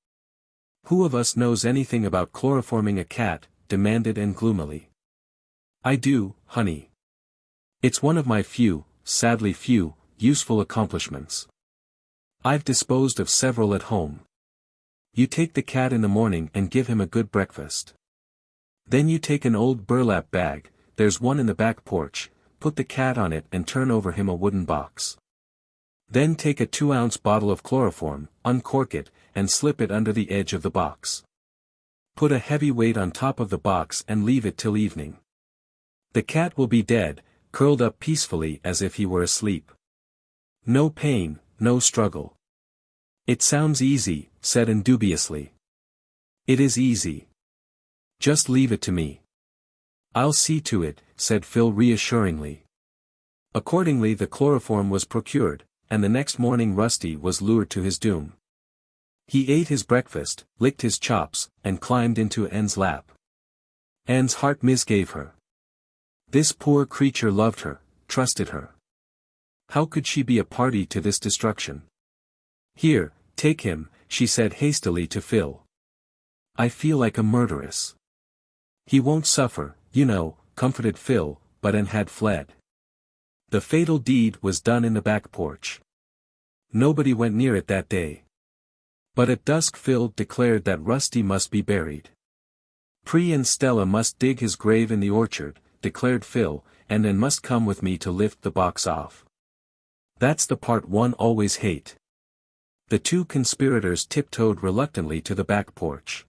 "Who of us knows anything about chloroforming a cat?" demanded Anne gloomily. "I do, honey. It's one of my few, sadly few, useful accomplishments. I've disposed of several at home. You take the cat in the morning and give him a good breakfast. Then you take an old burlap bag, there's one in the back porch, put the cat on it and turn over him a wooden box. Then take a 2-ounce bottle of chloroform, uncork it, and slip it under the edge of the box. Put a heavy weight on top of the box and leave it till evening. The cat will be dead, curled up peacefully as if he were asleep. No pain, no struggle." "It sounds easy," said Anne dubiously. "It is easy. Just leave it to me." "I'll see to it," said Phil reassuringly. Accordingly the chloroform was procured, and the next morning Rusty was lured to his doom. He ate his breakfast, licked his chops, and climbed into Anne's lap. Anne's heart misgave her. This poor creature loved her, trusted her. How could she be a party to this destruction? "Here, take him," she said hastily to Phil. "I feel like a murderess." "He won't suffer, you know," comforted Phil, but Anne had fled. The fatal deed was done in the back porch. Nobody went near it that day. But at dusk Phil declared that Rusty must be buried. Pre and Stella must dig his grave in the orchard, declared Phil, and then must come with me to lift the box off. That's the part one always hate. The two conspirators tiptoed reluctantly to the back porch.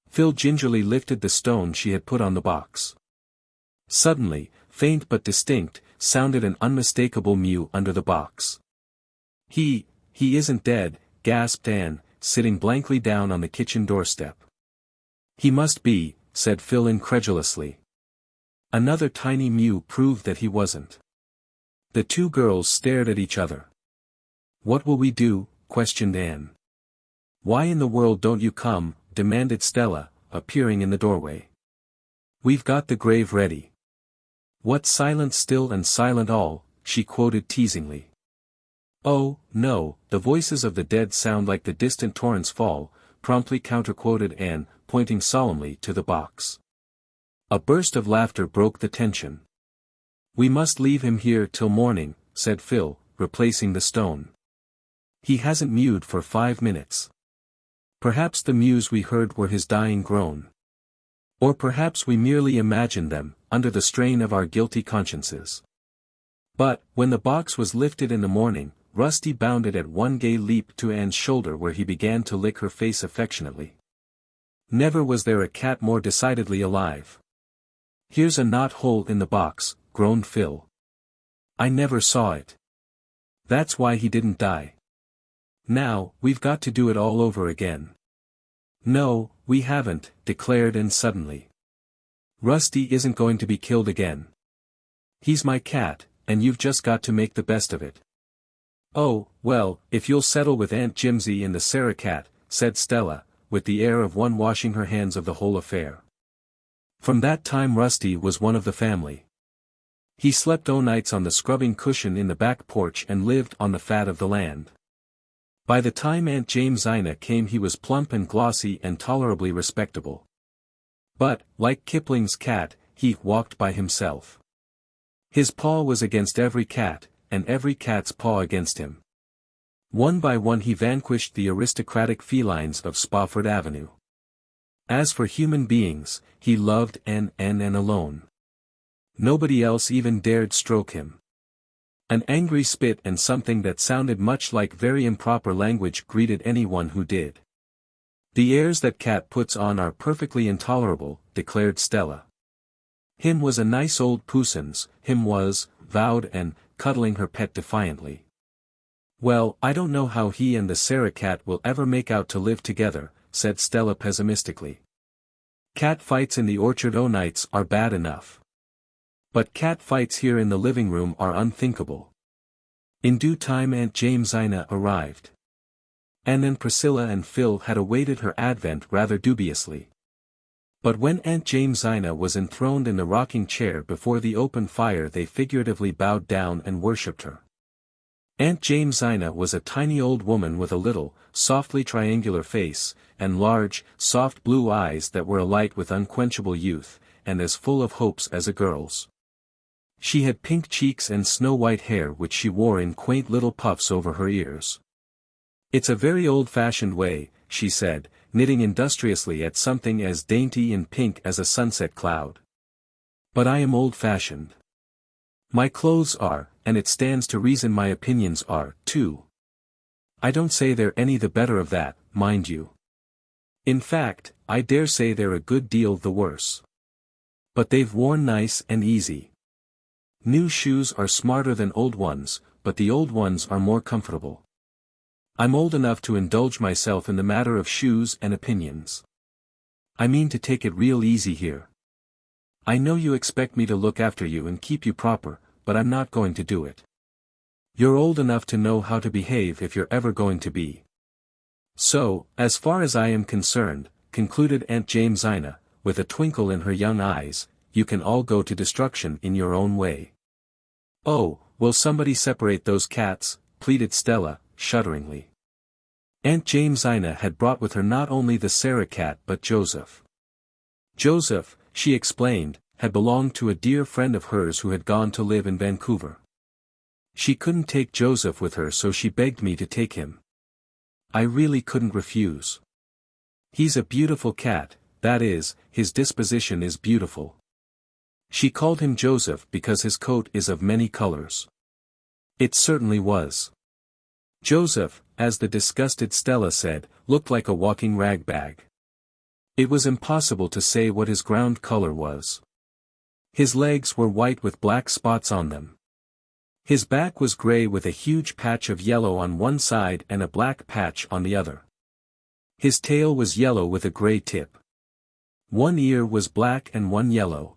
Phil gingerly lifted the stone she had put on the box. Suddenly, faint but distinct, sounded an unmistakable mew under the box. He isn't dead," gasped Anne, sitting blankly down on the kitchen doorstep. "He must be," said Phil incredulously. Another tiny mew proved that he wasn't. The two girls stared at each other. "What will we do?" questioned Anne. "Why in the world don't you come?" demanded Stella, appearing in the doorway. "We've got the grave ready." "What silent still and silent all," she quoted teasingly. "Oh, no, the voices of the dead sound like the distant torrent's fall," promptly counterquoted Anne, pointing solemnly to the box. A burst of laughter broke the tension. "We must leave him here till morning," said Phil, replacing the stone. "He hasn't mewed for 5 minutes. Perhaps the mews we heard were his dying groan. Or perhaps we merely imagined them, under the strain of our guilty consciences." But, when the box was lifted in the morning, Rusty bounded at one gay leap to Anne's shoulder where he began to lick her face affectionately. Never was there a cat more decidedly alive. "Here's a knot hole in the box," groaned Phil. "I never saw it. That's why he didn't die. Now, we've got to do it all over again." "No, we haven't," declared Anne suddenly. "Rusty isn't going to be killed again. He's my cat, and you've just got to make the best of it." "Oh, well, if you'll settle with Aunt Jimsy and the Sarah cat," said Stella, with the air of one washing her hands of the whole affair. From that time Rusty was one of the family. He slept o'nights on the scrubbing cushion in the back porch and lived on the fat of the land. By the time Aunt Jamesina came he was plump and glossy and tolerably respectable. But, like Kipling's cat, he walked by himself. His paw was against every cat, and every cat's paw against him. One by one he vanquished the aristocratic felines of Spofford Avenue. As for human beings, he loved Anne alone. Nobody else even dared stroke him. An angry spit and something that sounded much like very improper language greeted anyone who did. "The airs that cat puts on are perfectly intolerable," declared Stella. "Him was a nice old puissance, him was," vowed Anne, cuddling her pet defiantly. "Well, I don't know how he and the Sarah cat will ever make out to live together," said Stella pessimistically. "Cat fights in the orchard o'nights are bad enough. But cat fights here in the living room are unthinkable." In due time Aunt Jamesina arrived. And then Priscilla and Phil had awaited her advent rather dubiously. But when Aunt Jamesina was enthroned in the rocking chair before the open fire they figuratively bowed down and worshipped her. Aunt Jamesina was a tiny old woman with a little, softly triangular face, and large, soft blue eyes that were alight with unquenchable youth, and as full of hopes as a girl's. She had pink cheeks and snow-white hair which she wore in quaint little puffs over her ears. "It's a very old-fashioned way," she said, knitting industriously at something as dainty and pink as a sunset cloud. "But I am old-fashioned. My clothes are, and it stands to reason my opinions are, too. I don't say they're any the better of that, mind you. In fact, I dare say they're a good deal the worse. But they've worn nice and easy. New shoes are smarter than old ones, but the old ones are more comfortable. I'm old enough to indulge myself in the matter of shoes and opinions. I mean to take it real easy here. I know you expect me to look after you and keep you proper, but I'm not going to do it. You're old enough to know how to behave if you're ever going to be. So, as far as I am concerned," concluded Aunt Jamesina, with a twinkle in her young eyes, "you can all go to destruction in your own way." "Oh, will somebody separate those cats?" pleaded Stella, shudderingly. Aunt Jamesina had brought with her not only the Sarah cat but Joseph. Joseph, she explained, had belonged to a dear friend of hers who had gone to live in Vancouver. She couldn't take Joseph with her, so she begged me to take him. I really couldn't refuse. He's a beautiful cat, that is, his disposition is beautiful. She called him Joseph because his coat is of many colors. It certainly was. Joseph, as the disgusted Stella said, looked like a walking rag-bag. It was impossible to say what his ground color was. His legs were white with black spots on them. His back was gray with a huge patch of yellow on one side and a black patch on the other. His tail was yellow with a gray tip. One ear was black and one yellow.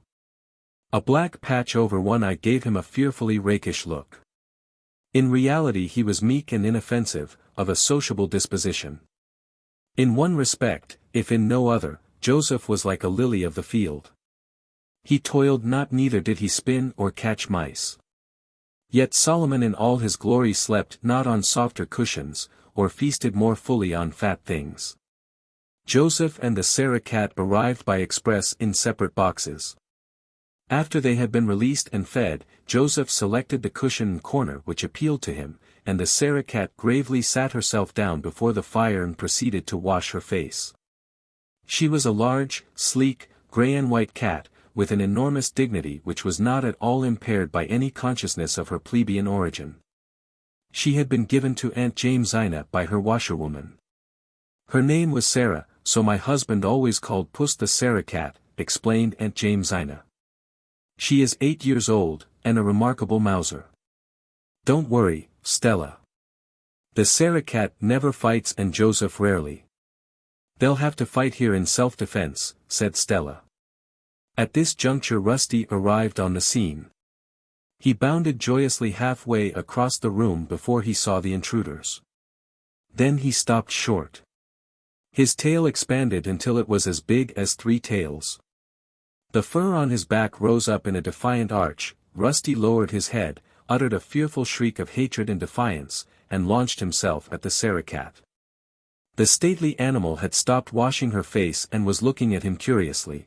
A black patch over one eye gave him a fearfully rakish look. In reality he was meek and inoffensive, of a sociable disposition. In one respect, if in no other, Joseph was like a lily of the field. He toiled not, neither did he spin or catch mice. Yet Solomon in all his glory slept not on softer cushions, or feasted more fully on fat things. Joseph and the Sarah cat arrived by express in separate boxes. After they had been released and fed, Joseph selected the cushion and corner which appealed to him, and the Sarah cat gravely sat herself down before the fire and proceeded to wash her face. She was a large, sleek, gray and white cat, with an enormous dignity which was not at all impaired by any consciousness of her plebeian origin. She had been given to Aunt Jamesina by her washerwoman. Her name was Sarah, so my husband always called Puss the Sarah cat, explained Aunt Jamesina. She is 8 years old, and a remarkable mouser. Don't worry, Stella. The Sarah cat never fights and Joseph rarely. They'll have to fight here in self-defense, said Stella. At this juncture Rusty arrived on the scene. He bounded joyously halfway across the room before he saw the intruders. Then he stopped short. His tail expanded until it was as big as 3 tails. The fur on his back rose up in a defiant arch. Rusty lowered his head, uttered a fearful shriek of hatred and defiance, and launched himself at the Sarah cat. The stately animal had stopped washing her face and was looking at him curiously.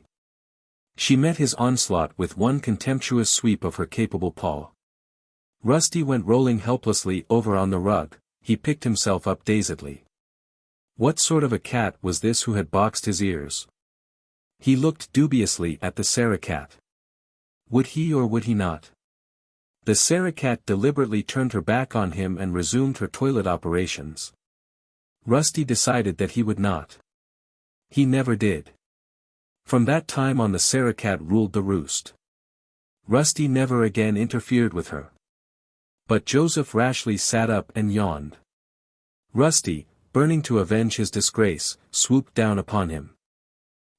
She met his onslaught with one contemptuous sweep of her capable paw. Rusty went rolling helplessly over on the rug. He picked himself up dazedly. What sort of a cat was this who had boxed his ears? He looked dubiously at the Sarah cat. Would he or would he not? The Sarah cat deliberately turned her back on him and resumed her toilet operations. Rusty decided that he would not. He never did. From that time on the Sarah cat ruled the roost. Rusty never again interfered with her. But Joseph rashly sat up and yawned. Rusty, burning to avenge his disgrace, swooped down upon him.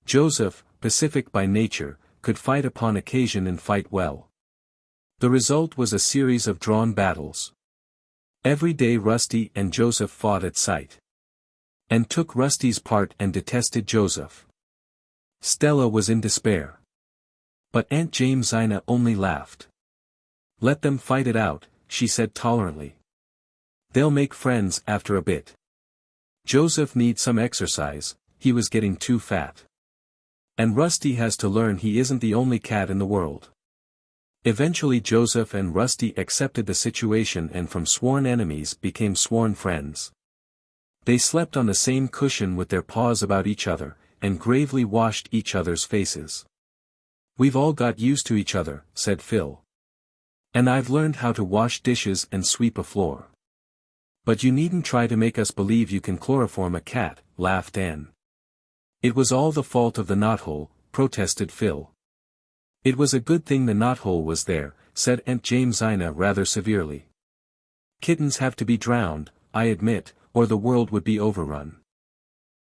Joseph, pacific by nature, could fight upon occasion and fight well. The result was a series of drawn battles. Every day Rusty and Joseph fought at sight. And took Rusty's part and detested Joseph. Stella was in despair. But Aunt Jamesina only laughed. Let them fight it out, she said tolerantly. They'll make friends after a bit. Joseph needs some exercise, he was getting too fat. And Rusty has to learn he isn't the only cat in the world. Eventually Joseph and Rusty accepted the situation and from sworn enemies became sworn friends. They slept on the same cushion with their paws about each other, and gravely washed each other's faces. We've all got used to each other, said Phil. And I've learned how to wash dishes and sweep a floor. But you needn't try to make us believe you can chloroform a cat, laughed Anne. It was all the fault of the knothole, protested Phil. It was a good thing the knothole was there, said Aunt Jamesina rather severely. Kittens have to be drowned, I admit, or the world would be overrun.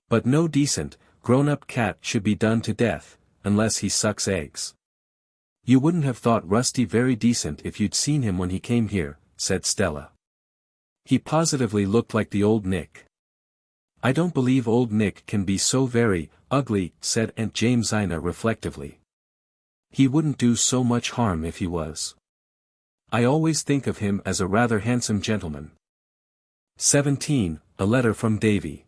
But no decent, grown-up cat should be done to death, unless he sucks eggs. You wouldn't have thought Rusty very decent if you'd seen him when he came here, said Stella. He positively looked like the old Nick. I don't believe old Nick can be so very ugly, said Aunt Jamesina reflectively. He wouldn't do so much harm if he was. I always think of him as a rather handsome gentleman. 17. A letter from Davy.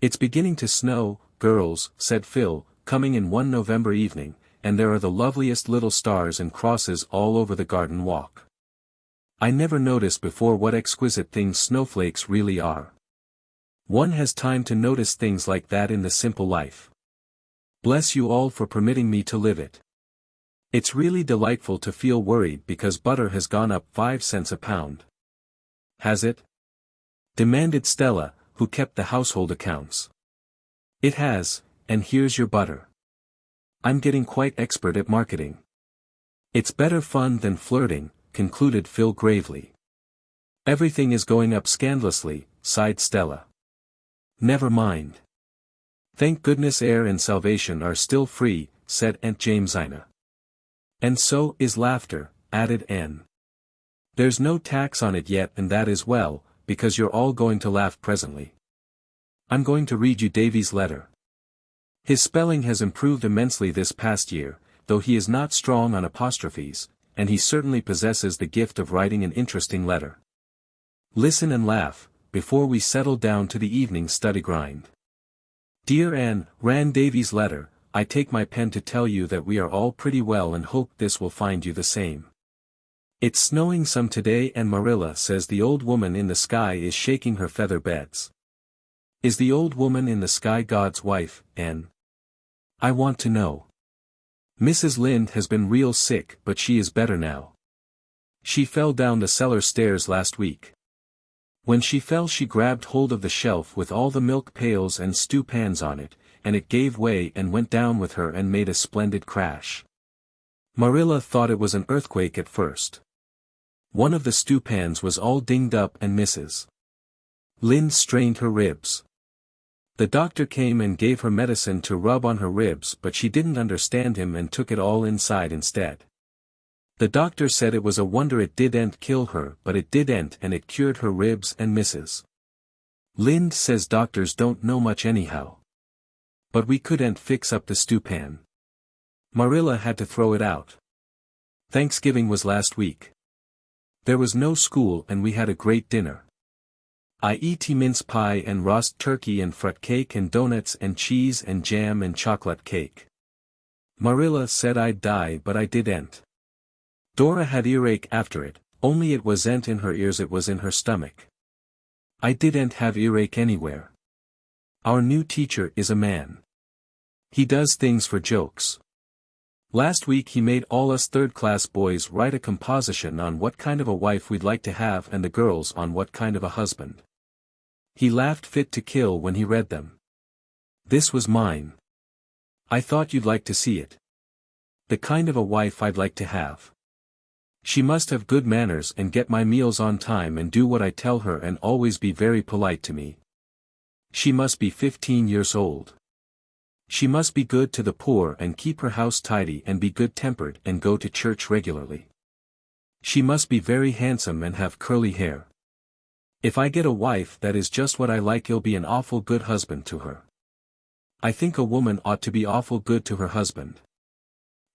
It's beginning to snow, girls, said Phil, coming in one November evening, and there are the loveliest little stars and crosses all over the garden walk. I never noticed before what exquisite things snowflakes really are. One has time to notice things like that in the simple life. Bless you all for permitting me to live it. It's really delightful to feel worried because butter has gone up 5 cents a pound. Has it? Demanded Stella, who kept the household accounts. It has, and here's your butter. I'm getting quite expert at marketing. It's better fun than flirting, concluded Phil gravely. Everything is going up scandalously, sighed Stella. Never mind. Thank goodness air and salvation are still free, said Aunt Jamesina. And so is laughter, added Anne. There's no tax on it yet, and that is well, because you're all going to laugh presently. I'm going to read you Davy's letter. His spelling has improved immensely this past year, though he is not strong on apostrophes, and he certainly possesses the gift of writing an interesting letter. Listen and laugh, before we settle down to the evening study grind. Dear Anne, ran Davy's letter, I take my pen to tell you that we are all pretty well and hope this will find you the same. It's snowing some today and Marilla says the old woman in the sky is shaking her feather beds. Is the old woman in the sky God's wife, Anne? I want to know. Mrs. Lynde has been real sick but she is better now. She fell down the cellar stairs last week. When she fell she grabbed hold of the shelf with all the milk pails and stew pans on it, and it gave way and went down with her and made a splendid crash. Marilla thought it was an earthquake at first. One of the stew pans was all dinged up and Mrs. Lynde strained her ribs. The doctor came and gave her medicine to rub on her ribs but she didn't understand him and took it all inside instead. The doctor said it was a wonder it didn't kill her but it didn't and it cured her ribs and Mrs. Lynde says doctors don't know much anyhow. But we couldn't fix up the stew pan. Marilla had to throw it out. Thanksgiving was last week. There was no school and we had a great dinner. I ate mince pie and roast turkey and fruit cake and donuts and cheese and jam and chocolate cake. Marilla said I'd die but I didn't. Dora had earache after it, only it wasn't in her ears it was in her stomach. I didn't have earache anywhere. Our new teacher is a man. He does things for jokes. Last week he made all us third-class boys write a composition on what kind of a wife we'd like to have and the girls on what kind of a husband. He laughed fit to kill when he read them. This was mine. I thought you'd like to see it. The kind of a wife I'd like to have. She must have good manners and get my meals on time and do what I tell her and always be very polite to me. She must be 15 years old. She must be good to the poor and keep her house tidy and be good-tempered and go to church regularly. She must be very handsome and have curly hair. If I get a wife that is just what I like I'll be an awful good husband to her. I think a woman ought to be awful good to her husband.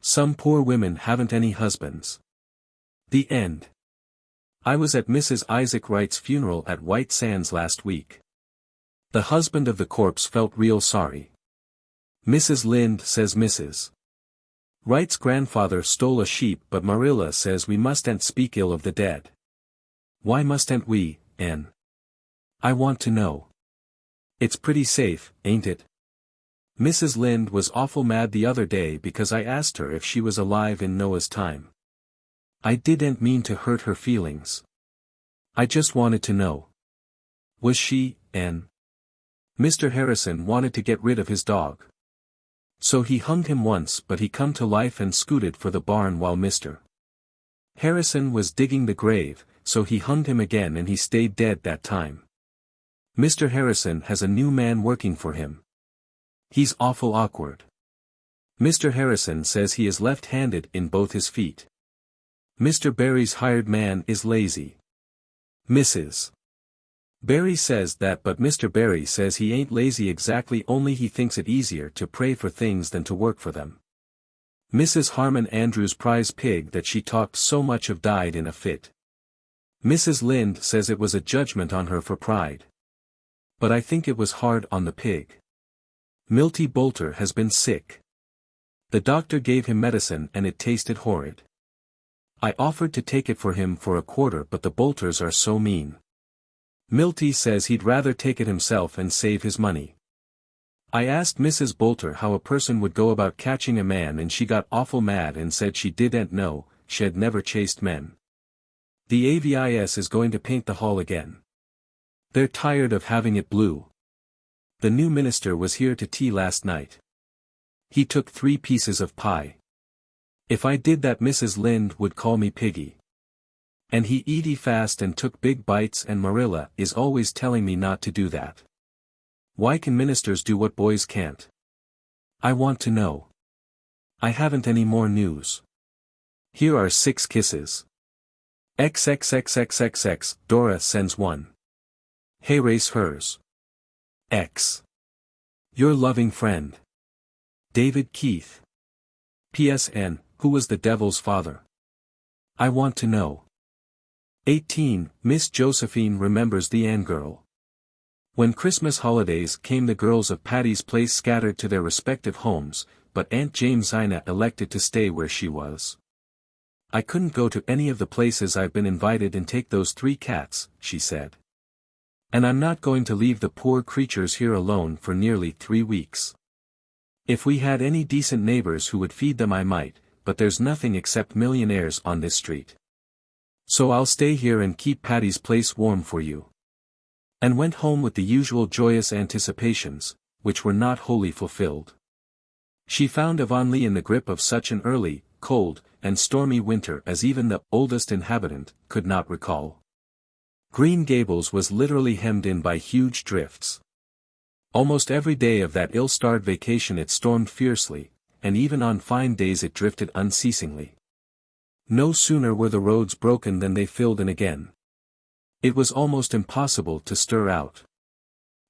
Some poor women haven't any husbands. The end. I was at Mrs. Isaac Wright's funeral at White Sands last week. The husband of the corpse felt real sorry. Mrs. Lynde says Mrs. Wright's grandfather stole a sheep but Marilla says we mustn't speak ill of the dead. Why mustn't we, Anne? I want to know. It's pretty safe, ain't it? Mrs. Lynde was awful mad the other day because I asked her if she was alive in Noah's time. I didn't mean to hurt her feelings. I just wanted to know. Was she, Anne? Mr. Harrison wanted to get rid of his dog. So he hung him once but he come to life and scooted for the barn while Mr. Harrison was digging the grave, so he hung him again and he stayed dead that time. Mr. Harrison has a new man working for him. He's awful awkward. Mr. Harrison says he is left-handed in both his feet. Mr. Barry's hired man is lazy. Mrs. Barry says that but Mr. Barry says he ain't lazy exactly only he thinks it easier to pray for things than to work for them. Mrs. Harmon Andrews' prize pig that she talked so much of died in a fit. Mrs. Lynde says it was a judgment on her for pride. But I think it was hard on the pig. Milty Boulter has been sick. The doctor gave him medicine and it tasted horrid. I offered to take it for him for a quarter, but the bolters are so mean. Milty says he'd rather take it himself and save his money. I asked Mrs. Bolter how a person would go about catching a man, and she got awful mad and said she didn't know, she'd never chased men. The AVIS is going to paint the hall again. They're tired of having it blue. The new minister was here to tea last night. He took 3 pieces of pie. If I did that, Mrs. Lynde would call me piggy. And he eat fast and took big bites, and Marilla is always telling me not to do that. Why can ministers do what boys can't? I want to know. I haven't any more news. Here are 6 kisses. XXXXXX, Dora sends one. Hey, race hers. X. Your loving friend. David Keith. PSN, who was the devil's father? I want to know. 18, Miss Josephine remembers the Anne girl. When Christmas holidays came, the girls of Patty's Place scattered to their respective homes, but Aunt Jamesina elected to stay where she was. I couldn't go to any of the places I've been invited and take those 3 cats, she said. And I'm not going to leave the poor creatures here alone for nearly 3 weeks. If we had any decent neighbors who would feed them I might, but there's nothing except millionaires on this street. So I'll stay here and keep Patty's Place warm for you. And went home with the usual joyous anticipations, which were not wholly fulfilled. She found Avonlea in the grip of such an early, cold, and stormy winter as even the oldest inhabitant could not recall. Green Gables was literally hemmed in by huge drifts. Almost every day of that ill-starred vacation it stormed fiercely, and even on fine days it drifted unceasingly. No sooner were the roads broken than they filled in again. It was almost impossible to stir out.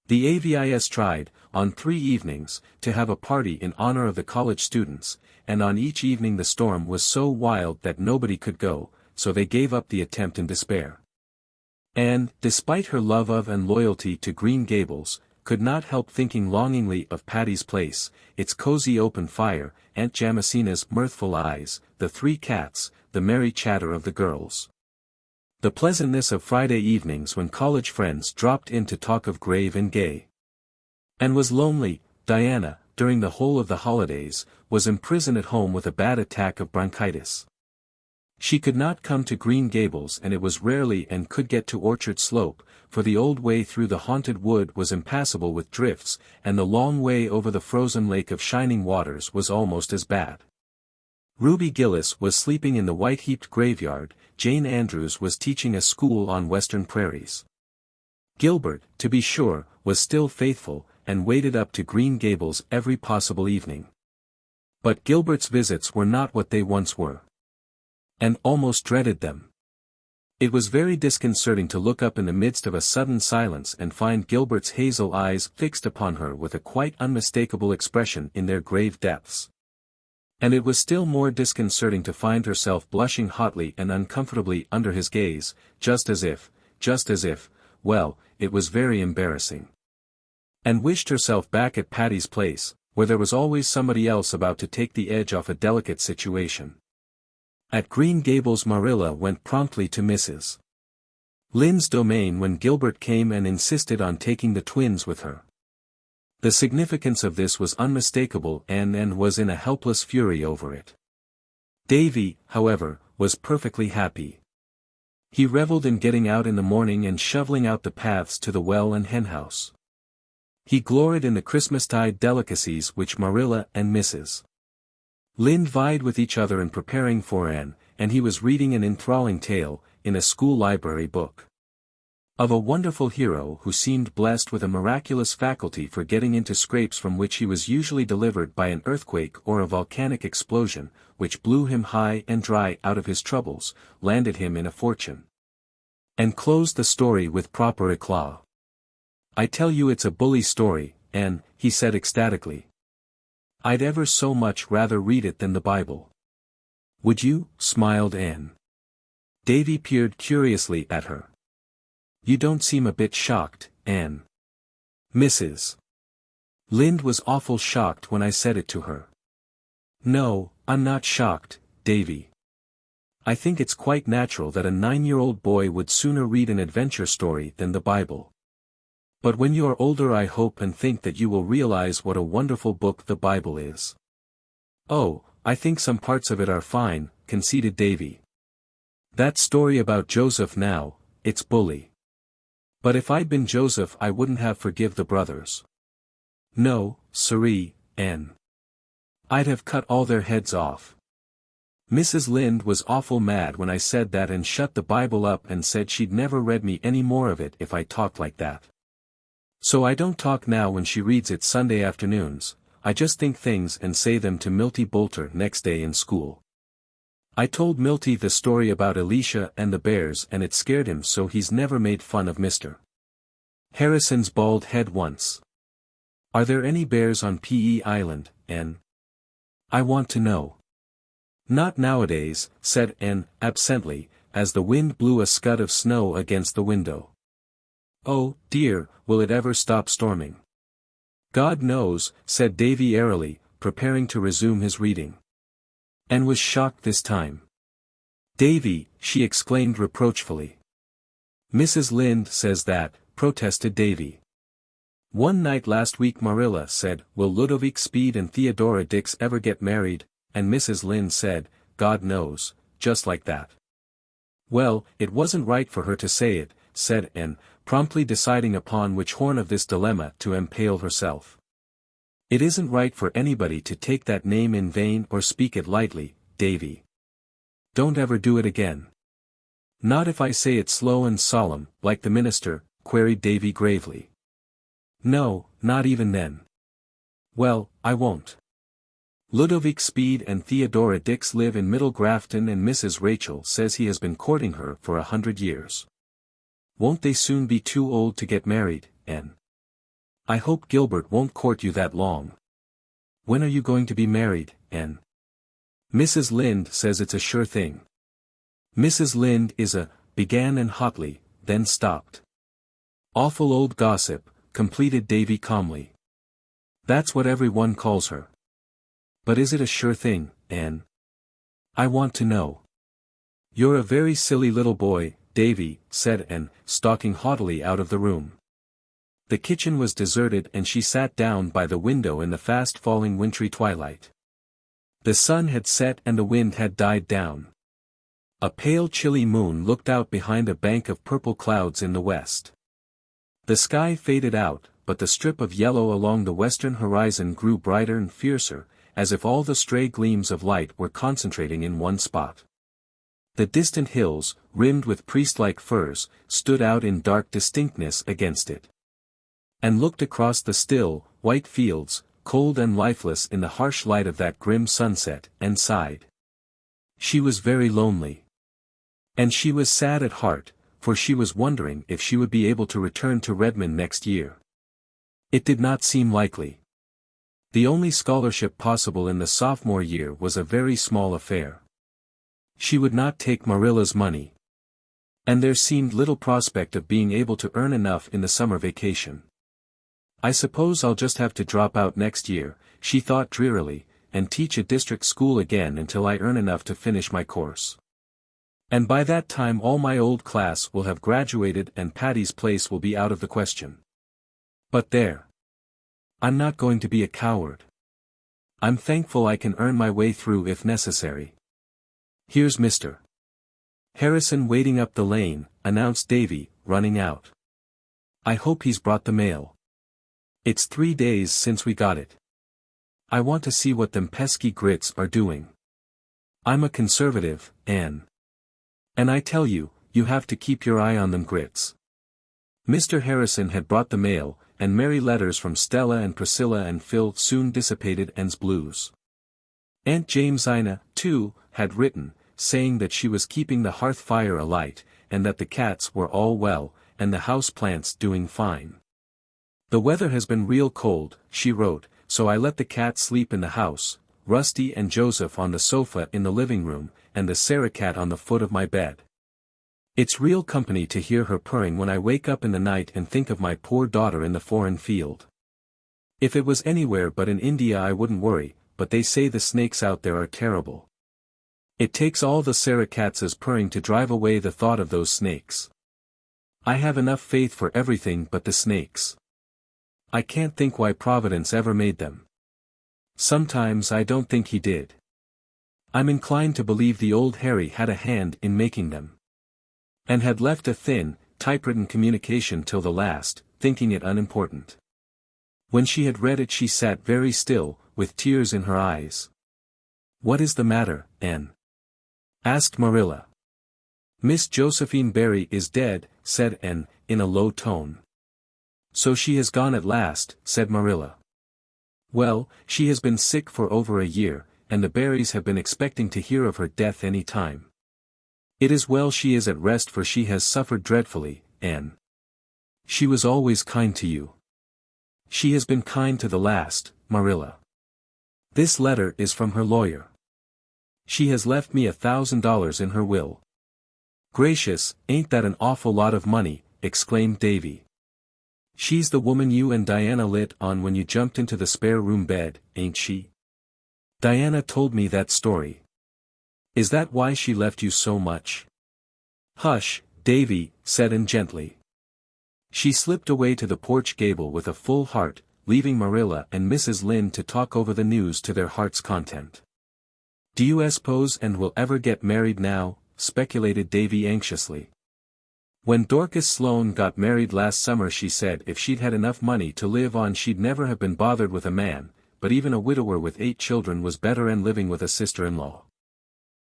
The AVIS tried, on 3 evenings, to have a party in honor of the college students, and on each evening the storm was so wild that nobody could go, so they gave up the attempt in despair. Anne, despite her love of and loyalty to Green Gables, could not help thinking longingly of Patty's Place, its cozy open fire, Aunt Jamesina's mirthful eyes, the 3 cats, the merry chatter of the girls. The pleasantness of Friday evenings when college friends dropped in to talk of grave and gay. And was lonely. Diana, during the whole of the holidays, was imprisoned at home with a bad attack of bronchitis. She could not come to Green Gables, and it was rarely and could get to Orchard Slope, for the old way through the haunted wood was impassable with drifts, and the long way over the frozen lake of Shining Waters was almost as bad. Ruby Gillis was sleeping in the white-heaped graveyard, Jane Andrews was teaching a school on western prairies. Gilbert, to be sure, was still faithful, and waded up to Green Gables every possible evening. But Gilbert's visits were not what they once were. And almost dreaded them. It was very disconcerting to look up in the midst of a sudden silence and find Gilbert's hazel eyes fixed upon her with a quite unmistakable expression in their grave depths. And it was still more disconcerting to find herself blushing hotly and uncomfortably under his gaze, just as if, well, it was very embarrassing. And wished herself back at Patty's Place, where there was always somebody else about to take the edge off a delicate situation. At Green Gables Marilla went promptly to Mrs. Lynde's domain when Gilbert came and insisted on taking the twins with her. The significance of this was unmistakable, and was in a helpless fury over it. Davy, however, was perfectly happy. He reveled in getting out in the morning and shoveling out the paths to the well and henhouse. He gloried in the Christmastide delicacies which Marilla and Mrs. Lynde vied with each other in preparing for Anne, and he was reading an enthralling tale, in a school library book, of a wonderful hero who seemed blessed with a miraculous faculty for getting into scrapes from which he was usually delivered by an earthquake or a volcanic explosion, which blew him high and dry out of his troubles, landed him in a fortune, and closed the story with proper éclat. "I tell you it's a bully story, Anne," he said ecstatically. "I'd ever so much rather read it than the Bible." "Would you?" smiled Anne. Davy peered curiously at her. "You don't seem a bit shocked, Anne." Mrs. Lynde was awful shocked when I said it to her. "No, I'm not shocked, Davy. I think it's quite natural that a 9-year-old boy would sooner read an adventure story than the Bible. But when you are older, I hope and think that you will realize what a wonderful book the Bible is. Oh, I think some parts of it are fine, conceded Davy. That story about Joseph now, it's bully. But if I'd been Joseph, I wouldn't have forgive the brothers. No, siree, Anne. I'd have cut all their heads off. Mrs. Lynde was awful mad when I said that and shut the Bible up and said she'd never read me any more of it if I talked like that. So I don't talk now when she reads it Sunday afternoons, I just think things and say them to Milty Boulter next day in school. I told Milty the story about Elisha and the bears and it scared him, so he's never made fun of Mr. Harrison's bald head once. Are there any bears on P.E. Island, Anne? I want to know. Not nowadays, said Anne, absently, as the wind blew a scud of snow against the window. Oh, dear, will it ever stop storming? God knows, said Davy airily, preparing to resume his reading. Anne was shocked this time. Davy, she exclaimed reproachfully. Mrs. Lynde says that, protested Davy. One night last week Marilla said, will Ludovic Speed and Theodora Dix ever get married? And Mrs. Lynde said, God knows, just like that. Well, it wasn't right for her to say it, said Anne, promptly deciding upon which horn of this dilemma to impale herself. It isn't right for anybody to take that name in vain or speak it lightly, Davy. Don't ever do it again. Not if I say it slow and solemn, like the minister, queried Davy gravely. No, not even then. Well, I won't. Ludovic Speed and Theodora Dix live in Middle Grafton and Mrs. Rachel says he has been courting her for 100 years. Won't they soon be too old to get married, Anne? I hope Gilbert won't court you that long. When are you going to be married, Anne? Mrs. Lynde says it's a sure thing. Mrs. Lynde is began and hotly, then stopped. Awful old gossip, completed Davy calmly. That's what everyone calls her. But is it a sure thing, Anne? I want to know. You're a very silly little boy, Davy, said Anne, stalking haughtily out of the room. The kitchen was deserted and she sat down by the window in the fast-falling wintry twilight. The sun had set and the wind had died down. A pale chilly moon looked out behind a bank of purple clouds in the west. The sky faded out, but the strip of yellow along the western horizon grew brighter and fiercer, as if all the stray gleams of light were concentrating in one spot. The distant hills, rimmed with priest-like firs, stood out in dark distinctness against it. And looked across the still, white fields, cold and lifeless in the harsh light of that grim sunset, and sighed. She was very lonely. And she was sad at heart, for she was wondering if she would be able to return to Redmond next year. It did not seem likely. The only scholarship possible in the sophomore year was a very small affair. She would not take Marilla's money. And there seemed little prospect of being able to earn enough in the summer vacation. I suppose I'll just have to drop out next year, she thought drearily, and teach a district school again until I earn enough to finish my course. And by that time all my old class will have graduated and Patty's place will be out of the question. But there. I'm not going to be a coward. I'm thankful I can earn my way through if necessary. Here's Mr. Harrison waiting up the lane, announced Davy, running out. I hope he's brought the mail. It's 3 days since we got it. I want to see what them pesky grits are doing. I'm a conservative, Anne. And I tell you, you have to keep your eye on them grits. Mr. Harrison had brought the mail, and merry letters from Stella and Priscilla and Phil soon dissipated Anne's blues. Aunt Jamesina, too, had written, saying that she was keeping the hearth fire alight, and that the cats were all well, and the house plants doing fine. The weather has been real cold, she wrote, so I let the cat sleep in the house, Rusty and Joseph on the sofa in the living room, and the Sarah cat on the foot of my bed. It's real company to hear her purring when I wake up in the night and think of my poor daughter in the foreign field. If it was anywhere but in India I wouldn't worry, but they say the snakes out there are terrible. It takes all the Sarah Katz's purring to drive away the thought of those snakes. I have enough faith for everything but the snakes. I can't think why Providence ever made them. Sometimes I don't think he did. I'm inclined to believe the old Harry had a hand in making them. And had left a thin, typewritten communication till the last, thinking it unimportant. When she had read it she sat very still, with tears in her eyes. "What is the matter, Anne?" asked Marilla. "Miss Josephine Barry is dead," said Anne, in a low tone. "So she has gone at last," said Marilla. "Well, she has been sick for over a year, and the Barrys have been expecting to hear of her death any time. It is well she is at rest for she has suffered dreadfully, Anne. She was always kind to you. She has been kind to the last, Marilla. This letter is from her lawyer. She has left me $1,000 in her will." "Gracious, ain't that an awful lot of money," exclaimed Davy. "She's the woman you and Diana lit on when you jumped into the spare room bed, ain't she? Diana told me that story. Is that why she left you so much?" "Hush, Davy," said Anne gently. She slipped away to the porch gable with a full heart, leaving Marilla and Mrs. Lynde to talk over the news to their heart's content. "Do you suppose Anne will ever get married now?" speculated Davy anxiously. "When Dorcas Sloane got married last summer she said if she'd had enough money to live on she'd never have been bothered with a man, but even a widower with 8 children was better than living with a sister-in-law."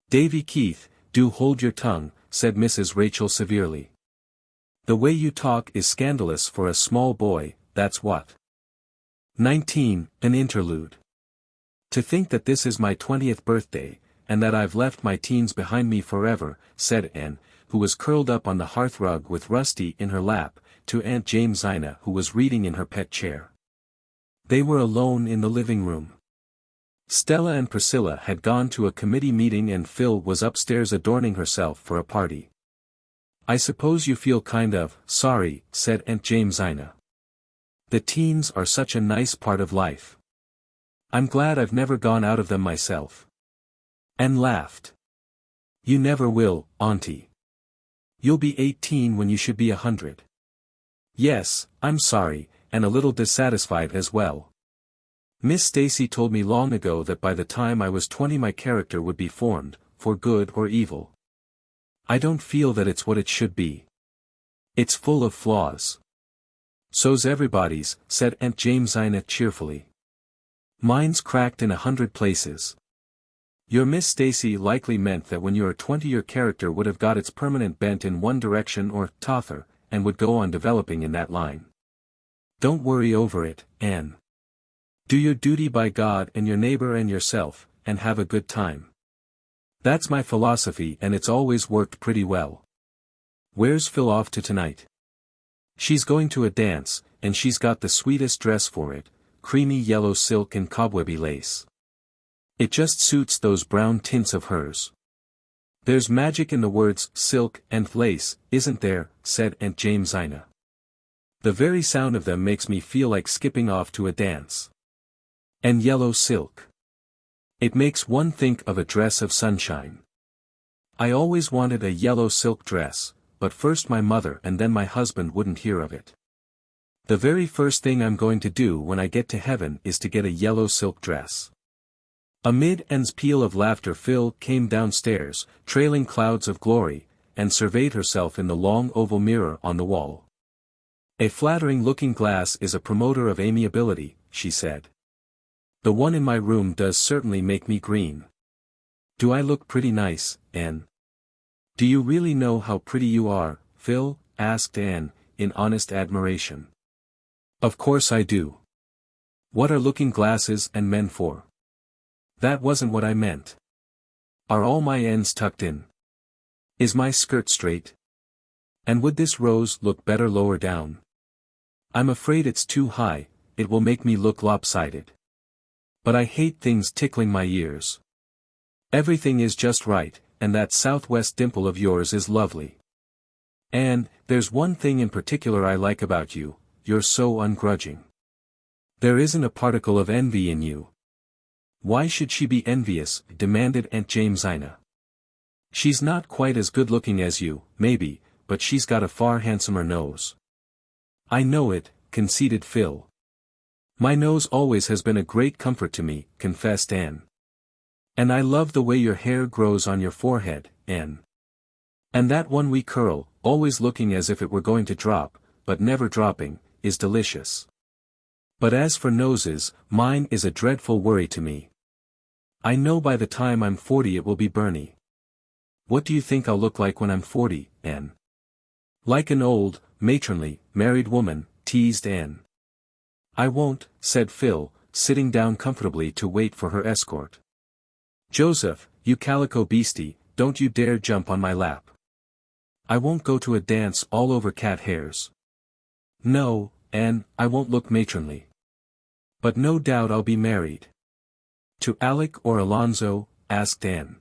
"Davy Keith, do hold your tongue," said Mrs. Rachel severely. "The way you talk is scandalous for a small boy, that's what." 19. An interlude. "To think that this is my 20th birthday, and that I've left my teens behind me forever," said Anne, who was curled up on the hearthrug with Rusty in her lap, to Aunt Jamesina who was reading in her pet chair. They were alone in the living room. Stella and Priscilla had gone to a committee meeting and Phil was upstairs adorning herself for a party. "I suppose you feel kind of sorry," said Aunt Jamesina. "The teens are such a nice part of life. I'm glad I've never gone out of them myself." Anne laughed. "You never will, Auntie. You'll be 18 when you should be 100. "Yes, I'm sorry, and a little dissatisfied as well. Miss Stacy told me long ago that by the time I was 20 my character would be formed, for good or evil. I don't feel that it's what it should be. It's full of flaws." "So's everybody's," said Aunt Jamesina cheerfully. "Mine's cracked in 100 places." "Your Miss Stacy likely meant that when you are 20 your character would have got its permanent bent in one direction or t'other, and would go on developing in that line. Don't worry over it, Anne. Do your duty by God and your neighbor and yourself, and have a good time. That's my philosophy and it's always worked pretty well. Where's Phil off to tonight?" "She's going to a dance, and she's got the sweetest dress for it, creamy yellow silk and cobwebby lace. It just suits those brown tints of hers." "There's magic in the words silk and lace, isn't there?" said Aunt Jamesina. "The very sound of them makes me feel like skipping off to a dance. And yellow silk. It makes one think of a dress of sunshine. I always wanted a yellow silk dress, but first my mother and then my husband wouldn't hear of it. The very first thing I'm going to do when I get to heaven is to get a yellow silk dress." Amid Anne's peal of laughter Phil came downstairs, trailing clouds of glory, and surveyed herself in the long oval mirror on the wall. "A flattering looking glass is a promoter of amiability," she said. "The one in my room does certainly make me green. Do I look pretty nice, Anne?" "Do you really know how pretty you are, Phil?" asked Anne, in honest admiration. "Of course I do. What are looking glasses and men for?" "That wasn't what I meant. Are all my ends tucked in? Is my skirt straight? And would this rose look better lower down? I'm afraid it's too high, it will make me look lopsided. But I hate things tickling my ears. Everything is just right, and that southwest dimple of yours is lovely. And, there's one thing in particular I like about you, you're so ungrudging. There isn't a particle of envy in you." "Why should she be envious?" demanded Aunt Jamesina. She's not quite as good-looking as you, maybe, but she's got a far handsomer nose. I know it, conceded Phil. My nose always has been a great comfort to me, confessed Anne. And I love the way your hair grows on your forehead, Anne. And that one wee curl, always looking as if it were going to drop, but never dropping, is delicious. But as for noses, mine is a dreadful worry to me. I know by the time I'm 40 it will be Bernie. What do you think I'll look like when I'm 40, Anne? Like an old, matronly, married woman, teased Anne. I won't, said Phil, sitting down comfortably to wait for her escort. Joseph, you calico beastie, don't you dare jump on my lap. I won't go to a dance all over cat hairs. No, Anne, I won't look matronly. But no doubt I'll be married. To Alec or Alonzo, asked Anne.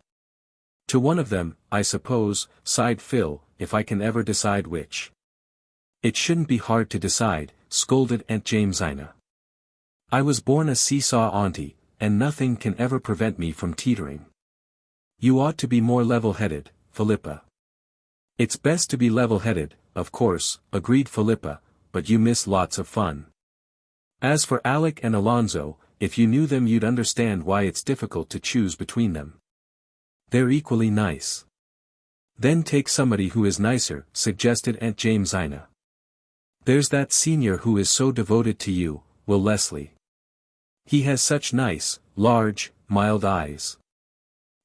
To one of them, I suppose, sighed Phil, if I can ever decide which. It shouldn't be hard to decide, scolded Aunt Jamesina. I was born a seesaw auntie, and nothing can ever prevent me from teetering. You ought to be more level-headed, Philippa. It's best to be level-headed, of course, agreed Philippa, but you miss lots of fun. As for Alec and Alonzo, if you knew them you'd understand why it's difficult to choose between them. They're equally nice. Then take somebody who is nicer, suggested Aunt Jamesina. There's that senior who is so devoted to you, Will Leslie. He has such nice, large, mild eyes.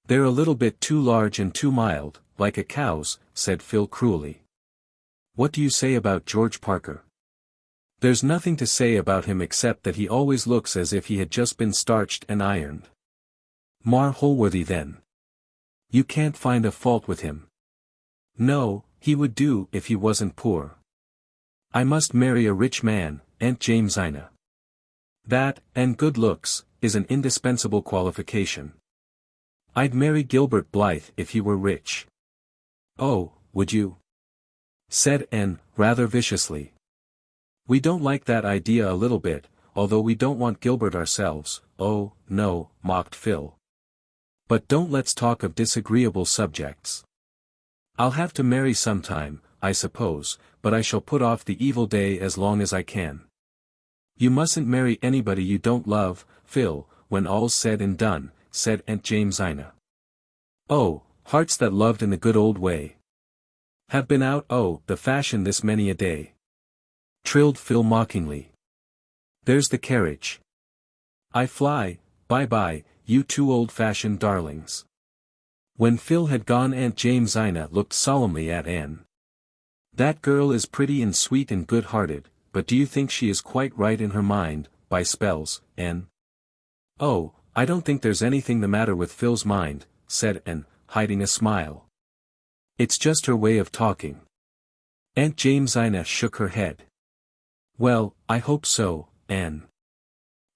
They're a little bit too large and too mild, like a cow's, said Phil cruelly. What do you say about George Parker? There's nothing to say about him except that he always looks as if he had just been starched and ironed. Mar Holworthy then. You can't find a fault with him. No, he would do if he wasn't poor. I must marry a rich man, Aunt Jamesina. That, and good looks, is an indispensable qualification. I'd marry Gilbert Blythe if he were rich. Oh, would you? Said Anne, rather viciously. We don't like that idea a little bit, although we don't want Gilbert ourselves. Oh, no, mocked Phil. But don't let's talk of disagreeable subjects. I'll have to marry sometime, I suppose, but I shall put off the evil day as long as I can. You mustn't marry anybody you don't love, Phil, when all's said and done, said Aunt Jamesina. Oh, hearts that loved in the good old way have been out, oh, the fashion this many a day, trilled Phil mockingly. There's the carriage. I fly, bye-bye, you two old-fashioned darlings. When Phil had gone Aunt Jamesina looked solemnly at Anne. That girl is pretty and sweet and good-hearted, but do you think she is quite right in her mind, by spells, Anne? Oh, I don't think there's anything the matter with Phil's mind, said Anne, hiding a smile. It's just her way of talking. Aunt Jamesina shook her head. Well, I hope so, Anne.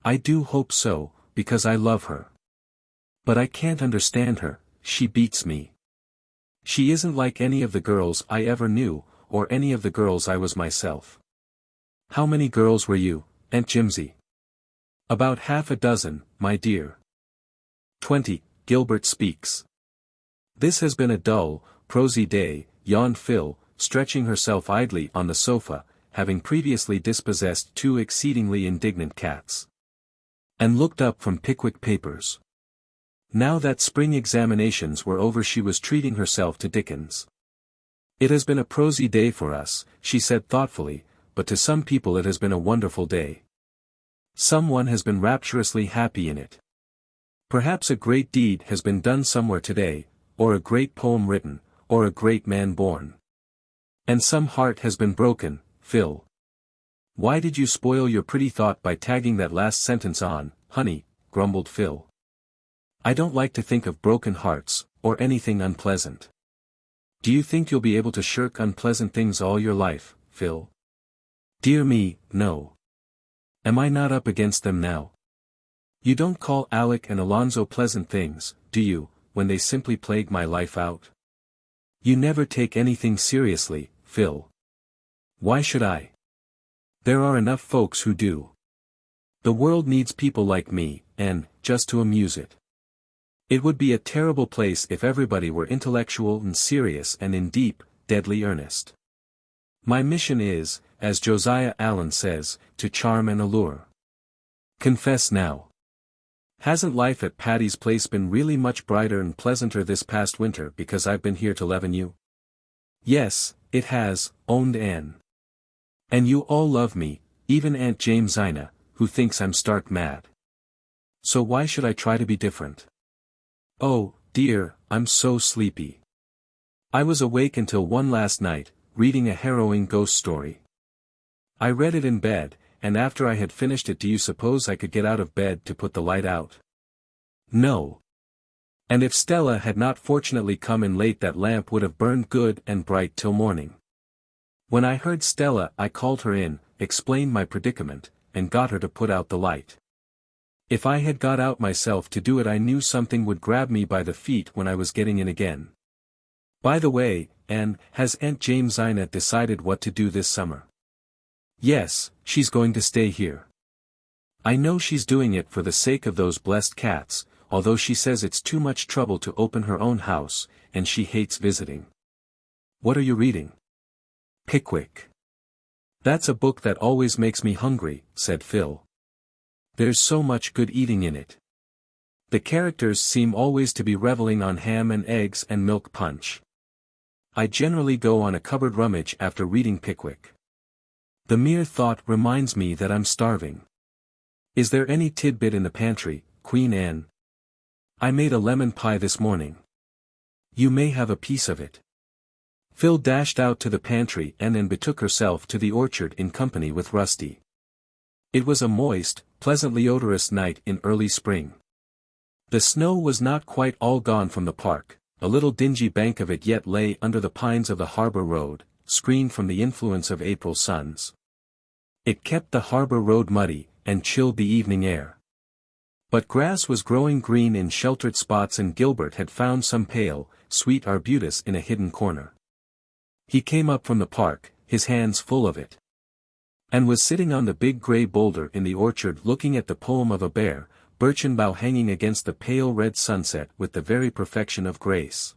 I do hope so, because I love her. But I can't understand her, she beats me. She isn't like any of the girls I ever knew, or any of the girls I was myself. How many girls were you, Aunt Jimsy? About half a dozen, my dear. 20, Gilbert Speaks. This has been a dull, prosy day, yawned Phil, stretching herself idly on the sofa, having previously dispossessed two exceedingly indignant cats. And looked up from Pickwick Papers. Now that spring examinations were over she was treating herself to Dickens. It has been a prosy day for us, she said thoughtfully, but to some people it has been a wonderful day. Someone has been rapturously happy in it. Perhaps a great deed has been done somewhere today, or a great poem written, or a great man born. And some heart has been broken, Phil. Why did you spoil your pretty thought by tagging that last sentence on, honey, grumbled Phil. I don't like to think of broken hearts, or anything unpleasant. Do you think you'll be able to shirk unpleasant things all your life, Phil? Dear me, no. Am I not up against them now? You don't call Alec and Alonzo pleasant things, do you, when they simply plague my life out? You never take anything seriously, Phil. Why should I? There are enough folks who do. The world needs people like me, and, just to amuse it. It would be a terrible place if everybody were intellectual and serious and in deep, deadly earnest. My mission is, as Josiah Allen says, to charm and allure. Confess now. Hasn't life at Patty's Place been really much brighter and pleasanter this past winter because I've been here to leaven you? Yes, it has, owned Anne. And you all love me, even Aunt Jamesina, who thinks I'm stark mad. So why should I try to be different? Oh, dear, I'm so sleepy. I was awake until 1 last night, reading a harrowing ghost story. I read it in bed, and after I had finished it, do you suppose I could get out of bed to put the light out? No. And if Stella had not fortunately come in late, that lamp would have burned good and bright till morning. When I heard Stella, I called her in, explained my predicament, and got her to put out the light. If I had got out myself to do it, I knew something would grab me by the feet when I was getting in again. By the way, Anne, has Aunt Jamesina decided what to do this summer? Yes, she's going to stay here. I know she's doing it for the sake of those blessed cats, although she says it's too much trouble to open her own house, and she hates visiting. What are you reading? Pickwick. That's a book that always makes me hungry, said Phil. There's so much good eating in it. The characters seem always to be reveling on ham and eggs and milk punch. I generally go on a cupboard rummage after reading Pickwick. The mere thought reminds me that I'm starving. Is there any tidbit in the pantry, Queen Anne? I made a lemon pie this morning. You may have a piece of it. Phil dashed out to the pantry and then betook herself to the orchard in company with Rusty. It was a moist, pleasantly odorous night in early spring. The snow was not quite all gone from the park, a little dingy bank of it yet lay under the pines of the harbor road, screened from the influence of April suns. It kept the harbor road muddy, and chilled the evening air. But grass was growing green in sheltered spots, and Gilbert had found some pale, sweet arbutus in a hidden corner. He came up from the park, his hands full of it, and was sitting on the big gray boulder in the orchard looking at the poem of a bare, birchen bough hanging against the pale red sunset with the very perfection of grace.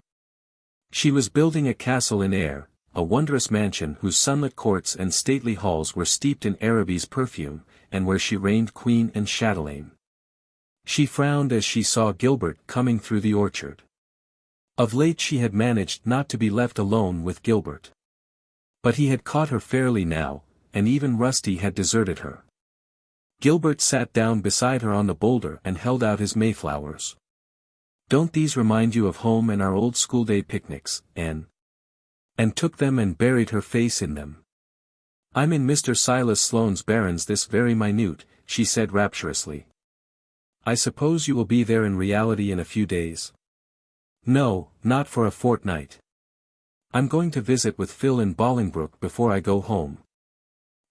She was building a castle in air, a wondrous mansion whose sunlit courts and stately halls were steeped in Araby's perfume, and where she reigned queen and chatelaine. She frowned as she saw Gilbert coming through the orchard. Of late she had managed not to be left alone with Gilbert. But he had caught her fairly now, and even Rusty had deserted her. Gilbert sat down beside her on the boulder and held out his mayflowers. Don't these remind you of home and our old schoolday picnics, Anne? And took them and buried her face in them. I'm in Mr. Silas Sloane's barrens this very minute, she said rapturously. I suppose you will be there in reality in a few days? No, not for a fortnight. I'm going to visit with Phil in Bolingbroke before I go home.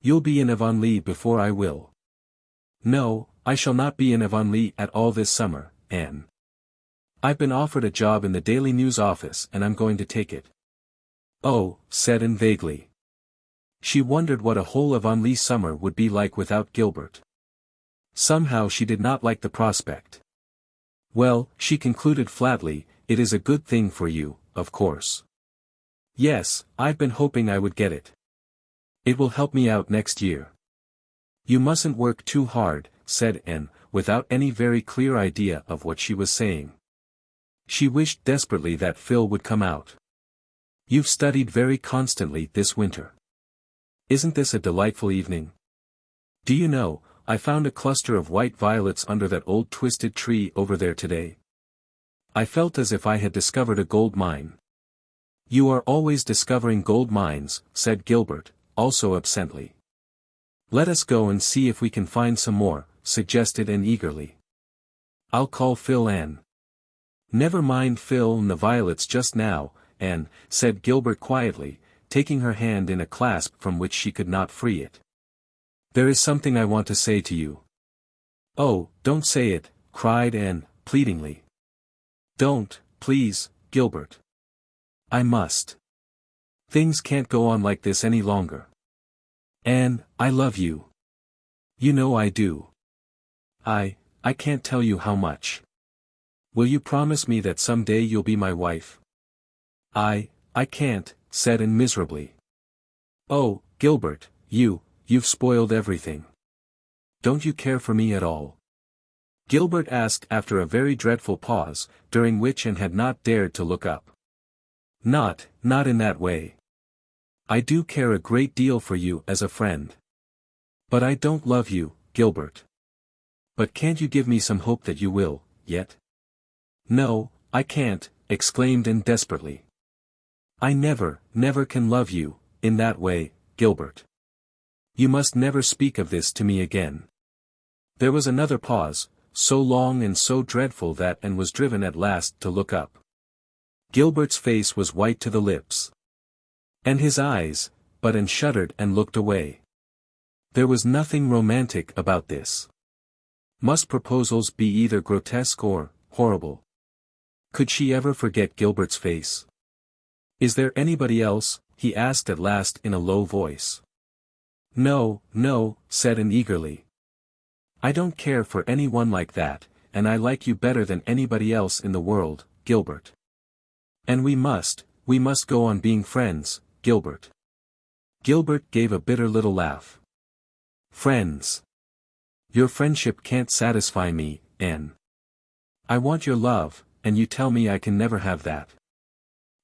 You'll be in Avonlea before I will. No, I shall not be in Avonlea at all this summer, Anne. I've been offered a job in the Daily News office and I'm going to take it. Oh, said Anne vaguely. She wondered what a whole Avonlea summer would be like without Gilbert. Somehow she did not like the prospect. Well, she concluded flatly, it is a good thing for you, of course. Yes, I've been hoping I would get it. It will help me out next year. You mustn't work too hard, said Anne, without any very clear idea of what she was saying. She wished desperately that Phil would come out. You've studied very constantly this winter. Isn't this a delightful evening? Do you know, I found a cluster of white violets under that old twisted tree over there today. I felt as if I had discovered a gold mine. You are always discovering gold mines, said Gilbert, also absently. Let us go and see if we can find some more, suggested Anne eagerly. I'll call Phil, Anne. Never mind Phil and the violets just now, Anne, said Gilbert quietly, taking her hand in a clasp from which she could not free it. There is something I want to say to you. Oh, don't say it, cried Anne, pleadingly. Don't, please, Gilbert. I must. Things can't go on like this any longer. Anne, I love you. You know I do. I can't tell you how much. Will you promise me that someday you'll be my wife? I can't, said Anne miserably. Oh, Gilbert, you've spoiled everything. Don't you care for me at all? Gilbert asked after a very dreadful pause, during which Anne had not dared to look up. Not in that way. I do care a great deal for you as a friend. But I don't love you, Gilbert. But can't you give me some hope that you will, yet? No, I can't, exclaimed Anne desperately. I never can love you, in that way, Gilbert. You must never speak of this to me again. There was another pause, so long and so dreadful that Anne was driven at last to look up. Gilbert's face was white to the lips. And his eyes, but Anne shuddered and looked away. There was nothing romantic about this. Must proposals be either grotesque or horrible? Could she ever forget Gilbert's face? Is there anybody else? He asked at last in a low voice. No, said Anne eagerly. I don't care for anyone like that, and I like you better than anybody else in the world, Gilbert. And we must go on being friends, Gilbert. Gilbert gave a bitter little laugh. Friends. Your friendship can't satisfy me, Anne. I want your love, and you tell me I can never have that.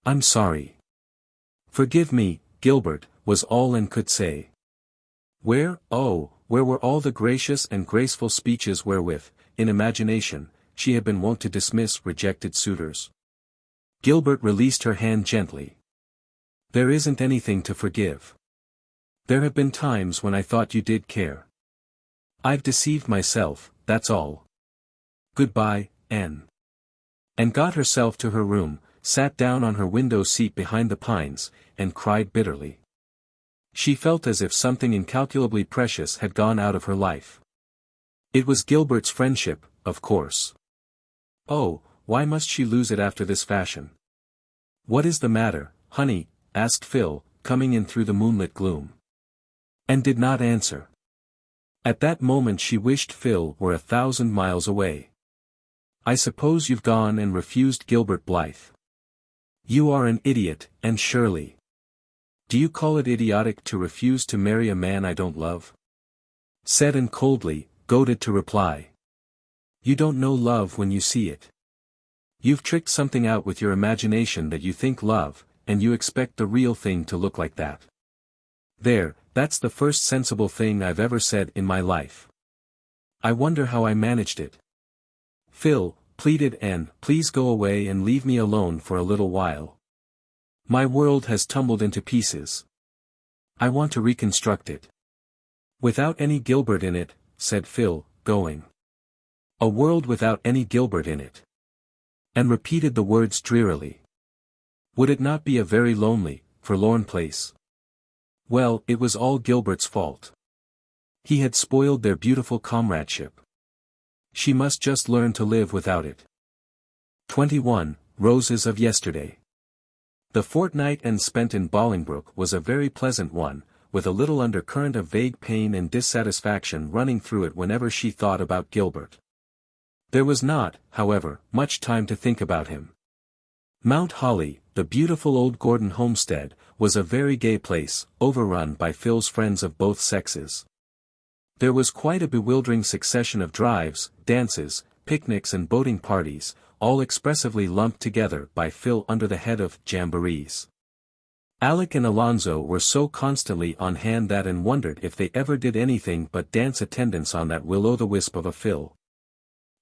I'm sorry. Forgive me, Gilbert, was all Anne could say. Where were all the gracious and graceful speeches wherewith, in imagination, she had been wont to dismiss rejected suitors? Gilbert released her hand gently. There isn't anything to forgive. There have been times when I thought you did care. I've deceived myself, that's all. Goodbye, Anne. Anne got herself to her room, sat down on her window seat behind the pines, and cried bitterly. She felt as if something incalculably precious had gone out of her life. It was Gilbert's friendship, of course. Oh, why must she lose it after this fashion? What is the matter, honey? Asked Phil, coming in through the moonlit gloom. Anne did not answer. At that moment she wished Phil were 1,000 miles away. I suppose you've gone and refused Gilbert Blythe. You are an idiot, Anne Shirley. Do you call it idiotic to refuse to marry a man I don't love? Said Anne coldly, goaded to reply. You don't know love when you see it. You've tricked something out with your imagination that you think love, and you expect the real thing to look like that. There, that's the first sensible thing I've ever said in my life. I wonder how I managed it. Phil, pleaded Anne, please go away and leave me alone for a little while. My world has tumbled into pieces. I want to reconstruct it. Without any Gilbert in it, said Phil, going. A world without any Gilbert in it. And repeated the words drearily. Would it not be a very lonely, forlorn place? Well, it was all Gilbert's fault. He had spoiled their beautiful comradeship. She must just learn to live without it. 21. Roses of Yesterday. The fortnight Anne spent in Bolingbroke was a very pleasant one, with a little undercurrent of vague pain and dissatisfaction running through it whenever she thought about Gilbert. There was not, however, much time to think about him. Mount Holly, the beautiful old Gordon homestead, was a very gay place, overrun by Phil's friends of both sexes. There was quite a bewildering succession of drives, dances, picnics and boating parties, all expressively lumped together by Phil under the head of jamborees. Alec and Alonzo were so constantly on hand that Anne wondered if they ever did anything but dance attendance on that will-o'-the-wisp of a Phil.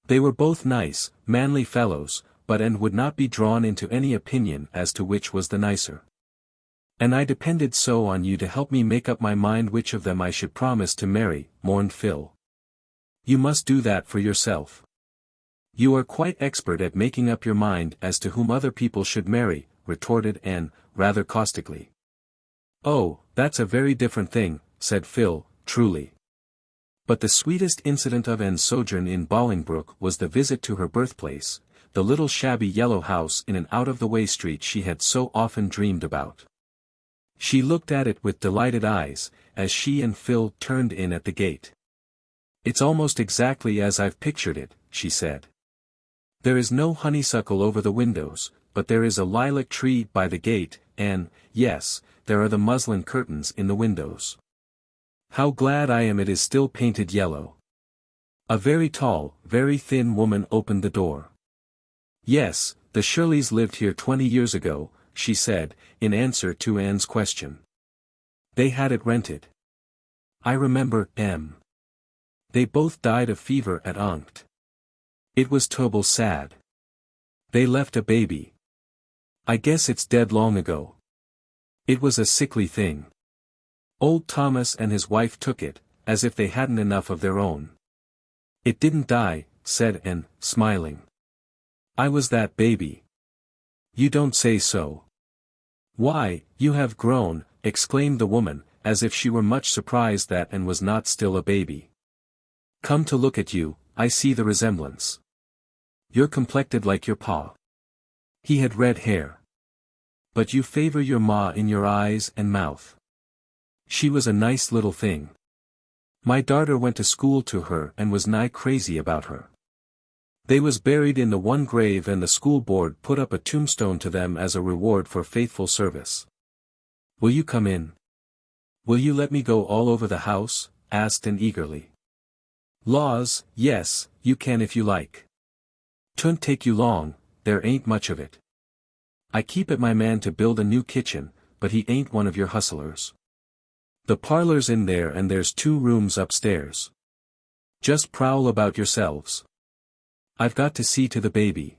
They were both nice, manly fellows, but Anne would not be drawn into any opinion as to which was the nicer. And I depended so on you to help me make up my mind which of them I should promise to marry, mourned Phil. You must do that for yourself. You are quite expert at making up your mind as to whom other people should marry, retorted Anne, rather caustically. Oh, that's a very different thing, said Phil, truly. But the sweetest incident of Anne's sojourn in Bolingbroke was the visit to her birthplace, the little shabby yellow house in an out-of-the-way street she had so often dreamed about. She looked at it with delighted eyes, as she and Phil turned in at the gate. It's almost exactly as I've pictured it, she said. There is no honeysuckle over the windows, but there is a lilac tree by the gate, and, yes, there are the muslin curtains in the windows. How glad I am it is still painted yellow. A very tall, very thin woman opened the door. Yes, the Shirleys lived here 20 years ago, she said, in answer to Anne's question. They had it rented. I remember, They both died of fever at Unct. It was terrible sad. They left a baby. I guess it's dead long ago. It was a sickly thing. Old Thomas and his wife took it, as if they hadn't enough of their own. It didn't die, said Anne, smiling. I was that baby. You don't say so. Why, you have grown, exclaimed the woman, as if she were much surprised that Anne was not still a baby. Come to look at you, I see the resemblance. You're complected like your pa. He had red hair. But you favor your ma in your eyes and mouth. She was a nice little thing. My daughter went to school to her and was nigh crazy about her. They was buried in the one grave and the school board put up a tombstone to them as a reward for faithful service. Will you come in? Will you let me go all over the house? Asked Anne eagerly. Laws, yes, you can if you like. 'Twon't take you long, there ain't much of it. I keep it my man to build a new kitchen, but he ain't one of your hustlers. The parlor's in there and there's 2 rooms upstairs. Just prowl about yourselves. I've got to see to the baby.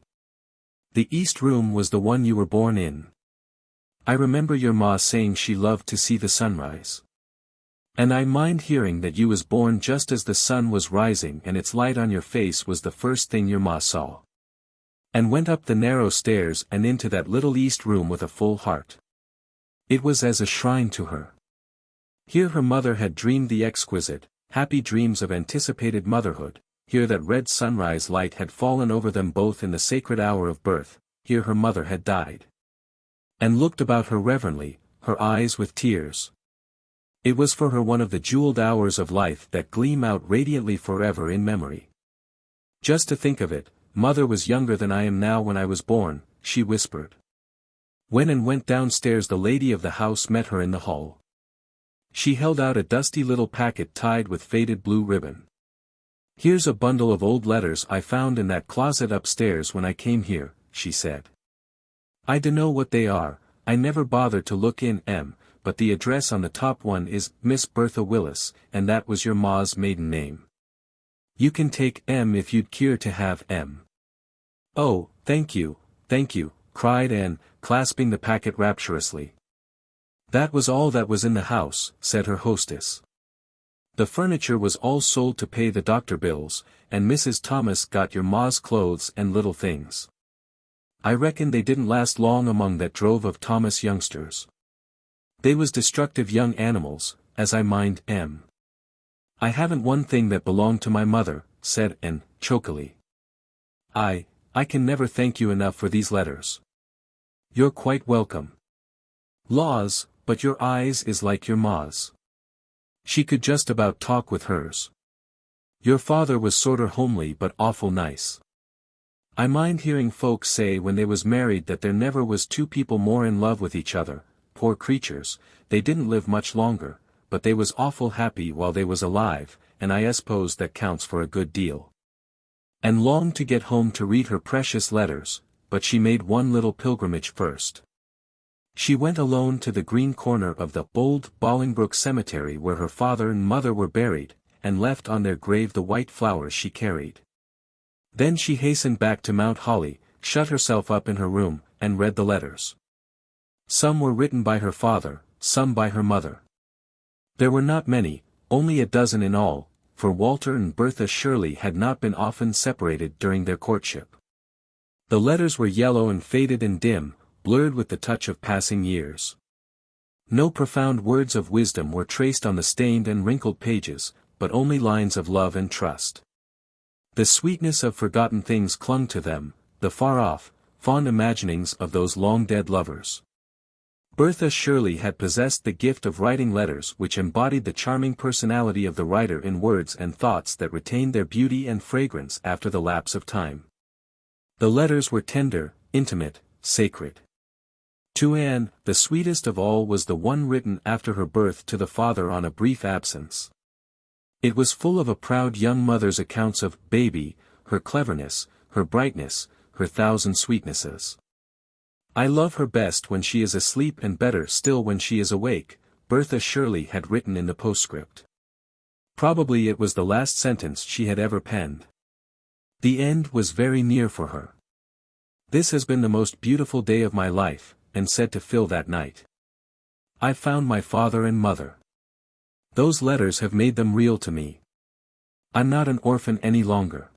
The east room was the one you were born in. I remember your ma saying she loved to see the sunrise. And I mind hearing that you was born just as the sun was rising and its light on your face was the first thing your ma saw. And went up the narrow stairs and into that little east room with a full heart. It was as a shrine to her. Here her mother had dreamed the exquisite, happy dreams of anticipated motherhood, here that red sunrise light had fallen over them both in the sacred hour of birth, here her mother had died. And looked about her reverently, her eyes with tears. It was for her one of the jeweled hours of life that gleam out radiantly forever in memory. Just to think of it, Mother was younger than I am now when I was born, she whispered. When Anne went downstairs the lady of the house met her in the hall. She held out a dusty little packet tied with faded blue ribbon. Here's a bundle of old letters I found in that closet upstairs when I came here, she said. I dunno what they are, I never bothered to look in, but the address on the top one is Miss Bertha Willis, and that was your ma's maiden name. You can take if you'd care to have Oh, thank you, cried Anne, clasping the packet rapturously. That was all that was in the house, said her hostess. The furniture was all sold to pay the doctor bills, and Mrs. Thomas got your ma's clothes and little things. I reckon they didn't last long among that drove of Thomas youngsters. They was destructive young animals, as I mind, I haven't one thing that belonged to my mother, said Anne, chokily. I can never thank you enough for these letters. You're quite welcome. Laws, but your eyes is like your ma's. She could just about talk with hers. Your father was sorter homely but awful nice. I mind hearing folks say when they was married that there never was 2 people more in love with each other, poor creatures, they didn't live much longer, but they was awful happy while they was alive, and I suppose that counts for a good deal. And longed to get home to read her precious letters, but she made one little pilgrimage first. She went alone to the green corner of the old Bolingbroke cemetery where her father and mother were buried, and left on their grave the white flowers she carried. Then she hastened back to Mount Holly, shut herself up in her room, and read the letters. Some were written by her father, some by her mother. There were not many, only a dozen in all, for Walter and Bertha Shirley had not been often separated during their courtship. The letters were yellow and faded and dim, blurred with the touch of passing years. No profound words of wisdom were traced on the stained and wrinkled pages, but only lines of love and trust. The sweetness of forgotten things clung to them, the far-off, fond imaginings of those long-dead lovers. Bertha Shirley had possessed the gift of writing letters which embodied the charming personality of the writer in words and thoughts that retained their beauty and fragrance after the lapse of time. The letters were tender, intimate, sacred. To Anne, the sweetest of all was the one written after her birth to the father on a brief absence. It was full of a proud young mother's accounts of baby, her cleverness, her brightness, her thousand sweetnesses. "I love her best when she is asleep and better still when she is awake," Bertha Shirley had written in the postscript. Probably it was the last sentence she had ever penned. The end was very near for her. "This has been the most beautiful day of my life," and said to Phil that night. "I've found my father and mother. Those letters have made them real to me. I'm not an orphan any longer.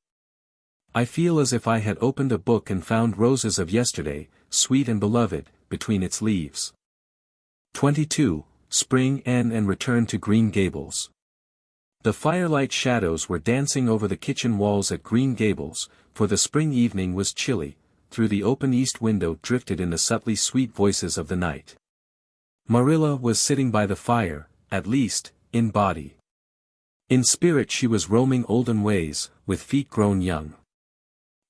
I feel as if I had opened a book and found roses of yesterday, sweet and beloved, between its leaves." 22. Spring Anne and return to Green Gables. The firelight shadows were dancing over the kitchen walls at Green Gables, for the spring evening was chilly. Through the open east window drifted in the subtly sweet voices of the night. Marilla was sitting by the fire, at least, in body. In spirit she was roaming olden ways, with feet grown young.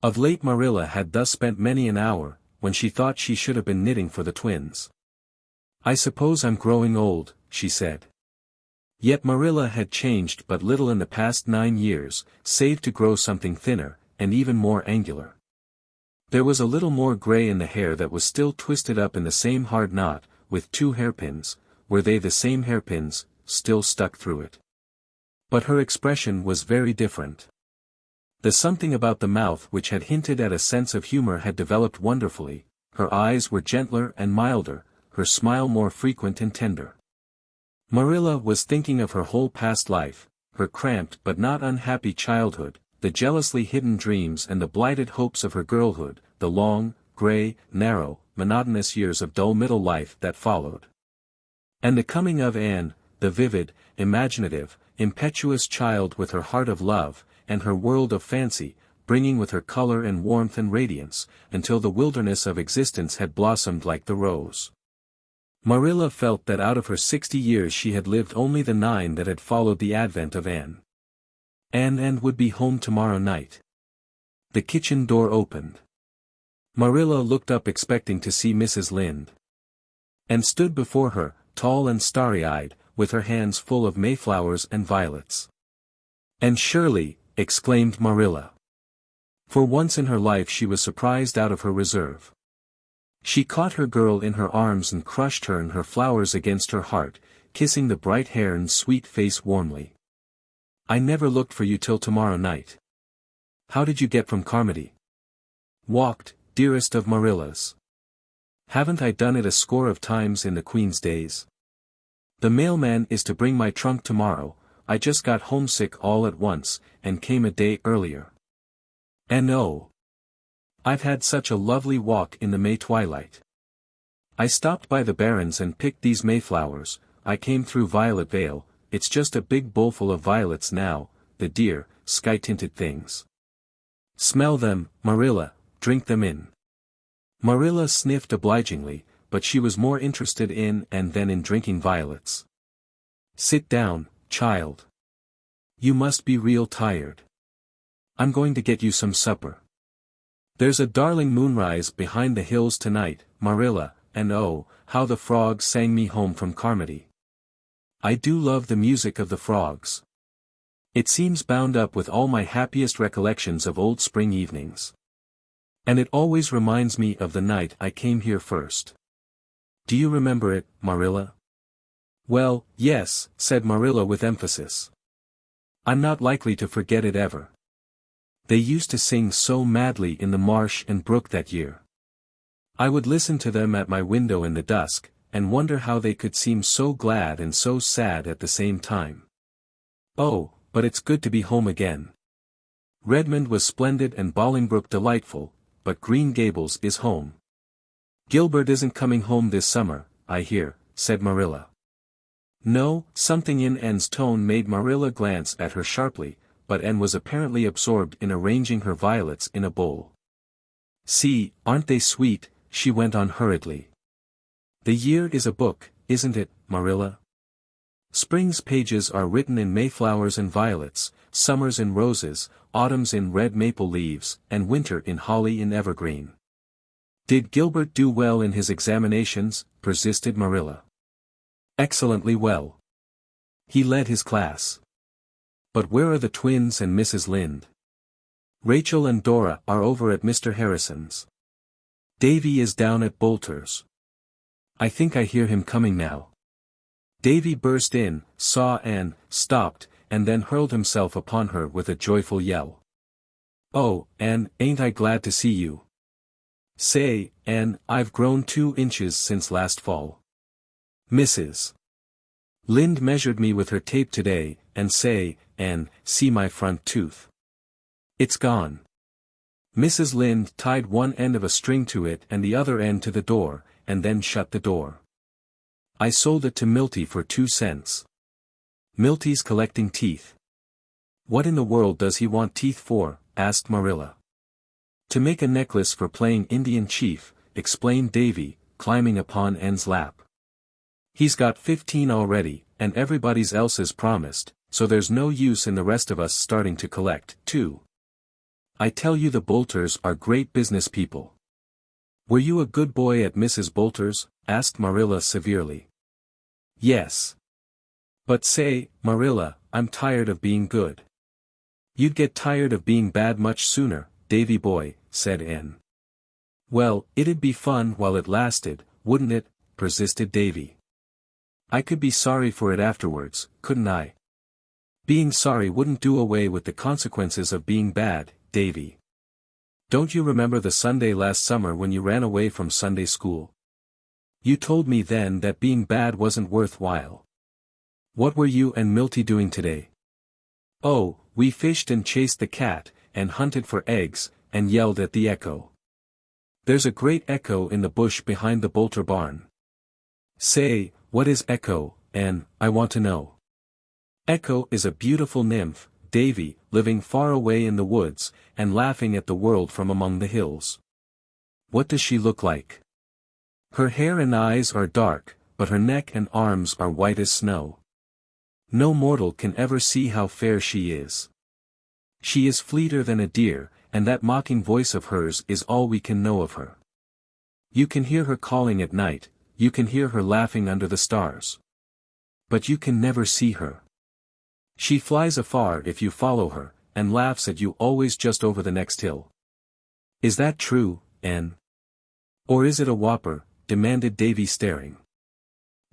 Of late Marilla had thus spent many an hour, when she thought she should have been knitting for the twins. "I suppose I'm growing old," she said. Yet Marilla had changed but little in the past 9 years, save to grow something thinner, and even more angular. There was a little more gray in the hair that was still twisted up in the same hard knot, with 2 hairpins, were they the same hairpins, still stuck through it. But her expression was very different. The something about the mouth which had hinted at a sense of humor had developed wonderfully, her eyes were gentler and milder, her smile more frequent and tender. Marilla was thinking of her whole past life, her cramped but not unhappy childhood, the jealously hidden dreams and the blighted hopes of her girlhood, the long, gray, narrow, monotonous years of dull middle life that followed. And the coming of Anne, the vivid, imaginative, impetuous child with her heart of love, and her world of fancy, bringing with her color and warmth and radiance, until the wilderness of existence had blossomed like the rose. Marilla felt that out of her 60 years she had lived only the 9 that had followed the advent of Anne. Anne would be home tomorrow night. The kitchen door opened. Marilla looked up expecting to see Mrs. Lynde. And stood before her, tall and starry-eyed, with her hands full of mayflowers and violets. "Anne Shirley," exclaimed Marilla. For once in her life she was surprised out of her reserve. She caught her girl in her arms and crushed her and her flowers against her heart, kissing the bright hair and sweet face warmly. "I never looked for you till tomorrow night. How did you get from Carmody?" "Walked, dearest of Marillas. Haven't I done it a score of times in the Queen's days? The mailman is to bring my trunk tomorrow. I just got homesick all at once, and came a day earlier. And oh, I've had such a lovely walk in the May twilight. I stopped by the Barrens and picked these mayflowers. I came through Violet Vale. It's just a big bowlful of violets now, the dear, sky-tinted things. Smell them, Marilla, drink them in." Marilla sniffed obligingly, but she was more interested in and than in drinking violets. "Sit down, child. You must be real tired. I'm going to get you some supper. There's a darling moonrise behind the hills tonight, Marilla, and oh, how the frogs sang me home from Carmody. I do love the music of the frogs. It seems bound up with all my happiest recollections of old spring evenings. And it always reminds me of the night I came here first. Do you remember it, Marilla?" "Well, yes," said Marilla with emphasis. "I'm not likely to forget it ever. They used to sing so madly in the marsh and brook that year. I would listen to them at my window in the dusk, and wonder how they could seem so glad and so sad at the same time. Oh, but it's good to be home again. Redmond was splendid and Bolingbroke delightful, but Green Gables is home. Gilbert isn't coming home this summer, I hear," said Marilla. No, something in Anne's tone made Marilla glance at her sharply, but Anne was apparently absorbed in arranging her violets in a bowl. "See, aren't they sweet?" she went on hurriedly. "The year is a book, isn't it, Marilla? Spring's pages are written in mayflowers and violets, summer's in roses, autumn's in red maple leaves, and winter in holly and evergreen. Did Gilbert do well in his examinations? Persisted Marilla. Excellently well. He led his class. But where are the twins and Mrs. Lynde? Rachel and Dora are over at Mr. Harrison's. Davy is down at Bolter's. I think I hear him coming now. Davy burst in, saw Anne, stopped, and then hurled himself upon her with a joyful yell. Oh, Anne, ain't I glad to see you. Say, Anne, I've grown 2 inches since last fall. Mrs. Lynde measured me with her tape today, and say, Anne, see my front tooth. It's gone. Mrs. Lynde tied one end of a string to it and the other end to the door, and then shut the door. I sold it to Milty for 2 cents. Milty's collecting teeth. What in the world does he want teeth for? Asked Marilla. To make a necklace for playing Indian chief, explained Davy, climbing upon Anne's lap. He's got 15 already, and everybody else's promised, so there's no use in the rest of us starting to collect, too. I tell you the Bolters are great business people. Were you a good boy at Mrs. Bolter's? Asked Marilla severely. Yes. But say, Marilla, I'm tired of being good. You'd get tired of being bad much sooner, Davy boy, said Anne. Well, it'd be fun while it lasted, wouldn't it? Persisted Davy. I could be sorry for it afterwards, couldn't I? Being sorry wouldn't do away with the consequences of being bad, Davy. Don't you remember the Sunday last summer when you ran away from Sunday school? You told me then that being bad wasn't worthwhile. What were you and Milty doing today? Oh, we fished and chased the cat, and hunted for eggs, and yelled at the echo. There's a great echo in the bush behind the Bolter barn. Say, what is echo, Anne, I want to know. Echo is a beautiful nymph, Davy, living far away in the woods, and laughing at the world from among the hills. What does she look like? Her hair and eyes are dark, but her neck and arms are white as snow. No mortal can ever see how fair she is. She is fleeter than a deer, and that mocking voice of hers is all we can know of her. You can hear her calling at night, you can hear her laughing under the stars. But you can never see her. She flies afar if you follow her, and laughs at you always just over the next hill. Is that true, Anne? Or is it a whopper? Demanded Davy staring.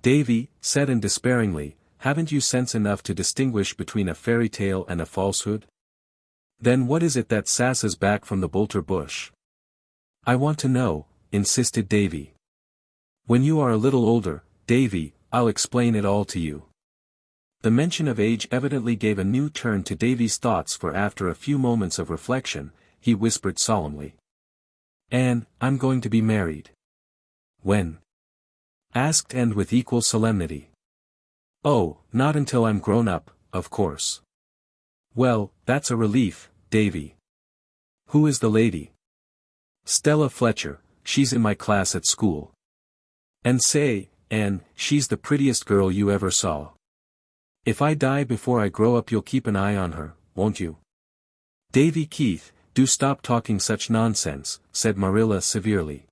Davy, said Anne despairingly, haven't you sense enough to distinguish between a fairy tale and a falsehood? Then what is it that sasses back from the Bolter bush? I want to know, insisted Davy. When you are a little older, Davy, I'll explain it all to you. The mention of age evidently gave a new turn to Davy's thoughts, for after a few moments of reflection, he whispered solemnly. Anne, I'm going to be married. When? Asked Anne with equal solemnity. Oh, not until I'm grown up, of course. Well, that's a relief, Davy. Who is the lady? Stella Fletcher, she's in my class at school. And say, Anne, she's the prettiest girl you ever saw. If I die before I grow up you'll keep an eye on her, won't you? Davy Keith, do stop talking such nonsense, said Marilla severely.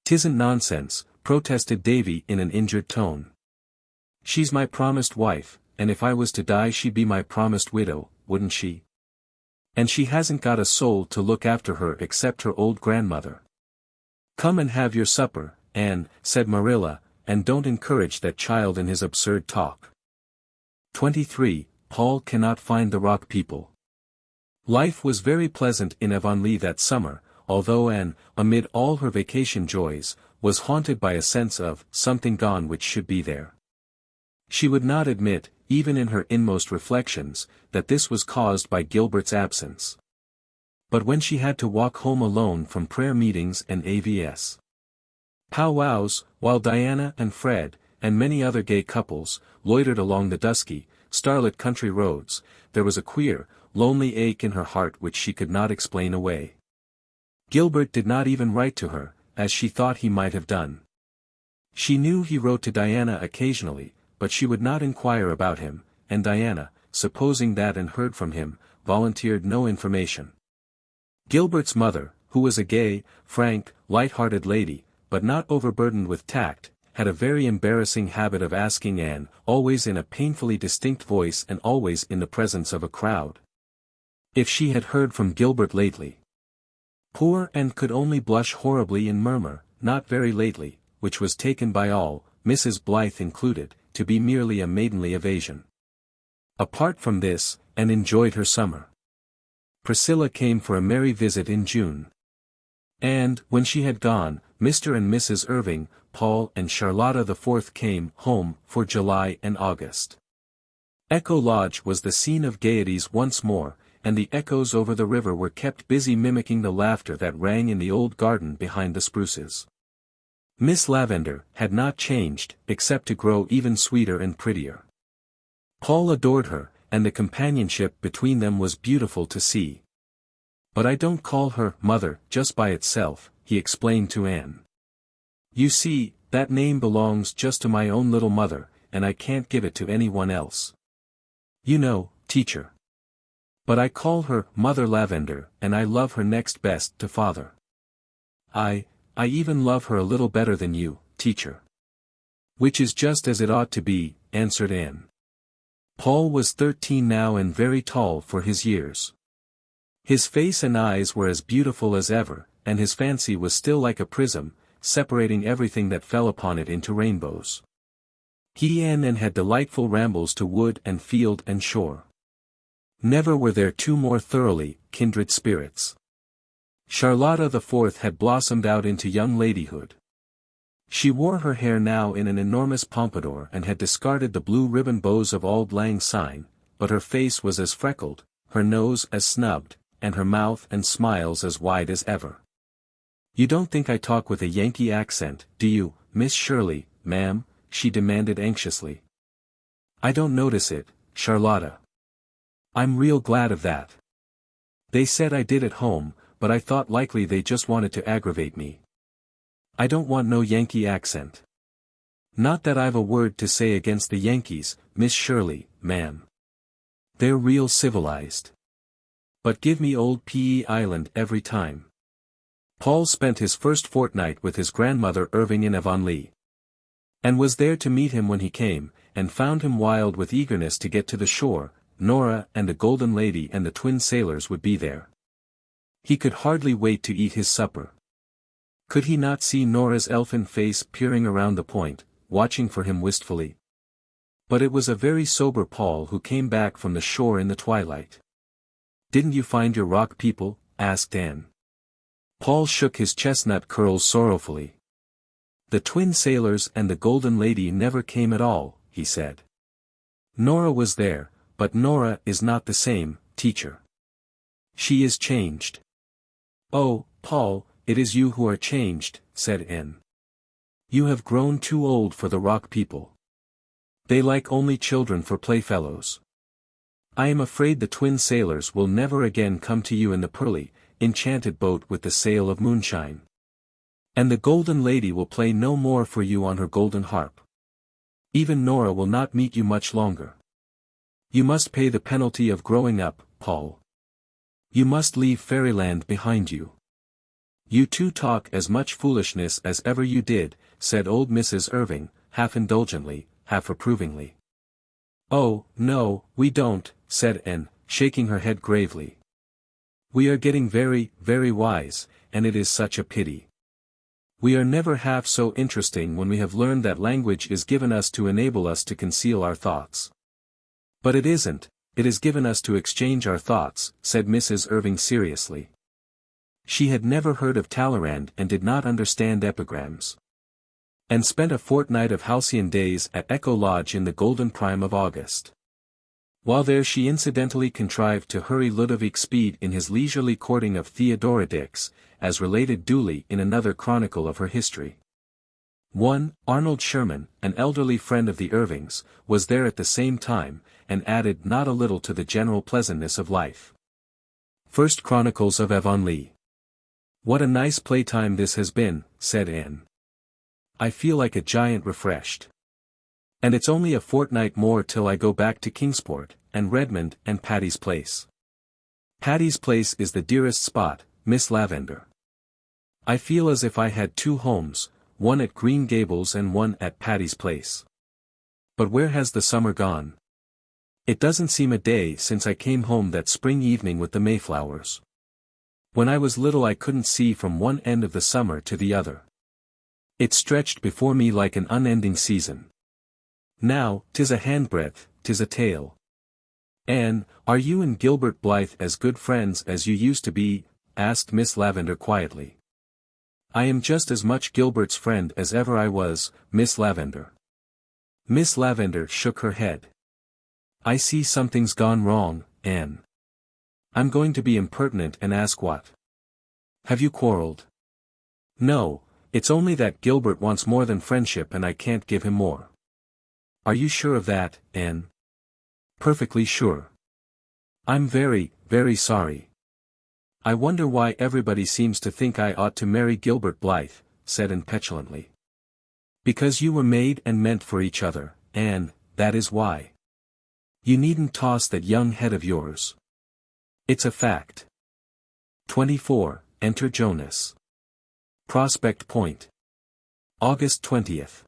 'Tisn't nonsense, protested Davy in an injured tone. She's my promised wife, and if I was to die she'd be my promised widow, wouldn't she? And she hasn't got a soul to look after her except her old grandmother. Come and have your supper, Anne, said Marilla, and don't encourage that child in his absurd talk. 23. Paul cannot find the rock people. Life was very pleasant in Avonlea that summer, although Anne, amid all her vacation joys, was haunted by a sense of something gone which should be there. She would not admit, even in her inmost reflections, that this was caused by Gilbert's absence. But when she had to walk home alone from prayer meetings and AVS powwows, while Diana and Fred, and many other gay couples, loitered along the dusky, starlit country roads, there was a queer, lonely ache in her heart which she could not explain away. Gilbert did not even write to her, as she thought he might have done. She knew he wrote to Diana occasionally, but she would not inquire about him, and Diana, supposing that and heard from him, volunteered no information. Gilbert's mother, who was a gay, frank, light-hearted lady, but not overburdened with tact, had a very embarrassing habit of asking Anne, always in a painfully distinct voice and always in the presence of a crowd, if she had heard from Gilbert lately. Poor Anne could only blush horribly and murmur, not very lately, which was taken by all, Mrs. Blythe included, to be merely a maidenly evasion. Apart from this, Anne enjoyed her summer. Priscilla came for a merry visit in June. And, when she had gone, Mr. and Mrs. Irving, Paul and Charlotta the Fourth came home for July and August. Echo Lodge was the scene of gaieties once more, and the echoes over the river were kept busy mimicking the laughter that rang in the old garden behind the spruces. Miss Lavendar had not changed, except to grow even sweeter and prettier. Paul adored her, and the companionship between them was beautiful to see. "But I don't call her mother just by itself," he explained to Anne. "You see, that name belongs just to my own little mother, and I can't give it to anyone else. You know, teacher. But I call her Mother Lavendar, and I love her next best to father. I even love her a little better than you, teacher." "Which is just as it ought to be," answered Anne. Paul was 13 now and very tall for his years. His face and eyes were as beautiful as ever, and his fancy was still like a prism, separating everything that fell upon it into rainbows. He and Anne had delightful rambles to wood and field and shore. Never were there two more thoroughly kindred spirits. Charlotta the Fourth had blossomed out into young ladyhood. She wore her hair now in an enormous pompadour and had discarded the blue ribbon bows of auld lang syne, but her face was as freckled, her nose as snubbed, and her mouth and smiles as wide as ever. "You don't think I talk with a Yankee accent, do you, Miss Shirley, ma'am?" she demanded anxiously. "I don't notice it, Charlotta. I'm real glad of that. They said I did at home, but I thought likely they just wanted to aggravate me. I don't want no Yankee accent. Not that I've a word to say against the Yankees, Miss Shirley, ma'am. They're real civilized. But give me old P.E. Island every time." Paul spent his first fortnight with his grandmother Irving in Avonlea. And was there to meet him when he came, and found him wild with eagerness to get to the shore. Nora and the Golden Lady and the twin sailors would be there. He could hardly wait to eat his supper. Could he not see Nora's elfin face peering around the point, watching for him wistfully? But it was a very sober Paul who came back from the shore in the twilight. "Didn't you find your rock people?" asked Anne. Paul shook his chestnut curls sorrowfully. "The twin sailors and the Golden Lady never came at all," he said. "Nora was there, but Nora is not the same, teacher. She is changed." "Oh, Paul, it is you who are changed," said Anne. "You have grown too old for the rock people. They like only children for playfellows. I am afraid the twin sailors will never again come to you in the pearly, enchanted boat with the sail of moonshine. And the Golden Lady will play no more for you on her golden harp. Even Nora will not meet you much longer. You must pay the penalty of growing up, Paul. You must leave fairyland behind you." "You two talk as much foolishness as ever you did," said old Mrs. Irving, half indulgently, half approvingly. "Oh, no, we don't," said Anne, shaking her head gravely. "We are getting very, very wise, and it is such a pity. We are never half so interesting when we have learned that language is given us to enable us to conceal our thoughts." "But it isn't, it is given us to exchange our thoughts," said Mrs. Irving seriously. She had never heard of Talleyrand and did not understand epigrams. And spent a fortnight of halcyon days at Echo Lodge in the golden prime of August. While there she incidentally contrived to hurry Ludovic Speed in his leisurely courting of Theodora Dix, as related duly in another chronicle of her history. Arnold Sherman, an elderly friend of the Irvings, was there at the same time, and added not a little to the general pleasantness of life. First Chronicles of Avonlea. "What a nice playtime this has been," said Anne. "I feel like a giant refreshed. And it's only a fortnight more till I go back to Kingsport," and Redmond and Patty's Place. Patty's Place is the dearest spot, Miss Lavender. I feel as if I had two homes, one at Green Gables and one at Patty's Place. But where has the summer gone? It doesn't seem a day since I came home that spring evening with the Mayflowers. When I was little I couldn't see from one end of the summer to the other. It stretched before me like an unending season. Now, 'tis a handbreadth, 'tis a tale. Anne, are you and Gilbert Blythe as good friends as you used to be? Asked Miss Lavender quietly. I am just as much Gilbert's friend as ever I was, Miss Lavender. Miss Lavender shook her head. I see something's gone wrong, Anne. I'm going to be impertinent and ask what. Have you quarreled? No, it's only that Gilbert wants more than friendship and I can't give him more. Are you sure of that, Anne? Perfectly sure. I'm very, very sorry. I wonder why everybody seems to think I ought to marry Gilbert Blythe, said Anne petulantly. Because you were made and meant for each other, Anne, that is why. You needn't toss that young head of yours. It's a fact. 24. Enter Jonas. Prospect Point. August 20th.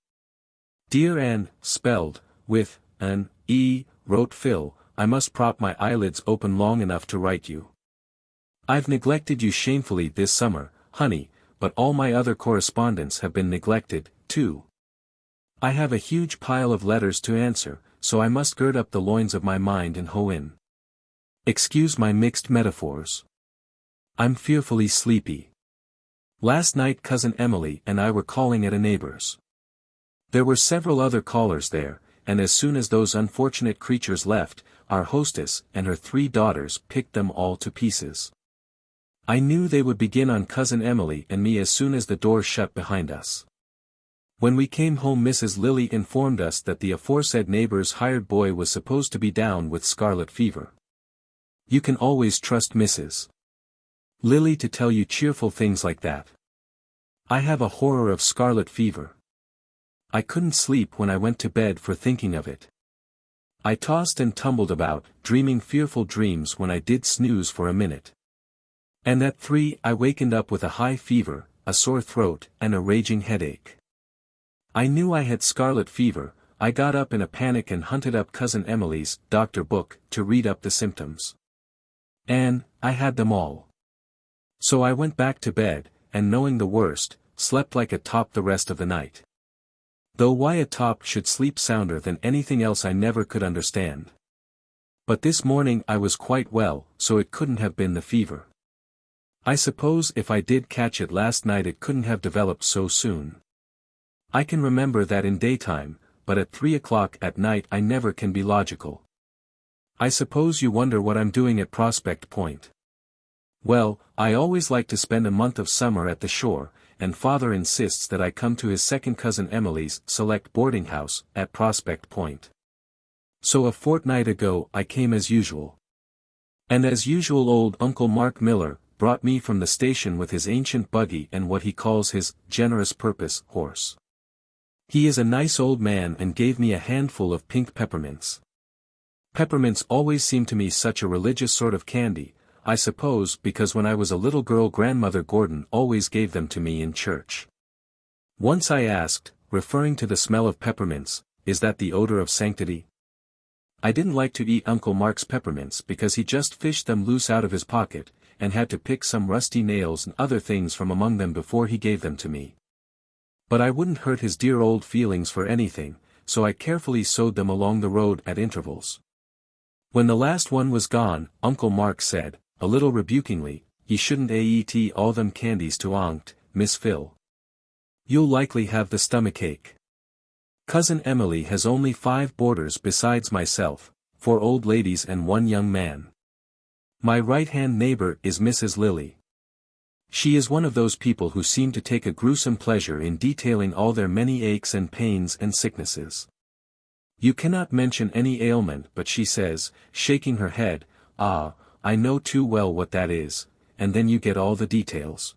Dear Anne, spelled, with, an, E, wrote Phil, I must prop my eyelids open long enough to write you. I've neglected you shamefully this summer, honey, but all my other correspondents have been neglected, too. I have a huge pile of letters to answer, so I must gird up the loins of my mind and hoe in. Excuse my mixed metaphors. I'm fearfully sleepy. Last night Cousin Emily and I were calling at a neighbor's. There were several other callers there, and as soon as those unfortunate creatures left, our hostess and her 3 daughters picked them all to pieces. I knew they would begin on Cousin Emily and me as soon as the door shut behind us. When we came home Mrs. Lilly informed us that the aforesaid neighbor's hired boy was supposed to be down with scarlet fever. You can always trust Mrs. Lilly to tell you cheerful things like that. I have a horror of scarlet fever. I couldn't sleep when I went to bed for thinking of it. I tossed and tumbled about, dreaming fearful dreams when I did snooze for a minute. And at 3 I wakened up with a high fever, a sore throat, and a raging headache. I knew I had scarlet fever. I got up in a panic and hunted up Cousin Emily's doctor book to read up the symptoms. And I had them all. So I went back to bed, and knowing the worst, slept like a top the rest of the night. Though why a top should sleep sounder than anything else I never could understand. But this morning I was quite well, so it couldn't have been the fever. I suppose if I did catch it last night it couldn't have developed so soon. I can remember that in daytime, but at 3 o'clock at night I never can be logical. I suppose you wonder what I'm doing at Prospect Point. Well, I always like to spend a month of summer at the shore, and Father insists that I come to his second cousin Emily's select boarding house at Prospect Point. So a fortnight ago I came as usual. And as usual old Uncle Mark Miller brought me from the station with his ancient buggy and what he calls his generous purpose horse. He is a nice old man and gave me a handful of pink peppermints. Peppermints always seemed to me such a religious sort of candy, I suppose because when I was a little girl Grandmother Gordon always gave them to me in church. Once I asked, referring to the smell of peppermints, is that the odor of sanctity? I didn't like to eat Uncle Mark's peppermints because he just fished them loose out of his pocket, and had to pick some rusty nails and other things from among them before he gave them to me. But I wouldn't hurt his dear old feelings for anything, so I carefully sowed them along the road at intervals. When the last one was gone, Uncle Mark said, a little rebukingly, "Ye shouldn't eat all them candies to onct, Miss Phil. You'll likely have the stomachache. Cousin Emily has only 5 boarders besides myself, 4 old ladies and 1 young man. My right-hand neighbor is Mrs. Lilly. She is one of those people who seem to take a gruesome pleasure in detailing all their many aches and pains and sicknesses. You cannot mention any ailment but she says, shaking her head, "Ah, I know too well what that is," and then you get all the details.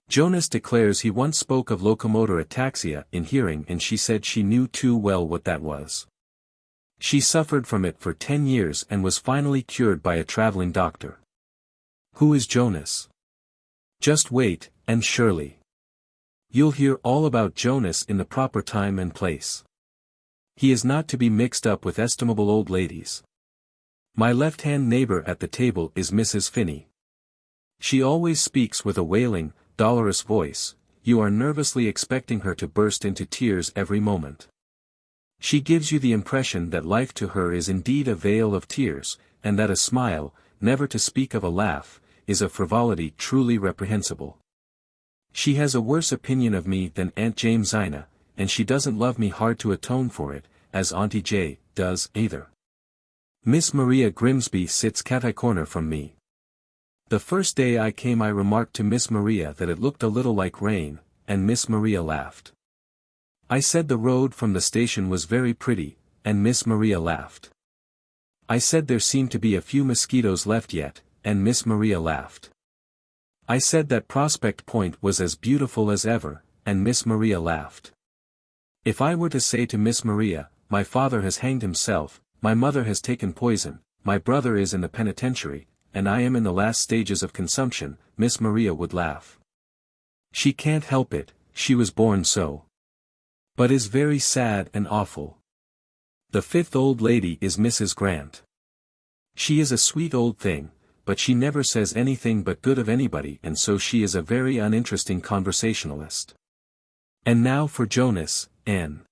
Jonas declares he once spoke of locomotor ataxia in hearing and she said she knew too well what that was. She suffered from it for 10 years and was finally cured by a traveling doctor. Who is Jonas? Just wait, Anne Shirley. You'll hear all about Jonas in the proper time and place. He is not to be mixed up with estimable old ladies. My left-hand neighbor at the table is Mrs. Finney. She always speaks with a wailing, dolorous voice. You are nervously expecting her to burst into tears every moment. She gives you the impression that life to her is indeed a vale of tears, and that a smile, never to speak of a laugh, is a frivolity truly reprehensible. She has a worse opinion of me than Aunt Jamesina, and she doesn't love me hard to atone for it, as Auntie J. does, either. Miss Maria Grimsby sits cat-eye-corner from me. The first day I came I remarked to Miss Maria that it looked a little like rain, and Miss Maria laughed. I said the road from the station was very pretty, and Miss Maria laughed. I said there seemed to be a few mosquitoes left yet, and Miss Maria laughed. I said that Prospect Point was as beautiful as ever, and Miss Maria laughed. If I were to say to Miss Maria, my father has hanged himself, my mother has taken poison, my brother is in the penitentiary, and I am in the last stages of consumption, Miss Maria would laugh. She can't help it, she was born so. But is very sad and awful. The fifth old lady is Mrs. Grant. She is a sweet old thing, but she never says anything but good of anybody, and so she is a very uninteresting conversationalist. And now for Jonas, Anne.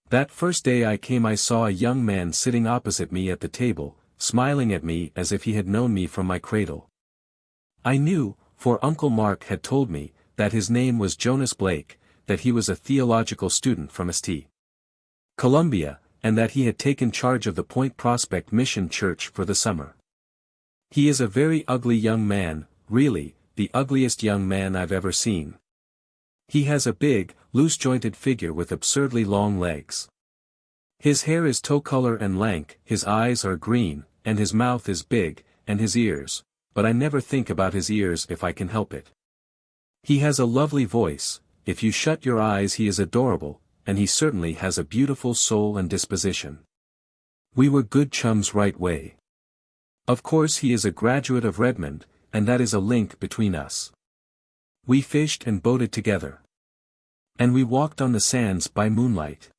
That first day I came I saw a young man sitting opposite me at the table, smiling at me as if he had known me from my cradle. I knew, for Uncle Mark had told me, that his name was Jonas Blake, that he was a theological student from St. Columbia, and that he had taken charge of the Point Prospect Mission Church for the summer. He is a very ugly young man, really, the ugliest young man I've ever seen. He has a big, loose-jointed figure with absurdly long legs. His hair is tow-color and lank, his eyes are green, and his mouth is big, and his ears, but I never think about his ears if I can help it. He has a lovely voice, if you shut your eyes he is adorable, and he certainly has a beautiful soul and disposition. We were good chums right way. Of course he is a graduate of Redmond, and that is a link between us. We fished and boated together. And we walked on the sands by moonlight.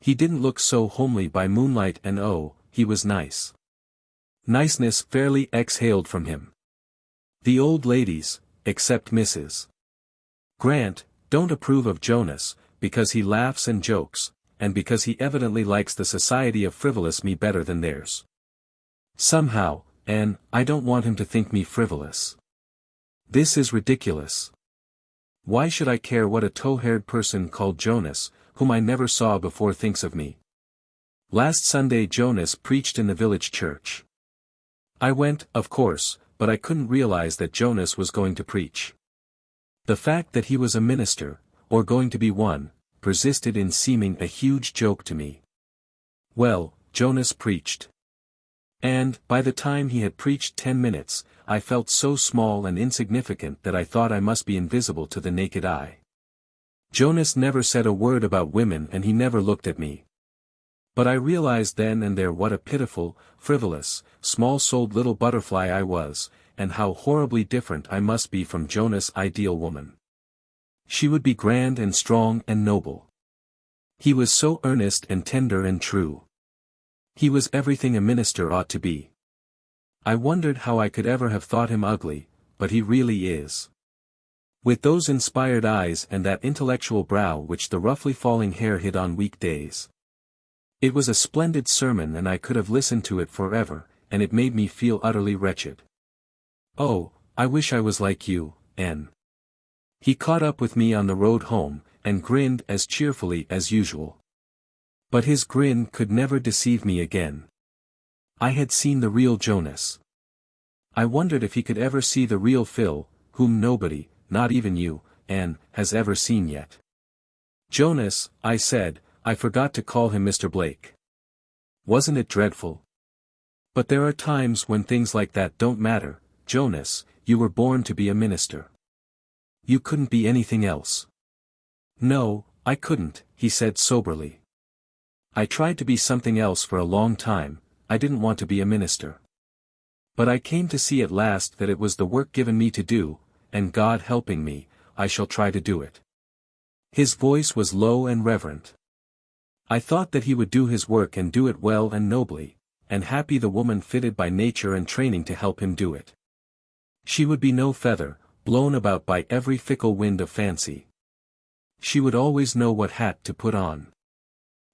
He didn't look so homely by moonlight, and oh, he was nice. Niceness fairly exhaled from him. The old ladies, except Mrs. Grant, don't approve of Jonas, because he laughs and jokes, and because he evidently likes the society of frivolous me better than theirs. Somehow, Anne, I don't want him to think me frivolous. This is ridiculous. Why should I care what a tow-haired person called Jonas, whom I never saw before, thinks of me? Last Sunday Jonas preached in the village church. I went, of course, but I couldn't realize that Jonas was going to preach. The fact that he was a minister, or going to be one, persisted in seeming a huge joke to me. Well, Jonas preached. And, by the time he had preached 10 minutes, I felt so small and insignificant that I thought I must be invisible to the naked eye. Jonas never said a word about women and he never looked at me. But I realized then and there what a pitiful, frivolous, small-souled little butterfly I was, and how horribly different I must be from Jonas' ideal woman. She would be grand and strong and noble. He was so earnest and tender and true. He was everything a minister ought to be. I wondered how I could ever have thought him ugly, but he really is. With those inspired eyes and that intellectual brow which the roughly falling hair hid on weak days. It was a splendid sermon and I could have listened to it forever, and it made me feel utterly wretched. Oh, I wish I was like you, Anne. He caught up with me on the road home, and grinned as cheerfully as usual. But his grin could never deceive me again. I had seen the real Jonas. I wondered if he could ever see the real Phil, whom nobody, not even you, Anne, has ever seen yet. Jonas, I said, I forgot to call him Mr. Blake. Wasn't it dreadful? But there are times when things like that don't matter. Jonas, you were born to be a minister. You couldn't be anything else. No, I couldn't, he said soberly. I tried to be something else for a long time. I didn't want to be a minister. But I came to see at last that it was the work given me to do, and God helping me, I shall try to do it." His voice was low and reverent. I thought that he would do his work and do it well and nobly, and happy the woman fitted by nature and training to help him do it. She would be no feather, blown about by every fickle wind of fancy. She would always know what hat to put on.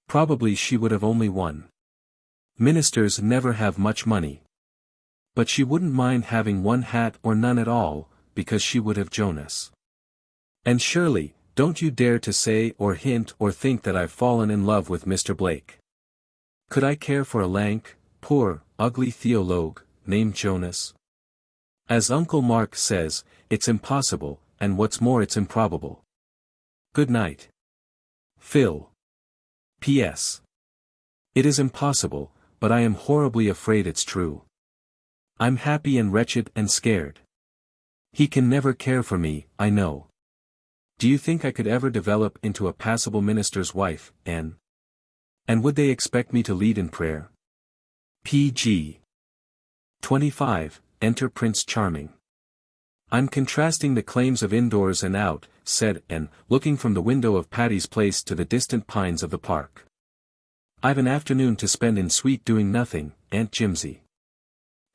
Probably she would have only one. Ministers never have much money. But she wouldn't mind having one hat or none at all, because she would have Jonas. And surely, don't you dare to say or hint or think that I've fallen in love with Mr. Blake. Could I care for a lank, poor, ugly theologue, named Jonas? As Uncle Mark says, it's impossible, and what's more it's improbable. Good night. Phil. P.S. It is impossible, but I am horribly afraid it's true. I'm happy and wretched and scared. He can never care for me, I know. Do you think I could ever develop into a passable minister's wife, Anne? And would they expect me to lead in prayer? P.G. 25, Enter Prince Charming. I'm contrasting the claims of indoors and out, said Anne, looking from the window of Patty's Place to the distant pines of the park. I've an afternoon to spend in sweet doing nothing, Aunt Jimsy.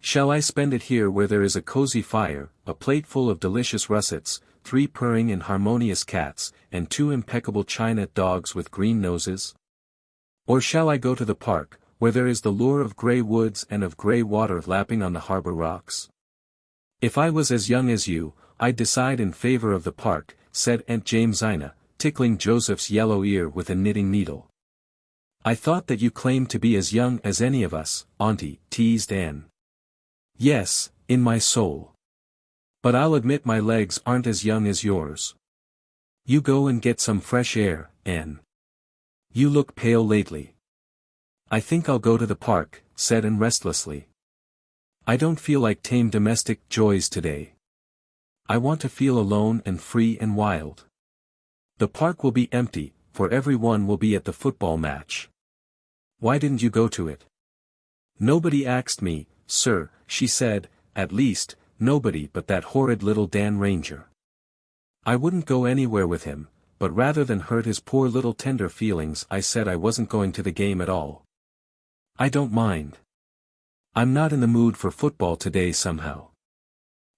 Shall I spend it here where there is a cozy fire, a plate full of delicious russets, 3 purring and harmonious cats, and 2 impeccable china dogs with green noses? Or shall I go to the park, where there is the lure of grey woods and of grey water lapping on the harbor rocks? If I was as young as you, I'd decide in favor of the park, said Aunt Jamesina, tickling Joseph's yellow ear with a knitting needle. I thought that you claimed to be as young as any of us, Auntie, teased Anne. Yes, in my soul. But I'll admit my legs aren't as young as yours. You go and get some fresh air, Anne. You look pale lately. I think I'll go to the park, said Anne restlessly. I don't feel like tame domestic joys today. I want to feel alone and free and wild. The park will be empty, for everyone will be at the football match. Why didn't you go to it? Nobody asked me, sir, she said, at least, nobody but that horrid little Dan Ranger. I wouldn't go anywhere with him, but rather than hurt his poor little tender feelings I said I wasn't going to the game at all. I don't mind. I'm not in the mood for football today somehow.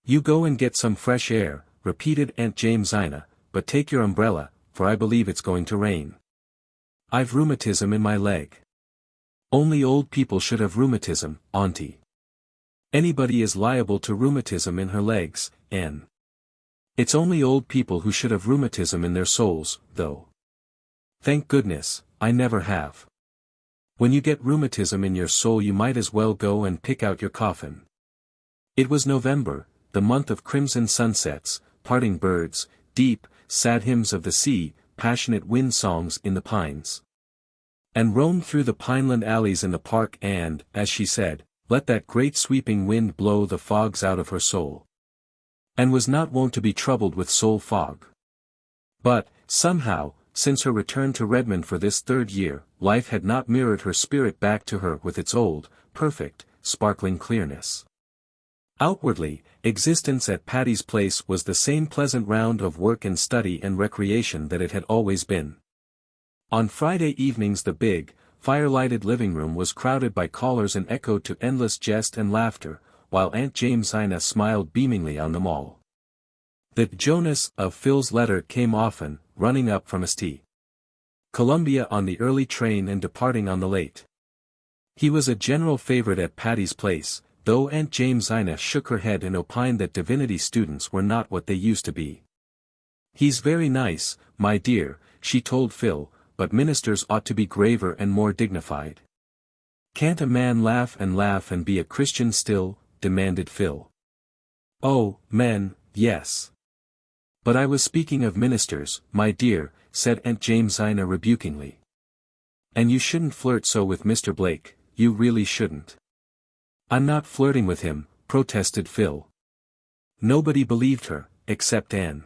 You go and get some fresh air, repeated Aunt Jamesina, but take your umbrella, for I believe it's going to rain. I've rheumatism in my leg. Only old people should have rheumatism, Auntie. Anybody is liable to rheumatism in her legs, Anne. It's only old people who should have rheumatism in their souls, though. Thank goodness, I never have. When you get rheumatism in your soul you might as well go and pick out your coffin. It was November, the month of crimson sunsets, parting birds, deep, sad hymns of the sea, passionate wind songs in the pines. And roamed through the pineland alleys in the park and, as she said, let that great sweeping wind blow the fogs out of her soul. And was not wont to be troubled with soul fog. But, somehow, since her return to Redmond for this 3rd year, life had not mirrored her spirit back to her with its old, perfect, sparkling clearness. Outwardly, existence at Patty's Place was the same pleasant round of work and study and recreation that it had always been. On Friday evenings the big, fire-lighted living room was crowded by callers and echoed to endless jest and laughter, while Aunt Jamesina smiled beamingly on them all. The Jonas of Phil's letter came often, running up from St. Columbia on the early train and departing on the late. He was a general favorite at Patty's Place, though Aunt Jamesina shook her head and opined that divinity students were not what they used to be. He's very nice, my dear, she told Phil, but ministers ought to be graver and more dignified. Can't a man laugh and be a Christian still? Demanded Phil. Oh, men, yes. But I was speaking of ministers, my dear, said Aunt Jamesina rebukingly. And you shouldn't flirt so with Mr. Blake, you really shouldn't. I'm not flirting with him, protested Phil. Nobody believed her, except Anne.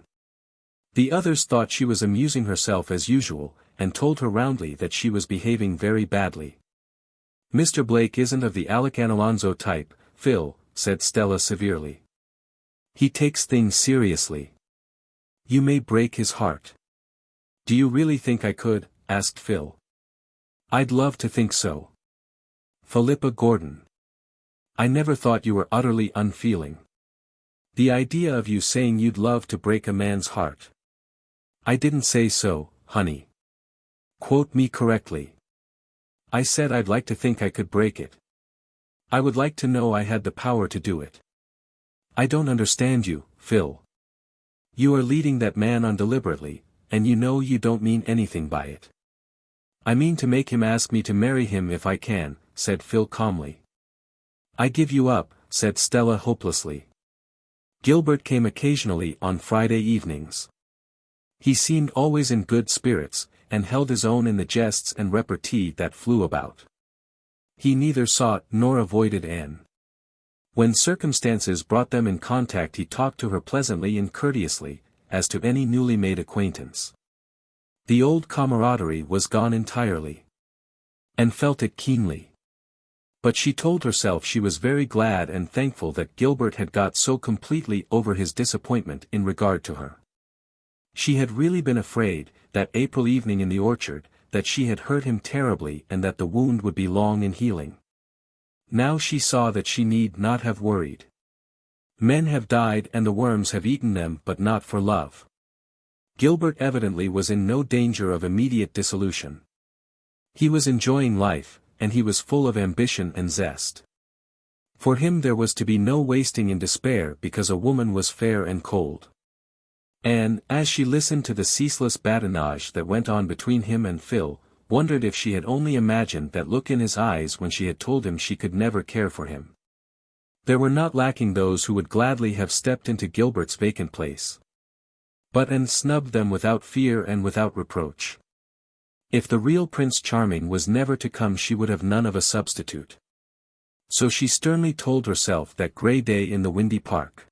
The others thought she was amusing herself as usual, and told her roundly that she was behaving very badly. "Mr. Blake isn't of the Alec and Alonzo type, Phil," said Stella severely. "He takes things seriously. You may break his heart." "Do you really think I could?" asked Phil. "I'd love to think so. Philippa Gordon. I never thought you were utterly unfeeling. The idea of you saying you'd love to break a man's heart." "I didn't say so, honey. Quote me correctly. I said I'd like to think I could break it. I would like to know I had the power to do it." "I don't understand you, Phil. You are leading that man on deliberately, and you know you don't mean anything by it." "I mean to make him ask me to marry him if I can," said Phil calmly. "I give you up," said Stella hopelessly. Gilbert came occasionally on Friday evenings. He seemed always in good spirits, and held his own in the jests and repartee that flew about. He neither sought nor avoided Anne. When circumstances brought them in contact he talked to her pleasantly and courteously, as to any newly made acquaintance. The old camaraderie was gone entirely. Anne felt it keenly. But she told herself she was very glad and thankful that Gilbert had got so completely over his disappointment in regard to her. She had really been afraid, that April evening in the orchard, that she had hurt him terribly and that the wound would be long in healing. Now she saw that she need not have worried. Men have died and the worms have eaten them, but not for love. Gilbert evidently was in no danger of immediate dissolution. He was enjoying life, and he was full of ambition and zest. For him there was to be no wasting in despair because a woman was fair and cold. Anne, as she listened to the ceaseless badinage that went on between him and Phil, wondered if she had only imagined that look in his eyes when she had told him she could never care for him. There were not lacking those who would gladly have stepped into Gilbert's vacant place. But Anne snubbed them without fear and without reproach. If the real Prince Charming was never to come she would have none of a substitute. So she sternly told herself that grey day in the windy park.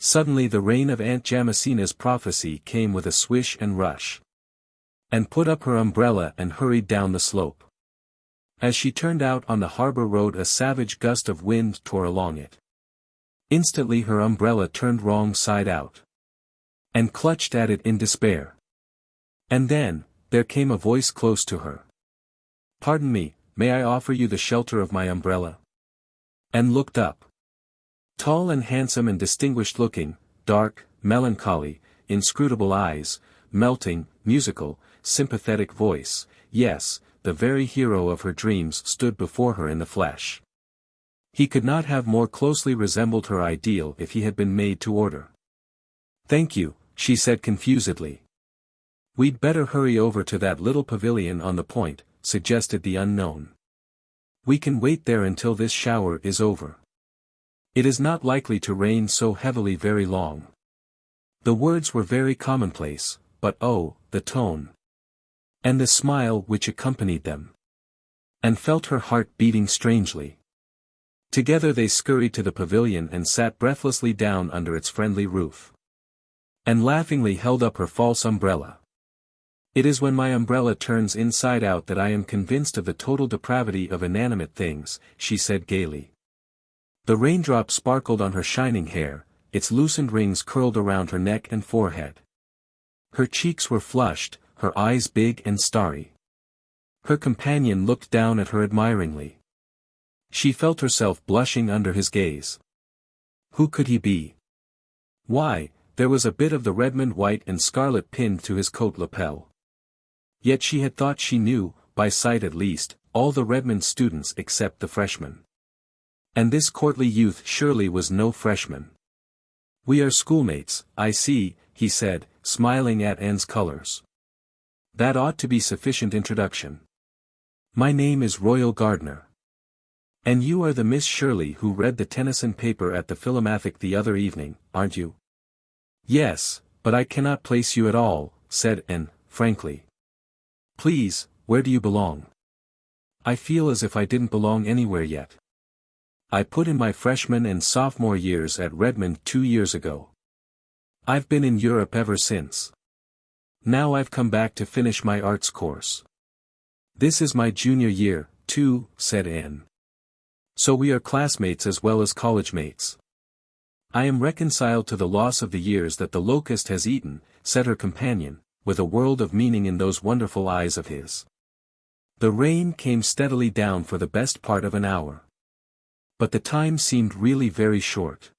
Suddenly the reign of Aunt Jamesina's prophecy came with a swish and rush. And put up her umbrella and hurried down the slope. As she turned out on the harbor road a savage gust of wind tore along it. Instantly her umbrella turned wrong side out. And clutched at it in despair. And then, there came a voice close to her. "Pardon me, may I offer you the shelter of my umbrella?" And looked up. Tall and handsome and distinguished looking, dark, melancholy, inscrutable eyes, melting, musical, sympathetic voice, yes, the very hero of her dreams stood before her in the flesh. He could not have more closely resembled her ideal if he had been made to order. "Thank you," she said confusedly. "We'd better hurry over to that little pavilion on the point," suggested the unknown. "We can wait there until this shower is over. It is not likely to rain so heavily very long." The words were very commonplace, but oh, the tone. And the smile which accompanied them. And felt her heart beating strangely. Together they scurried to the pavilion and sat breathlessly down under its friendly roof. And laughingly held up her false umbrella. "It is when my umbrella turns inside out that I am convinced of the total depravity of inanimate things," she said gaily. The raindrops sparkled on her shining hair, its loosened rings curled around her neck and forehead. Her cheeks were flushed, her eyes big and starry. Her companion looked down at her admiringly. She felt herself blushing under his gaze. Who could he be? Why, there was a bit of the Redmond white and scarlet pinned to his coat lapel. Yet she had thought she knew, by sight at least, all the Redmond students except the freshmen. And this courtly youth surely was no freshman. "We are schoolmates, I see," he said, smiling at Anne's colors. "That ought to be sufficient introduction. My name is Royal Gardner. And you are the Miss Shirley who read the Tennyson paper at the Philomathic the other evening, aren't you?" "Yes, but I cannot place you at all," said Anne, frankly. "Please, where do you belong?" "I feel as if I didn't belong anywhere yet. I put in my freshman and sophomore years at Redmond 2 years ago. I've been in Europe ever since." Now I've come back to finish my arts course. This is my junior year, too, said Anne. So we are classmates as well as college mates. I am reconciled to the loss of the years that the locust has eaten, said her companion, with a world of meaning in those wonderful eyes of his. The rain came steadily down for the best part of an hour. But the time seemed really very short.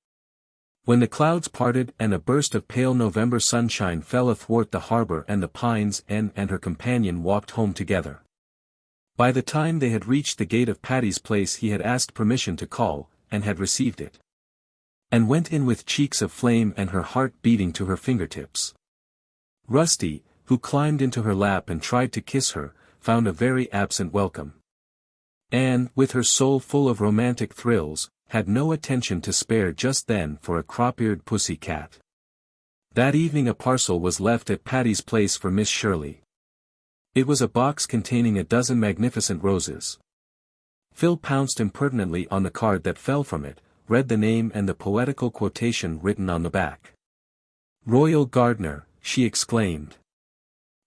When the clouds parted and a burst of pale November sunshine fell athwart the harbor and the pines, Anne and her companion walked home together. By the time they had reached the gate of Patty's Place he had asked permission to call, and had received it. And went in with cheeks of flame and her heart beating to her fingertips. Rusty, who climbed into her lap and tried to kiss her, found a very absent welcome. Anne, with her soul full of romantic thrills, had no attention to spare just then for a crop-eared pussy cat. That evening a parcel was left at Patty's Place for Miss Shirley. It was a box containing a dozen magnificent roses. Phil pounced impertinently on the card that fell from it, read the name and the poetical quotation written on the back. "Royal Gardner," she exclaimed.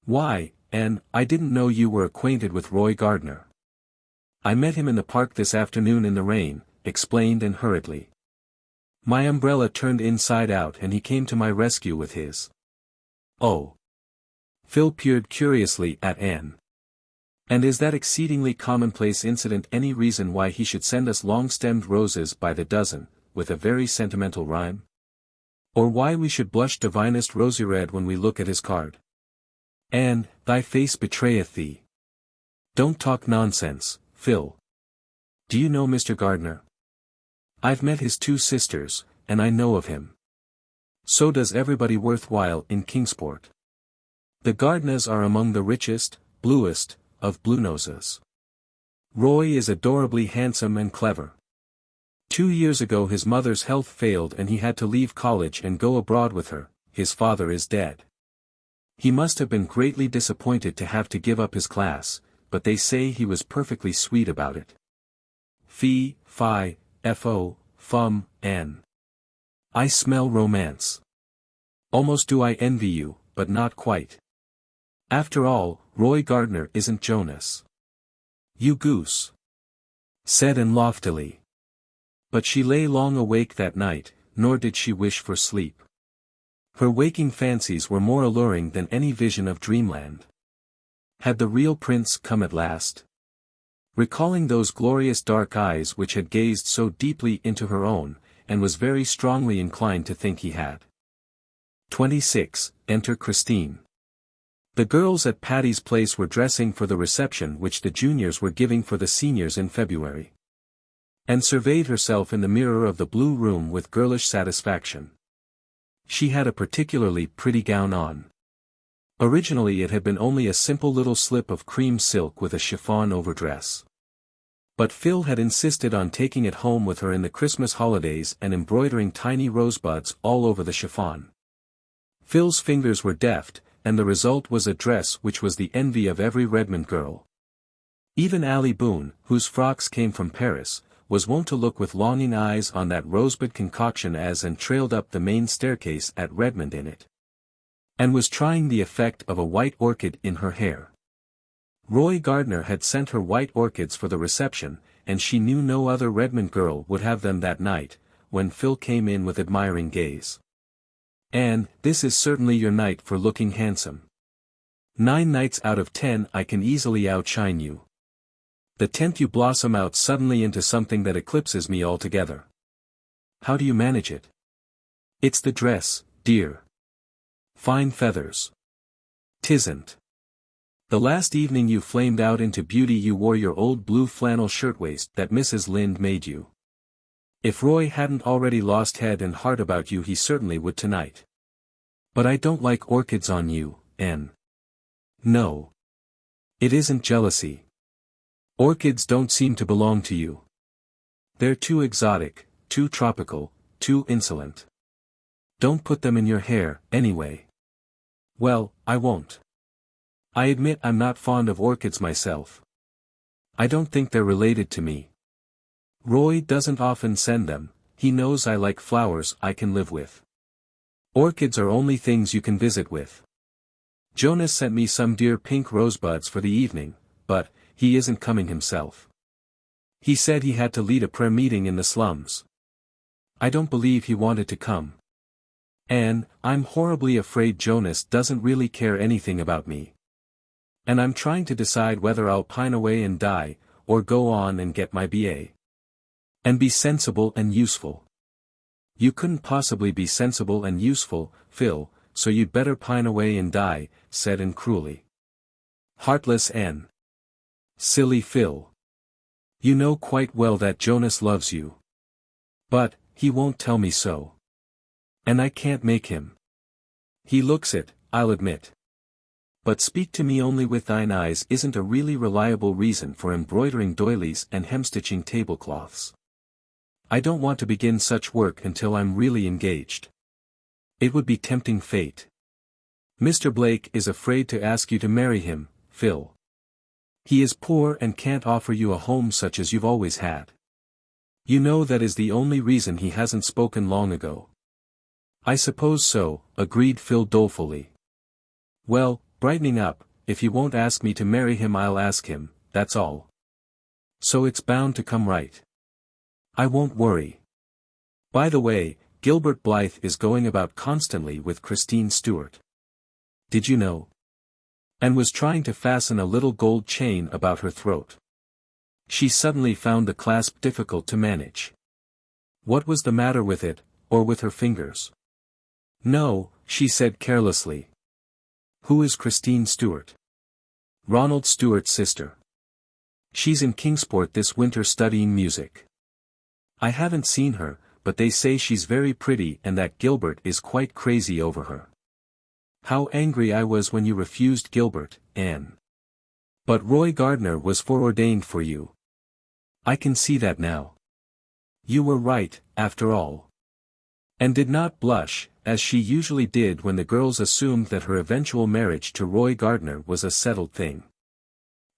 "Why, Anne, I didn't know you were acquainted with Roy Gardner. I met him in the park this afternoon in the rain," explained Anne hurriedly. "My umbrella turned inside out and he came to my rescue with his." "Oh." Phil peered curiously at Anne. "And is that exceedingly commonplace incident any reason why he should send us long-stemmed roses by the dozen, with a very sentimental rhyme? Or why we should blush divinest rosy red when we look at his card? Anne, thy face betrayeth thee. Don't talk nonsense, Phil. Do you know Mr. Gardner? I've met his two sisters, and I know of him. So does everybody worthwhile in Kingsport. The Gardners are among the richest, bluest, of Bluenoses. Roy is adorably handsome and clever. 2 years ago his mother's health failed and he had to leave college and go abroad with her. His father is dead. He must have been greatly disappointed to have to give up his class, but they say he was perfectly sweet about it. Fee, fi, fo, fum, Anne. I smell romance. Almost do I envy you, but not quite. After all, Roy Gardner isn't Jonas. You goose. Said Anne loftily. But she lay long awake that night, nor did she wish for sleep. Her waking fancies were more alluring than any vision of dreamland. Had the real prince come at last? Recalling those glorious dark eyes which had gazed so deeply into her own, and was very strongly inclined to think he had. 26. Enter Christine. The girls at Patty's Place were dressing for the reception which the juniors were giving for the seniors in February. And surveyed herself in the mirror of the blue room with girlish satisfaction. She had a particularly pretty gown on. Originally it had been only a simple little slip of cream silk with a chiffon overdress. But Phil had insisted on taking it home with her in the Christmas holidays and embroidering tiny rosebuds all over the chiffon. Phil's fingers were deft, and the result was a dress which was the envy of every Redmond girl. Even Allie Boone, whose frocks came from Paris, was wont to look with longing eyes on that rosebud concoction as and trailed up the main staircase at Redmond in it. And was trying the effect of a white orchid in her hair. Roy Gardner had sent her white orchids for the reception, and she knew no other Redmond girl would have them that night, when Phil came in with admiring gaze. "Anne, this is certainly your night for looking handsome. 9 nights out of 10 I can easily outshine you. The 10th you blossom out suddenly into something that eclipses me altogether. How do you manage it?" "It's the dress, dear. Fine feathers. 'Tisn't. The last evening you flamed out into beauty you wore your old blue flannel shirtwaist that Mrs. Lynde made you. If Roy hadn't already lost head and heart about you he certainly would tonight. But I don't like orchids on you, Anne. No. It isn't jealousy. Orchids don't seem to belong to you. They're too exotic, too tropical, too insolent. Don't put them in your hair, anyway." "Well, I won't. I admit I'm not fond of orchids myself. I don't think they're related to me. Roy doesn't often send them, he knows I like flowers I can live with. Orchids are only things you can visit with. Jonas sent me some dear pink rosebuds for the evening, but he isn't coming himself. He said he had to lead a prayer meeting in the slums. I don't believe he wanted to come. Anne, I'm horribly afraid Jonas doesn't really care anything about me. And I'm trying to decide whether I'll pine away and die, or go on and get my B.A. And be sensible and useful. You couldn't possibly be sensible and useful, Phil, so you'd better pine away and die, said Anne cruelly. Heartless Anne. Silly Phil. You know quite well that Jonas loves you. But, he won't tell me so. And I can't make him. He looks it, I'll admit. But speak to me only with thine eyes isn't a really reliable reason for embroidering doilies and hemstitching tablecloths. I don't want to begin such work until I'm really engaged. It would be tempting fate. Mr. Blake is afraid to ask you to marry him, Phil. He is poor and can't offer you a home such as you've always had. You know that is the only reason he hasn't spoken long ago. I suppose so, agreed Phil dolefully. Well, brightening up, if you won't ask me to marry him I'll ask him, that's all. So it's bound to come right. I won't worry. By the way, Gilbert Blythe is going about constantly with Christine Stewart. Did you know? And was trying to fasten a little gold chain about her throat. She suddenly found the clasp difficult to manage. What was the matter with it, or with her fingers? No, she said carelessly. Who is Christine Stewart? Ronald Stewart's sister. She's in Kingsport this winter studying music. I haven't seen her, but they say she's very pretty and that Gilbert is quite crazy over her. How angry I was when you refused Gilbert, Anne. But Roy Gardner was foreordained for you. I can see that now. You were right, after all. And did not blush, as she usually did when the girls assumed that her eventual marriage to Roy Gardner was a settled thing.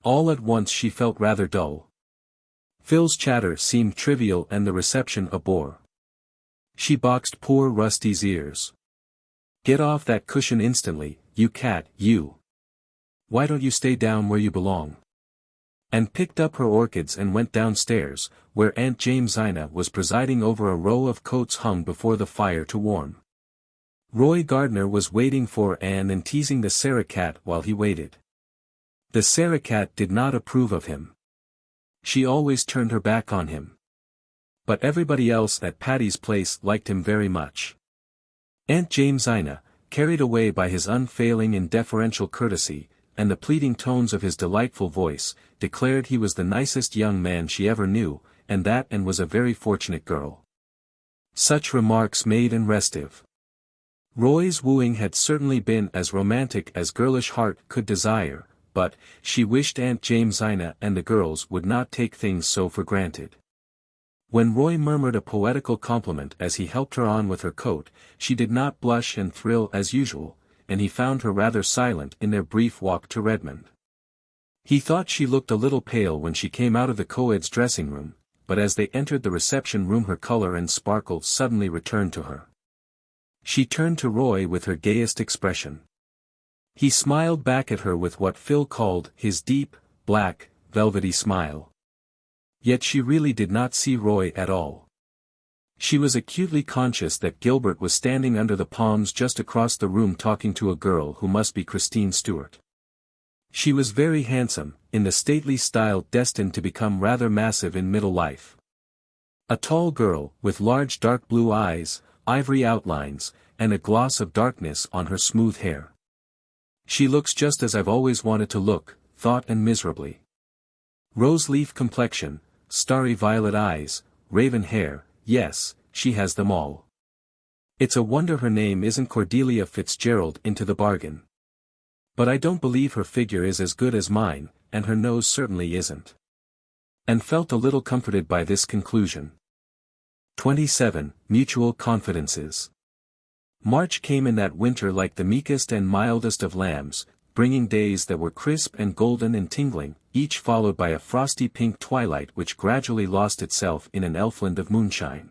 All at once she felt rather dull. Phil's chatter seemed trivial and the reception a bore. She boxed poor Rusty's ears. Get off that cushion instantly, you cat, you. Why don't you stay down where you belong? And picked up her orchids and went downstairs, where Aunt Jamesina was presiding over a row of coats hung before the fire to warm. Roy Gardner was waiting for Anne and teasing the Sarah cat while he waited. The Sarah cat did not approve of him. She always turned her back on him. But everybody else at Patty's Place liked him very much. Aunt Jamesina, carried away by his unfailing and deferential courtesy, and the pleading tones of his delightful voice, declared he was the nicest young man she ever knew, and that Anne was a very fortunate girl. Such remarks made Anne restive. Roy's wooing had certainly been as romantic as girlish heart could desire, but, she wished Aunt Jamesina and the girls would not take things so for granted. When Roy murmured a poetical compliment as he helped her on with her coat, she did not blush and thrill as usual, and he found her rather silent in their brief walk to Redmond. He thought she looked a little pale when she came out of the co-ed's dressing room, but as they entered the reception room her color and sparkle suddenly returned to her. She turned to Roy with her gayest expression. He smiled back at her with what Phil called his deep, black, velvety smile. Yet she really did not see Roy at all. She was acutely conscious that Gilbert was standing under the palms just across the room talking to a girl who must be Christine Stewart. She was very handsome, in the stately style destined to become rather massive in middle life. A tall girl, with large dark blue eyes, ivory outlines, and a gloss of darkness on her smooth hair. She looks just as I've always wanted to look, thought Anne miserably. Rose-leaf complexion, starry violet eyes, raven hair, yes, she has them all. It's a wonder her name isn't Cordelia Fitzgerald into the bargain. But I don't believe her figure is as good as mine, and her nose certainly isn't. And felt a little comforted by this conclusion. 27. Mutual Confidences. March came in that winter like the meekest and mildest of lambs, bringing days that were crisp and golden and tingling, each followed by a frosty pink twilight which gradually lost itself in an elfland of moonshine.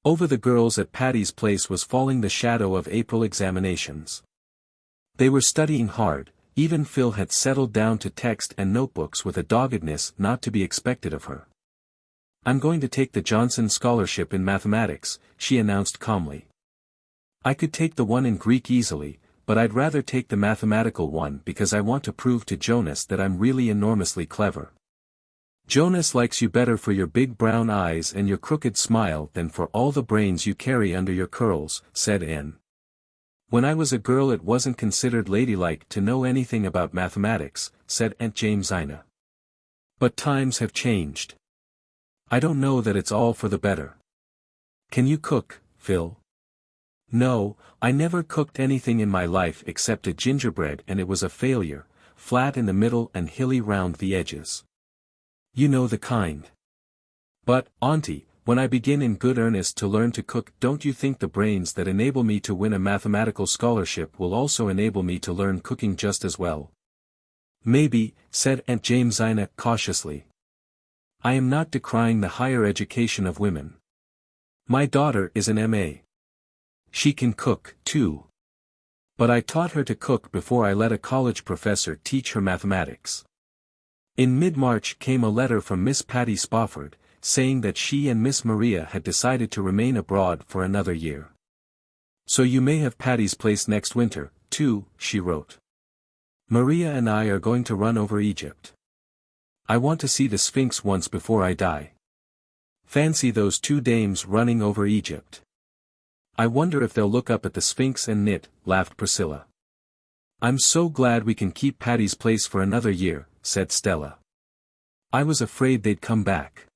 Over the girls at Patty's Place was falling the shadow of April examinations. They were studying hard, even Phil had settled down to text and notebooks with a doggedness not to be expected of her. "I'm going to take the Johnson Scholarship in mathematics," she announced calmly. "I could take the one in Greek easily, but I'd rather take the mathematical one because I want to prove to Jonas that I'm really enormously clever." "Jonas likes you better for your big brown eyes and your crooked smile than for all the brains you carry under your curls," said Anne. "When I was a girl it wasn't considered ladylike to know anything about mathematics," said Aunt Jamesina. "But times have changed. I don't know that it's all for the better. Can you cook, Phil?" "No, I never cooked anything in my life except a gingerbread and it was a failure, flat in the middle and hilly round the edges. You know the kind. But, Auntie, when I begin in good earnest to learn to cook, don't you think the brains that enable me to win a mathematical scholarship will also enable me to learn cooking just as well?" "Maybe," said Aunt Jamesina cautiously. "I am not decrying the higher education of women. My daughter is an M.A. She can cook, too. But I taught her to cook before I let a college professor teach her mathematics." In mid-March came a letter from Miss Patty Spofford, saying that she and Miss Maria had decided to remain abroad for another year. "So you may have Patty's place next winter, too," she wrote. "Maria and I are going to run over Egypt. I want to see the Sphinx once before I die. Fancy those two dames running over Egypt. I wonder if they'll look up at the Sphinx and knit," laughed Priscilla. "I'm so glad we can keep Patty's place for another year," said Stella. "I was afraid they'd come back.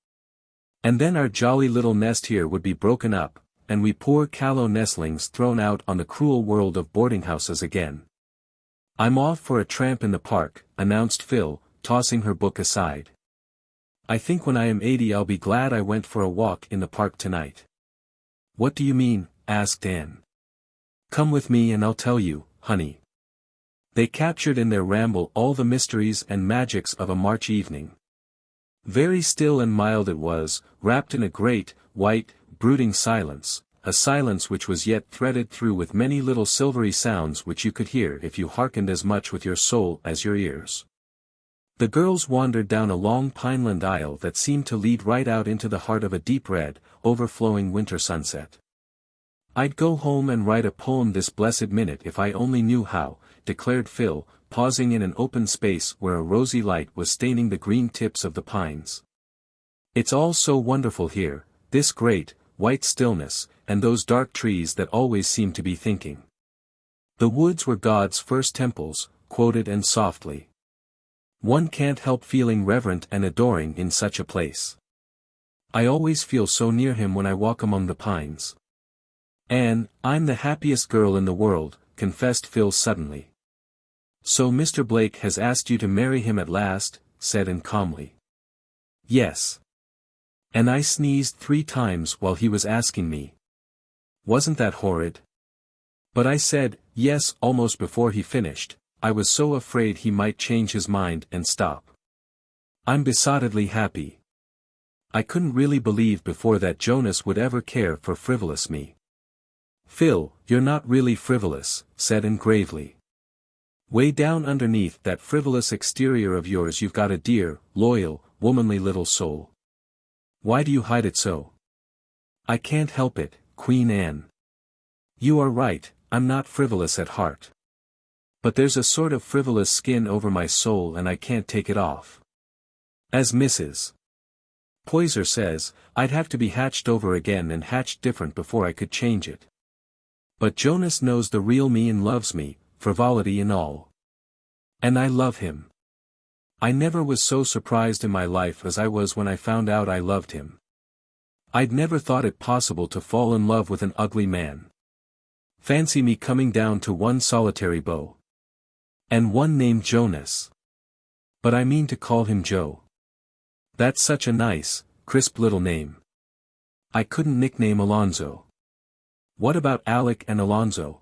And then our jolly little nest here would be broken up, and we poor callow nestlings thrown out on the cruel world of boarding houses again." "I'm off for a tramp in the park," announced Phil, tossing her book aside. "I think when I am 80 I'll be glad I went for a walk in the park tonight." "What do you mean?" asked Anne. "Come with me and I'll tell you, honey." They captured in their ramble all the mysteries and magics of a March evening. Very still and mild it was, wrapped in a great, white, brooding silence, a silence which was yet threaded through with many little silvery sounds which you could hear if you hearkened as much with your soul as your ears. The girls wandered down a long pineland aisle that seemed to lead right out into the heart of a deep red, overflowing winter sunset. "I'd go home and write a poem this blessed minute if I only knew how," declared Phil, pausing in an open space where a rosy light was staining the green tips of the pines. "It's all so wonderful here, this great, white stillness, and those dark trees that always seem to be thinking. 'The woods were God's first temples,'" quoted Anne softly. "One can't help feeling reverent and adoring in such a place. I always feel so near him when I walk among the pines." "Anne, I'm the happiest girl in the world," confessed Phil suddenly. "So Mr. Blake has asked you to marry him at last," said Anne calmly. "Yes. And I sneezed 3 times while he was asking me. Wasn't that horrid? But I said, yes, almost before he finished. I was so afraid he might change his mind and stop. I'm besottedly happy. I couldn't really believe before that Jonas would ever care for frivolous me." "Phil, you're not really frivolous," said Anne gravely. "Way down underneath that frivolous exterior of yours you've got a dear, loyal, womanly little soul. Why do you hide it so?" "I can't help it, Queen Anne. You are right, I'm not frivolous at heart. But there's a sort of frivolous skin over my soul and I can't take it off. As Mrs. Poyser says, I'd have to be hatched over again and hatched different before I could change it. But Jonas knows the real me and loves me, frivolity and all. And I love him. I never was so surprised in my life as I was when I found out I loved him. I'd never thought it possible to fall in love with an ugly man. Fancy me coming down to one solitary beau. And one named Jonas. But I mean to call him Joe. That's such a nice, crisp little name. I couldn't nickname Alonzo. What about Alec and Alonzo?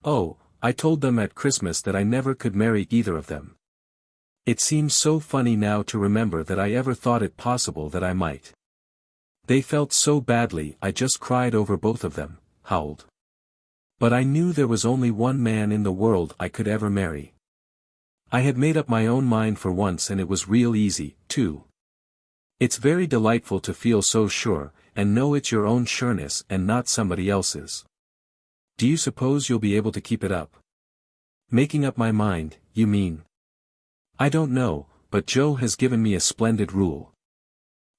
Oh, I told them at Christmas that I never could marry either of them. It seems so funny now to remember that I ever thought it possible that I might. They felt so badly I just cried over both of them," howled But I knew there was only one man in the world I could ever marry. I had made up my own mind for once, and it was real easy, too. It's very delightful to feel so sure, and know it's your own sureness and not somebody else's. Do you suppose you'll be able to keep it up? Making up my mind, you mean? I don't know, but Joe has given me a splendid rule.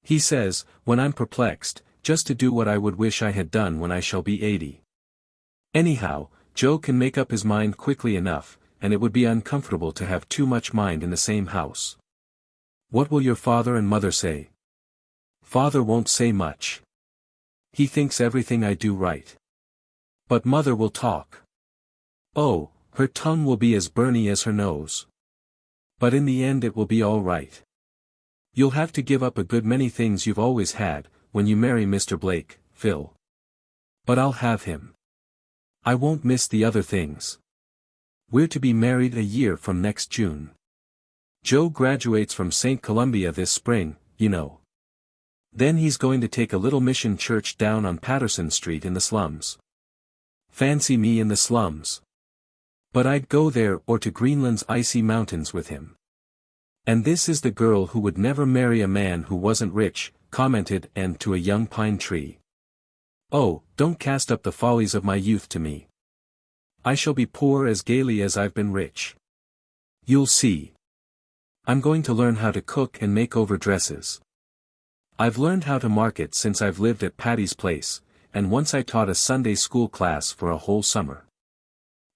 He says, when I'm perplexed, just to do what I would wish I had done when I shall be 80. Anyhow, Joe can make up his mind quickly enough, and it would be uncomfortable to have too much mind in the same house. What will your father and mother say? Father won't say much. He thinks everything I do right. But mother will talk. Oh, her tongue will be as burny as her nose. But in the end it will be all right. You'll have to give up a good many things you've always had, when you marry Mr. Blake, Phil. But I'll have him. I won't miss the other things. We're to be married a year from next June. Joe graduates from St. Columbia this spring, you know. Then he's going to take a little mission church down on Patterson Street in the slums. Fancy me in the slums. But I'd go there or to Greenland's icy mountains with him. And this is the girl who would never marry a man who wasn't rich, commented Anne to a young pine tree. Oh, don't cast up the follies of my youth to me. I shall be poor as gaily as I've been rich. You'll see. I'm going to learn how to cook and make over dresses. I've learned how to market since I've lived at Patty's place, and once I taught a Sunday school class for a whole summer.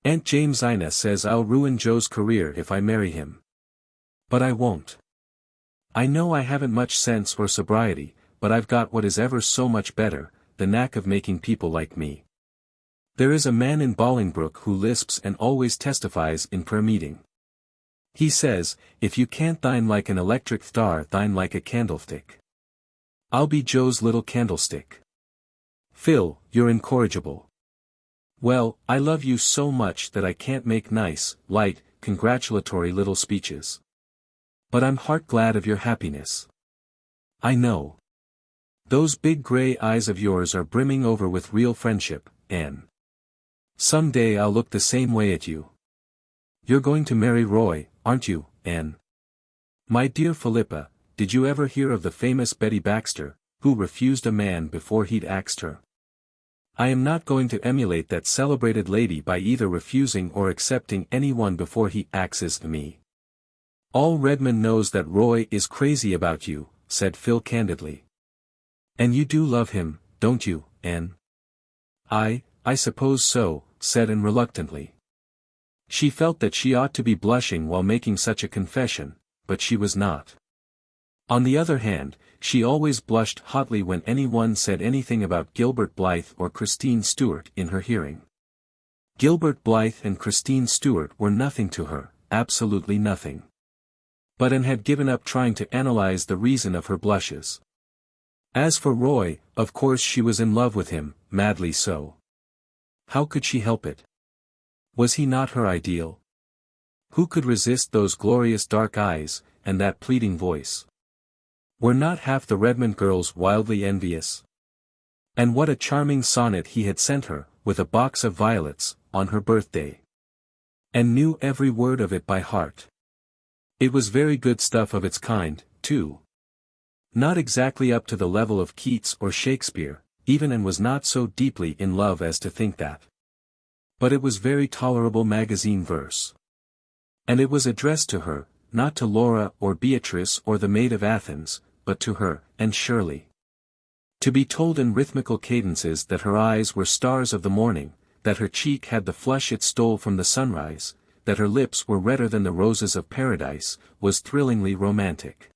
Aunt Jamesina says I'll ruin Joe's career if I marry him. But I won't. I know I haven't much sense or sobriety, but I've got what is ever so much better, the knack of making people like me. There is a man in Bolingbroke who lisps and always testifies in prayer meeting. He says, if you can't dine like an electric star, dine like a candlestick. I'll be Joe's little candlestick. Phil, you're incorrigible. Well, I love you so much that I can't make nice, light, congratulatory little speeches. But I'm heart glad of your happiness. I know. Those big gray eyes of yours are brimming over with real friendship, Anne. Some day I'll look the same way at you. You're going to marry Roy, aren't you, Anne? My dear Philippa, did you ever hear of the famous Betty Baxter, who refused a man before he'd axed her? I am not going to emulate that celebrated lady by either refusing or accepting anyone before he axes me. All Redmond knows that Roy is crazy about you, said Phil candidly. And you do love him, don't you, Anne? I suppose so, said Anne reluctantly. She felt that she ought to be blushing while making such a confession, but she was not. On the other hand, she always blushed hotly when anyone said anything about Gilbert Blythe or Christine Stuart in her hearing. Gilbert Blythe and Christine Stuart were nothing to her, absolutely nothing. But Anne had given up trying to analyze the reason of her blushes. As for Roy, of course she was in love with him, madly so. How could she help it? Was he not her ideal? Who could resist those glorious dark eyes, and that pleading voice? Were not half the Redmond girls wildly envious? And what a charming sonnet he had sent her, with a box of violets, on her birthday. And knew every word of it by heart. It was very good stuff of its kind, too. Not exactly up to the level of Keats or Shakespeare, even, and was not so deeply in love as to think that. But it was very tolerable magazine verse. And it was addressed to her, not to Laura or Beatrice or the Maid of Athens, but to her, Anne Shirley. To be told in rhythmical cadences that her eyes were stars of the morning, that her cheek had the flush it stole from the sunrise, that her lips were redder than the roses of paradise, was thrillingly romantic.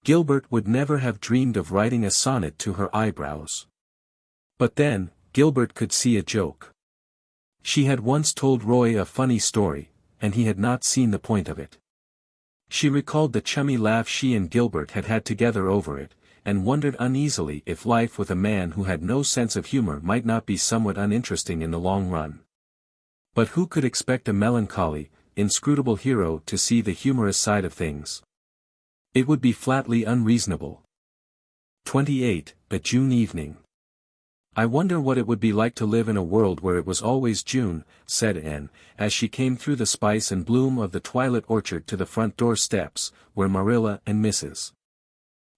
Gilbert would never have dreamed of writing a sonnet to her eyebrows. But then, Gilbert could see a joke. She had once told Roy a funny story, and he had not seen the point of it. She recalled the chummy laugh she and Gilbert had had together over it, and wondered uneasily if life with a man who had no sense of humor might not be somewhat uninteresting in the long run. But who could expect a melancholy, inscrutable hero to see the humorous side of things? It would be flatly unreasonable. 28. A June evening. "I wonder what it would be like to live in a world where it was always June," said Anne, as she came through the spice and bloom of the twilit orchard to the front door steps, where Marilla and Mrs.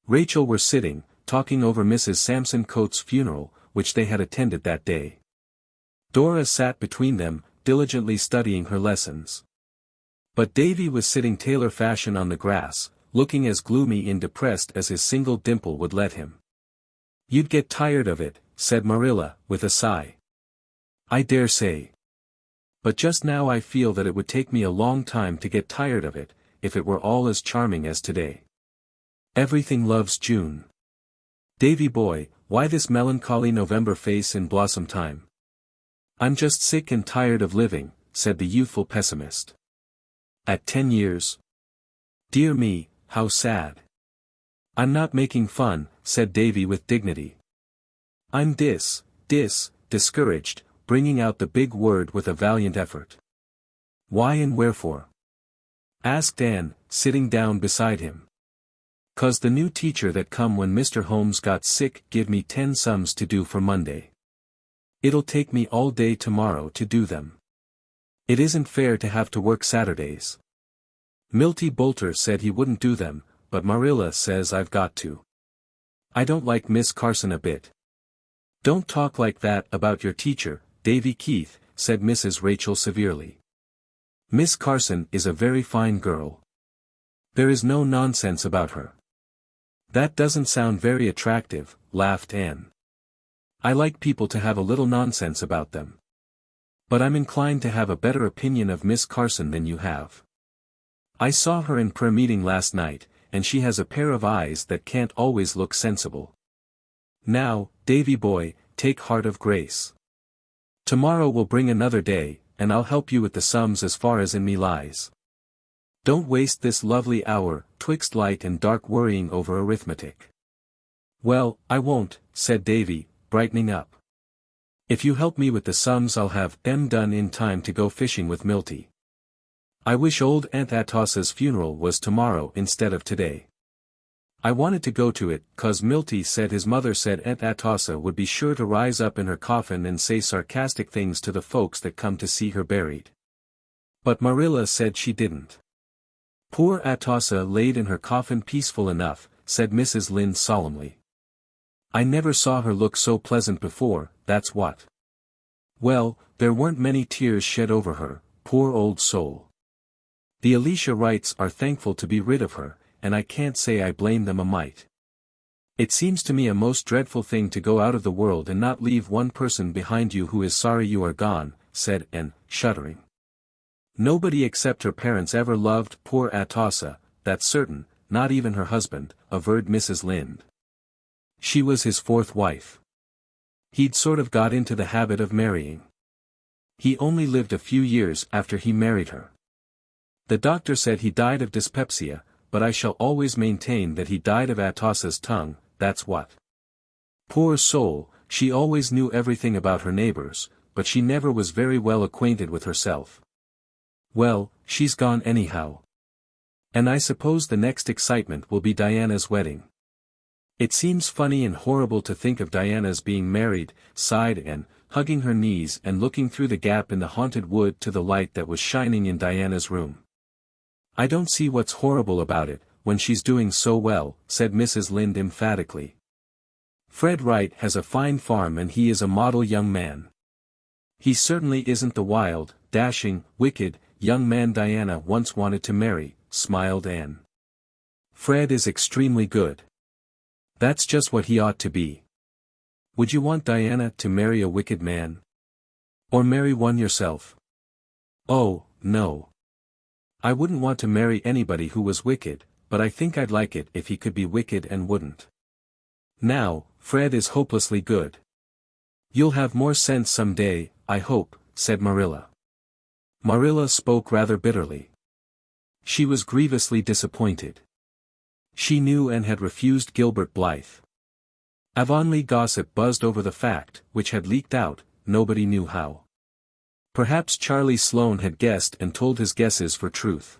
Rachel were sitting, talking over Mrs. Sampson Coates' funeral, which they had attended that day. Dora sat between them, diligently studying her lessons. But Davy was sitting tailor fashion on the grass, looking as gloomy and depressed as his single dimple would let him. "You'd get tired of it," said Marilla, with a sigh. "I dare say. But just now I feel that it would take me a long time to get tired of it, if it were all as charming as today. Everything loves June. Davy boy, why this melancholy November face in blossom time?" "I'm just sick and tired of living," said the youthful pessimist. "At 10 years? Dear me, how sad." "I'm not making fun," said Davy with dignity. "I'm discouraged," bringing out the big word with a valiant effort. "Why and wherefore?" asked Anne, sitting down beside him. "'Cause the new teacher that come when Mr. Holmes got sick give me 10 sums to do for Monday. It'll take me all day tomorrow to do them. It isn't fair to have to work Saturdays. Milty Boulter said he wouldn't do them, but Marilla says I've got to. I don't like Miss Carson a bit." "Don't talk like that about your teacher, Davy Keith," said Mrs. Rachel severely. "Miss Carson is a very fine girl. There is no nonsense about her." "That doesn't sound very attractive," laughed Anne. "I like people to have a little nonsense about them. But I'm inclined to have a better opinion of Miss Carson than you have. I saw her in prayer meeting last night, and she has a pair of eyes that can't always look sensible. Now, Davy boy, take heart of grace. Tomorrow will bring another day, and I'll help you with the sums as far as in me lies. Don't waste this lovely hour, twixt light and dark worrying over arithmetic." "Well, I won't," said Davy, brightening up. "If you help me with the sums I'll have them done in time to go fishing with Milty. I wish old Aunt Atossa's funeral was tomorrow instead of today. I wanted to go to it, 'cause Milty said his mother said Aunt Atossa would be sure to rise up in her coffin and say sarcastic things to the folks that come to see her buried. But Marilla said she didn't." "Poor Atossa laid in her coffin peaceful enough," said Mrs. Lynde solemnly. "I never saw her look so pleasant before, that's what. Well, there weren't many tears shed over her, poor old soul. The Alicia Wrights are thankful to be rid of her, and I can't say I blame them a mite. It seems to me a most dreadful thing to go out of the world and not leave one person behind you who is sorry you are gone," said Anne, shuddering. "Nobody except her parents ever loved poor Atossa, that's certain, not even her husband," averred Mrs. Lynde. "She was his 4th wife. He'd sort of got into the habit of marrying. He only lived a few years after he married her. The doctor said he died of dyspepsia, but I shall always maintain that he died of Atossa's tongue, that's what. Poor soul, she always knew everything about her neighbors, but she never was very well acquainted with herself. Well, she's gone anyhow. And I suppose the next excitement will be Diana's wedding. It seems funny and horrible to think of Diana's being married," sighed Anne, hugging her knees and looking through the gap in the haunted wood to the light that was shining in Diana's room. "I don't see what's horrible about it, when she's doing so well," said Mrs. Lynde emphatically. "Fred Wright has a fine farm and he is a model young man. He certainly isn't the wild, dashing, wicked, young man Diana once wanted to marry," smiled Anne. "Fred is extremely good. That's just what he ought to be. Would you want Diana to marry a wicked man? Or marry one yourself?" "Oh, no. I wouldn't want to marry anybody who was wicked, but I think I'd like it if he could be wicked and wouldn't. Now, Fred is hopelessly good. You'll have more sense some day, I hope," said Marilla. Marilla spoke rather bitterly. She was grievously disappointed. She knew and had refused Gilbert Blythe. Avonlea gossip buzzed over the fact, which had leaked out, nobody knew how. Perhaps Charlie Sloane had guessed and told his guesses for truth.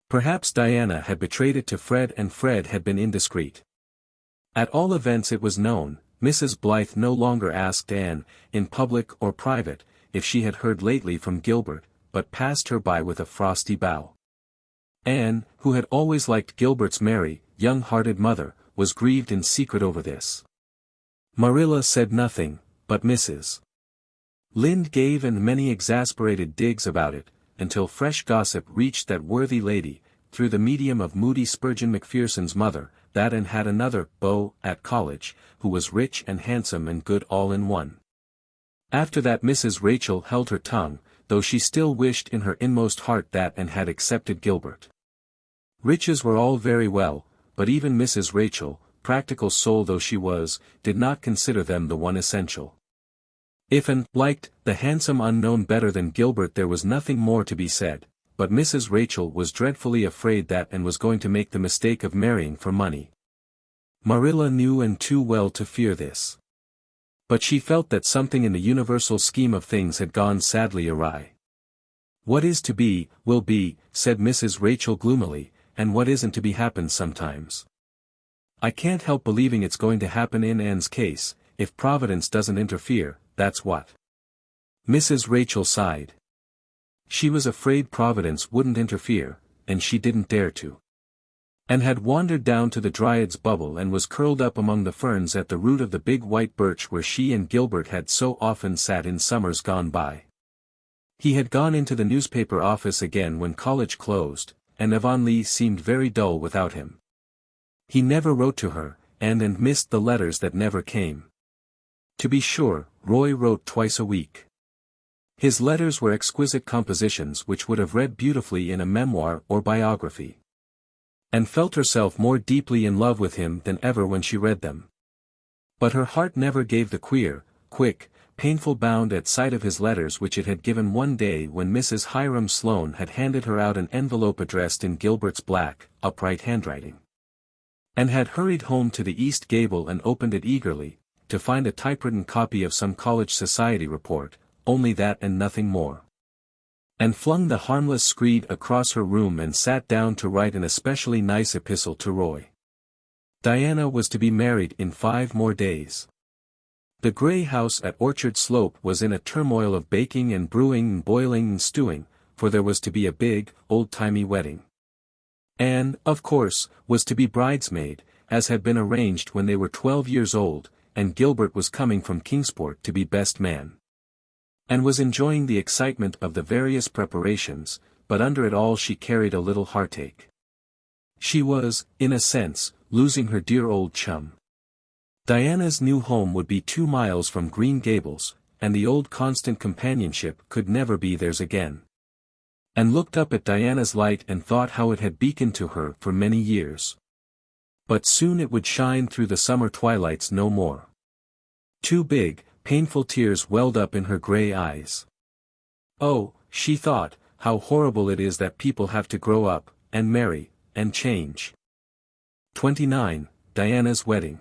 Perhaps Diana had betrayed it to Fred and Fred had been indiscreet. At all events it was known, Mrs. Blythe no longer asked Anne, in public or private, if she had heard lately from Gilbert, but passed her by with a frosty bow. Anne, who had always liked Gilbert's merry, young-hearted mother, was grieved in secret over this. Marilla said nothing, but Mrs. Lynde gave and many exasperated digs about it, until fresh gossip reached that worthy lady, through the medium of moody Spurgeon Macpherson's mother, that Anne had another beau at college, who was rich and handsome and good all in one. After that Mrs. Rachel held her tongue, though she still wished in her inmost heart that Anne had accepted Gilbert. Riches were all very well, but even Mrs. Rachel, practical soul though she was, did not consider them the one essential. If Anne liked the handsome unknown better than Gilbert, there was nothing more to be said, but Mrs. Rachel was dreadfully afraid that Anne was going to make the mistake of marrying for money. Marilla knew Anne too well to fear this. But she felt that something in the universal scheme of things had gone sadly awry. "What is to be, will be," said Mrs. Rachel gloomily, "and what isn't to be happens sometimes. I can't help believing it's going to happen in Anne's case, if Providence doesn't interfere, that's what." Mrs. Rachel sighed. She was afraid Providence wouldn't interfere, and she didn't dare to. Anne had wandered down to the Dryad's Bubble and was curled up among the ferns at the root of the big white birch where she and Gilbert had so often sat in summers gone by. He had gone into the newspaper office again when college closed, and Avonlea seemed very dull without him. He never wrote to her, and missed the letters that never came. To be sure, Roy wrote twice a week. His letters were exquisite compositions which would have read beautifully in a memoir or biography. Anne felt herself more deeply in love with him than ever when she read them. But her heart never gave the queer, quick, painful bound at sight of his letters which it had given one day when Mrs. Hiram Sloane had handed her out an envelope addressed in Gilbert's black, upright handwriting. Anne had hurried home to the east gable and opened it eagerly, to find a typewritten copy of some college society report, only that and nothing more. And flung the harmless screed across her room and sat down to write an especially nice epistle to Roy. Diana was to be married in 5 more days. The gray house at Orchard Slope was in a turmoil of baking and brewing and boiling and stewing, for there was to be a big, old-timey wedding. Anne, of course, was to be bridesmaid, as had been arranged when they were 12 years old, and Gilbert was coming from Kingsport to be best man. Anne was enjoying the excitement of the various preparations, but under it all she carried a little heartache. She was, in a sense, losing her dear old chum. Diana's new home would be 2 miles from Green Gables, and the old constant companionship could never be theirs again. Anne looked up at Diana's light and thought how it had beaconed to her for many years. But soon it would shine through the summer twilights no more. 2 big, painful tears welled up in her gray eyes. Oh, she thought, how horrible it is that people have to grow up, and marry, and change. 29. Diana's wedding.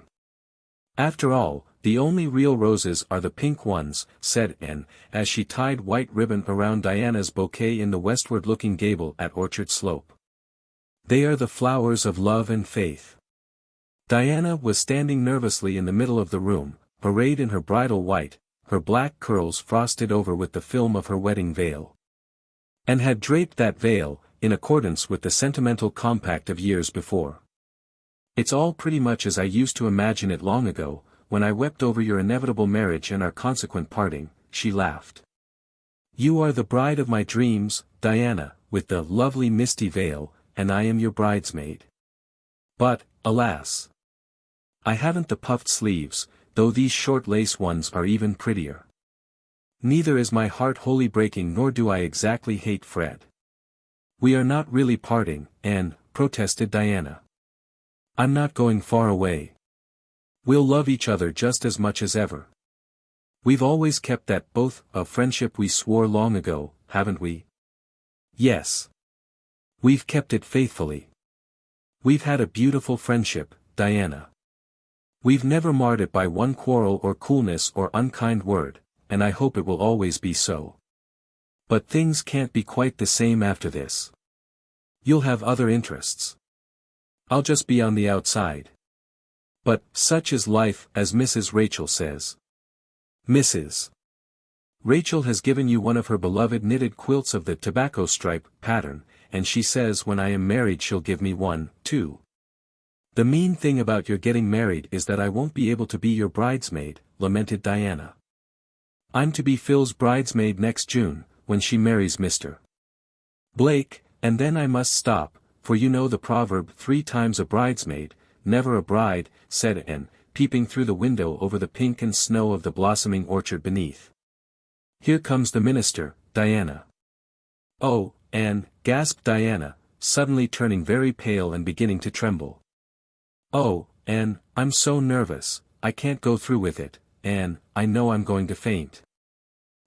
"After all, the only real roses are the pink ones," said Anne, as she tied white ribbon around Diana's bouquet in the westward-looking gable at Orchard Slope. "They are the flowers of love and faith." Diana was standing nervously in the middle of the room, arrayed in her bridal white, her black curls frosted over with the film of her wedding veil. And had draped that veil, in accordance with the sentimental compact of years before. "It's all pretty much as I used to imagine it long ago, when I wept over your inevitable marriage and our consequent parting," she laughed. "You are the bride of my dreams, Diana, with the lovely misty veil, and I am your bridesmaid. But, alas! I haven't the puffed sleeves, though these short lace ones are even prettier. Neither is my heart wholly breaking nor do I exactly hate Fred." "We are not really parting, Anne," protested Diana. "I'm not going far away. We'll love each other just as much as ever. We've always kept that oath of friendship we swore long ago, haven't we?" "Yes. We've kept it faithfully. We've had a beautiful friendship, Diana. We've never marred it by one quarrel or coolness or unkind word, and I hope it will always be so. But things can't be quite the same after this. You'll have other interests. I'll just be on the outside. But, such is life, as Mrs. Rachel says. Mrs. Rachel has given you one of her beloved knitted quilts of the tobacco stripe pattern, and she says when I am married she'll give me one, too. The mean thing about your getting married is that I won't be able to be your bridesmaid, lamented Diana. I'm to be Phil's bridesmaid next June, when she marries Mr. Blake, and then I must stop, for you know the proverb 3 times a bridesmaid, never a bride, said Anne, peeping through the window over the pink and snow of the blossoming orchard beneath. Here comes the minister, Diana. Oh, Anne, gasped Diana, suddenly turning very pale and beginning to tremble. Oh, Anne, I'm so nervous, I can't go through with it, Anne, I know I'm going to faint.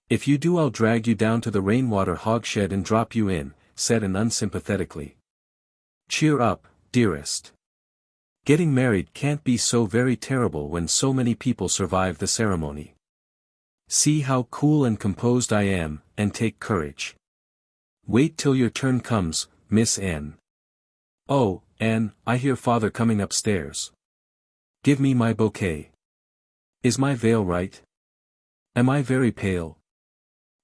If you do I'll drag you down to the rainwater hogshed and drop you in, said Anne unsympathetically. Cheer up, dearest. Getting married can't be so very terrible when so many people survive the ceremony. See how cool and composed I am, and take courage. Wait till your turn comes, Miss Anne. Oh, Anne, I hear father coming upstairs. Give me my bouquet. Is my veil right? Am I very pale?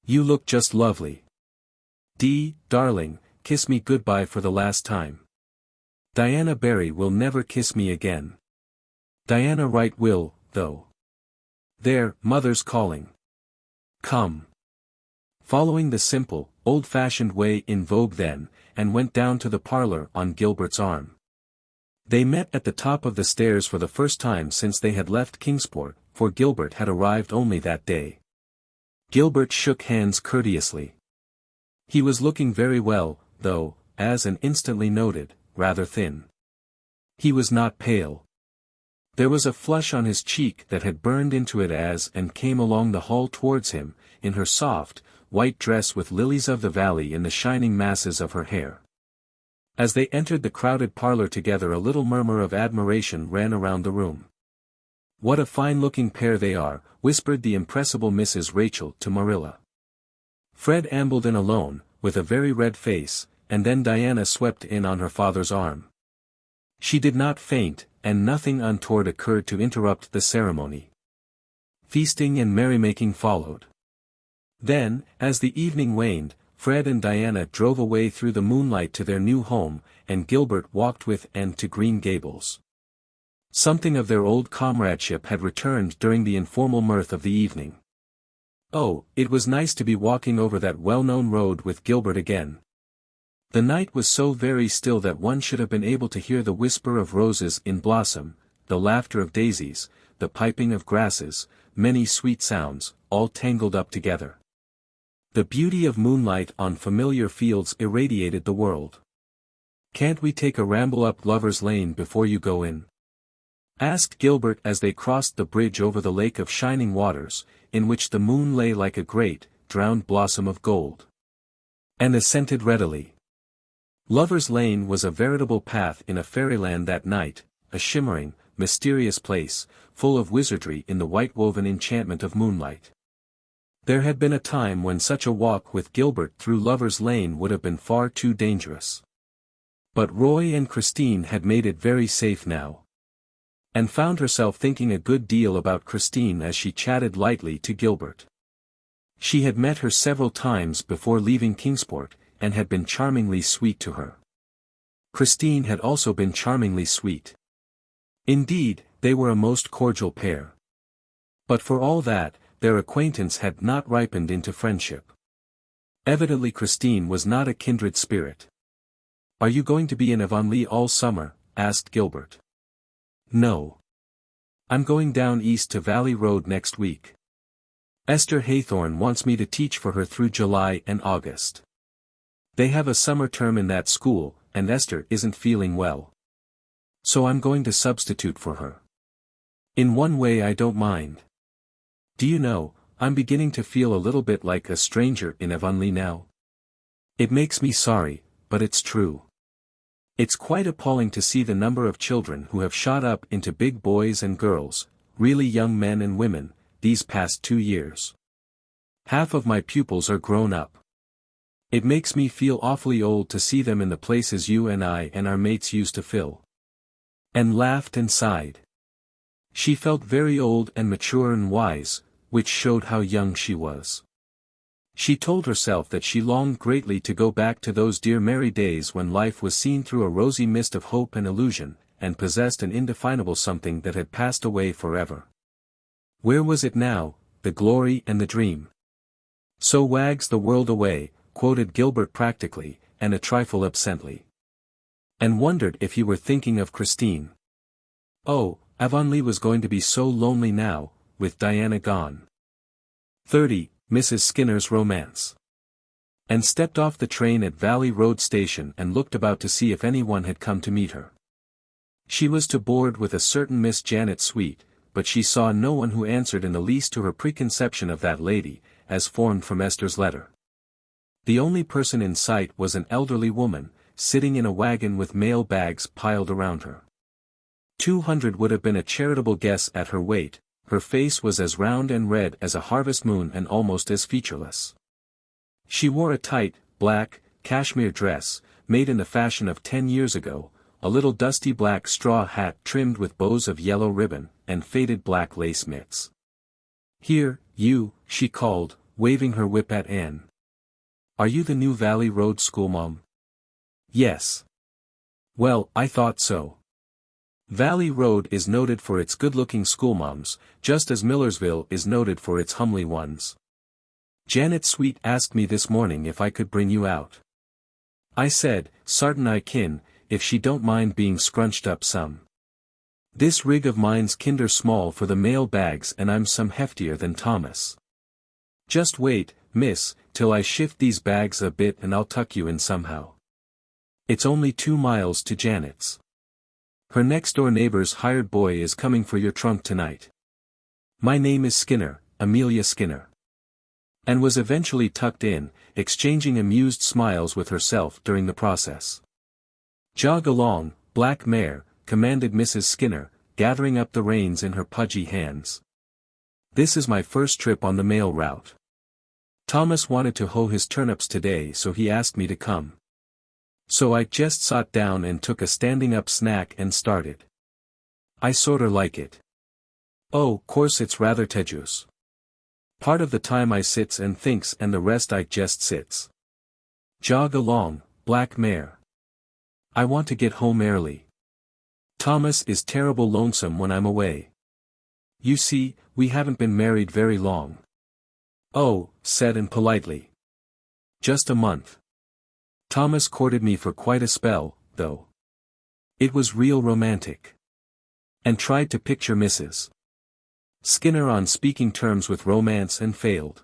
You look just lovely. Darling, kiss me goodbye for the last time. Diana Barry will never kiss me again. Diana Wright will, though. There, mother's calling. Come. Following the simple, old-fashioned way in vogue then, and went down to the parlor on Gilbert's arm. They met at the top of the stairs for the first time since they had left Kingsport, for Gilbert had arrived only that day. Gilbert shook hands courteously. He was looking very well, though, as Anne instantly noted, rather thin. He was not pale. There was a flush on his cheek that had burned into it as Anne came along the hall towards him, in her soft, white dress with lilies of the valley in the shining masses of her hair. As they entered the crowded parlor together a little murmur of admiration ran around the room. What a fine-looking pair they are, whispered the impressible Mrs. Rachel to Marilla. Fred ambled in alone, with a very red face, and then Diana swept in on her father's arm. She did not faint, and nothing untoward occurred to interrupt the ceremony. Feasting and merrymaking followed. Then, as the evening waned, Fred and Diana drove away through the moonlight to their new home, and Gilbert walked with Anne to Green Gables. Something of their old comradeship had returned during the informal mirth of the evening. Oh, it was nice to be walking over that well-known road with Gilbert again. The night was so very still that one should have been able to hear the whisper of roses in blossom, the laughter of daisies, the piping of grasses, many sweet sounds, all tangled up together. The beauty of moonlight on familiar fields irradiated the world. "Can't we take a ramble up Lover's Lane before you go in?" asked Gilbert as they crossed the bridge over the lake of shining waters, in which the moon lay like a great, drowned blossom of gold. Anne assented readily. Lover's Lane was a veritable path in a fairyland that night, a shimmering, mysterious place, full of wizardry in the white-woven enchantment of moonlight. There had been a time when such a walk with Gilbert through Lover's Lane would have been far too dangerous. But Roy and Christine had made it very safe now. Anne found herself thinking a good deal about Christine as she chatted lightly to Gilbert. She had met her several times before leaving Kingsport, and had been charmingly sweet to her. Christine had also been charmingly sweet. Indeed, they were a most cordial pair. But for all that, their acquaintance had not ripened into friendship. Evidently Christine was not a kindred spirit. "Are you going to be in Avonlea all summer?" asked Gilbert. "No. I'm going down east to Valley Road next week. Esther Haythorne wants me to teach for her through July and August. They have a summer term in that school, and Esther isn't feeling well. So I'm going to substitute for her. In one way I don't mind. Do you know, I'm beginning to feel a little bit like a stranger in Avonlea now. It makes me sorry, but it's true. It's quite appalling to see the number of children who have shot up into big boys and girls, really young men and women, these past 2 years. Half of my pupils are grown up. It makes me feel awfully old to see them in the places you and I and our mates used to fill." And laughed and sighed. She felt very old and mature and wise, which showed how young she was. She told herself that she longed greatly to go back to those dear merry days when life was seen through a rosy mist of hope and illusion, and possessed an indefinable something that had passed away forever. Where was it now, the glory and the dream? "So wags the world away," quoted Gilbert practically, and a trifle absently. And wondered if he were thinking of Christine. Oh, Avonlea was going to be so lonely now, with Diana gone. 30. Mrs. Skinner's Romance. And stepped off the train at Valley Road Station and looked about to see if anyone had come to meet her. She was to board with a certain Miss Janet Sweet, but she saw no one who answered in the least to her preconception of that lady, as formed from Esther's letter. The only person in sight was an elderly woman, sitting in a wagon with mail bags piled around her. 200 would have been a charitable guess at her weight. Her face was as round and red as a harvest moon and almost as featureless. She wore a tight, black, cashmere dress, made in the fashion of 10 years ago, a little dusty black straw hat trimmed with bows of yellow ribbon, and faded black lace mitts. "Here, you," she called, waving her whip at Anne. "Are you the new Valley Road schoolma'am?" "Yes." "Well, I thought so. Valley Road is noted for its good-looking schoolmoms, just as Millersville is noted for its homely ones. Janet Sweet asked me this morning if I could bring you out. I said, sartin I kin, if she don't mind being scrunched up some. This rig of mine's kinder small for the mail bags and I'm some heftier than Thomas. Just wait, miss, till I shift these bags a bit and I'll tuck you in somehow. It's only 2 miles to Janet's. Her next-door neighbor's hired boy is coming for your trunk tonight. My name is Skinner, Amelia Skinner." And was eventually tucked in, exchanging amused smiles with herself during the process. "Jog along, black mare," commanded Mrs. Skinner, gathering up the reins in her pudgy hands. "This is my first trip on the mail route. Thomas wanted to hoe his turnips today, so he asked me to come. So I just sat down and took a standing-up snack and started. I sorter like it. Oh, course it's rather tedious. Part of the time I sits and thinks and the rest I just sits. Jog along, black mare. I want to get home early. Thomas is terrible lonesome when I'm away. You see, we haven't been married very long." "Oh," said Anne politely. "Just a month. Thomas courted me for quite a spell, though. It was real romantic." And tried to picture Mrs. Skinner on speaking terms with romance and failed.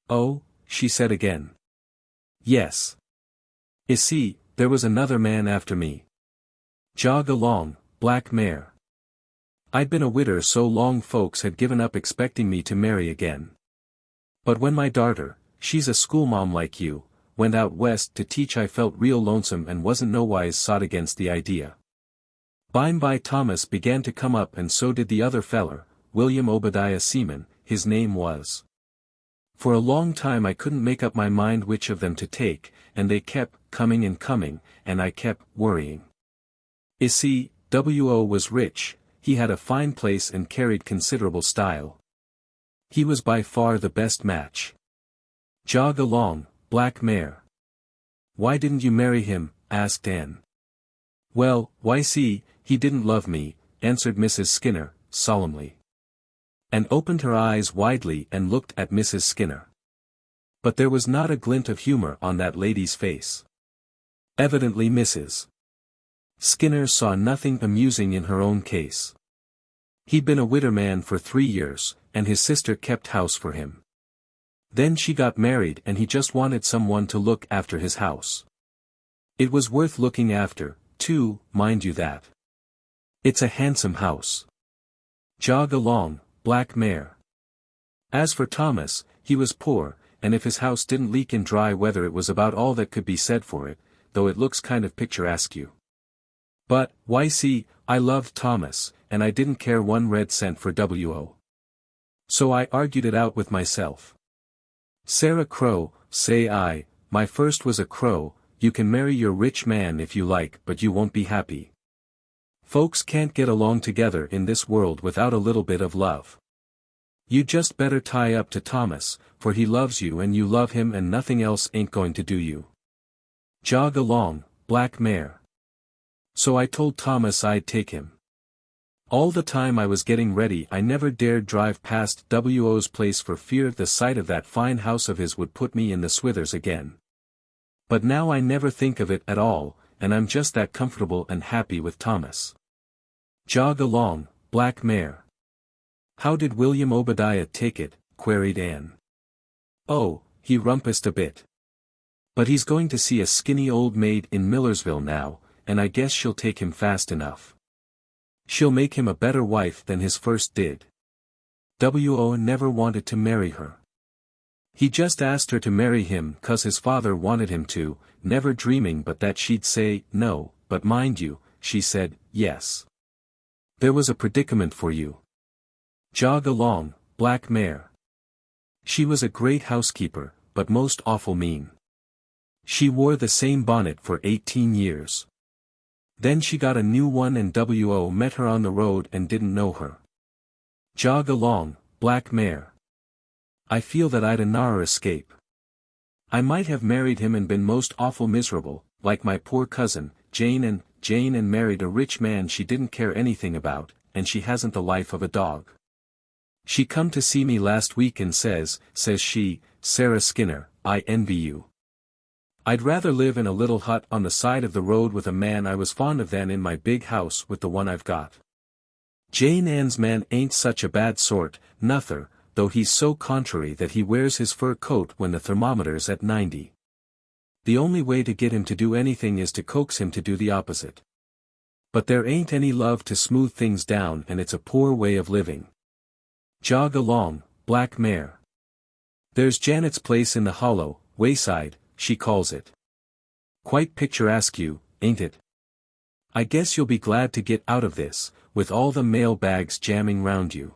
"Oh," she said again. "Yes. You see, there was another man after me. Jog along, black mare. I'd been a widder so long folks had given up expecting me to marry again. But when my darter, she's a schoolma'am like you, went out west to teach I felt real lonesome and wasn't nowise sot against the idea. Byme by Thomas began to come up and so did the other feller, William Obadiah Seaman, his name was. For a long time I couldn't make up my mind which of them to take, and they kept coming, and I kept worrying. You see, W.O. was rich, he had a fine place and carried considerable style. He was by far the best match. Jog along, black mare. Why didn't you marry him?" asked Anne. "Well, why see, he didn't love me," answered Mrs. Skinner, solemnly. And opened her eyes widely and looked at Mrs. Skinner. But there was not a glint of humor on that lady's face. Evidently Mrs. Skinner saw nothing amusing in her own case. He'd been a widder man for 3 years, and his sister kept house for him. Then she got married and he just wanted someone to look after his house. It was worth looking after, too, mind you that. It's a handsome house. Jog along, black mare. As for Thomas, he was poor, and if his house didn't leak in dry weather it was about all that could be said for it, though it looks kind of picturesque. But, why see, I loved Thomas, and I didn't care 1 red cent for W.O. So I argued it out with myself. Sarah Crow, say I, my first was a crow, you can marry your rich man if you like but you won't be happy. Folks can't get along together in this world without a little bit of love. You just better tie up to Thomas, for he loves you and you love him and nothing else ain't going to do you. Jog along, black mare. So I told Thomas I'd take him. All the time I was getting ready I never dared drive past W.O.'s place for fear the sight of that fine house of his would put me in the swithers again. But now I never think of it at all, and I'm just that comfortable and happy with Thomas. Jog along, black mare. How did William Obadiah take it? Queried Anne. Oh, he rumpused a bit. But he's going to see a skinny old maid in Millersville now, and I guess she'll take him fast enough. She'll make him a better wife than his first did. W.O. never wanted to marry her. He just asked her to marry him 'cause his father wanted him to, never dreaming but that she'd say no, but mind you, she said yes. There was a predicament for you. Jog along, black mare. She was a great housekeeper, but most awful mean. She wore the same bonnet for 18 years. Then she got a new one and W.O. met her on the road and didn't know her. Jog along, black mare. I feel that I'd a narrer escape. I might have married him and been most awful miserable, like my poor cousin, Jane and married a rich man she didn't care anything about, and she hasn't the life of a dog. She come to see me last week and says she, Sarah Skinner, I envy you. I'd rather live in a little hut on the side of the road with a man I was fond of than in my big house with the one I've got. Jane Ann's man ain't such a bad sort, nuther, though he's so contrary that he wears his fur coat when the thermometer's at 90. The only way to get him to do anything is to coax him to do the opposite. But there ain't any love to smooth things down and it's a poor way of living. Jog along, black mare. There's Janet's place in the hollow, wayside, she calls it. Quite picturesque, ain't it? I guess you'll be glad to get out of this, with all the mail bags jamming round you.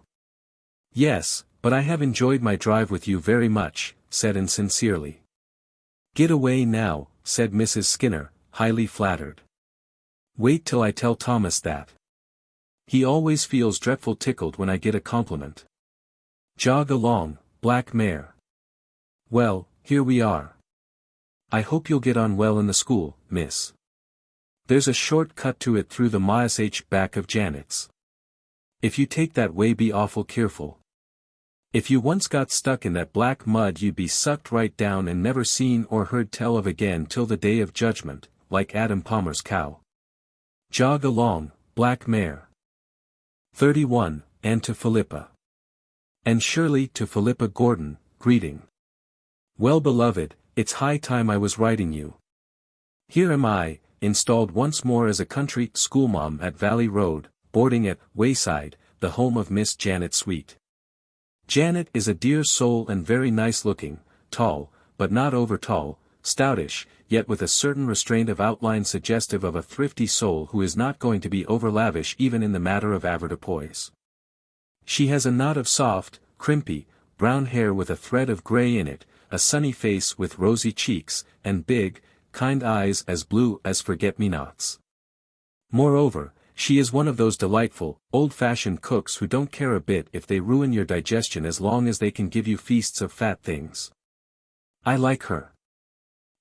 Yes, but I have enjoyed my drive with you very much, said Anne sincerely. Get away now, said Mrs. Skinner, highly flattered. Wait till I tell Thomas that. He always feels dreadful tickled when I get a compliment. Jog along, black mare. Well, here we are. I hope you'll get on well in the school, miss. There's a short cut to it through the Mias back of Janet's. If you take that way be awful careful. If you once got stuck in that black mud you'd be sucked right down and never seen or heard tell of again till the day of judgment, like Adam Palmer's cow. Jog along, black mare. 31, and to Philippa. Anne Shirley to Philippa Gordon, greeting. Well beloved, it's high time I was writing you. Here am I, installed once more as a country schoolma'am at Valley Road, boarding at Wayside, the home of Miss Janet Sweet. Janet is a dear soul and very nice looking, tall, but not over tall, stoutish, yet with a certain restraint of outline suggestive of a thrifty soul who is not going to be over lavish even in the matter of avoirdupois. She has a knot of soft, crimpy, brown hair with a thread of gray in it, a sunny face with rosy cheeks, and big, kind eyes as blue as forget-me-nots. Moreover, she is one of those delightful, old-fashioned cooks who don't care a bit if they ruin your digestion as long as they can give you feasts of fat things. I like her.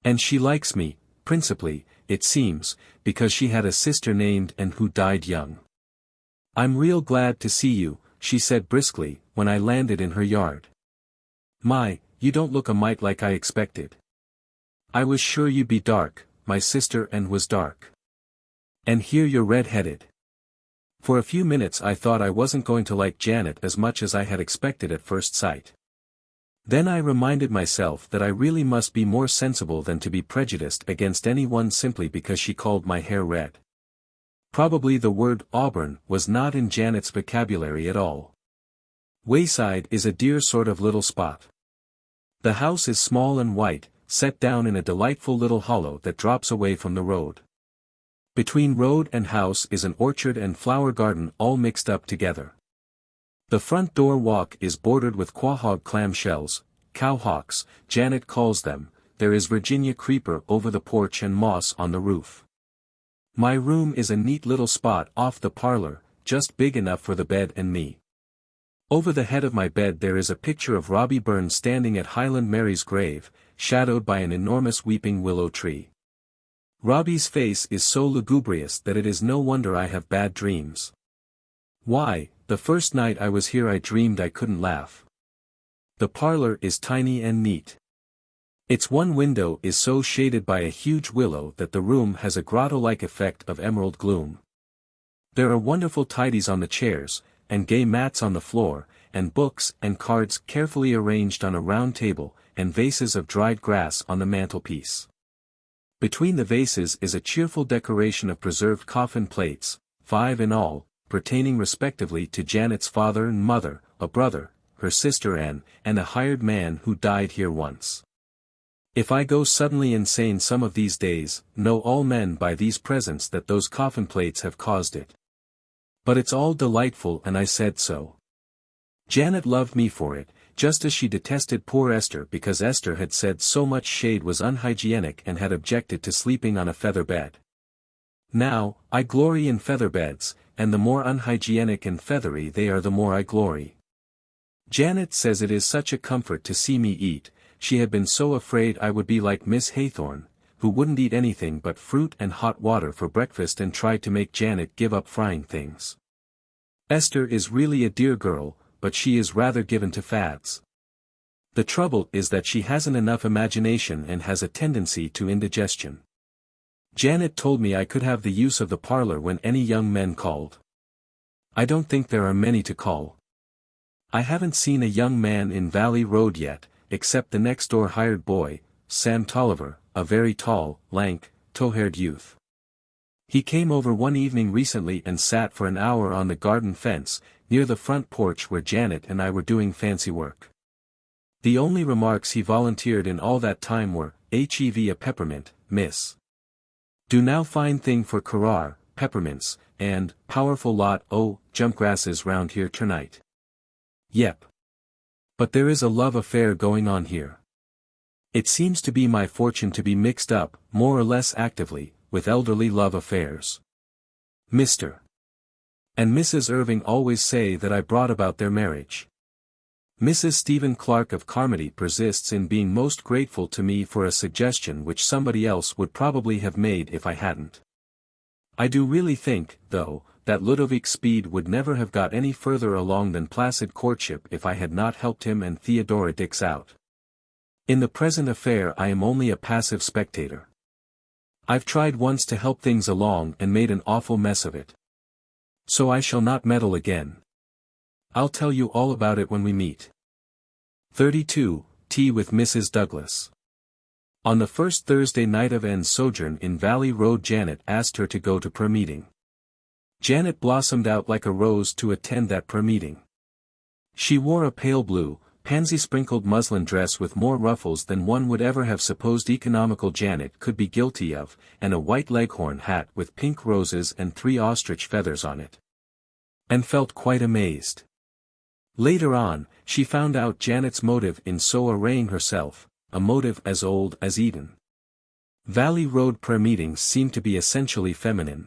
And she likes me, principally, it seems, because she had a sister named Anne who died young. I'm real glad to see you, she said briskly, when I landed in her yard. My, you don't look a mite like I expected. I was sure you'd be dark, my sister Anne was dark. And here you're red-headed. For a few minutes I thought I wasn't going to like Janet as much as I had expected at first sight. Then I reminded myself that I really must be more sensible than to be prejudiced against any one simply because she called my hair red. Probably the word auburn was not in Janet's vocabulary at all. Wayside is a dear sort of little spot. The house is small and white, set down in a delightful little hollow that drops away from the road. Between road and house is an orchard and flower garden all mixed up together. The front door walk is bordered with quahog clamshells, cowhawks, Janet calls them, there is Virginia creeper over the porch and moss on the roof. My room is a neat little spot off the parlor, just big enough for the bed and me. Over the head of my bed there is a picture of Robbie Burns standing at Highland Mary's grave, shadowed by an enormous weeping willow tree. Robbie's face is so lugubrious that it is no wonder I have bad dreams. Why, the first night I was here I dreamed I couldn't laugh. The parlor is tiny and neat. Its one window is so shaded by a huge willow that the room has a grotto-like effect of emerald gloom. There are wonderful tidies on the chairs, and gay mats on the floor, and books and cards carefully arranged on a round table, and vases of dried grass on the mantelpiece. Between the vases is a cheerful decoration of preserved coffin plates, 5 in all, pertaining respectively to Janet's father and mother, a brother, her sister Anne, and a hired man who died here once. If I go suddenly insane some of these days, know all men by these presents that those coffin plates have caused it. But it's all delightful and I said so. Janet loved me for it, just as she detested poor Esther because Esther had said so much shade was unhygienic and had objected to sleeping on a feather bed. Now, I glory in feather beds, and the more unhygienic and feathery they are the more I glory. Janet says it is such a comfort to see me eat. She had been so afraid I would be like Miss Haythorne, who wouldn't eat anything but fruit and hot water for breakfast and tried to make Janet give up frying things. Esther is really a dear girl, but she is rather given to fads. The trouble is that she hasn't enough imagination and has a tendency to indigestion. Janet told me I could have the use of the parlor when any young men called. I don't think there are many to call. I haven't seen a young man in Valley Road yet, except the next-door hired boy, Sam Tolliver, a very tall, lank, tow-haired youth. He came over one evening recently and sat for an hour on the garden fence, near the front porch where Janet and I were doing fancy work. The only remarks he volunteered in all that time were, "Hev a peppermint, miss. Do now fine thing for Carrar, peppermints, and, powerful lot jump grasses round here ternight." Yep. But there is a love affair going on here. It seems to be my fortune to be mixed up, more or less actively, with elderly love affairs. Mr. and Mrs. Irving always say that I brought about their marriage. Mrs. Stephen Clark of Carmody persists in being most grateful to me for a suggestion which somebody else would probably have made if I hadn't. I do really think, though, that Ludovic Speed would never have got any further along than placid courtship if I had not helped him and Theodora Dix out. In the present affair I am only a passive spectator. I've tried once to help things along and made an awful mess of it. So I shall not meddle again. I'll tell you all about it when we meet. 32. Tea with Mrs. Douglas. On the first Thursday night of Anne's sojourn in Valley Road Janet asked her to go to prayer meeting. Janet blossomed out like a rose to attend that prayer meeting. She wore a pale blue, pansy-sprinkled muslin dress with more ruffles than one would ever have supposed economical Janet could be guilty of, and a white leghorn hat with pink roses and 3 ostrich feathers on it. And felt quite amazed. Later on, she found out Janet's motive in so arraying herself, a motive as old as Eden. Valley Road prayer meetings seemed to be essentially feminine.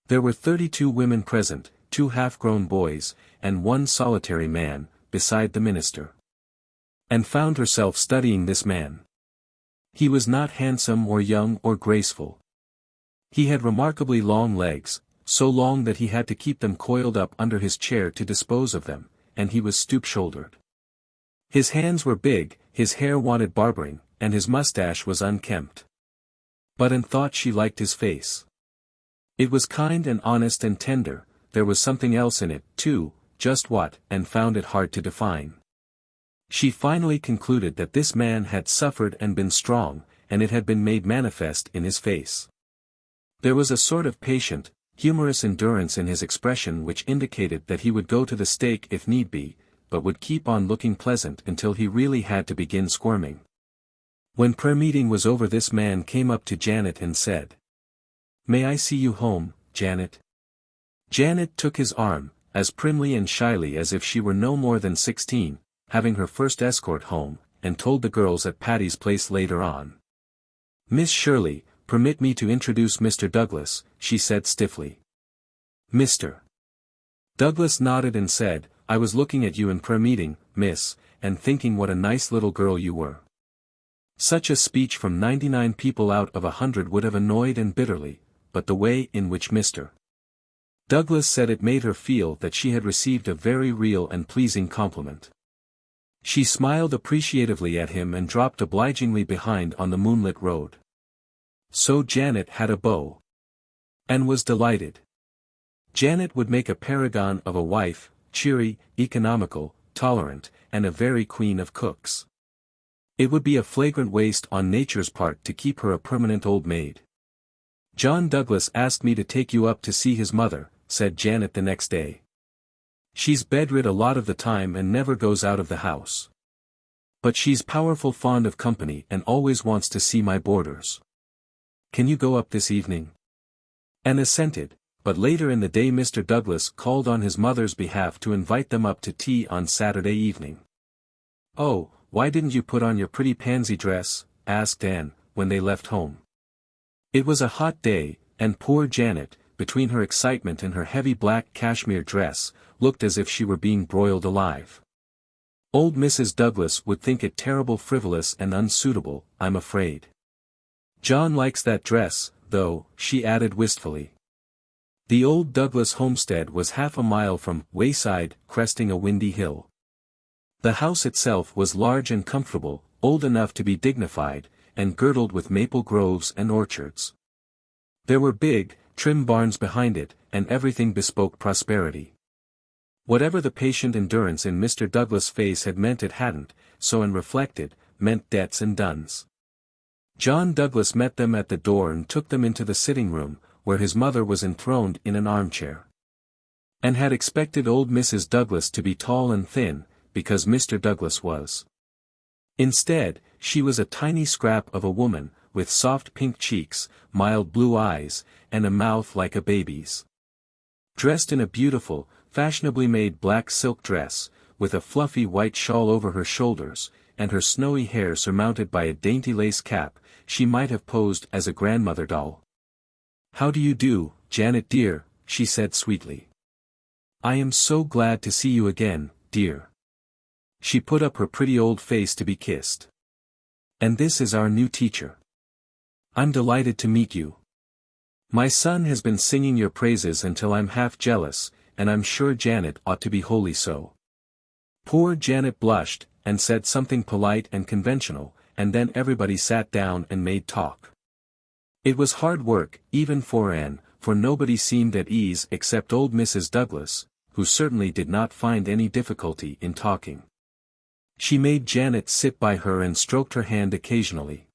There were 32 women present, 2 half-grown boys, and 1 solitary man, beside the minister. And found herself studying this man. He was not handsome or young or graceful. He had remarkably long legs, so long that he had to keep them coiled up under his chair to dispose of them, and he was stoop-shouldered. His hands were big, his hair wanted barbering, and his mustache was unkempt. But Anne thought she liked his face. It was kind and honest and tender. There was something else in it, too, just what, and found it hard to define. She finally concluded that this man had suffered and been strong, and it had been made manifest in his face. There was a sort of patient, humorous endurance in his expression which indicated that he would go to the stake if need be, but would keep on looking pleasant until he really had to begin squirming. When prayer meeting was over, this man came up to Janet and said, "May I see you home, Janet?" Janet took his arm, as primly and shyly as if she were no more than 16, having her first escort home, and told the girls at Patty's Place later on. Miss Shirley, "Permit me to introduce Mr. Douglas," she said stiffly. "Mr. Douglas nodded and said, "I was looking at you in prayer meeting, miss, and thinking what a nice little girl you were." Such a speech from 99 people out of 100 would have annoyed and bitterly, but the way in which Mr. Douglas said it made her feel that she had received a very real and pleasing compliment. She smiled appreciatively at him and dropped obligingly behind on the moonlit road. So Janet had a beau. Anne was delighted. Janet would make a paragon of a wife, cheery, economical, tolerant, and a very queen of cooks. It would be a flagrant waste on nature's part to keep her a permanent old maid. "John Douglas asked me to take you up to see his mother," said Janet the next day. "She's bedrid a lot of the time and never goes out of the house. But she's powerful fond of company and always wants to see my boarders. Can you go up this evening?" Anne assented, but later in the day Mr. Douglas called on his mother's behalf to invite them up to tea on Saturday evening. "Oh, why didn't you put on your pretty pansy dress?" asked Anne, when they left home. It was a hot day, and poor Janet, between her excitement and her heavy black cashmere dress, looked as if she were being broiled alive. "Old Mrs. Douglas would think it terrible frivolous and unsuitable, I'm afraid. John likes that dress, though," she added wistfully. The old Douglas homestead was half a mile from Wayside, cresting a windy hill. The house itself was large and comfortable, old enough to be dignified, and girdled with maple groves and orchards. There were big, trim barns behind it, and everything bespoke prosperity. Whatever the patient endurance in Mr. Douglas' face had meant it hadn't, so Anne reflected, meant debts and duns. John Douglas met them at the door and took them into the sitting room, where his mother was enthroned in an armchair. Anne had expected old Mrs. Douglas to be tall and thin, because Mr. Douglas was. Instead, she was a tiny scrap of a woman, with soft pink cheeks, mild blue eyes, and a mouth like a baby's. Dressed in a beautiful, fashionably made black silk dress, with a fluffy white shawl over her shoulders, and her snowy hair surmounted by a dainty lace cap, she might have posed as a grandmother doll. "How do you do, Janet dear?" she said sweetly. "I am so glad to see you again, dear." She put up her pretty old face to be kissed. "And this is our new teacher. I'm delighted to meet you. My son has been singing your praises until I'm half jealous, and I'm sure Janet ought to be wholly so." Poor Janet blushed, and said something polite and conventional, and then everybody sat down and made talk. It was hard work, even for Anne, for nobody seemed at ease except old Mrs. Douglas, who certainly did not find any difficulty in talking. She made Janet sit by her and stroked her hand occasionally.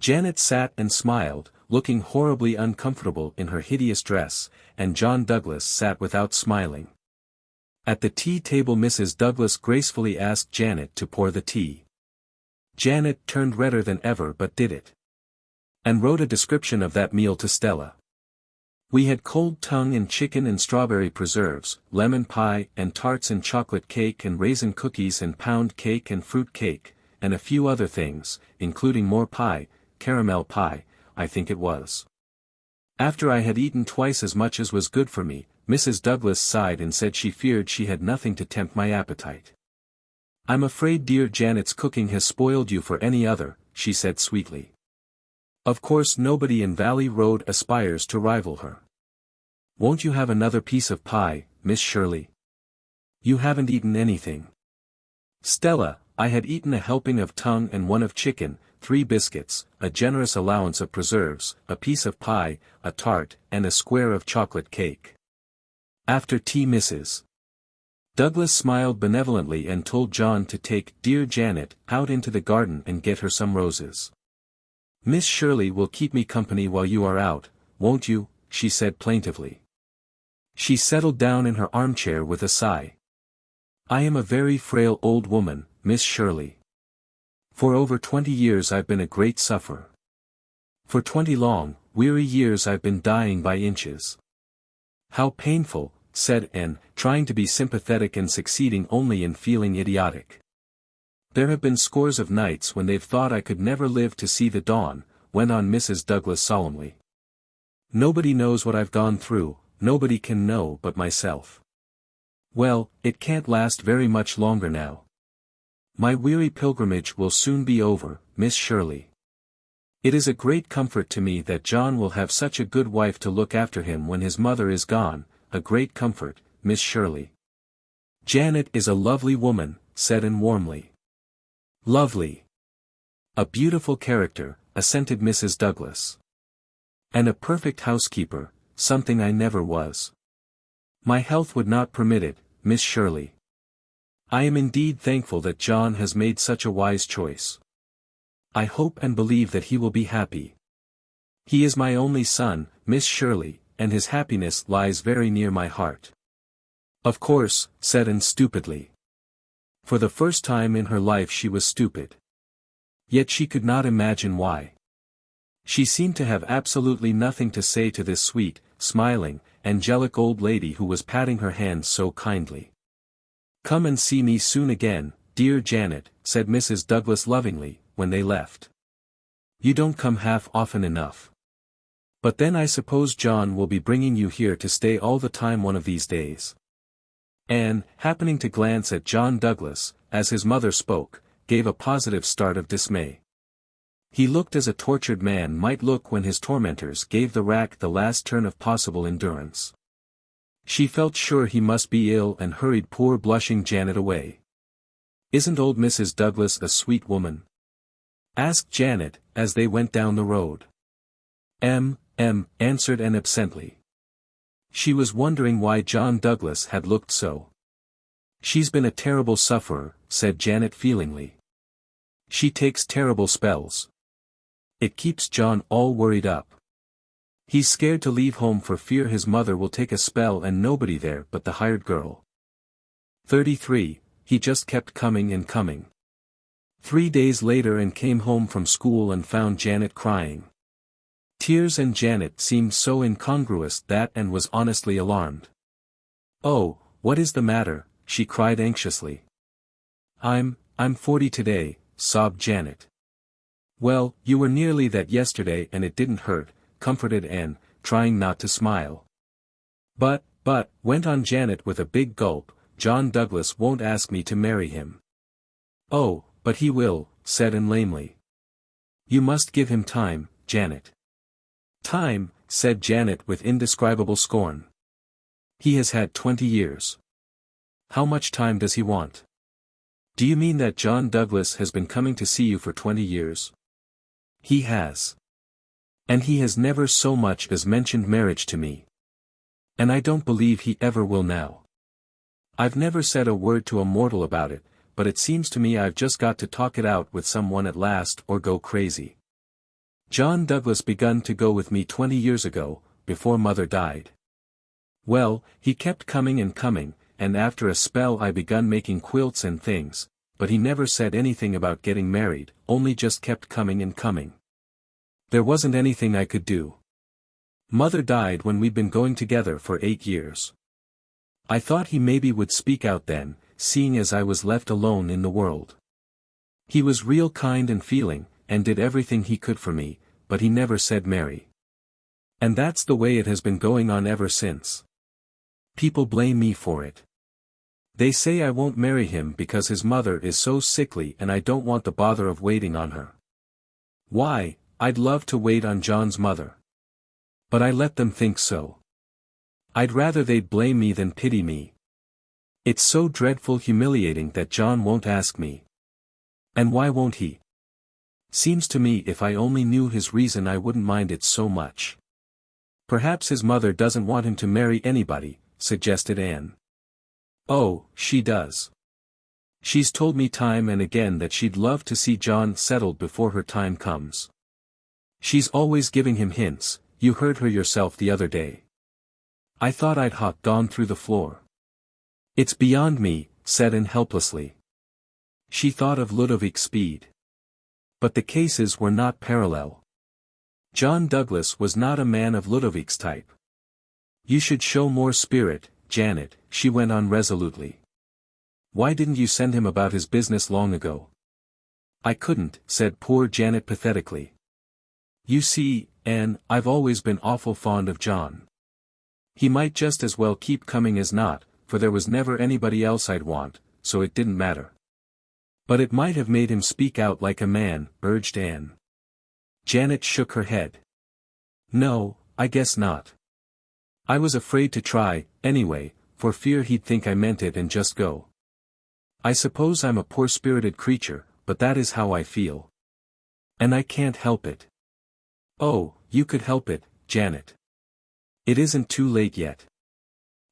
Janet sat and smiled, looking horribly uncomfortable in her hideous dress, and John Douglas sat without smiling. At the tea table Mrs. Douglas gracefully asked Janet to pour the tea. Janet turned redder than ever but did it. And wrote a description of that meal to Stella. "We had cold tongue and chicken and strawberry preserves, lemon pie and tarts and chocolate cake and raisin cookies and pound cake and fruit cake, and a few other things, including more pie, caramel pie, I think it was. After I had eaten twice as much as was good for me, Mrs. Douglas sighed and said she feared she had nothing to tempt my appetite. I'm afraid dear Janet's cooking has spoiled you for any other," she said sweetly. "Of course nobody in Valley Road aspires to rival her. Won't you have another piece of pie, Miss Shirley? You haven't eaten anything." "Stella, I had eaten a helping of tongue and one of chicken, 3 biscuits, a generous allowance of preserves, a piece of pie, a tart, and a square of chocolate cake. After tea Mrs. Douglas smiled benevolently and told John to take dear Janet out into the garden and get her some roses. "Miss Shirley will keep me company while you are out, won't you?" she said plaintively. She settled down in her armchair with a sigh. "I am a very frail old woman, Miss Shirley. For over 20 years I've been a great sufferer. For 20 long, weary years I've been dying by inches." "How painful," said Anne, trying to be sympathetic and succeeding only in feeling idiotic. "There have been scores of nights when they've thought I could never live to see the dawn, went on Mrs. Douglas solemnly. Nobody knows what I've gone through, nobody can know but myself. Well, it can't last very much longer now. My weary pilgrimage will soon be over, Miss Shirley. It is a great comfort to me that John will have such a good wife to look after him when his mother is gone, a great comfort, Miss Shirley. Janet is a lovely woman, said Anne warmly. Lovely. A beautiful character, assented Mrs. Douglas. And a perfect housekeeper, something I never was. My health would not permit it, Miss Shirley. I am indeed thankful that John has made such a wise choice. I hope and believe that he will be happy. He is my only son, Miss Shirley, and his happiness lies very near my heart. Of course, said Anne stupidly. For the first time in her life she was stupid. Yet she could not imagine why. She seemed to have absolutely nothing to say to this sweet, smiling, angelic old lady who was patting her hand so kindly. Come and see me soon again, dear Janet, said Mrs. Douglas lovingly, when they left. You don't come half often enough. But then I suppose John will be bringing you here to stay all the time one of these days. Anne, happening to glance at John Douglas, as his mother spoke, gave a positive start of dismay. He looked as a tortured man might look when his tormentors gave the rack the last turn of possible endurance. She felt sure he must be ill and hurried poor blushing Janet away. Isn't old Mrs. Douglas a sweet woman? Asked Janet, as they went down the road. Answered Anne absently. She was wondering why John Douglas had looked so. She's been a terrible sufferer, said Janet feelingly. She takes terrible spells. It keeps John all worried up. He's scared to leave home for fear his mother will take a spell and nobody there but the hired girl. 33, he just kept coming and coming. 3 days later and came home from school and found Janet crying. Tears and Janet seemed so incongruous that Anne was honestly alarmed. Oh, what is the matter? She cried anxiously. I'm 40 today, sobbed Janet. Well, you were nearly that yesterday and it didn't hurt, comforted Anne, trying not to smile. But, went on Janet with a big gulp, John Douglas won't ask me to marry him. Oh, but he will, said Anne lamely. You must give him time, Janet. Time, said Janet with indescribable scorn. He has had 20 years. How much time does he want? Do you mean that John Douglas has been coming to see you for 20 years? He has. And he has never so much as mentioned marriage to me. And I don't believe he ever will now. I've never said a word to a mortal about it, but it seems to me I've just got to talk it out with someone at last or go crazy. John Douglas begun to go with me 20 years ago, before mother died. Well, he kept coming and coming, and after a spell I begun making quilts and things, but he never said anything about getting married, only just kept coming and coming. There wasn't anything I could do. Mother died when we'd been going together for 8 years. I thought he maybe would speak out then, seeing as I was left alone in the world. He was real kind and feeling, and did everything he could for me, but he never said marry. And that's the way it has been going on ever since. People blame me for it. They say I won't marry him because his mother is so sickly and I don't want the bother of waiting on her. Why, I'd love to wait on John's mother. But I let them think so. I'd rather they'd blame me than pity me. It's so dreadful humiliating that John won't ask me. And why won't he? Seems to me if I only knew his reason I wouldn't mind it so much. Perhaps his mother doesn't want him to marry anybody, suggested Anne. Oh, she does. She's told me time and again that she'd love to see John settled before her time comes. She's always giving him hints, you heard her yourself the other day. I thought I'd gone through the floor. It's beyond me, said Anne helplessly. She thought of Ludovic's speed. But the cases were not parallel. John Douglas was not a man of Ludovic's type. You should show more spirit, Janet, she went on resolutely. Why didn't you send him about his business long ago? I couldn't, said poor Janet pathetically. You see, Anne, I've always been awful fond of John. He might just as well keep coming as not, for there was never anybody else I'd want, so it didn't matter. But it might have made him speak out like a man, urged Anne. Janet shook her head. No, I guess not. I was afraid to try, anyway, for fear he'd think I meant it and just go. I suppose I'm a poor-spirited creature, but that is how I feel. And I can't help it. Oh, you could help it, Janet. It isn't too late yet.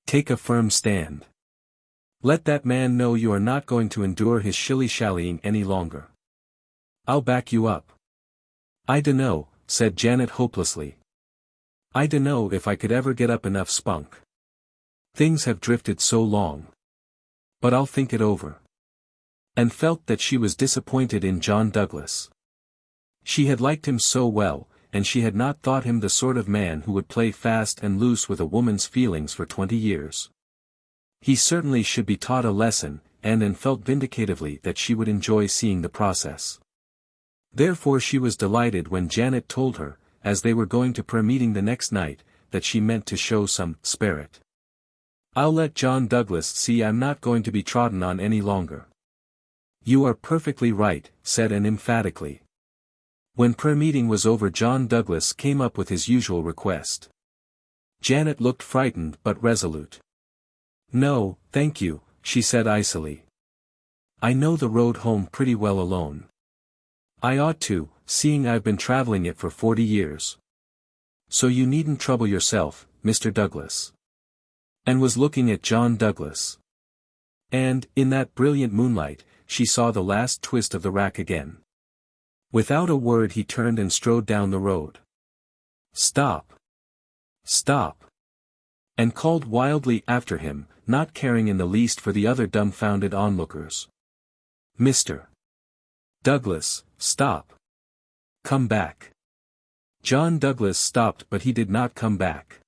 Take a firm stand. Let that man know you are not going to endure his shilly-shallying any longer. I'll back you up. I dunno, said Janet hopelessly. I dunno if I could ever get up enough spunk. Things have drifted so long. But I'll think it over. And felt that she was disappointed in John Douglas. She had liked him so well, and she had not thought him the sort of man who would play fast and loose with a woman's feelings for 20 years. He certainly should be taught a lesson, and felt vindicatively that she would enjoy seeing the process. Therefore she was delighted when Janet told her, as they were going to prayer meeting the next night, that she meant to show some spirit. I'll let John Douglas see I'm not going to be trodden on any longer. You are perfectly right, said Anne emphatically. When prayer meeting was over, John Douglas came up with his usual request. Janet looked frightened but resolute. No, thank you, she said icily. I know the road home pretty well alone. I ought to, seeing I've been traveling it for 40 years. So you needn't trouble yourself, Mr. Douglas. And was looking at John Douglas. And, in that brilliant moonlight, she saw the last twist of the rack again. Without a word he turned and strode down the road. Stop! Stop! And called wildly after him, not caring in the least for the other dumbfounded onlookers. Mr. Douglas, stop! Come back! John Douglas stopped, but he did not come back.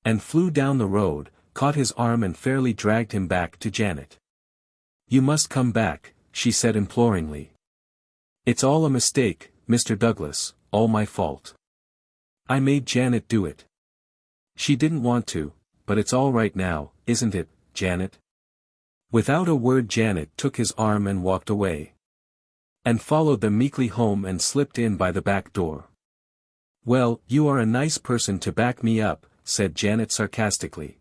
And flew down the road, caught his arm and fairly dragged him back to Janet. You must come back, she said imploringly. It's all a mistake, Mr. Douglas, all my fault. I made Janet do it. She didn't want to, but it's all right now, isn't it, Janet? Without a word Janet took his arm and walked away. And followed them meekly home and slipped in by the back door. Well, you are a nice person to back me up, said Janet sarcastically.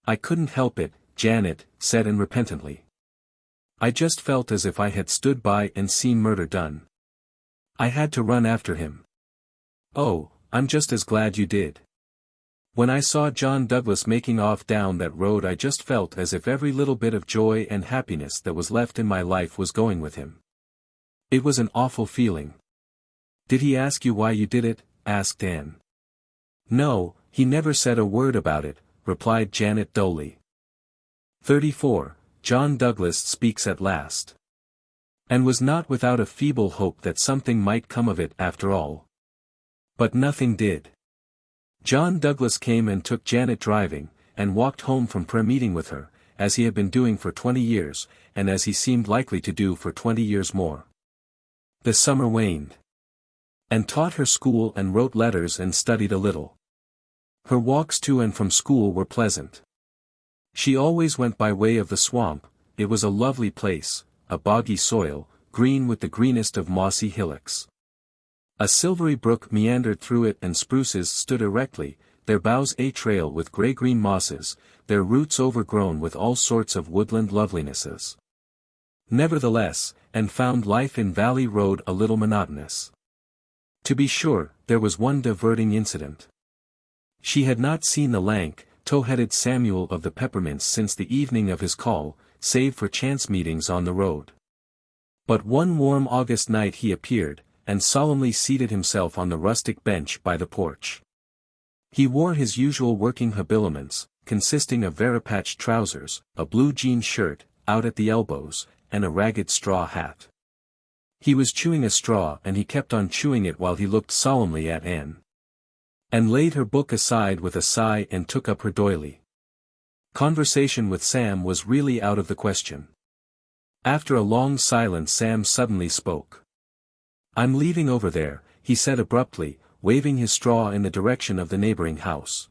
I couldn't help it, Janet, said Anne repentantly. I just felt as if I had stood by and seen murder done. I had to run after him. Oh, I'm just as glad you did. When I saw John Douglas making off down that road I just felt as if every little bit of joy and happiness that was left in my life was going with him. It was an awful feeling. Did he ask you why you did it? Asked Anne. No, he never said a word about it, replied Janet dully. 34. John Douglas speaks at last. And was not without a feeble hope that something might come of it after all. But nothing did. John Douglas came and took Janet driving, and walked home from prayer meeting with her, as he had been doing for 20 years, and as he seemed likely to do for 20 years more. The summer waned. And taught her school and wrote letters and studied a little. Her walks to and from school were pleasant. She always went by way of the swamp. It was a lovely place, a boggy soil, green with the greenest of mossy hillocks. A silvery brook meandered through it and spruces stood erectly, their boughs a trail with grey-green mosses, their roots overgrown with all sorts of woodland lovelinesses. Nevertheless, Anne found life in Valley Road a little monotonous. To be sure, there was one diverting incident. She had not seen the lank, tow-headed Samuel of the Peppermints since the evening of his call, save for chance meetings on the road. But one warm August night he appeared, and solemnly seated himself on the rustic bench by the porch. He wore his usual working habiliments, consisting of varipatched trousers, a blue jean shirt, out at the elbows, and a ragged straw hat. He was chewing a straw and he kept on chewing it while he looked solemnly at Anne. Anne laid her book aside with a sigh and took up her doily. Conversation with Sam was really out of the question. After a long silence Sam suddenly spoke. I'm leaving over there, he said abruptly, waving his straw in the direction of the neighboring house.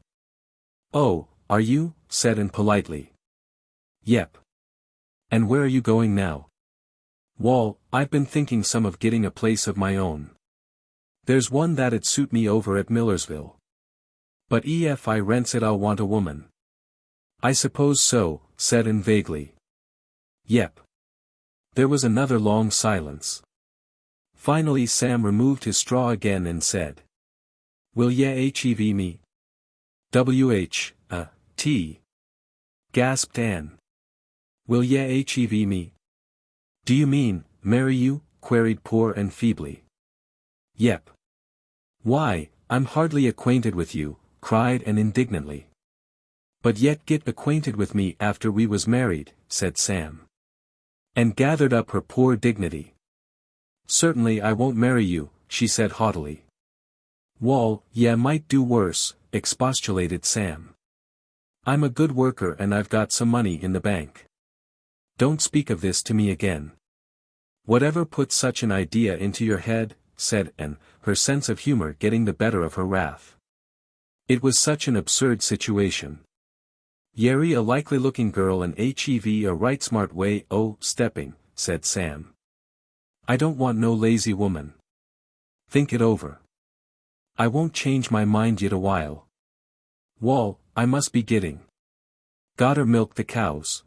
"Oh, are you?" said Anne politely. "Yep. And where are you going now?" "Wall, I've been thinking some of getting a place of my own. There's one that'd suit me over at Millersville. But if I rents it I'll want a woman." "I suppose so," said Anne vaguely. "Yep." There was another long silence. Finally Sam removed his straw again and said, "Will ye hev me?" "T," gasped Anne. "Will ye hev me?" "Do you mean, marry you?" queried poor Anne feebly. "Yep." "Why, I'm hardly acquainted with you," cried Anne indignantly. "But yet get acquainted with me after we was married," said Sam. And gathered up her poor dignity. "Certainly I won't marry you," she said haughtily. "Wall, ye might do worse," expostulated Sam. "I'm a good worker and I've got some money in the bank. Don't speak of this to me again." "Whatever put such an idea into your head?" said Anne, her sense of humor getting the better of her wrath. It was such an absurd situation. "Yerry a likely-looking girl and hev a right smart way o' stepping," said Sam. "I don't want no lazy woman. Think it over. I won't change my mind yet a while. Wall, I must be getting. Gotter milk the cows."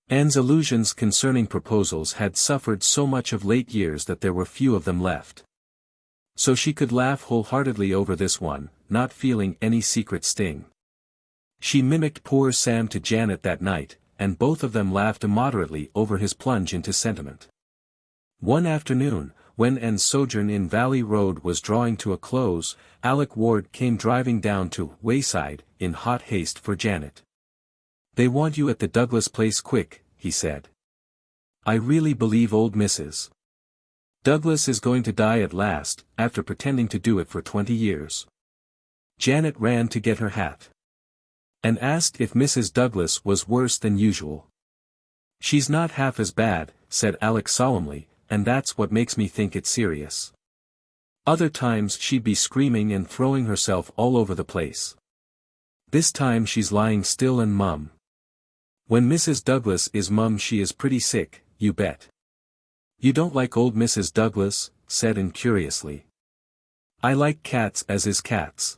Anne's illusions concerning proposals had suffered so much of late years that there were few of them left. So she could laugh wholeheartedly over this one, not feeling any secret sting. She mimicked poor Sam to Janet that night, and both of them laughed immoderately over his plunge into sentiment. One afternoon, when Anne's sojourn in Valley Road was drawing to a close, Alec Ward came driving down to Wayside, in hot haste for Janet. "They want you at the Douglas place quick," he said. "I really believe old Mrs. Douglas is going to die at last, after pretending to do it for 20 years. Janet ran to get her hat. And asked if Mrs. Douglas was worse than usual. "She's not half as bad," said Alec solemnly, "and that's what makes me think it's serious. Other times she'd be screaming and throwing herself all over the place. This time she's lying still and mum. When Mrs. Douglas is mum she is pretty sick, you bet." "You don't like old Mrs. Douglas?" said Anne curiously. "I like cats as is cats."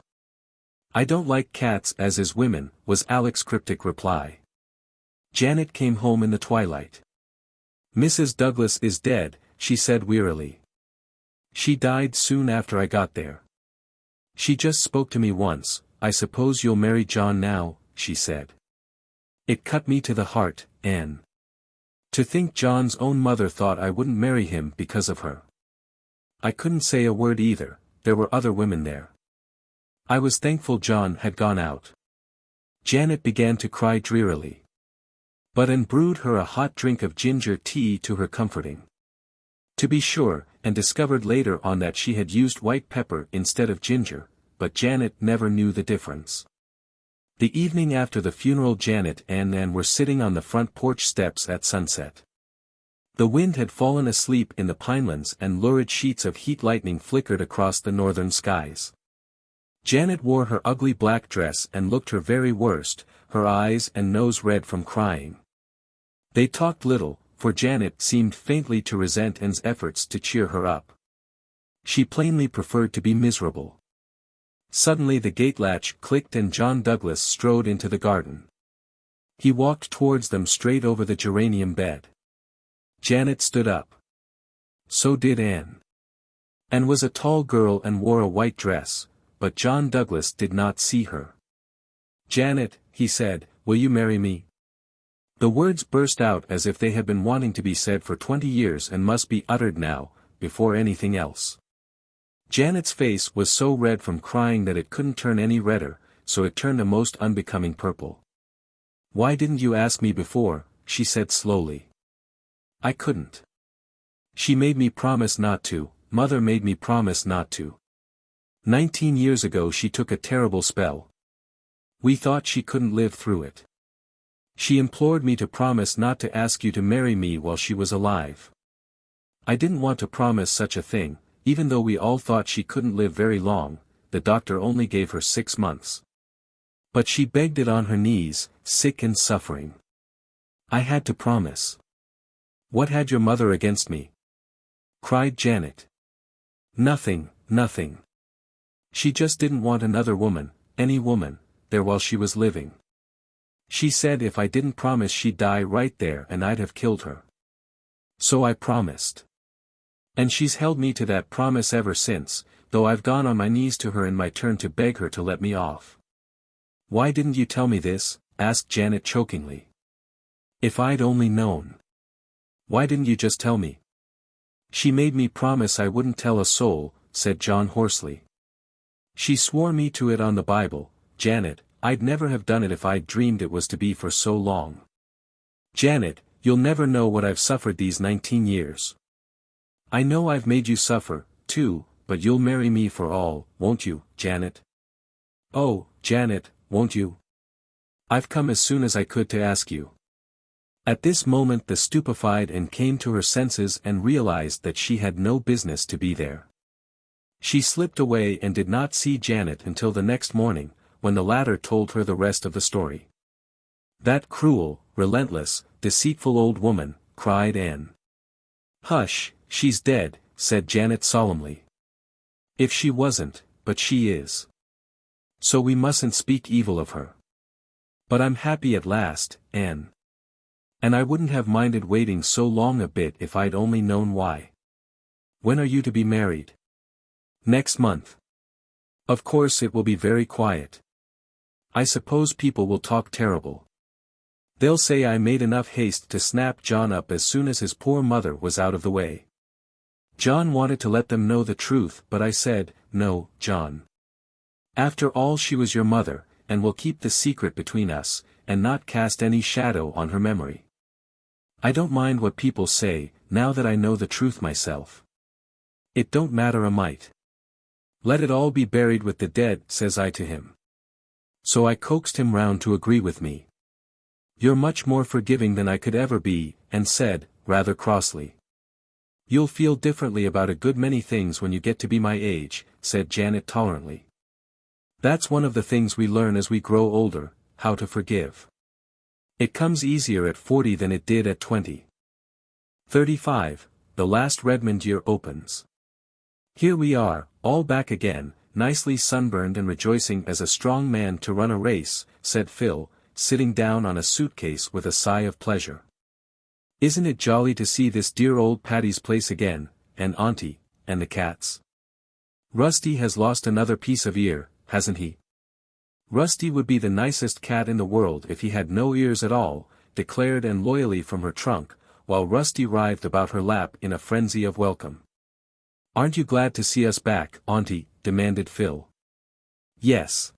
"I don't like cats as is women," was Alec's cryptic reply. Janet came home in the twilight. "Mrs. Douglas is dead," she said wearily. "She died soon after I got there. She just spoke to me once. 'I suppose you'll marry John now,' she said. It cut me to the heart, Anne. To think John's own mother thought I wouldn't marry him because of her. I couldn't say a word either, there were other women there. I was thankful John had gone out." Janet began to cry drearily. But Anne brewed her a hot drink of ginger tea to her comforting. To be sure, and discovered later on that she had used white pepper instead of ginger, but Janet never knew the difference. The evening after the funeral Janet and Anne were sitting on the front porch steps at sunset. The wind had fallen asleep in the pinelands and lurid sheets of heat lightning flickered across the northern skies. Janet wore her ugly black dress and looked her very worst, her eyes and nose red from crying. They talked little, for Janet seemed faintly to resent Anne's efforts to cheer her up. She plainly preferred to be miserable. Suddenly the gate latch clicked and John Douglas strode into the garden. He walked towards them straight over the geranium bed. Janet stood up. So did Anne. Anne was a tall girl and wore a white dress, but John Douglas did not see her. "Janet," he said, "will you marry me?" The words burst out as if they had been wanting to be said for 20 years and must be uttered now, before anything else. Janet's face was so red from crying that it couldn't turn any redder, so it turned a most unbecoming purple. "Why didn't you ask me before?" she said slowly. "I couldn't. She made me promise not to, Mother made me promise not to. 19 years ago she took a terrible spell. We thought she couldn't live through it. She implored me to promise not to ask you to marry me while she was alive. I didn't want to promise such a thing, even though we all thought she couldn't live very long, the doctor only gave her 6 months. But she begged it on her knees, sick and suffering. I had to promise. What had your mother against me? Cried Janet. Nothing, nothing. She just didn't want another woman, any woman, there while she was living. She said if I didn't promise she'd die right there and I'd have killed her. So I promised. And she's held me to that promise ever since, though I've gone on my knees to her in my turn to beg her to let me off. Why didn't you tell me this? Asked Janet chokingly. If I'd only known. Why didn't you just tell me? She made me promise I wouldn't tell a soul, said John hoarsely. She swore me to it on the Bible, Janet. I'd never have done it if I'd dreamed it was to be for so long. Janet, you'll never know what I've suffered these 19 years. I know I've made you suffer, too, but you'll marry me for all, won't you, Janet? Oh, Janet, won't you? I've come as soon as I could to ask you. At this moment the stupefied and came to her senses and realized that she had no business to be there. She slipped away and did not see Janet until the next morning, when the latter told her the rest of the story. That cruel, relentless, deceitful old woman, cried Anne. Hush, she's dead, said Janet solemnly. If she wasn't, but she is. So we mustn't speak evil of her. But I'm happy at last, Anne. And I wouldn't have minded waiting so long a bit if I'd only known why. When are you to be married? Next month. Of course it will be very quiet. I suppose people will talk terrible. They'll say I made enough haste to snap John up as soon as his poor mother was out of the way. John wanted to let them know the truth, but I said, no, John. After all, she was your mother, and we'll keep the secret between us, and not cast any shadow on her memory. I don't mind what people say, now that I know the truth myself. It don't matter a mite. Let it all be buried with the dead, says I to him. So I coaxed him round to agree with me. You're much more forgiving than I could ever be, and said, rather crossly. You'll feel differently about a good many things when you get to be my age, said Janet tolerantly. That's one of the things we learn as we grow older, how to forgive. It comes easier at 40 than it did at 20. 35, the last Redmond year opens. Here we are, all back again, nicely sunburned and rejoicing as a strong man to run a race, said Phil, sitting down on a suitcase with a sigh of pleasure. Isn't it jolly to see this dear old Patty's Place again, and Auntie, and the cats? Rusty has lost another piece of ear, hasn't he? Rusty would be the nicest cat in the world if he had no ears at all, declared Anne loyally from her trunk, while Rusty writhed about her lap in a frenzy of welcome. Aren't you glad to see us back, Auntie? Demanded Phil. Yes.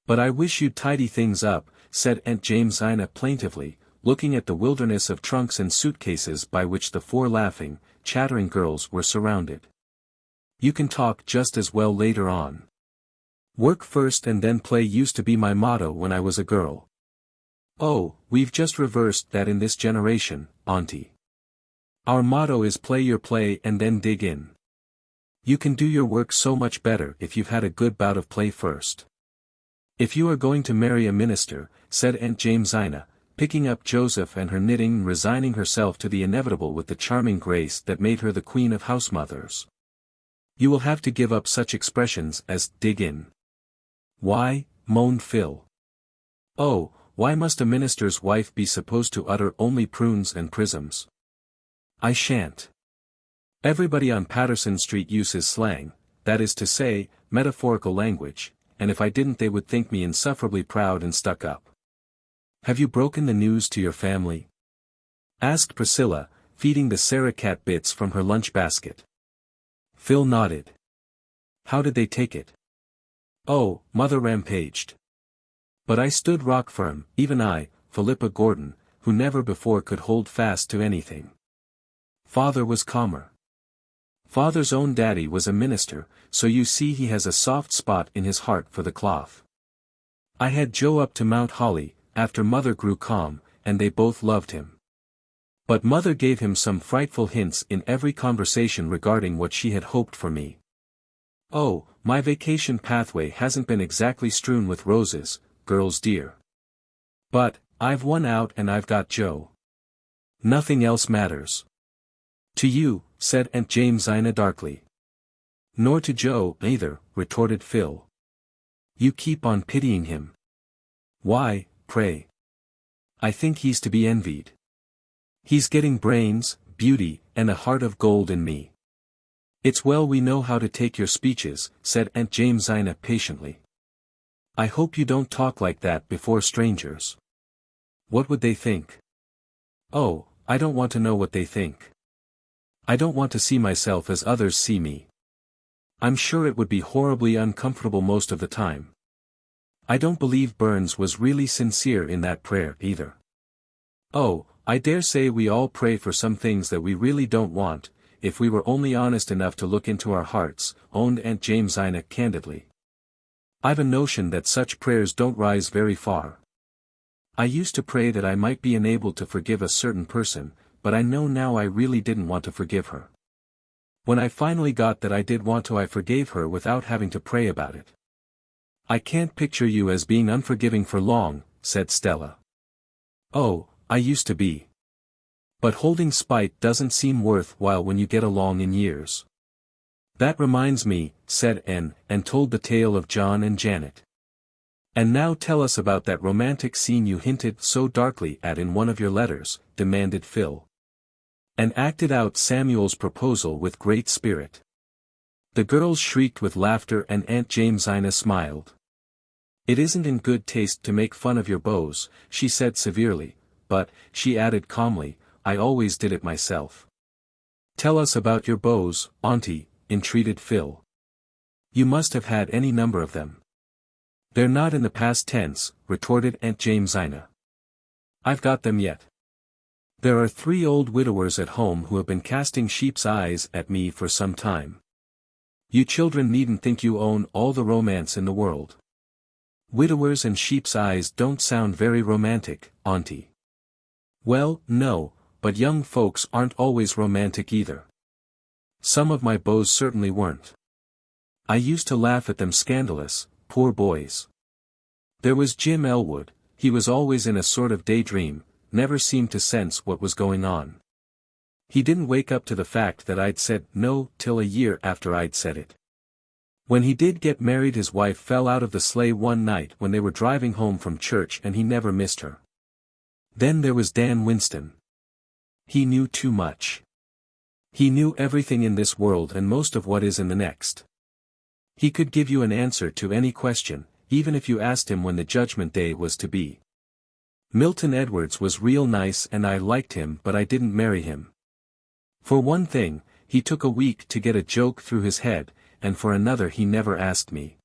But I wish you'd tidy things up, said Aunt Jamesina plaintively, looking at the wilderness of trunks and suitcases by which the 4 laughing, chattering girls were surrounded. You can talk just as well later on. Work first and then play used to be my motto when I was a girl. Oh, we've just reversed that in this generation, Auntie. Our motto is play your play and then dig in. You can do your work so much better if you've had a good bout of play first. If you are going to marry a minister, said Aunt Jamesina, picking up Joseph and her knitting and resigning herself to the inevitable with the charming grace that made her the queen of housemothers. You will have to give up such expressions as dig in. Why? Moaned Phil. Oh, why must a minister's wife be supposed to utter only prunes and prisms? I shan't. Everybody on Patterson Street uses slang, that is to say, metaphorical language, and if I didn't they would think me insufferably proud and stuck up. Have you broken the news to your family? Asked Priscilla, feeding the Sarah cat bits from her lunch basket. Phil nodded. How did they take it? Oh, Mother rampaged. But I stood rock firm, even I, Philippa Gordon, who never before could hold fast to anything. Father was calmer. Father's own daddy was a minister, so you see he has a soft spot in his heart for the cloth. I had Joe up to Mount Holly, after Mother grew calm, and they both loved him. But mother gave him some frightful hints in every conversation regarding what she had hoped for me. Oh, my vacation pathway hasn't been exactly strewn with roses, girls dear. But, I've won out and I've got Joe. Nothing else matters. To you, said Aunt Jamesina darkly. Nor to Joe, either, retorted Phil. You keep on pitying him. Why, pray? I think he's to be envied. He's getting brains, beauty, and a heart of gold in me. It's well we know how to take your speeches, said Aunt Jamesina patiently. I hope you don't talk like that before strangers. What would they think? Oh, I don't want to know what they think. I don't want to see myself as others see me. I'm sure it would be horribly uncomfortable most of the time. I don't believe Burns was really sincere in that prayer either. Oh, I dare say we all pray for some things that we really don't want, if we were only honest enough to look into our hearts, owned Aunt Jamesina candidly. I've a notion that such prayers don't rise very far. I used to pray that I might be enabled to forgive a certain person, but I know now I really didn't want to forgive her. When I finally got that I did want to, I forgave her without having to pray about it. I can't picture you as being unforgiving for long, said Stella. Oh, I used to be. But holding spite doesn't seem worthwhile when you get along in years. That reminds me, said Anne, and told the tale of John and Janet. And now tell us about that romantic scene you hinted so darkly at in one of your letters, demanded Phil. And acted out Samuel's proposal with great spirit. The girls shrieked with laughter and Aunt Jamesina smiled. It isn't in good taste to make fun of your beaux, she said severely, but, she added calmly, I always did it myself. Tell us about your beaux, Auntie, entreated Phil. You must have had any number of them. They're not in the past tense, retorted Aunt Jamesina. I've got them yet. There are 3 old widowers at home who have been casting sheep's eyes at me for some time. You children needn't think you own all the romance in the world. Widowers and sheep's eyes don't sound very romantic, Auntie. Well, no, but young folks aren't always romantic either. Some of my beaux certainly weren't. I used to laugh at them scandalous, poor boys. There was Jim Elwood, he was always in a sort of daydream, never seemed to sense what was going on. He didn't wake up to the fact that I'd said no till a year after I'd said it. When he did get married, his wife fell out of the sleigh one night when they were driving home from church and he never missed her. Then there was Dan Winston. He knew too much. He knew everything in this world and most of what is in the next. He could give you an answer to any question, even if you asked him when the judgment day was to be. Milton Edwards was real nice and I liked him, but I didn't marry him. For one thing, he took a week to get a joke through his head, and for another he never asked me.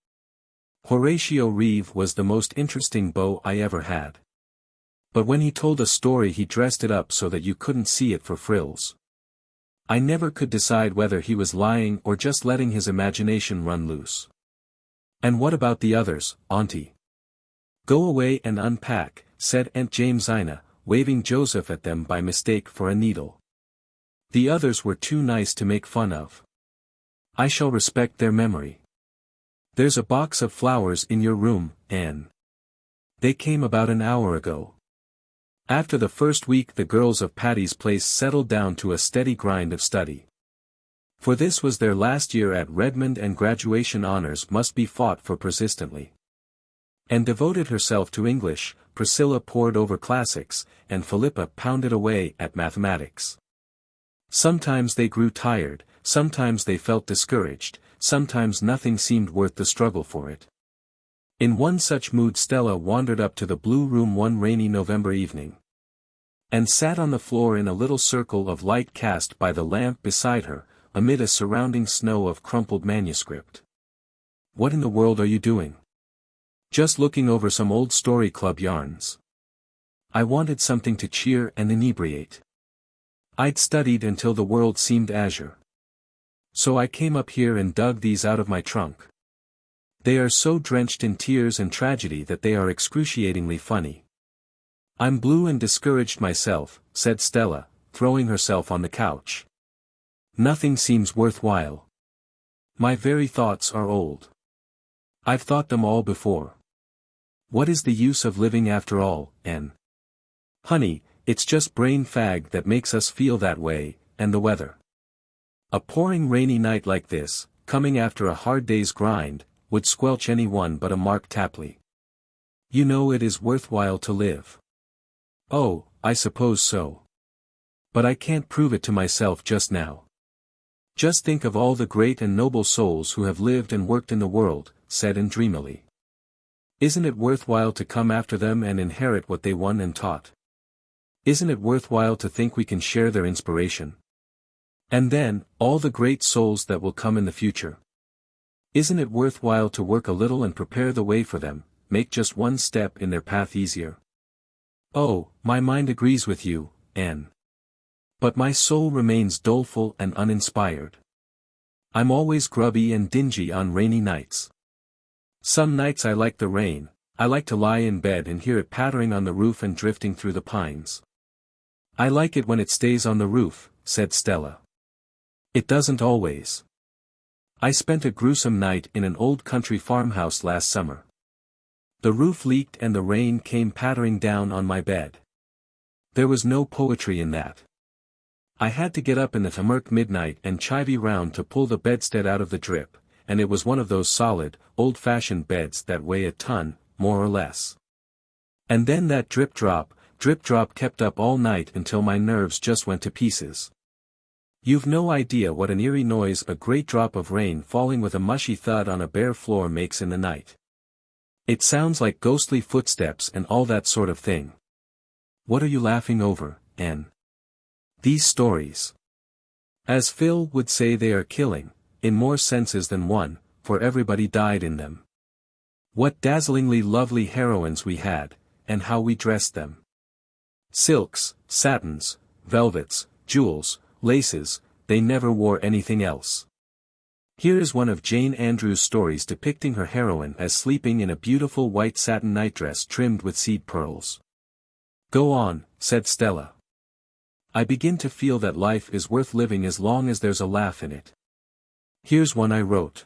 Horatio Reeve was the most interesting beau I ever had. But when he told a story he dressed it up so that you couldn't see it for frills. I never could decide whether he was lying or just letting his imagination run loose. And what about the others, Auntie? Go away and unpack, said Aunt Jamesina, waving Joseph at them by mistake for a needle. The others were too nice to make fun of. I shall respect their memory. There's a box of flowers in your room, Anne. They came about an hour ago. After the first week the girls of Patty's Place settled down to a steady grind of study. For this was their last year at Redmond and graduation honors must be fought for persistently. And devoted herself to English, Priscilla pored over classics, and Philippa pounded away at mathematics. Sometimes they grew tired, sometimes they felt discouraged, sometimes nothing seemed worth the struggle for it. In one such mood Stella wandered up to the blue room one rainy November evening. And sat on the floor in a little circle of light cast by the lamp beside her, amid a surrounding snow of crumpled manuscript. What in the world are you doing? Just looking over some old story club yarns. I wanted something to cheer and inebriate. I'd studied until the world seemed azure. So I came up here and dug these out of my trunk. They are so drenched in tears and tragedy that they are excruciatingly funny. I'm blue and discouraged myself, said Stella, throwing herself on the couch. Nothing seems worthwhile. My very thoughts are old. I've thought them all before. What is the use of living after all, Anne? Honey, it's just brain fag that makes us feel that way, and the weather. A pouring rainy night like this, coming after a hard day's grind, would squelch anyone but a Mark Tapley. You know it is worthwhile to live. Oh, I suppose so. But I can't prove it to myself just now. Just think of all the great and noble souls who have lived and worked in the world, said Anne dreamily. Isn't it worthwhile to come after them and inherit what they won and taught? Isn't it worthwhile to think we can share their inspiration? And then, all the great souls that will come in the future. Isn't it worthwhile to work a little and prepare the way for them, make just one step in their path easier? Oh, my mind agrees with you, Anne. But my soul remains doleful and uninspired. I'm always grubby and dingy on rainy nights. Some nights I like the rain, I like to lie in bed and hear it pattering on the roof and drifting through the pines. I like it when it stays on the roof, said Stella. It doesn't always. I spent a gruesome night in an old country farmhouse last summer. The roof leaked and the rain came pattering down on my bed. There was no poetry in that. I had to get up in the murk midnight and chivy round to pull the bedstead out of the drip, and it was one of those solid, old-fashioned beds that weigh a ton, more or less. And then that drip-drop kept up all night until my nerves just went to pieces. You've no idea what an eerie noise a great drop of rain falling with a mushy thud on a bare floor makes in the night. It sounds like ghostly footsteps and all that sort of thing. What are you laughing over, Anne? These stories. As Phil would say, they are killing, in more senses than one, for everybody died in them. What dazzlingly lovely heroines we had, and how we dressed them. Silks, satins, velvets, jewels, laces, they never wore anything else. Here is one of Jane Andrews' stories depicting her heroine as sleeping in a beautiful white satin nightdress trimmed with seed pearls. Go on, said Stella. I begin to feel that life is worth living as long as there's a laugh in it. Here's one I wrote.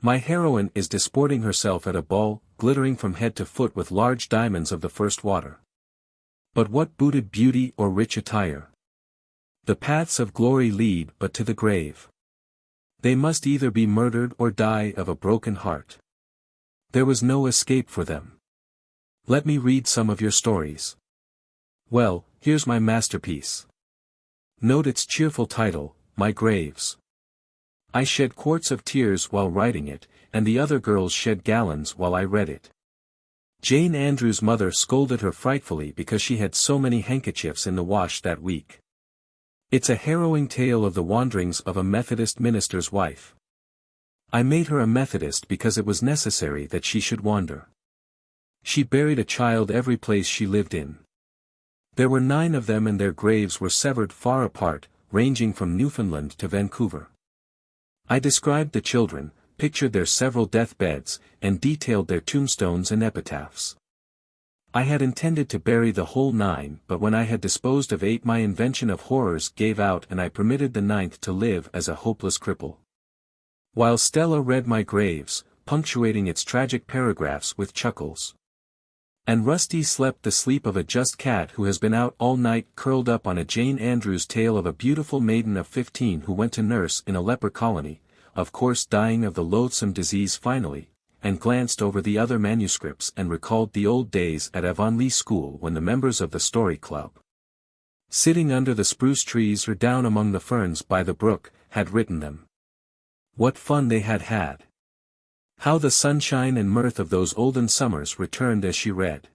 My heroine is disporting herself at a ball, glittering from head to foot with large diamonds of the first water. But what booted beauty or rich attire? The paths of glory lead but to the grave. They must either be murdered or die of a broken heart. There was no escape for them. Let me read some of your stories. Well, here's my masterpiece. Note its cheerful title, My Graves. I shed quarts of tears while writing it, and the other girls shed gallons while I read it. Jane Andrews' mother scolded her frightfully because she had so many handkerchiefs in the wash that week. It's a harrowing tale of the wanderings of a Methodist minister's wife. I made her a Methodist because it was necessary that she should wander. She buried a child every place she lived in. There were 9 of them and their graves were severed far apart, ranging from Newfoundland to Vancouver. I described the children, pictured their several deathbeds, and detailed their tombstones and epitaphs. I had intended to bury the whole 9, but when I had disposed of 8 my invention of horrors gave out and I permitted the 9th to live as a hopeless cripple. While Stella read my graves, punctuating its tragic paragraphs with chuckles. And Rusty slept the sleep of a just cat who has been out all night curled up on a Jane Andrews tale of a beautiful maiden of 15 who went to nurse in a leper colony, of course dying of the loathsome disease finally, and glanced over the other manuscripts and recalled the old days at Avonlea school when the members of the Story Club, sitting under the spruce trees or down among the ferns by the brook, had written them. What fun they had had! How the sunshine and mirth of those olden summers returned as she read.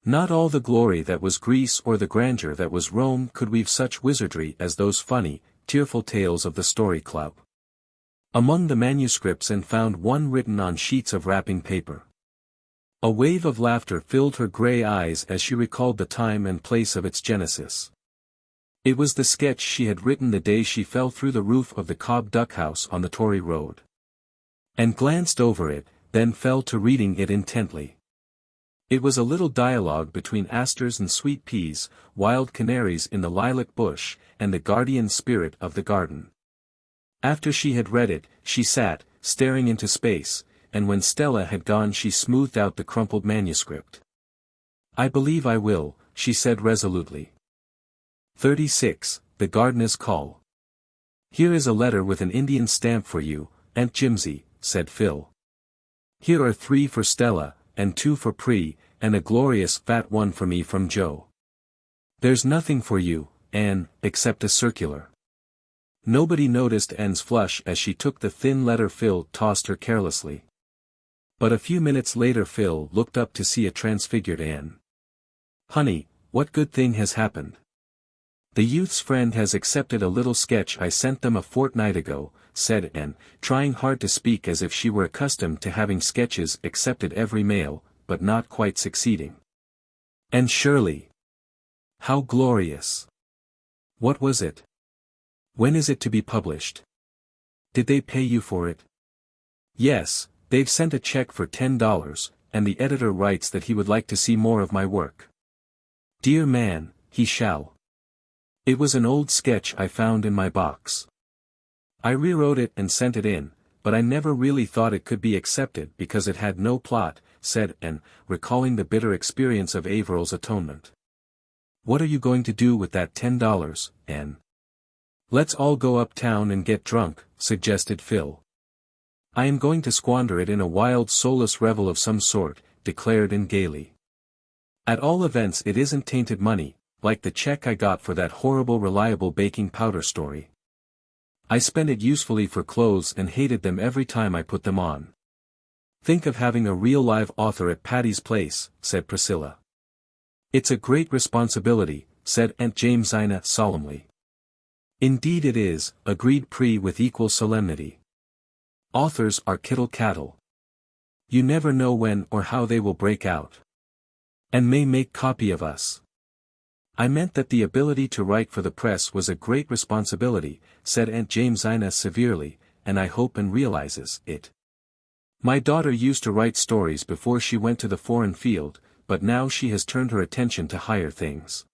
Not all the glory that was Greece or the grandeur that was Rome could weave such wizardry as those funny, tearful tales of the Story Club. Among the manuscripts and found one written on sheets of wrapping paper. A wave of laughter filled her grey eyes as she recalled the time and place of its genesis. It was the sketch she had written the day she fell through the roof of the Cobb Duck House on the Tory Road. And glanced over it, then fell to reading it intently. It was a little dialogue between asters and sweet peas, wild canaries in the lilac bush, and the guardian spirit of the garden. After she had read it, she sat, staring into space, and when Stella had gone she smoothed out the crumpled manuscript. "I believe I will," she said resolutely. 36. The Gardners Call. "Here is a letter with an Indian stamp for you, Aunt Jimsy," said Phil. "Here are 3 for Stella, and 2 for Pri, and a glorious fat one for me from Joe. There's nothing for you, Anne, except a circular." Nobody noticed Anne's flush as she took the thin letter Phil tossed her carelessly. But a few minutes later Phil looked up to see a transfigured Anne. "Honey, what good thing has happened?" "The youth's friend has accepted a little sketch I sent them a fortnight ago," said Anne, trying hard to speak as if she were accustomed to having sketches accepted every mail, but not quite succeeding. "Anne Shirley! How glorious! What was it? When is it to be published? Did they pay you for it?" "Yes, they've sent a check for $10, and the editor writes that he would like to see more of my work." "Dear man, he shall. It was an old sketch I found in my box. I rewrote it and sent it in, but I never really thought it could be accepted because it had no plot," said Anne, recalling the bitter experience of Averil's Atonement. "What are you going to do with that $10, Anne?" "Let's all go uptown and get drunk," suggested Phil. "I am going to squander it in a wild soulless revel of some sort," declared Anne gaily. "At all events it isn't tainted money, like the check I got for that horrible reliable baking powder story. I spent it usefully for clothes and hated them every time I put them on." "Think of having a real live author at Patty's Place," said Priscilla. "It's a great responsibility," said Aunt Jamesina solemnly. "Indeed it is," agreed Pri with equal solemnity. "Authors are kittle cattle. You never know when or how they will break out. And may make copy of us." "I meant that the ability to write for the press was a great responsibility," said Aunt Jamesina severely, "and I hope Anne realizes it. My daughter used to write stories before she went to the foreign field, but now she has turned her attention to higher things.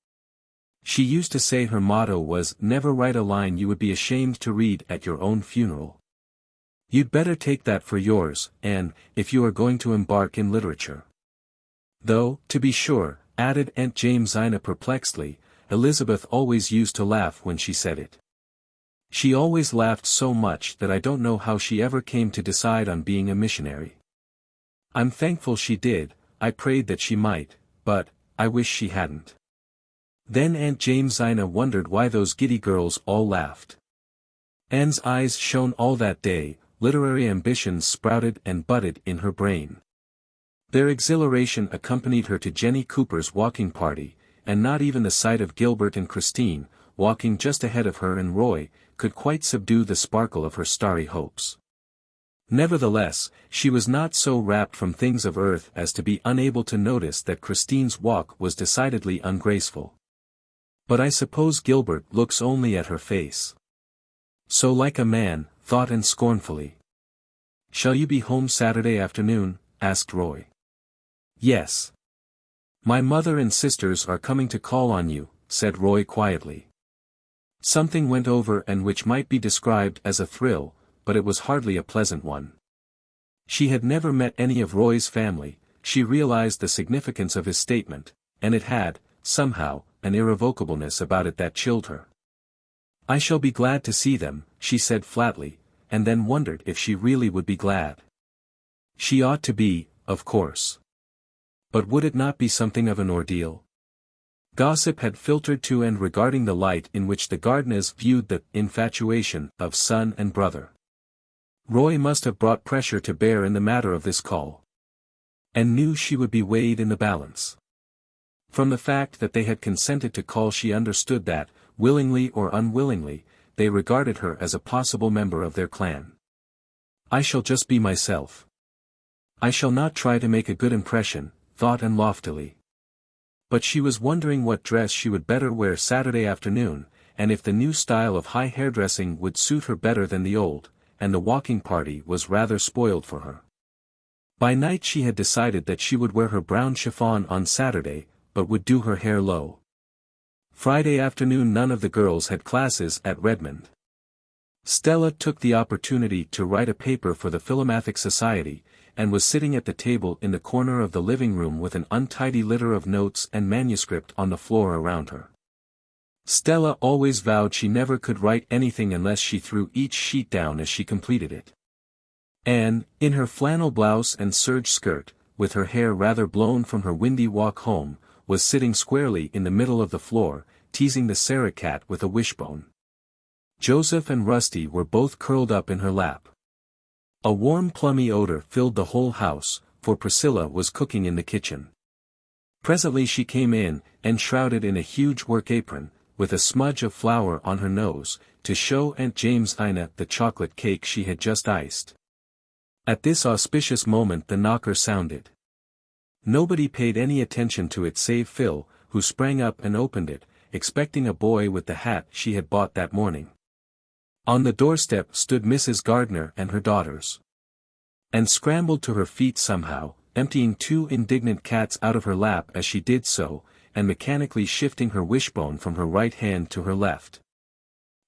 She used to say her motto was, 'Never write a line you would be ashamed to read at your own funeral.' You'd better take that for yours, Anne, if you are going to embark in literature. Though, to be sure," added Aunt Jamesina perplexedly, "Elizabeth always used to laugh when she said it. She always laughed so much that I don't know how she ever came to decide on being a missionary. I'm thankful she did, I prayed that she might, but, I wish she hadn't." Then Aunt Jamesina wondered why those giddy girls all laughed. Anne's eyes shone all that day, literary ambitions sprouted and budded in her brain. Their exhilaration accompanied her to Jenny Cooper's walking party, and not even the sight of Gilbert and Christine, walking just ahead of her and Roy, could quite subdue the sparkle of her starry hopes. Nevertheless, she was not so rapt from things of earth as to be unable to notice that Christine's walk was decidedly ungraceful. "But I suppose Gilbert looks only at her face. So like a man," thought Anne scornfully. "Shall you be home Saturday afternoon?" asked Roy. "Yes. My mother and sisters are coming to call on you," said Roy quietly. Something went over Anne which might be described as a thrill, but it was hardly a pleasant one. She had never met any of Roy's family, she realized the significance of his statement, and it had, somehow, an irrevocableness about it that chilled her. "I shall be glad to see them," she said flatly, and then wondered if she really would be glad. She ought to be, of course. But would it not be something of an ordeal? Gossip had filtered to Anne regarding the light in which the Gardners viewed the infatuation of son and brother. Roy must have brought pressure to bear in the matter of this call. Anne knew she would be weighed in the balance. From the fact that they had consented to call she understood that, willingly or unwillingly, they regarded her as a possible member of their clan. "I shall just be myself. I shall not try to make a good impression," thought Anne loftily. But she was wondering what dress she would better wear Saturday afternoon, and if the new style of high hairdressing would suit her better than the old, and the walking party was rather spoiled for her. By night she had decided that she would wear her brown chiffon on Saturday, but would do her hair low. Friday afternoon none of the girls had classes at Redmond. Stella took the opportunity to write a paper for the Philomathic Society, and was sitting at the table in the corner of the living room with an untidy litter of notes and manuscript on the floor around her. Stella always vowed she never could write anything unless she threw each sheet down as she completed it. Anne, in her flannel blouse and serge skirt, with her hair rather blown from her windy walk home, was sitting squarely in the middle of the floor, teasing the Sarah cat with a wishbone. Joseph and Rusty were both curled up in her lap. A warm plummy odor filled the whole house, for Priscilla was cooking in the kitchen. Presently she came in, enshrouded in a huge work apron, with a smudge of flour on her nose, to show Aunt Jamesina the chocolate cake she had just iced. At this auspicious moment the knocker sounded. Nobody paid any attention to it save Phil, who sprang up and opened it, expecting a boy with the hat she had bought that morning. On the doorstep stood Mrs. Gardner and her daughters. Anne scrambled to her feet somehow, emptying 2 indignant cats out of her lap as she did so, and mechanically shifting her wishbone from her right hand to her left.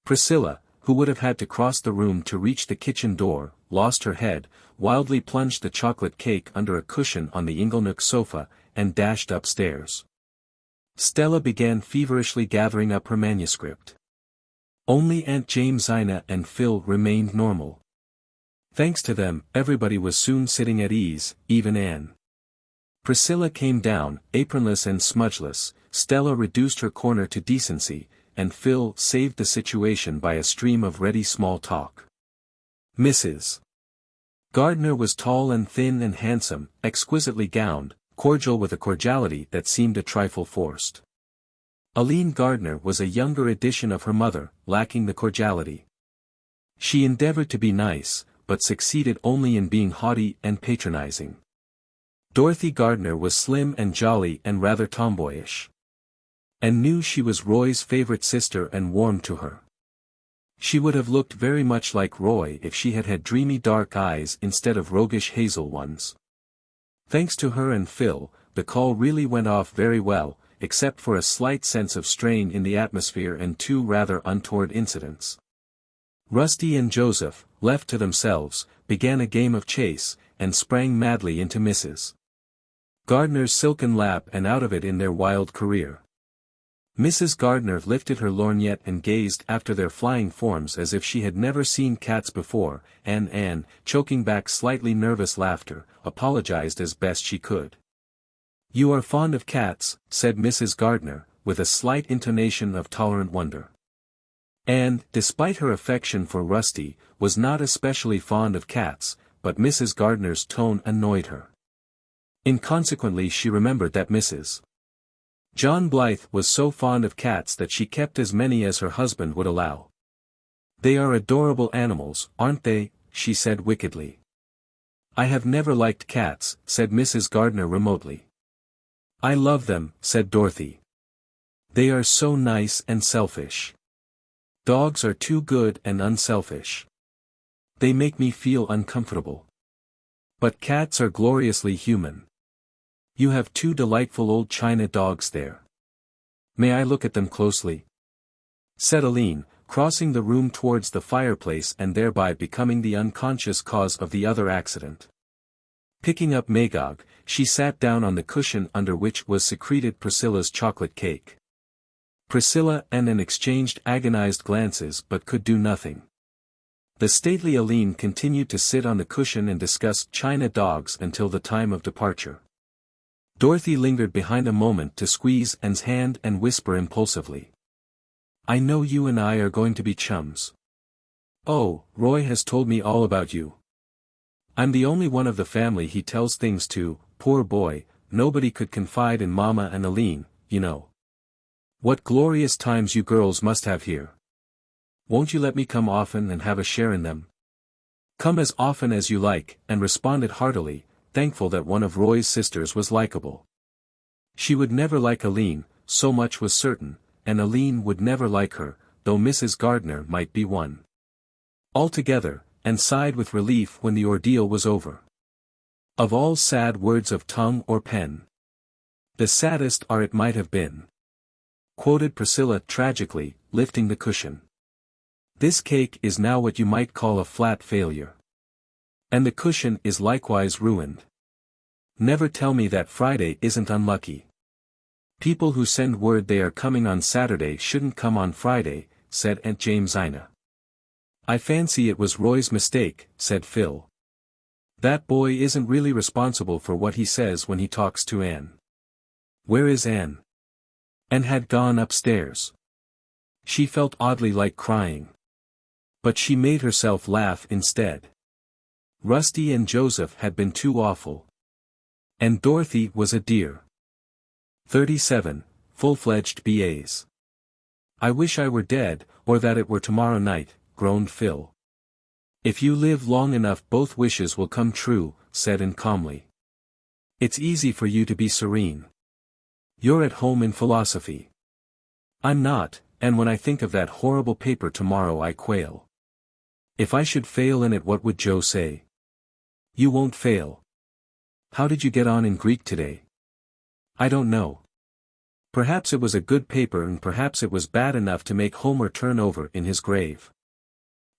Priscilla, who would have had to cross the room to reach the kitchen door, lost her head, wildly plunged the chocolate cake under a cushion on the inglenook sofa, and dashed upstairs. Stella began feverishly gathering up her manuscript. Only Aunt Jamesina and Phil remained normal. Thanks to them, everybody was soon sitting at ease, even Anne. Priscilla came down, apronless and smudgeless, Stella reduced her corner to decency, and Phil saved the situation by a stream of ready small talk. Mrs. Gardner was tall and thin and handsome, exquisitely gowned, cordial with a cordiality that seemed a trifle forced. Aline Gardner was a younger edition of her mother, lacking the cordiality. She endeavored to be nice, but succeeded only in being haughty and patronizing. Dorothy Gardner was slim and jolly and rather tomboyish. Anne knew she was Roy's favorite sister and warmed to her. She would have looked very much like Roy if she had had dreamy dark eyes instead of roguish hazel ones. Thanks to her and Phil, the call really went off very well, except for a slight sense of strain in the atmosphere and 2 rather untoward incidents. Rusty and Joseph, left to themselves, began a game of chase, and sprang madly into Mrs. Gardner's silken lap and out of it in their wild career. Mrs. Gardner lifted her lorgnette and gazed after their flying forms as if she had never seen cats before, and Anne, choking back slightly nervous laughter, apologized as best she could. "You are fond of cats," said Mrs. Gardner, with a slight intonation of tolerant wonder. Anne, despite her affection for Rusty, was not especially fond of cats, but Mrs. Gardner's tone annoyed her. Inconsequently she remembered that Mrs. John Blythe was so fond of cats that she kept as many as her husband would allow. "They are adorable animals, aren't they?" she said wickedly. "I have never liked cats," said Mrs. Gardner remotely. "I love them," said Dorothy. "They are so nice and selfish. Dogs are too good and unselfish. They make me feel uncomfortable. But cats are gloriously human. You have 2 delightful old china dogs there. May I look at them closely?" said Aline, crossing the room towards the fireplace and thereby becoming the unconscious cause of the other accident. Picking up Magog, she sat down on the cushion under which was secreted Priscilla's chocolate cake. Priscilla and Anne exchanged agonized glances but could do nothing. The stately Aline continued to sit on the cushion and discuss china dogs until the time of departure. Dorothy lingered behind a moment to squeeze Anne's hand and whisper impulsively. "I know you and I are going to be chums. Oh, Roy has told me all about you. I'm the only one of the family he tells things to, poor boy, nobody could confide in Mama and Aline, you know. What glorious times you girls must have here. Won't you let me come often and have a share in them?" "Come as often as you like," Anne responded heartily, thankful that one of Roy's sisters was likable. She would never like Aline, so much was certain, and Aline would never like her, though Mrs. Gardner might be one. Altogether, Anne sighed with relief when the ordeal was over. Of all sad words of tongue or pen, the saddest are it might have been. Quoted Priscilla tragically, lifting the cushion. This cake is now what you might call a flat failure. And the cushion is likewise ruined. Never tell me that Friday isn't unlucky. People who send word they are coming on Saturday shouldn't come on Friday, said Aunt Jamesina. I fancy it was Roy's mistake, said Phil. That boy isn't really responsible for what he says when he talks to Anne. Where is Anne? Anne had gone upstairs. She felt oddly like crying. But she made herself laugh instead. Rusty and Joseph had been too awful. And Dorothy was a dear. 37, Full-fledged B.A.s. I wish I were dead, or that it were tomorrow night, groaned Phil. If you live long enough both wishes will come true, said Anne calmly. It's easy for you to be serene. You're at home in philosophy. I'm not, and when I think of that horrible paper tomorrow I quail. If I should fail in it, what would Joe say? You won't fail. How did you get on in Greek today? I don't know. Perhaps it was a good paper and perhaps it was bad enough to make Homer turn over in his grave.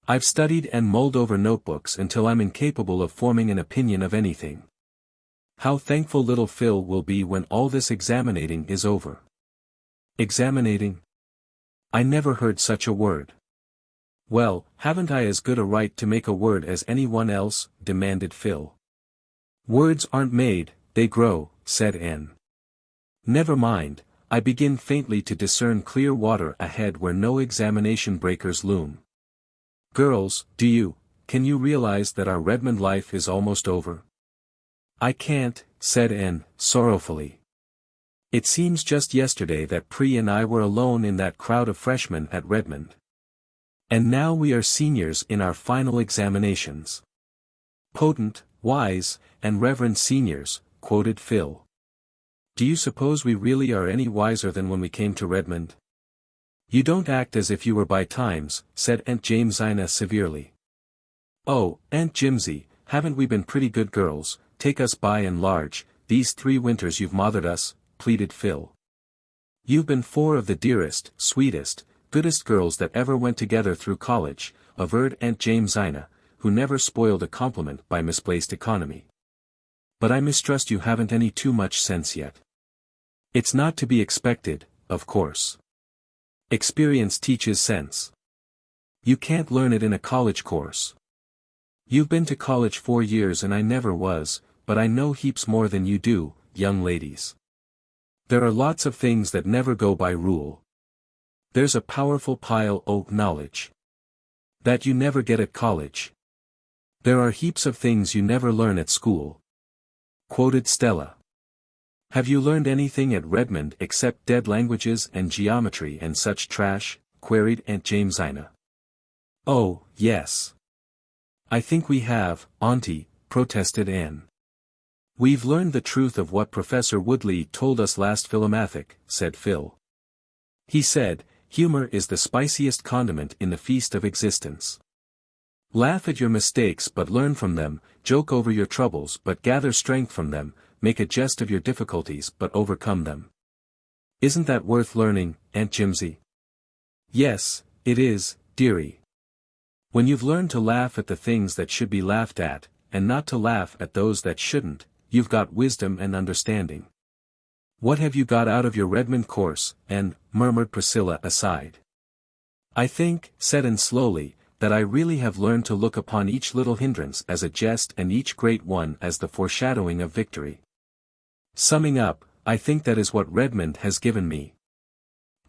I've studied and mulled over notebooks until I'm incapable of forming an opinion of anything. How thankful little Phil will be when all this examinating is over. Examinating? I never heard such a word. Well, haven't I as good a right to make a word as anyone else? Demanded Phil. Words aren't made, they grow, said Anne. Never mind, I begin faintly to discern clear water ahead where no examination breakers loom. Girls, can you realize that our Redmond life is almost over? I can't, said Anne, sorrowfully. It seems just yesterday that Pri and I were alone in that crowd of freshmen at Redmond. And now we are seniors in our final examinations. Potent, wise, and reverend seniors, quoted Phil. Do you suppose we really are any wiser than when we came to Redmond? You don't act as if you were by times, said Aunt Jamesina severely. Oh, Aunt Jimsy, haven't we been pretty good girls, take us by and large, these 3 winters you've mothered us, pleaded Phil. You've been 4 of the dearest, sweetest, goodest girls that ever went together through college, averred Aunt Jamesina, who never spoiled a compliment by misplaced economy. But I mistrust you haven't any too much sense yet. It's not to be expected, of course. Experience teaches sense. You can't learn it in a college course. You've been to college 4 years and I never was, but I know heaps more than you do, young ladies. There are lots of things that never go by rule. There's a powerful pile of knowledge that you never get at college. There are heaps of things you never learn at school. Quoted Stella. Have you learned anything at Redmond except dead languages and geometry and such trash? Queried Aunt Jamesina. Oh, yes. I think we have, Auntie, protested Anne. We've learned the truth of what Professor Woodley told us last Philomathic, said Phil. He said, humor is the spiciest condiment in the feast of existence. Laugh at your mistakes but learn from them, joke over your troubles but gather strength from them, make a jest of your difficulties but overcome them. Isn't that worth learning, Aunt Jimsy? Yes, it is, dearie. When you've learned to laugh at the things that should be laughed at, and not to laugh at those that shouldn't, you've got wisdom and understanding. What have you got out of your Redmond course, Anne? Murmured Priscilla aside. I think, said Anne slowly, that I really have learned to look upon each little hindrance as a jest and each great one as the foreshadowing of victory. Summing up, I think that is what Redmond has given me.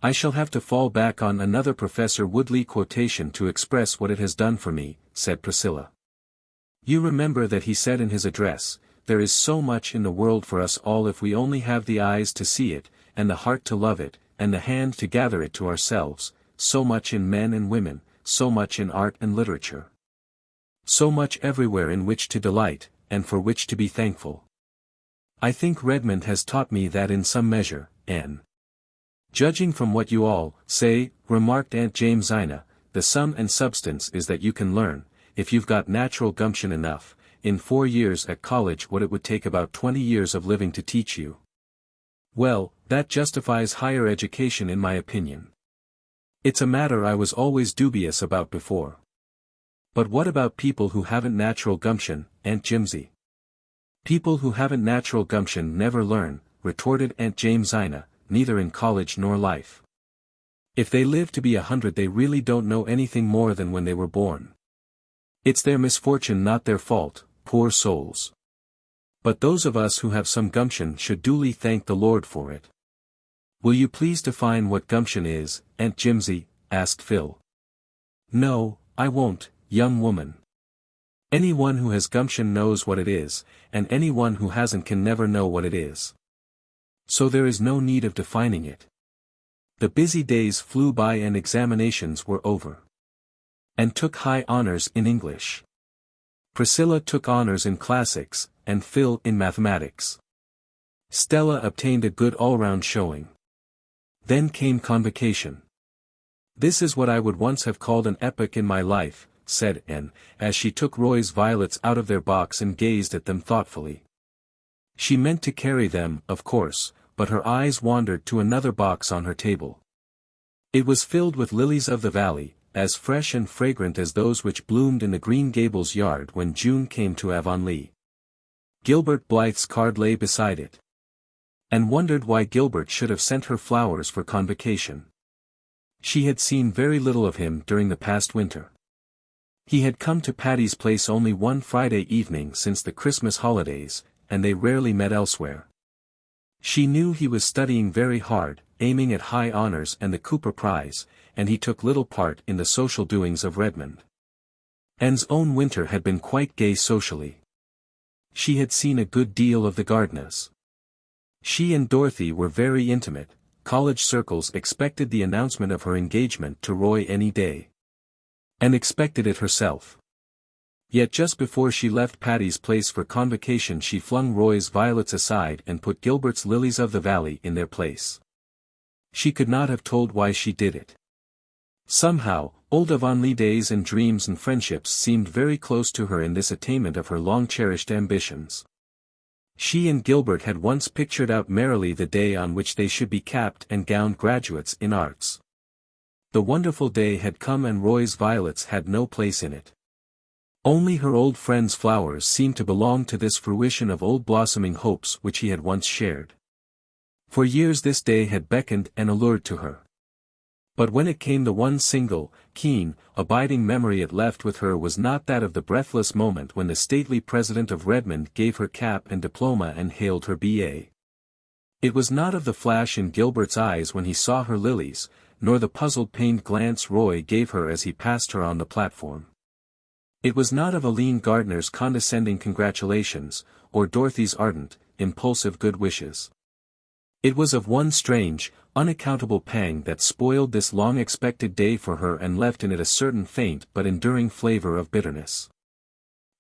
I shall have to fall back on another Professor Woodley quotation to express what it has done for me, said Priscilla. You remember that he said in his address, there is so much in the world for us all if we only have the eyes to see it, and the heart to love it, and the hand to gather it to ourselves, so much in men and women, so much in art and literature. So much everywhere in which to delight, and for which to be thankful. I think Redmond has taught me that in some measure, Anne. Judging from what you all say, remarked Aunt Jamesina, the sum and substance is that you can learn, if you've got natural gumption enough, in 4 years at college what it would take about 20 years of living to teach you. Well, that justifies higher education in my opinion. It's a matter I was always dubious about before. But what about people who haven't natural gumption, Aunt Jimsy? People who haven't natural gumption never learn, retorted Aunt Jamesina, neither in college nor life. If they live to be 100 they really don't know anything more than when they were born. It's their misfortune not their fault, poor souls. But those of us who have some gumption should duly thank the Lord for it. Will you please define what gumption is, Aunt Jimsy? Asked Phil. No, I won't, young woman. Anyone who has gumption knows what it is, and anyone who hasn't can never know what it is. So there is no need of defining it. The busy days flew by and examinations were over. Anne took high honors in English. Priscilla took honors in classics, and Phil in mathematics. Stella obtained a good all-round showing. Then came convocation. This is what I would once have called an epoch in my life, said Anne, as she took Roy's violets out of their box and gazed at them thoughtfully. She meant to carry them, of course, but her eyes wandered to another box on her table. It was filled with lilies of the valley, as fresh and fragrant as those which bloomed in the Green Gables yard when June came to Avonlea. Gilbert Blythe's card lay beside it. Anne wondered why Gilbert should have sent her flowers for convocation. She had seen very little of him during the past winter. He had come to Patty's Place only one Friday evening since the Christmas holidays, and they rarely met elsewhere. She knew he was studying very hard, aiming at high honors and the Cooper Prize, and he took little part in the social doings of Redmond. Anne's own winter had been quite gay socially. She had seen a good deal of the Gardners. She and Dorothy were very intimate. College circles expected the announcement of her engagement to Roy any day. Anne expected it herself. Yet just before she left Patty's Place for convocation she flung Roy's violets aside and put Gilbert's lilies of the valley in their place. She could not have told why she did it. Somehow, old Avonlea days and dreams and friendships seemed very close to her in this attainment of her long-cherished ambitions. She and Gilbert had once pictured out merrily the day on which they should be capped and gowned graduates in arts. The wonderful day had come and Roy's violets had no place in it. Only her old friend's flowers seemed to belong to this fruition of old blossoming hopes which he had once shared. For years this day had beckoned and allured to her. But when it came the one single, keen, abiding memory it left with her was not that of the breathless moment when the stately president of Redmond gave her cap and diploma and hailed her B.A. It was not of the flash in Gilbert's eyes when he saw her lilies, nor the puzzled pained glance Roy gave her as he passed her on the platform. It was not of Aline Gardner's condescending congratulations, or Dorothy's ardent, impulsive good wishes. It was of one strange, unaccountable pang that spoiled this long-expected day for her and left in it a certain faint but enduring flavor of bitterness.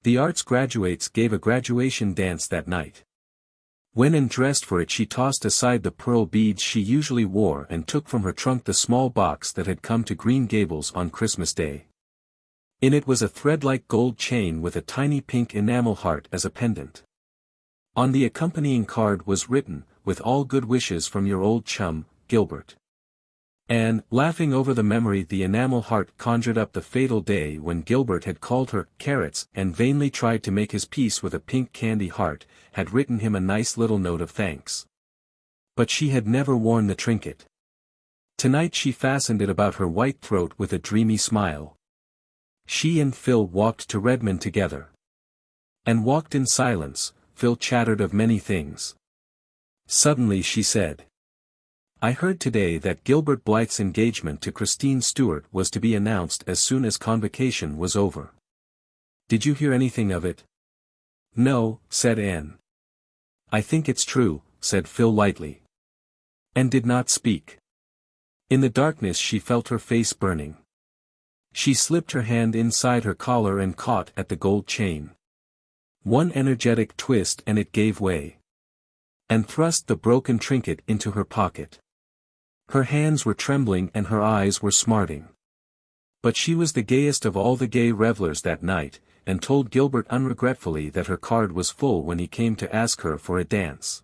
The arts graduates gave a graduation dance that night. When Anne dressed for it she tossed aside the pearl beads she usually wore and took from her trunk the small box that had come to Green Gables on Christmas Day. In it was a thread-like gold chain with a tiny pink enamel heart as a pendant. On the accompanying card was written, "With all good wishes from your old chum, Gilbert." Anne, laughing over the memory the enamel heart conjured up the fatal day when Gilbert had called her carrots and vainly tried to make his peace with a pink candy heart, had written him a nice little note of thanks. But she had never worn the trinket. Tonight she fastened it about her white throat with a dreamy smile. She and Phil walked to Redmond together. And walked in silence. Phil chattered of many things. Suddenly she said, "I heard today that Gilbert Blythe's engagement to Christine Stuart was to be announced as soon as convocation was over. Did you hear anything of it?" "No," said Anne. "I think it's true," said Phil lightly. Anne did not speak. In the darkness she felt her face burning. She slipped her hand inside her collar and caught at the gold chain. One energetic twist and it gave way. And thrust the broken trinket into her pocket. Her hands were trembling and her eyes were smarting. But she was the gayest of all the gay revelers that night, and told Gilbert unregretfully that her card was full when he came to ask her for a dance.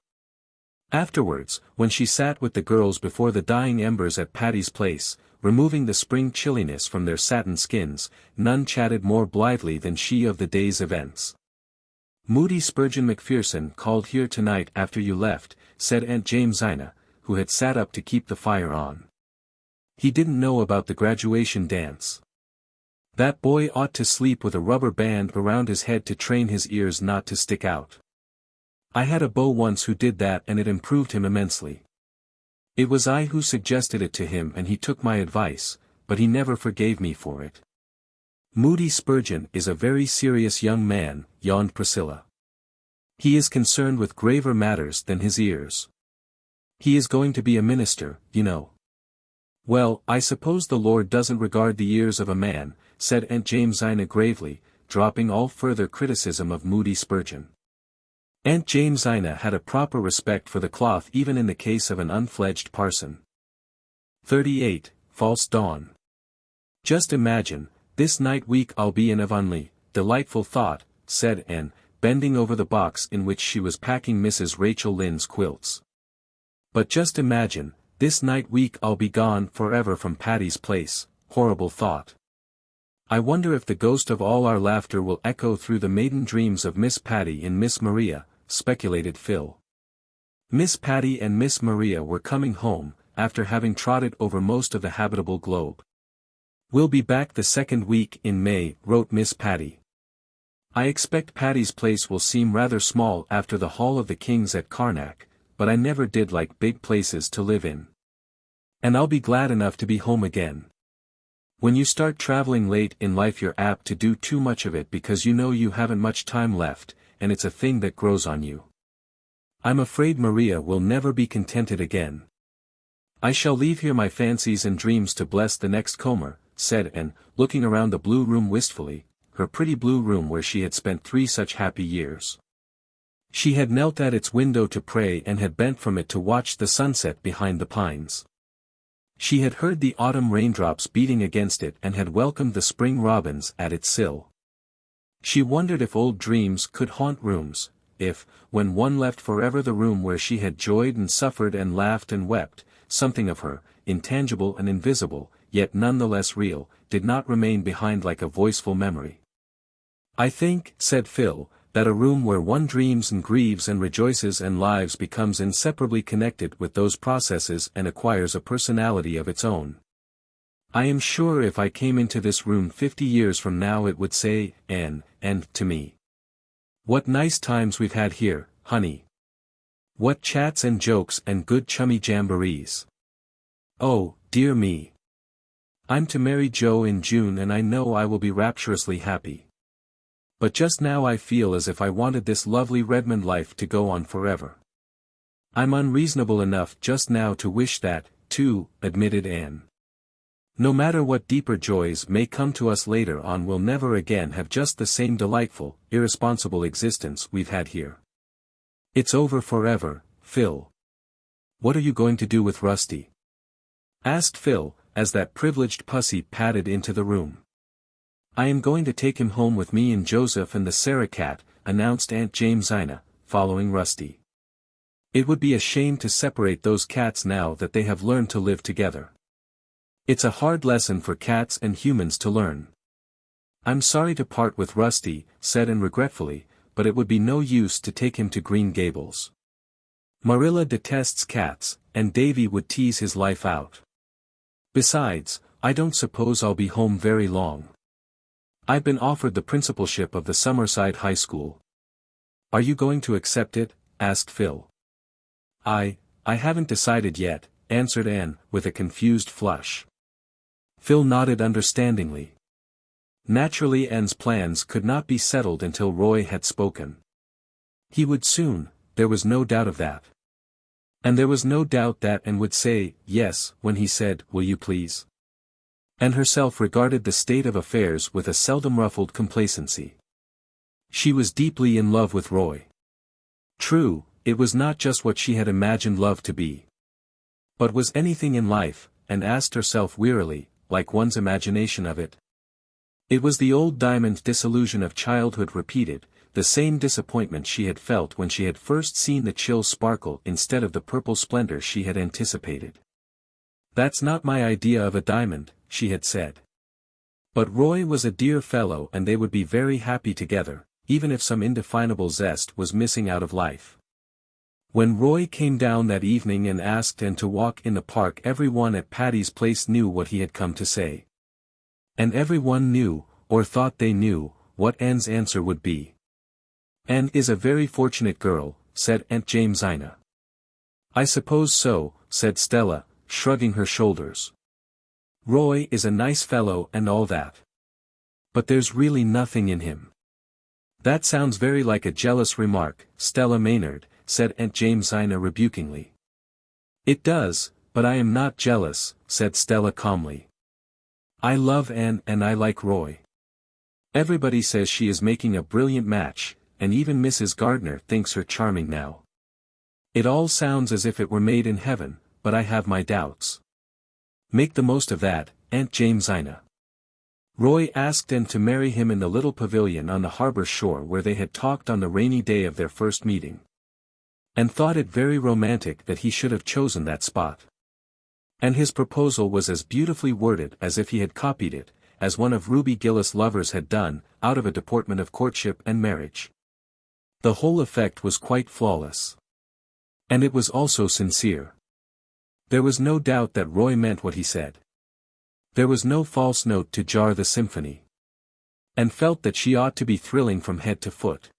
Afterwards, when she sat with the girls before the dying embers at Patty's place, removing the spring chilliness from their satin skins, none chatted more blithely than she of the day's events. "Moody Spurgeon Macpherson called here tonight after you left," said Aunt Jamesina, who had sat up to keep the fire on. "He didn't know about the graduation dance. That boy ought to sleep with a rubber band around his head to train his ears not to stick out. I had a beau once who did that and it improved him immensely. It was I who suggested it to him and he took my advice, but he never forgave me for it." "Moody Spurgeon is a very serious young man," yawned Priscilla. "He is concerned with graver matters than his ears. He is going to be a minister, you know." "Well, I suppose the Lord doesn't regard the ears of a man," said Aunt Jamesina gravely, dropping all further criticism of Moody Spurgeon. Aunt Jamesina had a proper respect for the cloth even in the case of an unfledged parson. 38. False Dawn. "Just imagine, this night week I'll be in Avonlea, delightful thought," said Anne, bending over the box in which she was packing Mrs. Rachel Lynde's quilts. "But just imagine, this night week I'll be gone forever from Patty's place, horrible thought. I wonder if the ghost of all our laughter will echo through the maiden dreams of Miss Patty and Miss Maria," speculated Phil. Miss Patty and Miss Maria were coming home, after having trotted over most of the habitable globe. "We'll be back the second week in May," wrote Miss Patty. "I expect Patty's place will seem rather small after the Hall of the Kings at Karnak, but I never did like big places to live in. And I'll be glad enough to be home again. When you start traveling late in life you're apt to do too much of it because you know you haven't much time left, and it's a thing that grows on you. I'm afraid Maria will never be contented again. I shall leave here my fancies and dreams to bless the next comer," said Anne, looking around the blue room wistfully, her pretty blue room where she had spent 3 such happy years. She had knelt at its window to pray and had bent from it to watch the sunset behind the pines. She had heard the autumn raindrops beating against it and had welcomed the spring robins at its sill. She wondered if old dreams could haunt rooms, if, when one left forever the room where she had joyed and suffered and laughed and wept, something of her, intangible and invisible, yet none the less real, did not remain behind like a voiceful memory. "I think," said Phil, "that a room where one dreams and grieves and rejoices and lives becomes inseparably connected with those processes and acquires a personality of its own. I am sure if I came into this room 50 years from now it would say, Anne, and to me, 'What nice times we've had here, honey. What chats and jokes and good chummy jamborees. Oh, dear me. I'm to marry Joe in June and I know I will be rapturously happy. But just now I feel as if I wanted this lovely Redmond life to go on forever. I'm unreasonable enough just now to wish that, too," admitted Anne. "No matter what deeper joys may come to us later on we'll never again have just the same delightful, irresponsible existence we've had here. It's over forever, Phil. What are you going to do with Rusty?" asked Phil, as that privileged pussy padded into the room. "I am going to take him home with me and Joseph and the Sarah cat," announced Aunt Jamesina, following Rusty. "It would be a shame to separate those cats now that they have learned to live together. It's a hard lesson for cats and humans to learn. I'm sorry to part with Rusty," said Anne regretfully, "but it would be no use to take him to Green Gables. Marilla detests cats, and Davy would tease his life out. Besides, I don't suppose I'll be home very long. I've been offered the principalship of the Summerside High School." "Are you going to accept it?" asked Phil. I haven't decided yet," answered Anne, with a confused flush. Phil nodded understandingly. Naturally Anne's plans could not be settled until Roy had spoken. He would soon, there was no doubt of that. And there was no doubt that Anne would say, yes, when he said, "Will you please?" Anne herself regarded the state of affairs with a seldom ruffled complacency. She was deeply in love with Roy. True, it was not just what she had imagined love to be. But was anything in life, Anne asked herself wearily, like one's imagination of it? It was the old diamond disillusion of childhood repeated, the same disappointment she had felt when she had first seen the chill sparkle instead of the purple splendor she had anticipated. "That's not my idea of a diamond," she had said. But Roy was a dear fellow and they would be very happy together, even if some indefinable zest was missing out of life. When Roy came down that evening and asked Anne to walk in the park, everyone at Patty's Place knew what he had come to say. And everyone knew, or thought they knew, what Anne's answer would be. "Anne is a very fortunate girl," said Aunt Jamesina. "I suppose so," said Stella, shrugging her shoulders. "Roy is a nice fellow and all that. But there's really nothing in him." "That sounds very like a jealous remark, Stella Maynard," said Aunt Jamesina rebukingly. "It does, but I am not jealous," said Stella calmly. "I love Anne and I like Roy. Everybody says she is making a brilliant match, and even Mrs. Gardner thinks her charming now. It all sounds as if it were made in heaven, but I have my doubts." "Make the most of that, Aunt Jamesina." Roy asked Anne to marry him in the little pavilion on the harbor shore where they had talked on the rainy day of their first meeting. And thought it very romantic that he should have chosen that spot. And his proposal was as beautifully worded as if he had copied it, as one of Ruby Gillis' lovers had done, out of a deportment of courtship and marriage. The whole effect was quite flawless. And it was also sincere. There was no doubt that Roy meant what he said. There was no false note to jar the symphony. And felt that she ought to be thrilling from head to foot.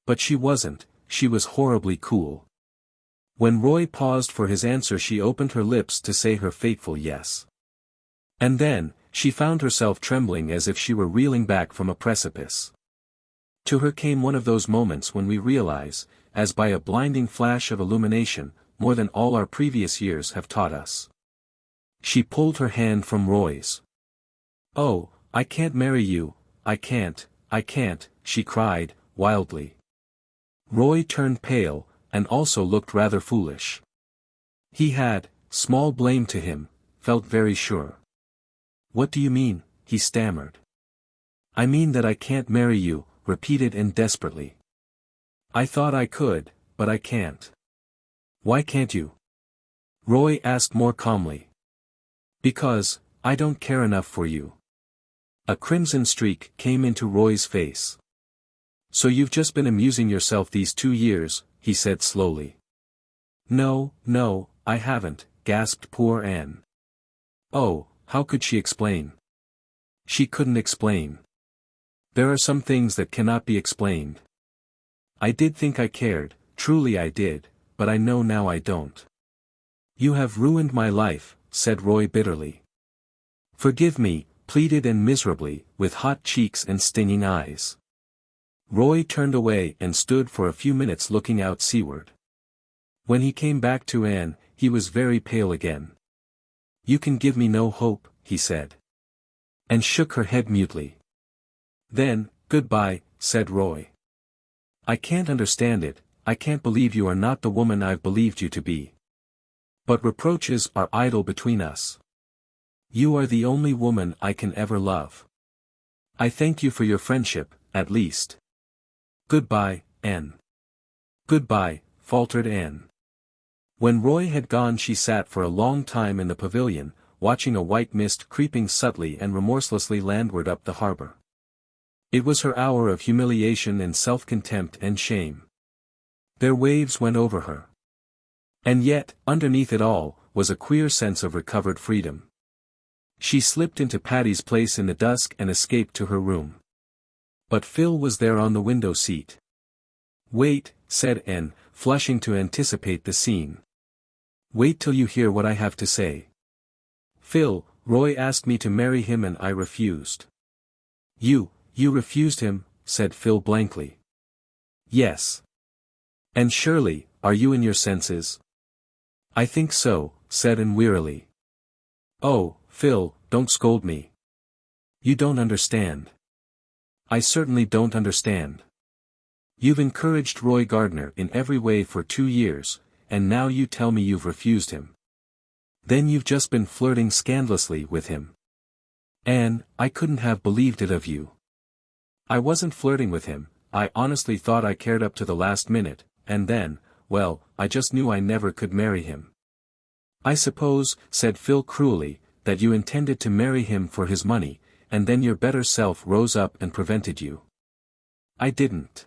But she wasn't, she was horribly cool. When Roy paused for his answer, she opened her lips to say her fateful yes. And then, she found herself trembling as if she were reeling back from a precipice. To her came one of those moments when we realize, as by a blinding flash of illumination, more than all our previous years have taught us. She pulled her hand from Roy's. "Oh, I can't marry you, I can't," she cried, wildly. Roy turned pale, and also looked rather foolish. He had, small blame to him, felt very sure. "What do you mean?" he stammered. "I mean that I can't marry you," repeated Anne desperately. "I thought I could, but I can't." "Why can't you?" Roy asked more calmly. "Because, I don't care enough for you." A crimson streak came into Roy's face. "So you've just been amusing yourself these 2 years," he said slowly. No, I haven't," gasped poor Anne. Oh, how could she explain? She couldn't explain. There are some things that cannot be explained. "I did think I cared, truly I did, but I know now I don't." "You have ruined my life," said Roy bitterly. "Forgive me," pleaded Anne miserably, with hot cheeks and stinging eyes. Roy turned away and stood for a few minutes looking out seaward. When he came back to Anne, he was very pale again. "You can give me no hope," he said. And shook her head mutely. "Then, goodbye," said Roy. "I can't understand it, I can't believe you are not the woman I've believed you to be. But reproaches are idle between us. You are the only woman I can ever love. I thank you for your friendship, at least. Goodbye, Anne." "Goodbye," faltered Anne. When Roy had gone, she sat for a long time in the pavilion, watching a white mist creeping subtly and remorselessly landward up the harbor. It was her hour of humiliation and self-contempt and shame. Their waves went over her. And yet, underneath it all, was a queer sense of recovered freedom. She slipped into Patty's Place in the dusk and escaped to her room. But Phil was there on the window seat. "Wait," said Anne, flushing to anticipate the scene. "Wait till you hear what I have to say. Phil, Roy asked me to marry him and I refused." You refused him," said Phil blankly. "Yes. Anne Shirley, are you in your senses?" "I think so," said Anne wearily. "Oh, Phil, don't scold me. You don't understand." "I certainly don't understand. You've encouraged Roy Gardner in every way for 2 years, and now you tell me you've refused him. Then you've just been flirting scandalously with him." Anne, I couldn't have believed it of you. I wasn't flirting with him, I honestly thought I cared up to the last minute, and then, well, I just knew I never could marry him. I suppose, said Phil cruelly, that you intended to marry him for his money, and then your better self rose up and prevented you. I didn't.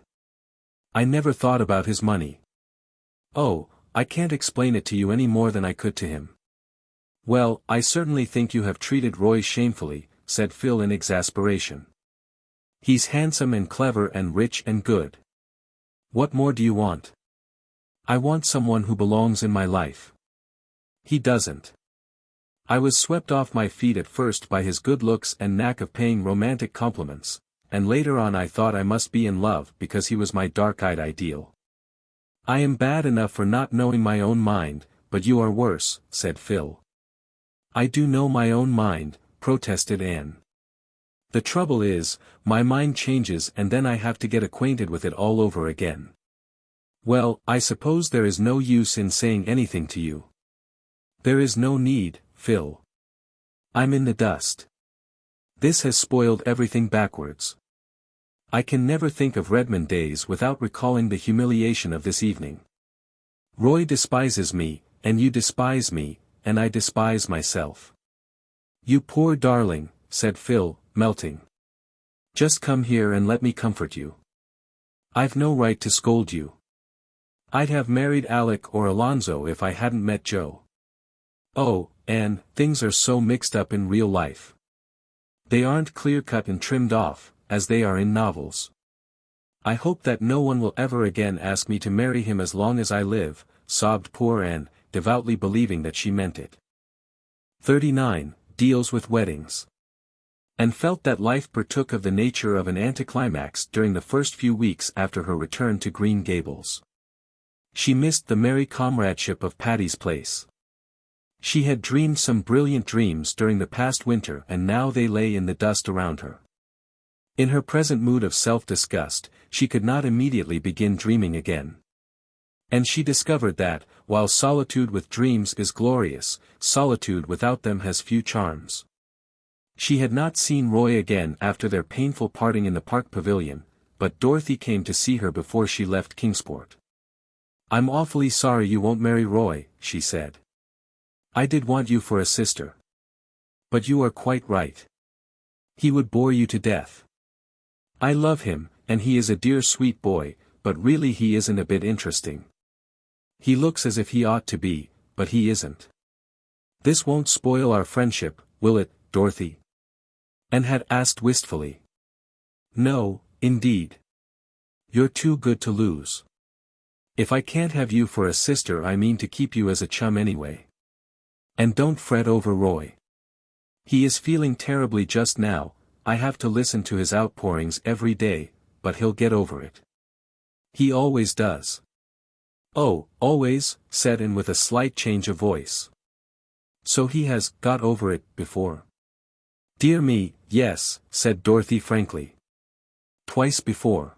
I never thought about his money. Oh, I can't explain it to you any more than I could to him. Well, I certainly think you have treated Roy shamefully, said Phil in exasperation. He's handsome and clever and rich and good. What more do you want? I want someone who belongs in my life. He doesn't. I was swept off my feet at first by his good looks and knack of paying romantic compliments, and later on I thought I must be in love because he was my dark-eyed ideal. I am bad enough for not knowing my own mind, but you are worse, said Phil. I do know my own mind, protested Anne. The trouble is, my mind changes and then I have to get acquainted with it all over again. Well, I suppose there is no use in saying anything to you. There is no need, Phil. I'm in the dust. This has spoiled everything backwards. I can never think of Redmond days without recalling the humiliation of this evening. Roy despises me, and you despise me, and I despise myself. You poor darling, said Phil, melting. Just come here and let me comfort you. I've no right to scold you. I'd have married Alec or Alonzo if I hadn't met Joe. Oh, Anne, things are so mixed up in real life. They aren't clear-cut and trimmed off, as they are in novels. I hope that no one will ever again ask me to marry him as long as I live, sobbed poor Anne, devoutly believing that she meant it. 39. Deals with weddings. Anne felt that life partook of the nature of an anticlimax during the first few weeks after her return to Green Gables. She missed the merry comradeship of Patty's Place. She had dreamed some brilliant dreams during the past winter and now they lay in the dust around her. In her present mood of self-disgust, she could not immediately begin dreaming again. And she discovered that, while solitude with dreams is glorious, solitude without them has few charms. She had not seen Roy again after their painful parting in the park pavilion, but Dorothy came to see her before she left Kingsport. I'm awfully sorry you won't marry Roy, she said. I did want you for a sister. But you are quite right. He would bore you to death. I love him, and he is a dear sweet boy, but really he isn't a bit interesting. He looks as if he ought to be, but he isn't. This won't spoil our friendship, will it, Dorothy? Anne had asked wistfully. No, indeed. You're too good to lose. If I can't have you for a sister I mean to keep you as a chum anyway. And don't fret over Roy. He is feeling terribly just now, I have to listen to his outpourings every day, but he'll get over it. He always does. Oh, always, said Anne with a slight change of voice. So he has got over it before. Dear me, yes, said Dorothy frankly. Twice before.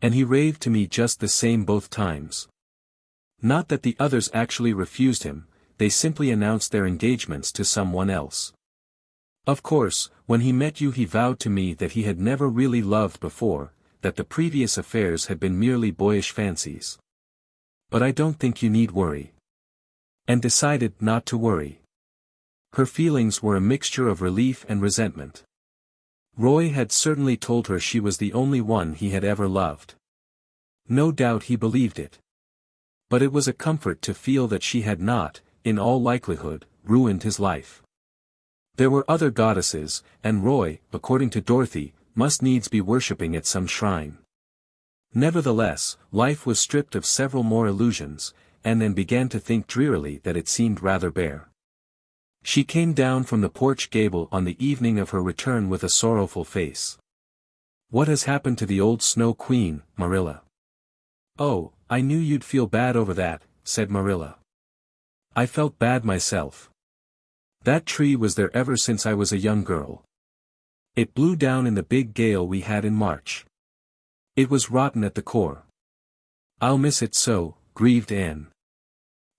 And he raved to me just the same both times. Not that the others actually refused him, they simply announced their engagements to someone else. Of course, when he met you he vowed to me that he had never really loved before, that the previous affairs had been merely boyish fancies. But I don't think you need worry. And decided not to worry. Her feelings were a mixture of relief and resentment. Roy had certainly told her she was the only one he had ever loved. No doubt he believed it. But it was a comfort to feel that she had not, in all likelihood, ruined his life. There were other goddesses, and Roy, according to Dorothy, must needs be worshipping at some shrine. Nevertheless, life was stripped of several more illusions, and then began to think drearily that it seemed rather bare. She came down from the porch gable on the evening of her return with a sorrowful face. What has happened to the old Snow Queen, Marilla? Oh, I knew you'd feel bad over that, said Marilla. I felt bad myself. That tree was there ever since I was a young girl. It blew down in the big gale we had in March. It was rotten at the core. I'll miss it so, grieved Anne.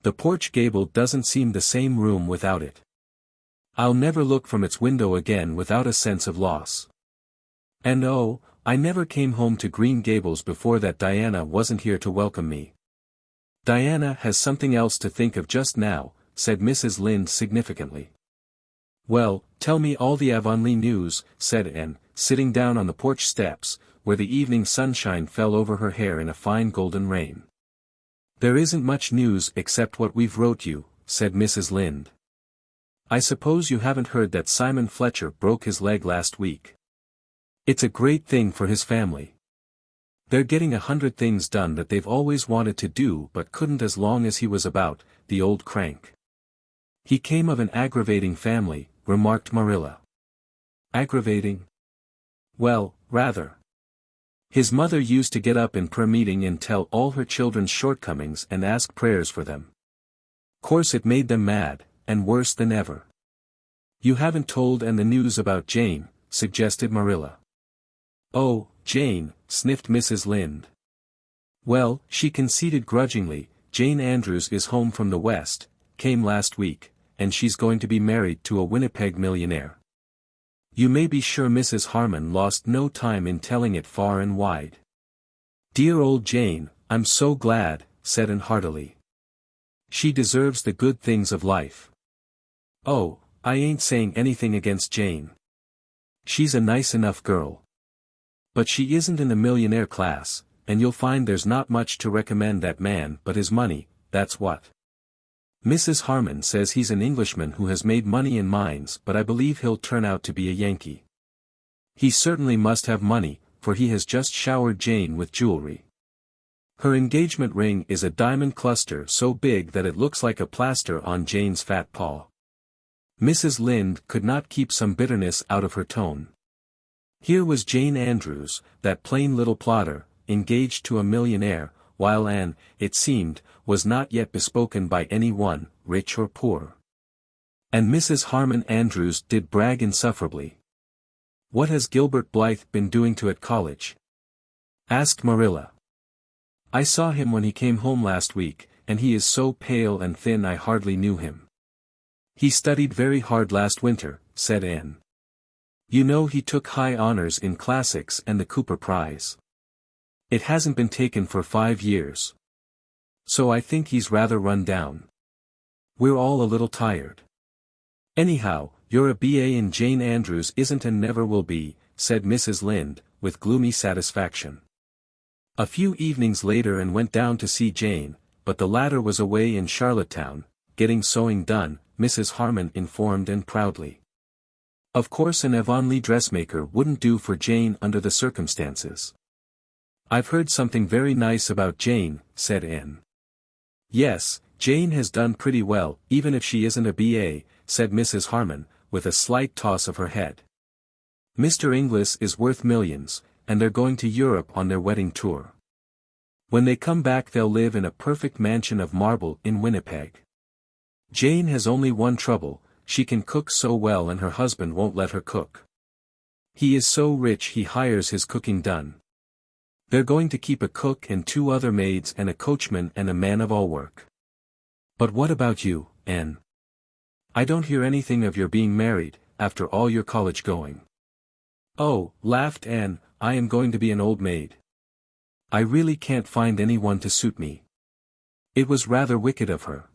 The porch gable doesn't seem the same room without it. I'll never look from its window again without a sense of loss. And oh, I never came home to Green Gables before that Diana wasn't here to welcome me. Diana has something else to think of just now, said Mrs. Lynde significantly. Well, tell me all the Avonlea news, said Anne, sitting down on the porch steps, where the evening sunshine fell over her hair in a fine golden rain. There isn't much news except what we've wrote you, said Mrs. Lynde. I suppose you haven't heard that Simon Fletcher broke his leg last week. It's a great thing for his family. They're getting 100 things done that they've always wanted to do but couldn't as long as he was about, the old crank. He came of an aggravating family, remarked Marilla. Aggravating? Well, rather. His mother used to get up in prayer meeting and tell all her children's shortcomings and ask prayers for them. Course it made them mad, and worse than ever. You haven't told Anne the news about Jane, suggested Marilla. Oh, Jane, sniffed Mrs. Lynde. Well, she conceded grudgingly, Jane Andrews is home from the West, came last week, and she's going to be married to a Winnipeg millionaire. You may be sure Mrs. Harmon lost no time in telling it far and wide. Dear old Jane, I'm so glad, said Anne heartily. She deserves the good things of life. Oh, I ain't saying anything against Jane. She's a nice enough girl. But she isn't in the millionaire class, and you'll find there's not much to recommend that man but his money, that's what. Mrs. Harmon says he's an Englishman who has made money in mines, but I believe he'll turn out to be a Yankee. He certainly must have money, for he has just showered Jane with jewelry. Her engagement ring is a diamond cluster so big that it looks like a plaster on Jane's fat paw. Mrs. Lynde could not keep some bitterness out of her tone. Here was Jane Andrews, that plain little plodder, engaged to a millionaire, while Anne, it seemed, was not yet bespoken by any one, rich or poor. And Mrs. Harmon Andrews did brag insufferably. What has Gilbert Blythe been doing to at college? Asked Marilla. I saw him when he came home last week, and he is so pale and thin I hardly knew him. He studied very hard last winter, said Anne. You know he took high honors in classics and the Cooper Prize. It hasn't been taken for 5 years. So I think he's rather run down. We're all a little tired. Anyhow, you're a B.A. and Jane Andrews isn't and never will be, said Mrs. Lynde, with gloomy satisfaction. A few evenings later Anne went down to see Jane, but the latter was away in Charlottetown, getting sewing done, Mrs. Harmon informed Anne proudly. Of course an Avonlea dressmaker wouldn't do for Jane under the circumstances. I've heard something very nice about Jane, said Anne. Yes, Jane has done pretty well, even if she isn't a B.A., said Mrs. Harmon, with a slight toss of her head. Mr. Inglis is worth millions, and they're going to Europe on their wedding tour. When they come back they'll live in a perfect mansion of marble in Winnipeg. Jane has only one trouble, she can cook so well and her husband won't let her cook. He is so rich he hires his cooking done. They're going to keep a cook and 2 other maids and a coachman and a man-of-all-work. But what about you, Anne? I don't hear anything of your being married, after all your college going. Oh, laughed Anne, I am going to be an old maid. I really can't find anyone to suit me. It was rather wicked of her.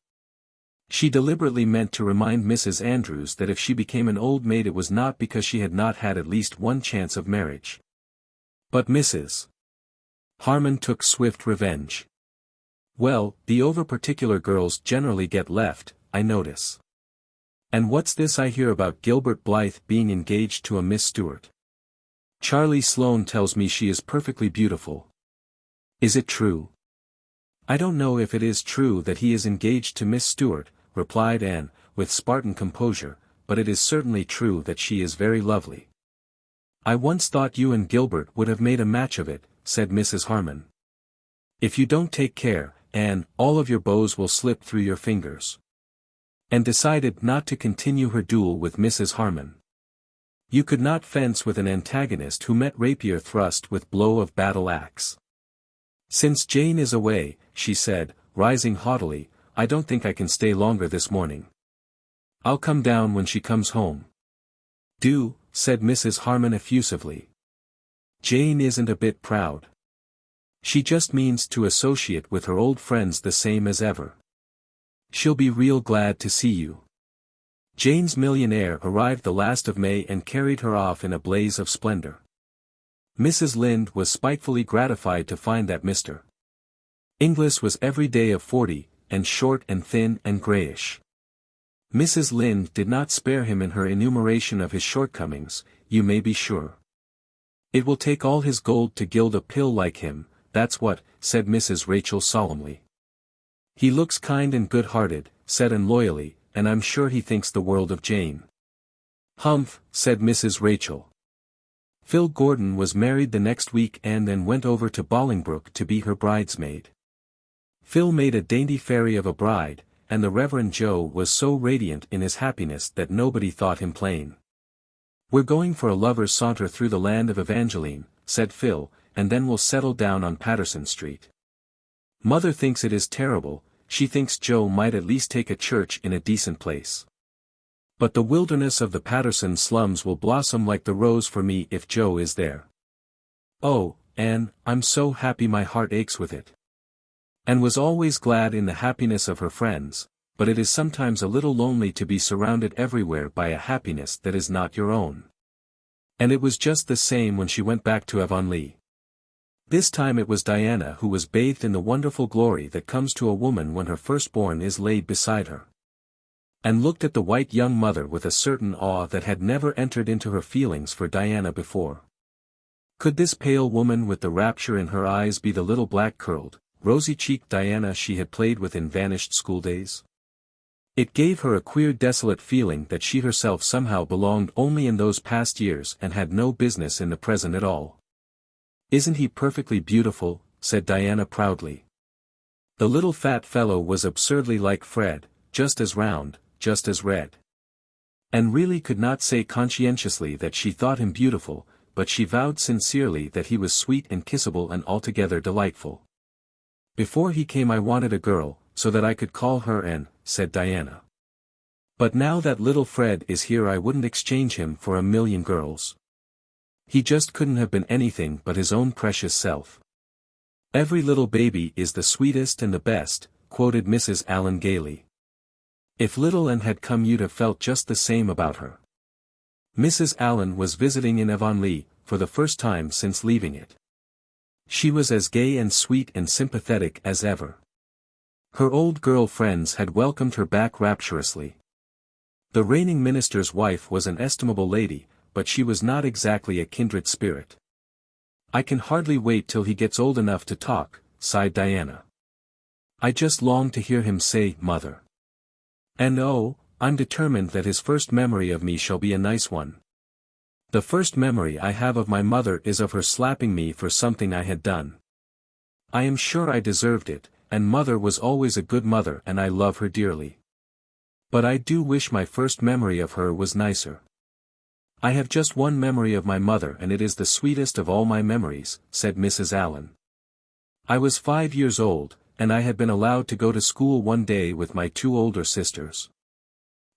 She deliberately meant to remind Mrs. Andrews that if she became an old maid it was not because she had not had at least one chance of marriage. But Mrs. Harmon took swift revenge. Well, the over-particular girls generally get left, I notice. And what's this I hear about Gilbert Blythe being engaged to a Miss Stewart? Charlie Sloane tells me she is perfectly beautiful. Is it true? I don't know if it is true that he is engaged to Miss Stewart, replied Anne, with Spartan composure, but it is certainly true that she is very lovely. I once thought you and Gilbert would have made a match of it, said Mrs. Harmon. If you don't take care, Anne, all of your bows will slip through your fingers. And decided not to continue her duel with Mrs. Harmon. You could not fence with an antagonist who met rapier thrust with blow of battle axe. Since Jane is away, she said, rising haughtily, I don't think I can stay longer this morning. I'll come down when she comes home. Do, said Mrs. Harmon effusively. Jane isn't a bit proud. She just means to associate with her old friends the same as ever. She'll be real glad to see you. Jane's millionaire arrived the last of May and carried her off in a blaze of splendor. Mrs. Lynde was spitefully gratified to find that Mr. Inglis was every day of 40, and short and thin and grayish. Mrs. Lynde did not spare him in her enumeration of his shortcomings, you may be sure. It will take all his gold to gild a pill like him, that's what, said Mrs. Rachel solemnly. He looks kind and good-hearted, said Anne loyally, and I'm sure he thinks the world of Jane. Humph, said Mrs. Rachel. Phil Gordon was married the next week and then went over to Bolingbroke to be her bridesmaid. Phil made a dainty fairy of a bride, and the Reverend Joe was so radiant in his happiness that nobody thought him plain. We're going for a lover's saunter through the land of Evangeline, said Phil, and then we'll settle down on Patterson Street. Mother thinks it is terrible, she thinks Joe might at least take a church in a decent place. But the wilderness of the Patterson slums will blossom like the rose for me if Joe is there. Oh, Anne, I'm so happy my heart aches with it. Anne was always glad in the happiness of her friends, but it is sometimes a little lonely to be surrounded everywhere by a happiness that is not your own. And it was just the same when she went back to Avonlea. This time it was Diana who was bathed in the wonderful glory that comes to a woman when her firstborn is laid beside her. And looked at the white young mother with a certain awe that had never entered into her feelings for Diana before. Could this pale woman with the rapture in her eyes be the little black-curled, rosy-cheeked Diana she had played with in vanished schooldays? It gave her a queer desolate feeling that she herself somehow belonged only in those past years and had no business in the present at all. Isn't he perfectly beautiful, said Diana proudly. The little fat fellow was absurdly like Fred, just as round, just as red. And really could not say conscientiously that she thought him beautiful, but she vowed sincerely that he was sweet and kissable and altogether delightful. Before he came I wanted a girl, so that I could call her Anne, said Diana. But now that little Fred is here I wouldn't exchange him for a million girls. He just couldn't have been anything but his own precious self. Every little baby is the sweetest and the best, quoted Mrs. Allen gaily. If little Anne had come you'd have felt just the same about her. Mrs. Allen was visiting in Avonlea, for the first time since leaving it. She was as gay and sweet and sympathetic as ever. Her old girl friends had welcomed her back rapturously. The reigning minister's wife was an estimable lady, but she was not exactly a kindred spirit. I can hardly wait till he gets old enough to talk, sighed Diana. I just long to hear him say, Mother. And oh, I'm determined that his first memory of me shall be a nice one. The first memory I have of my mother is of her slapping me for something I had done. I am sure I deserved it, and Mother was always a good mother and I love her dearly. But I do wish my first memory of her was nicer. I have just one memory of my mother and it is the sweetest of all my memories, said Mrs. Allen. I was 5 years old, and I had been allowed to go to school one day with my 2 older sisters.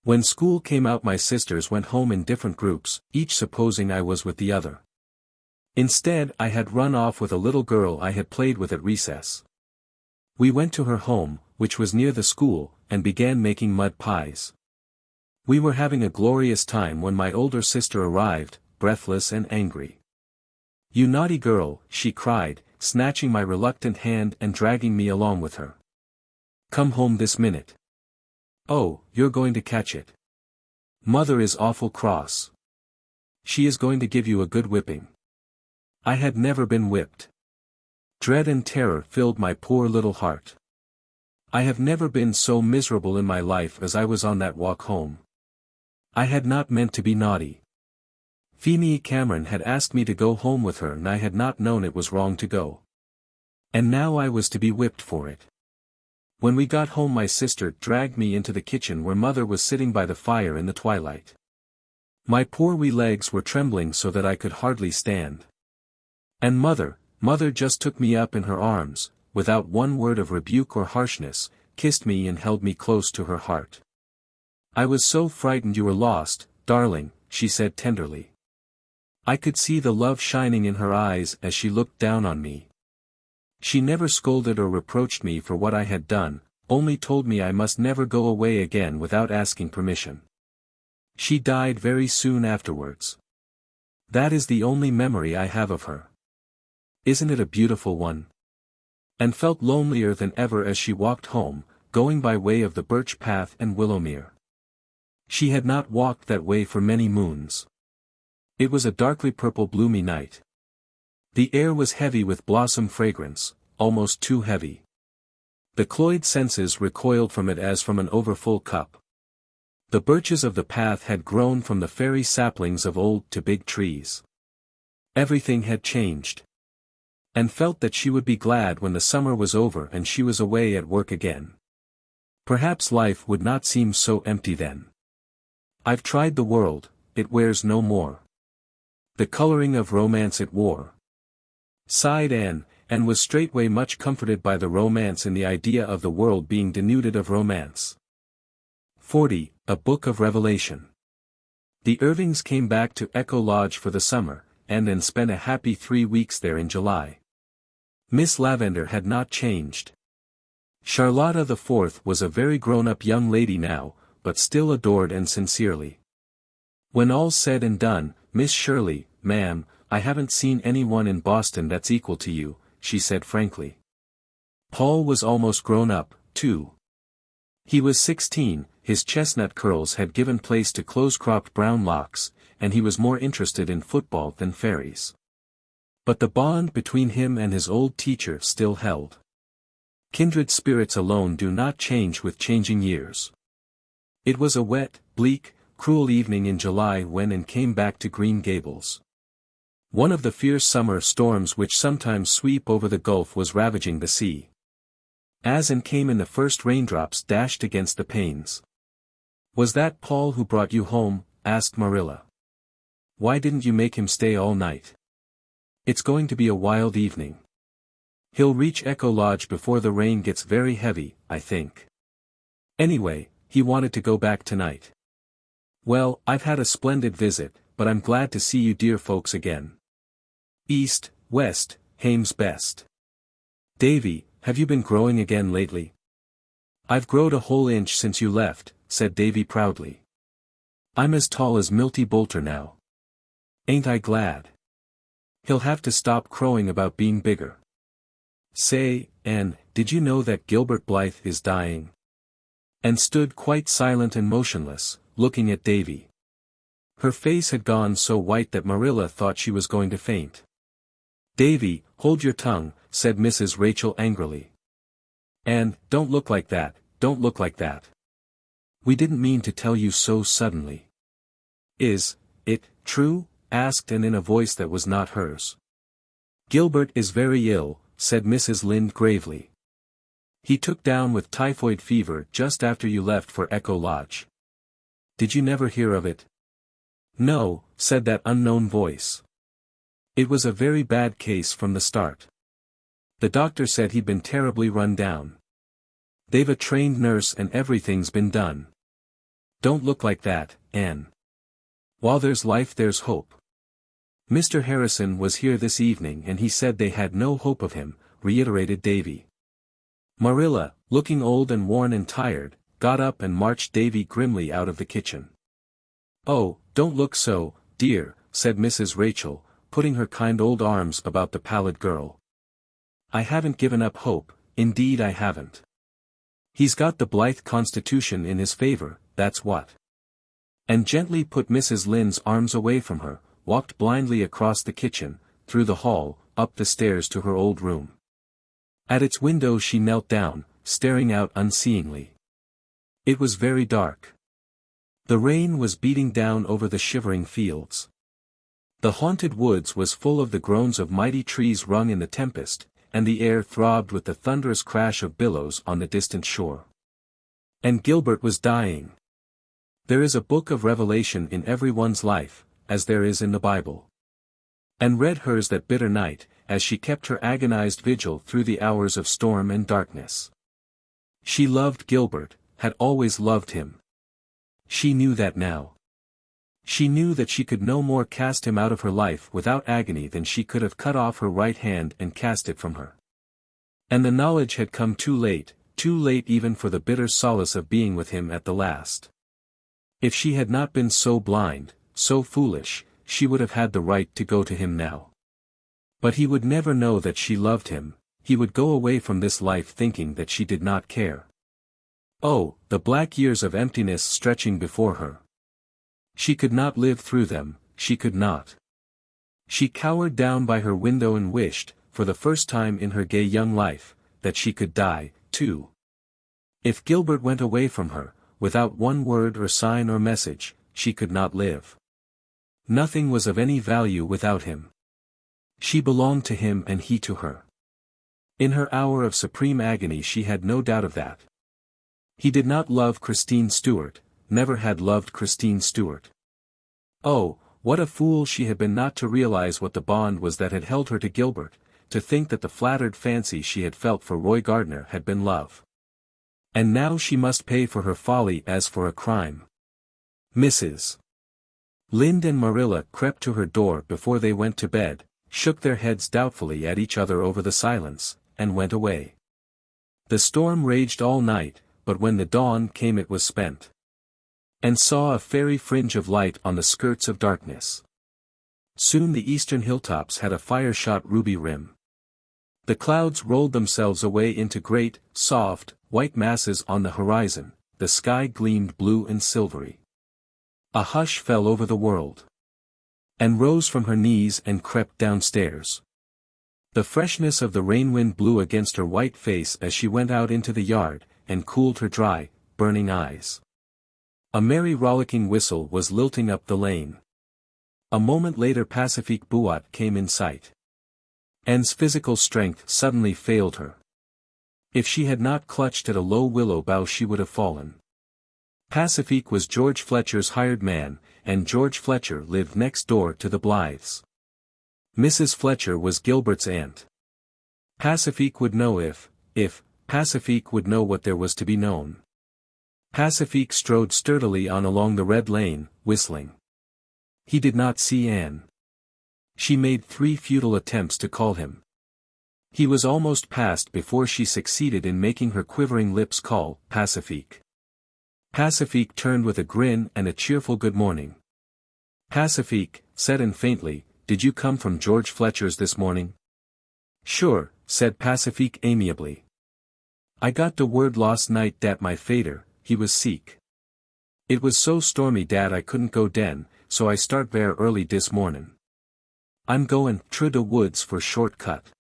When school came out my sisters went home in different groups, each supposing I was with the other. Instead I had run off with a little girl I had played with at recess. We went to her home, which was near the school, and began making mud pies. We were having a glorious time when my older sister arrived, breathless and angry. You naughty girl, she cried, snatching my reluctant hand and dragging me along with her. Come home this minute. Oh, you're going to catch it. Mother is awful cross. She is going to give you a good whipping. I had never been whipped. Dread and terror filled my poor little heart. I have never been so miserable in my life as I was on that walk home. I had not meant to be naughty. Feemy Cameron had asked me to go home with her and I had not known it was wrong to go. And now I was to be whipped for it. When we got home my sister dragged me into the kitchen where Mother was sitting by the fire in the twilight. My poor wee legs were trembling so that I could hardly stand. And Mother just took me up in her arms, without one word of rebuke or harshness, kissed me and held me close to her heart. I was so frightened you were lost, darling, she said tenderly. I could see the love shining in her eyes as she looked down on me. She never scolded or reproached me for what I had done, only told me I must never go away again without asking permission. She died very soon afterwards. That is the only memory I have of her. Isn't it a beautiful one? And felt lonelier than ever as she walked home, going by way of the birch path and Willowmere. She had not walked that way for many moons. It was a darkly purple bloomy night. The air was heavy with blossom fragrance, almost too heavy. The cloyed senses recoiled from it as from an overfull cup. The birches of the path had grown from the fairy saplings of old to big trees. Everything had changed. And felt that she would be glad when the summer was over and she was away at work again. Perhaps life would not seem so empty then. I've tried the world, it wears no more the coloring of romance it wore. Sighed Anne, and was straightway much comforted by the romance in the idea of the world being denuded of romance. 40. A Book of Revelation. The Irvings came back to Echo Lodge for the summer, and then spent a happy 3 weeks there in July. Miss Lavendar had not changed. Charlotta the Fourth was a very grown-up young lady now, but still adored and sincerely. When all's said and done, Miss Shirley, ma'am, I haven't seen anyone in Boston that's equal to you, she said frankly. Paul was almost grown up, too. He was 16, his chestnut curls had given place to close-cropped brown locks, and he was more interested in football than fairies. But the bond between him and his old teacher still held. Kindred spirits alone do not change with changing years. It was a wet, bleak, cruel evening in July when Anne came back to Green Gables. One of the fierce summer storms which sometimes sweep over the gulf was ravaging the sea. As Anne came in the first raindrops dashed against the panes. "Was that Paul who brought you home?" asked Marilla. "Why didn't you make him stay all night? It's going to be a wild evening. He'll reach Echo Lodge before the rain gets very heavy, I think. Anyway, he wanted to go back tonight." "Well, I've had a splendid visit, but I'm glad to see you dear folks again. East, west, hame's best. Davy, have you been growing again lately?" "I've growed a whole inch since you left," said Davy proudly. "I'm as tall as Milty Boulter now. Ain't I glad? He'll have to stop crowing about being bigger. Say, Anne, did you know that Gilbert Blythe is dying?" And stood quite silent and motionless, looking at Davy. Her face had gone so white that Marilla thought she was going to faint. "Davy, hold your tongue," said Mrs. Rachel angrily. "And, don't look like that, don't look like that. We didn't mean to tell you so suddenly." "Is it true?" asked Anne in a voice that was not hers. "Gilbert is very ill," said Mrs. Lynde gravely. "He took down with typhoid fever just after you left for Echo Lodge. Did you never hear of it?" "No," said that unknown voice. "It was a very bad case from the start. The doctor said he'd been terribly run down. They've a trained nurse and everything's been done. Don't look like that, Anne. While there's life there's hope. Mr. Harrison was here this evening and he said they had no hope of him," reiterated Davy. Marilla, looking old and worn and tired, got up and marched Davy grimly out of the kitchen. "Oh, don't look so, dear," said Mrs. Rachel, putting her kind old arms about the pallid girl. "I haven't given up hope, indeed I haven't. He's got the Blythe constitution in his favor, that's what." And gently put Mrs. Lynde's arms away from her, walked blindly across the kitchen, through the hall, up the stairs to her old room. At its window she knelt down, staring out unseeingly. It was very dark. The rain was beating down over the shivering fields. The haunted woods was full of the groans of mighty trees wrung in the tempest, and the air throbbed with the thunderous crash of billows on the distant shore. And Gilbert was dying. There is a book of Revelation in everyone's life, as there is in the Bible. And read hers that bitter night, as she kept her agonized vigil through the hours of storm and darkness. She loved Gilbert, had always loved him. She knew that now. She knew that she could no more cast him out of her life without agony than she could have cut off her right hand and cast it from her. And the knowledge had come too late even for the bitter solace of being with him at the last. If she had not been so blind, so foolish, she would have had the right to go to him now. But he would never know that she loved him, he would go away from this life thinking that she did not care. Oh, the black years of emptiness stretching before her. She could not live through them, she could not. She cowered down by her window and wished, for the first time in her gay young life, that she could die, too. If Gilbert went away from her, without one word or sign or message, she could not live. Nothing was of any value without him. She belonged to him and he to her. In her hour of supreme agony she had no doubt of that. He did not love Christine Stuart, never had loved Christine Stuart. Oh, what a fool she had been not to realize what the bond was that had held her to Gilbert, to think that the flattered fancy she had felt for Roy Gardner had been love. And now she must pay for her folly as for a crime. Mrs. Lynde and Marilla crept to her door before they went to bed, shook their heads doubtfully at each other over the silence, and went away. The storm raged all night, but when the dawn came it was spent. And saw a fairy fringe of light on the skirts of darkness. Soon the eastern hilltops had a fire-shot ruby rim. The clouds rolled themselves away into great, soft, white masses on the horizon, the sky gleamed blue and silvery. A hush fell over the world. Anne rose from her knees and crept downstairs. The freshness of the rain-wind blew against her white face as she went out into the yard, and cooled her dry, burning eyes. A merry rollicking whistle was lilting up the lane. A moment later Pacifique Buat came in sight. Anne's physical strength suddenly failed her. If she had not clutched at a low willow bough she would have fallen. Pacifique was George Fletcher's hired man, and George Fletcher lived next door to the Blythes. Mrs. Fletcher was Gilbert's aunt. Pacifique would know if Pacifique would know what there was to be known. Pacifique strode sturdily on along the red lane, whistling. He did not see Anne. She made 3 futile attempts to call him. He was almost past before she succeeded in making her quivering lips call, Pacifique. Pacifique turned with a grin and a cheerful good morning. Pacifique, said Anne faintly, "Did you come from George Fletcher's this morning?" "Sure," said Pacifique amiably. "I got de word last night dat my fader, he was sick. It was so stormy dat I couldn't go den, so I start ver early dis mornin'. I'm goin' through de woods for short cut."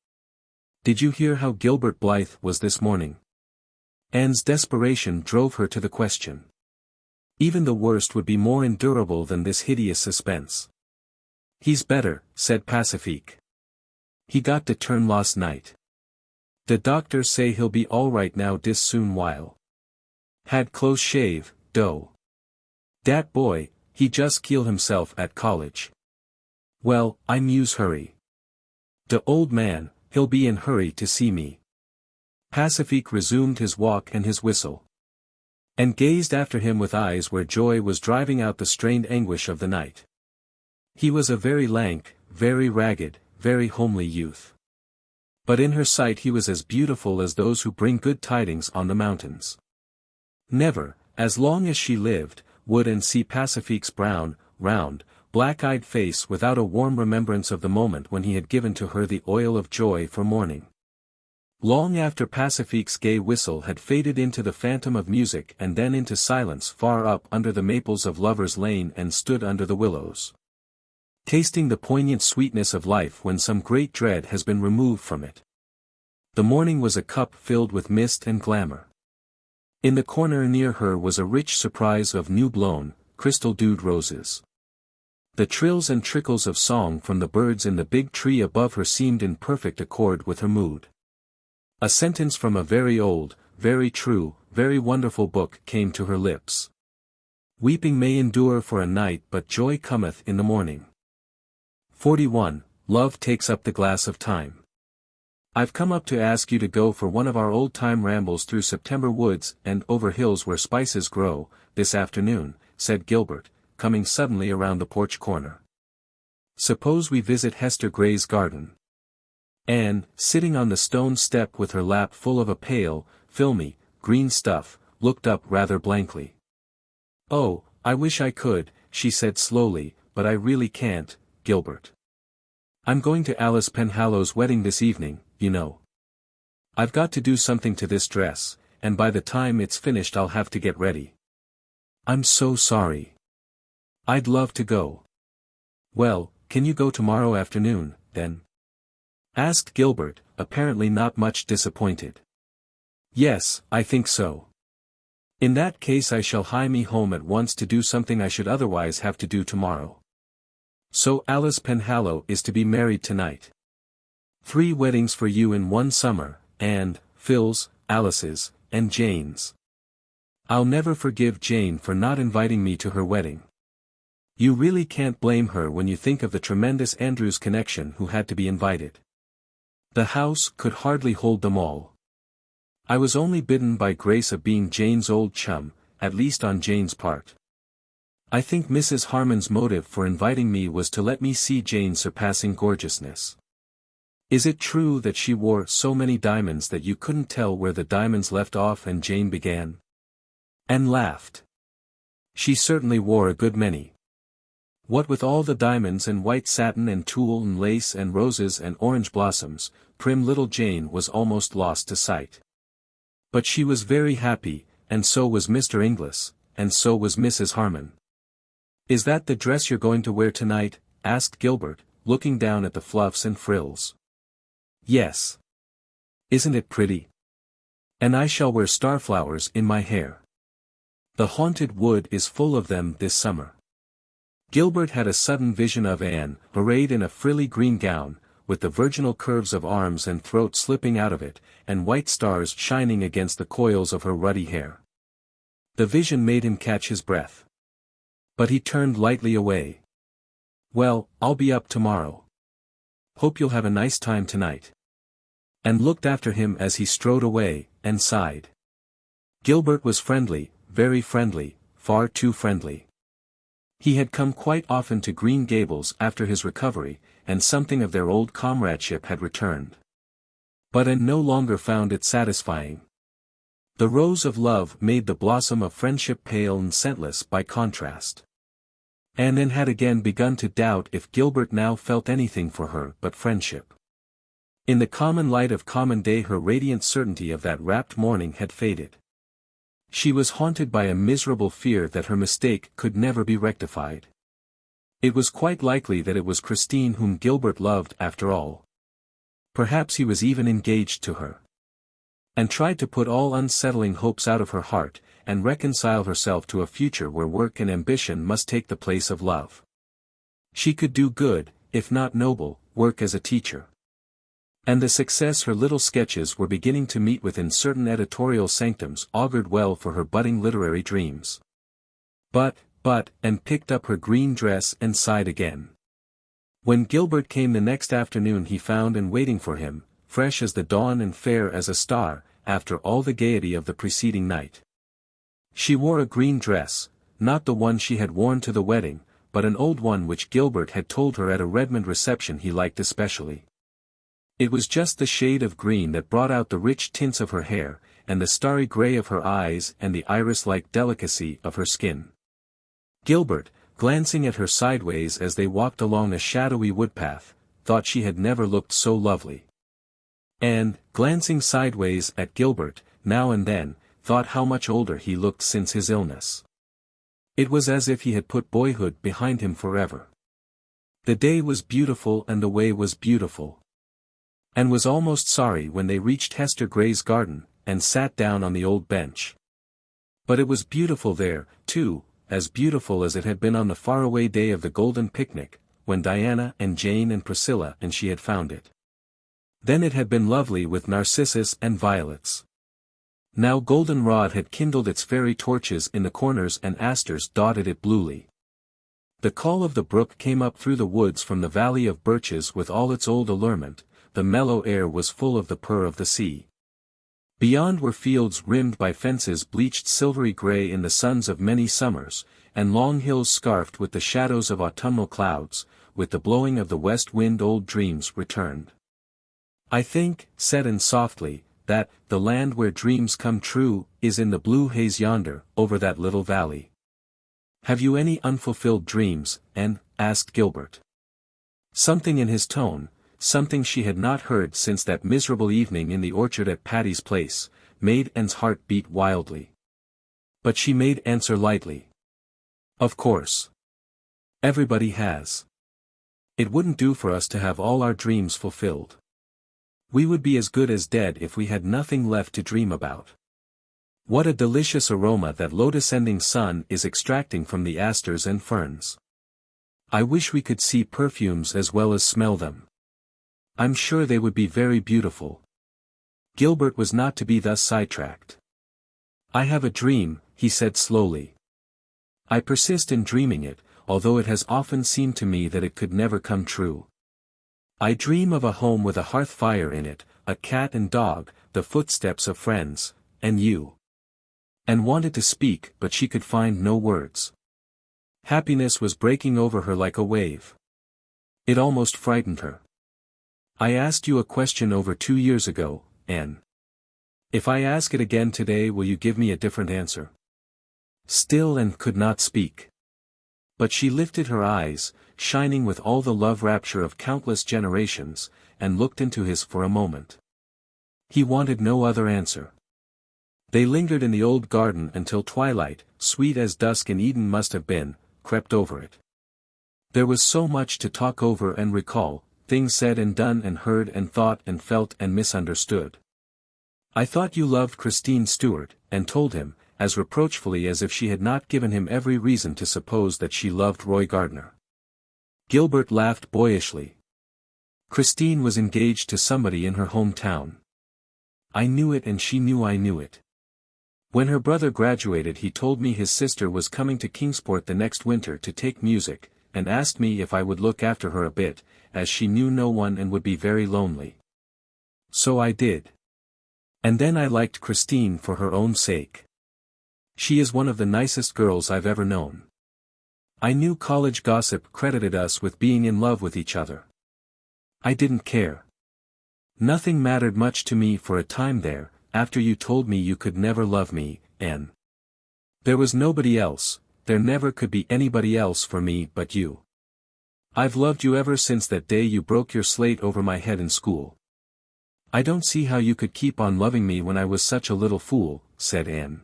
"Did you hear how Gilbert Blythe was this morning?" Anne's desperation drove her to the question. Even the worst would be more endurable than this hideous suspense. "He's better," said Pacifique. "He got de turn last night. De doctors say he'll be all right now dis soon while. Had close shave, dough. Dat boy, he just keel himself at college. Well, I muse hurry. De old man, he'll be in hurry to see me." Pacifique resumed his walk and his whistle. And gazed after him with eyes where joy was driving out the strained anguish of the night. He was a very lank, very ragged, very homely youth. But in her sight he was as beautiful as those who bring good tidings on the mountains. Never, as long as she lived, would Anne see Pacifique's brown, round, black-eyed face without a warm remembrance of the moment when he had given to her the oil of joy for mourning. Long after Pacifique's gay whistle had faded into the phantom of music and then into silence far up under the maples of Lover's Lane and stood under the willows. Tasting the poignant sweetness of life when some great dread has been removed from it. The morning was a cup filled with mist and glamour. In the corner near her was a rich surprise of new-blown, crystal-dewed roses. The trills and trickles of song from the birds in the big tree above her seemed in perfect accord with her mood. A sentence from a very old, very true, very wonderful book came to her lips. "Weeping may endure for a night but joy cometh in the morning." 41. Love takes up the glass of time. I've come up to ask you to go for one of our old-time rambles through September woods and over hills where spices grow, this afternoon, said Gilbert, coming suddenly around the porch corner. Suppose we visit Hester Gray's garden. Anne, sitting on the stone step with her lap full of a pale, filmy, green stuff, looked up rather blankly. "Oh, I wish I could," she said slowly, "but I really can't, Gilbert. I'm going to Alice Penhallow's wedding this evening, you know. I've got to do something to this dress, and by the time it's finished I'll have to get ready. I'm so sorry. I'd love to go." "Well, can you go tomorrow afternoon, then?" asked Gilbert, apparently not much disappointed. "Yes, I think so. In that case I shall hie me home at once to do something I should otherwise have to do tomorrow. So Alice Penhallow is to be married tonight. 3 weddings for you in one summer, and Phil's, Alice's, and Jane's. I'll never forgive Jane for not inviting me to her wedding. You really can't blame her when you think of the tremendous Andrews connection who had to be invited. The house could hardly hold them all. I was only bidden by grace of being Jane's old chum, at least on Jane's part. I think Mrs. Harmon's motive for inviting me was to let me see Jane's surpassing gorgeousness. Is it true that she wore so many diamonds that you couldn't tell where the diamonds left off and Jane began?" Anne laughed. "She certainly wore a good many. What with all the diamonds and white satin and tulle and lace and roses and orange blossoms, prim little Jane was almost lost to sight. But she was very happy, and so was Mr. Inglis, and so was Mrs. Harmon." "Is that the dress you're going to wear tonight?" asked Gilbert, looking down at the fluffs and frills. "Yes. Isn't it pretty? And I shall wear starflowers in my hair. The haunted wood is full of them this summer." Gilbert had a sudden vision of Anne, arrayed in a frilly green gown, with the virginal curves of arms and throat slipping out of it, and white stars shining against the coils of her ruddy hair. The vision made him catch his breath. But he turned lightly away. "Well, I'll be up tomorrow. Hope you'll have a nice time tonight." And looked after him as he strode away, and sighed. Gilbert was friendly, very friendly, far too friendly. He had come quite often to Green Gables after his recovery, and something of their old comradeship had returned. But Anne no longer found it satisfying. The rose of love made the blossom of friendship pale and scentless by contrast. And Anne had again begun to doubt if Gilbert now felt anything for her but friendship. In the common light of common day her radiant certainty of that rapt morning had faded. She was haunted by a miserable fear that her mistake could never be rectified. It was quite likely that it was Christine whom Gilbert loved after all. Perhaps he was even engaged to her. And tried to put all unsettling hopes out of her heart, and reconcile herself to a future where work and ambition must take the place of love. She could do good, if not noble, work as a teacher. And the success her little sketches were beginning to meet with in certain editorial sanctums augured well for her budding literary dreams. But, and picked up her green dress and sighed again. When Gilbert came the next afternoon he found Anne waiting for him, fresh as the dawn and fair as a star, after all the gaiety of the preceding night. She wore a green dress, not the one she had worn to the wedding, but an old one which Gilbert had told her at a Redmond reception he liked especially. It was just the shade of green that brought out the rich tints of her hair, and the starry gray of her eyes and the iris-like delicacy of her skin. Gilbert, glancing at her sideways as they walked along a shadowy woodpath, thought she had never looked so lovely. And, glancing sideways at Gilbert, now and then, thought how much older he looked since his illness. It was as if he had put boyhood behind him forever. The day was beautiful and the way was beautiful. Anne was almost sorry when they reached Hester Gray's garden, and sat down on the old bench. But it was beautiful there, too, as beautiful as it had been on the faraway day of the golden picnic, when Diana and Jane and Priscilla and she had found it. Then it had been lovely with narcissus and violets. Now goldenrod had kindled its fairy torches in the corners and asters dotted it bluely. The call of the brook came up through the woods from the valley of birches with all its old allurement, the mellow air was full of the purr of the sea. Beyond were fields rimmed by fences bleached silvery gray in the suns of many summers, and long hills scarfed with the shadows of autumnal clouds. With the blowing of the west wind old dreams returned. I think, said Anne softly, that, the land where dreams come true, is in the blue haze yonder, over that little valley. Have you any unfulfilled dreams, Anne? Asked Gilbert. Something in his tone, something she had not heard since that miserable evening in the orchard at Patty's Place, made Anne's heart beat wildly. But she made answer lightly. Of course. Everybody has. It wouldn't do for us to have all our dreams fulfilled. We would be as good as dead if we had nothing left to dream about. What a delicious aroma that low-descending sun is extracting from the asters and ferns. I wish we could see perfumes as well as smell them. I'm sure they would be very beautiful. Gilbert was not to be thus sidetracked. I have a dream, he said slowly. I persist in dreaming it, although it has often seemed to me that it could never come true. I dream of a home with a hearth fire in it, a cat and dog, the footsteps of friends, and you. Anne wanted to speak but she could find no words. Happiness was breaking over her like a wave. It almost frightened her. I asked you a question over 2 years ago, Anne. If I ask it again today, will you give me a different answer? Still Anne could not speak. But she lifted her eyes, shining with all the love rapture of countless generations, and looked into his for a moment. He wanted no other answer. They lingered in the old garden until twilight, sweet as dusk in Eden must have been, crept over it. There was so much to talk over and recall, things said and done and heard and thought and felt and misunderstood. I thought you loved Christine Stuart, and told him, as reproachfully as if she had not given him every reason to suppose that she loved Roy Gardner. Gilbert laughed boyishly. Christine was engaged to somebody in her hometown. I knew it and she knew I knew it. When her brother graduated he told me his sister was coming to Kingsport the next winter to take music, and asked me if I would look after her a bit, as she knew no one and would be very lonely. So I did. And then I liked Christine for her own sake. She is one of the nicest girls I've ever known. I knew college gossip credited us with being in love with each other. I didn't care. Nothing mattered much to me for a time there, after you told me you could never love me, Anne. There was nobody else, there never could be anybody else for me but you. I've loved you ever since that day you broke your slate over my head in school. I don't see how you could keep on loving me when I was such a little fool, said Anne.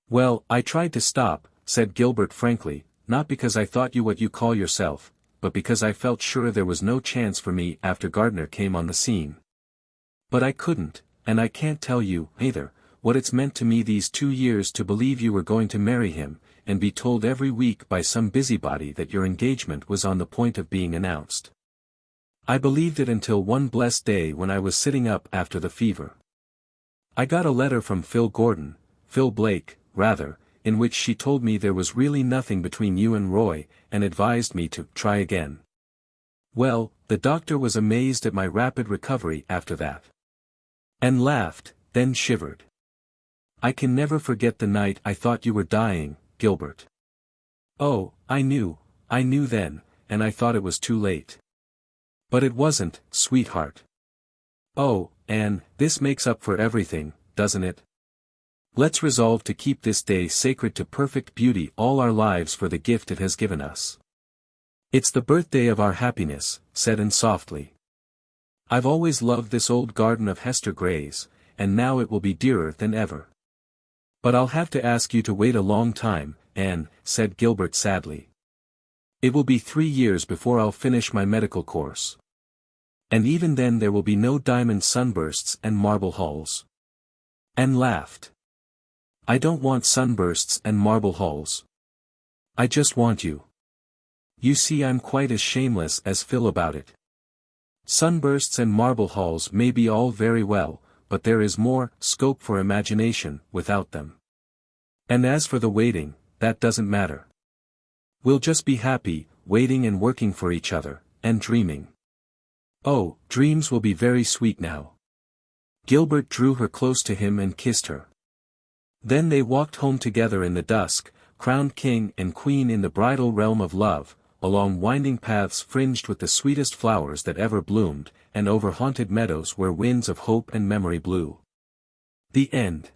Well, I tried to stop, said Gilbert frankly, not because I thought you what you call yourself, but because I felt sure there was no chance for me after Gardner came on the scene. But I couldn't, and I can't tell you, either, what it's meant to me these 2 years to believe you were going to marry him, and be told every week by some busybody that your engagement was on the point of being announced. I believed it until one blessed day when I was sitting up after the fever. I got a letter from Phil Blake, rather, in which she told me there was really nothing between you and Roy, and advised me to try again. Well, the doctor was amazed at my rapid recovery after that. And laughed, then shivered. I can never forget the night I thought you were dying, Gilbert. Oh, I knew then, and I thought it was too late. But it wasn't, sweetheart. Oh, Anne, this makes up for everything, doesn't it? Let's resolve to keep this day sacred to perfect beauty all our lives for the gift it has given us. It's the birthday of our happiness, said Anne softly. I've always loved this old garden of Hester Gray's, and now it will be dearer than ever. But I'll have to ask you to wait a long time, Anne, said Gilbert sadly. It will be 3 years before I'll finish my medical course. And even then there will be no diamond sunbursts and marble halls. Anne laughed. I don't want sunbursts and marble halls. I just want you. You see, I'm quite as shameless as Phil about it. Sunbursts and marble halls may be all very well, but there is more scope for imagination without them. And as for the waiting, that doesn't matter. We'll just be happy, waiting and working for each other, and dreaming. Oh, dreams will be very sweet now. Gilbert drew her close to him and kissed her. Then they walked home together in the dusk, crowned king and queen in the bridal realm of love, along winding paths fringed with the sweetest flowers that ever bloomed, and over haunted meadows where winds of hope and memory blew. The End.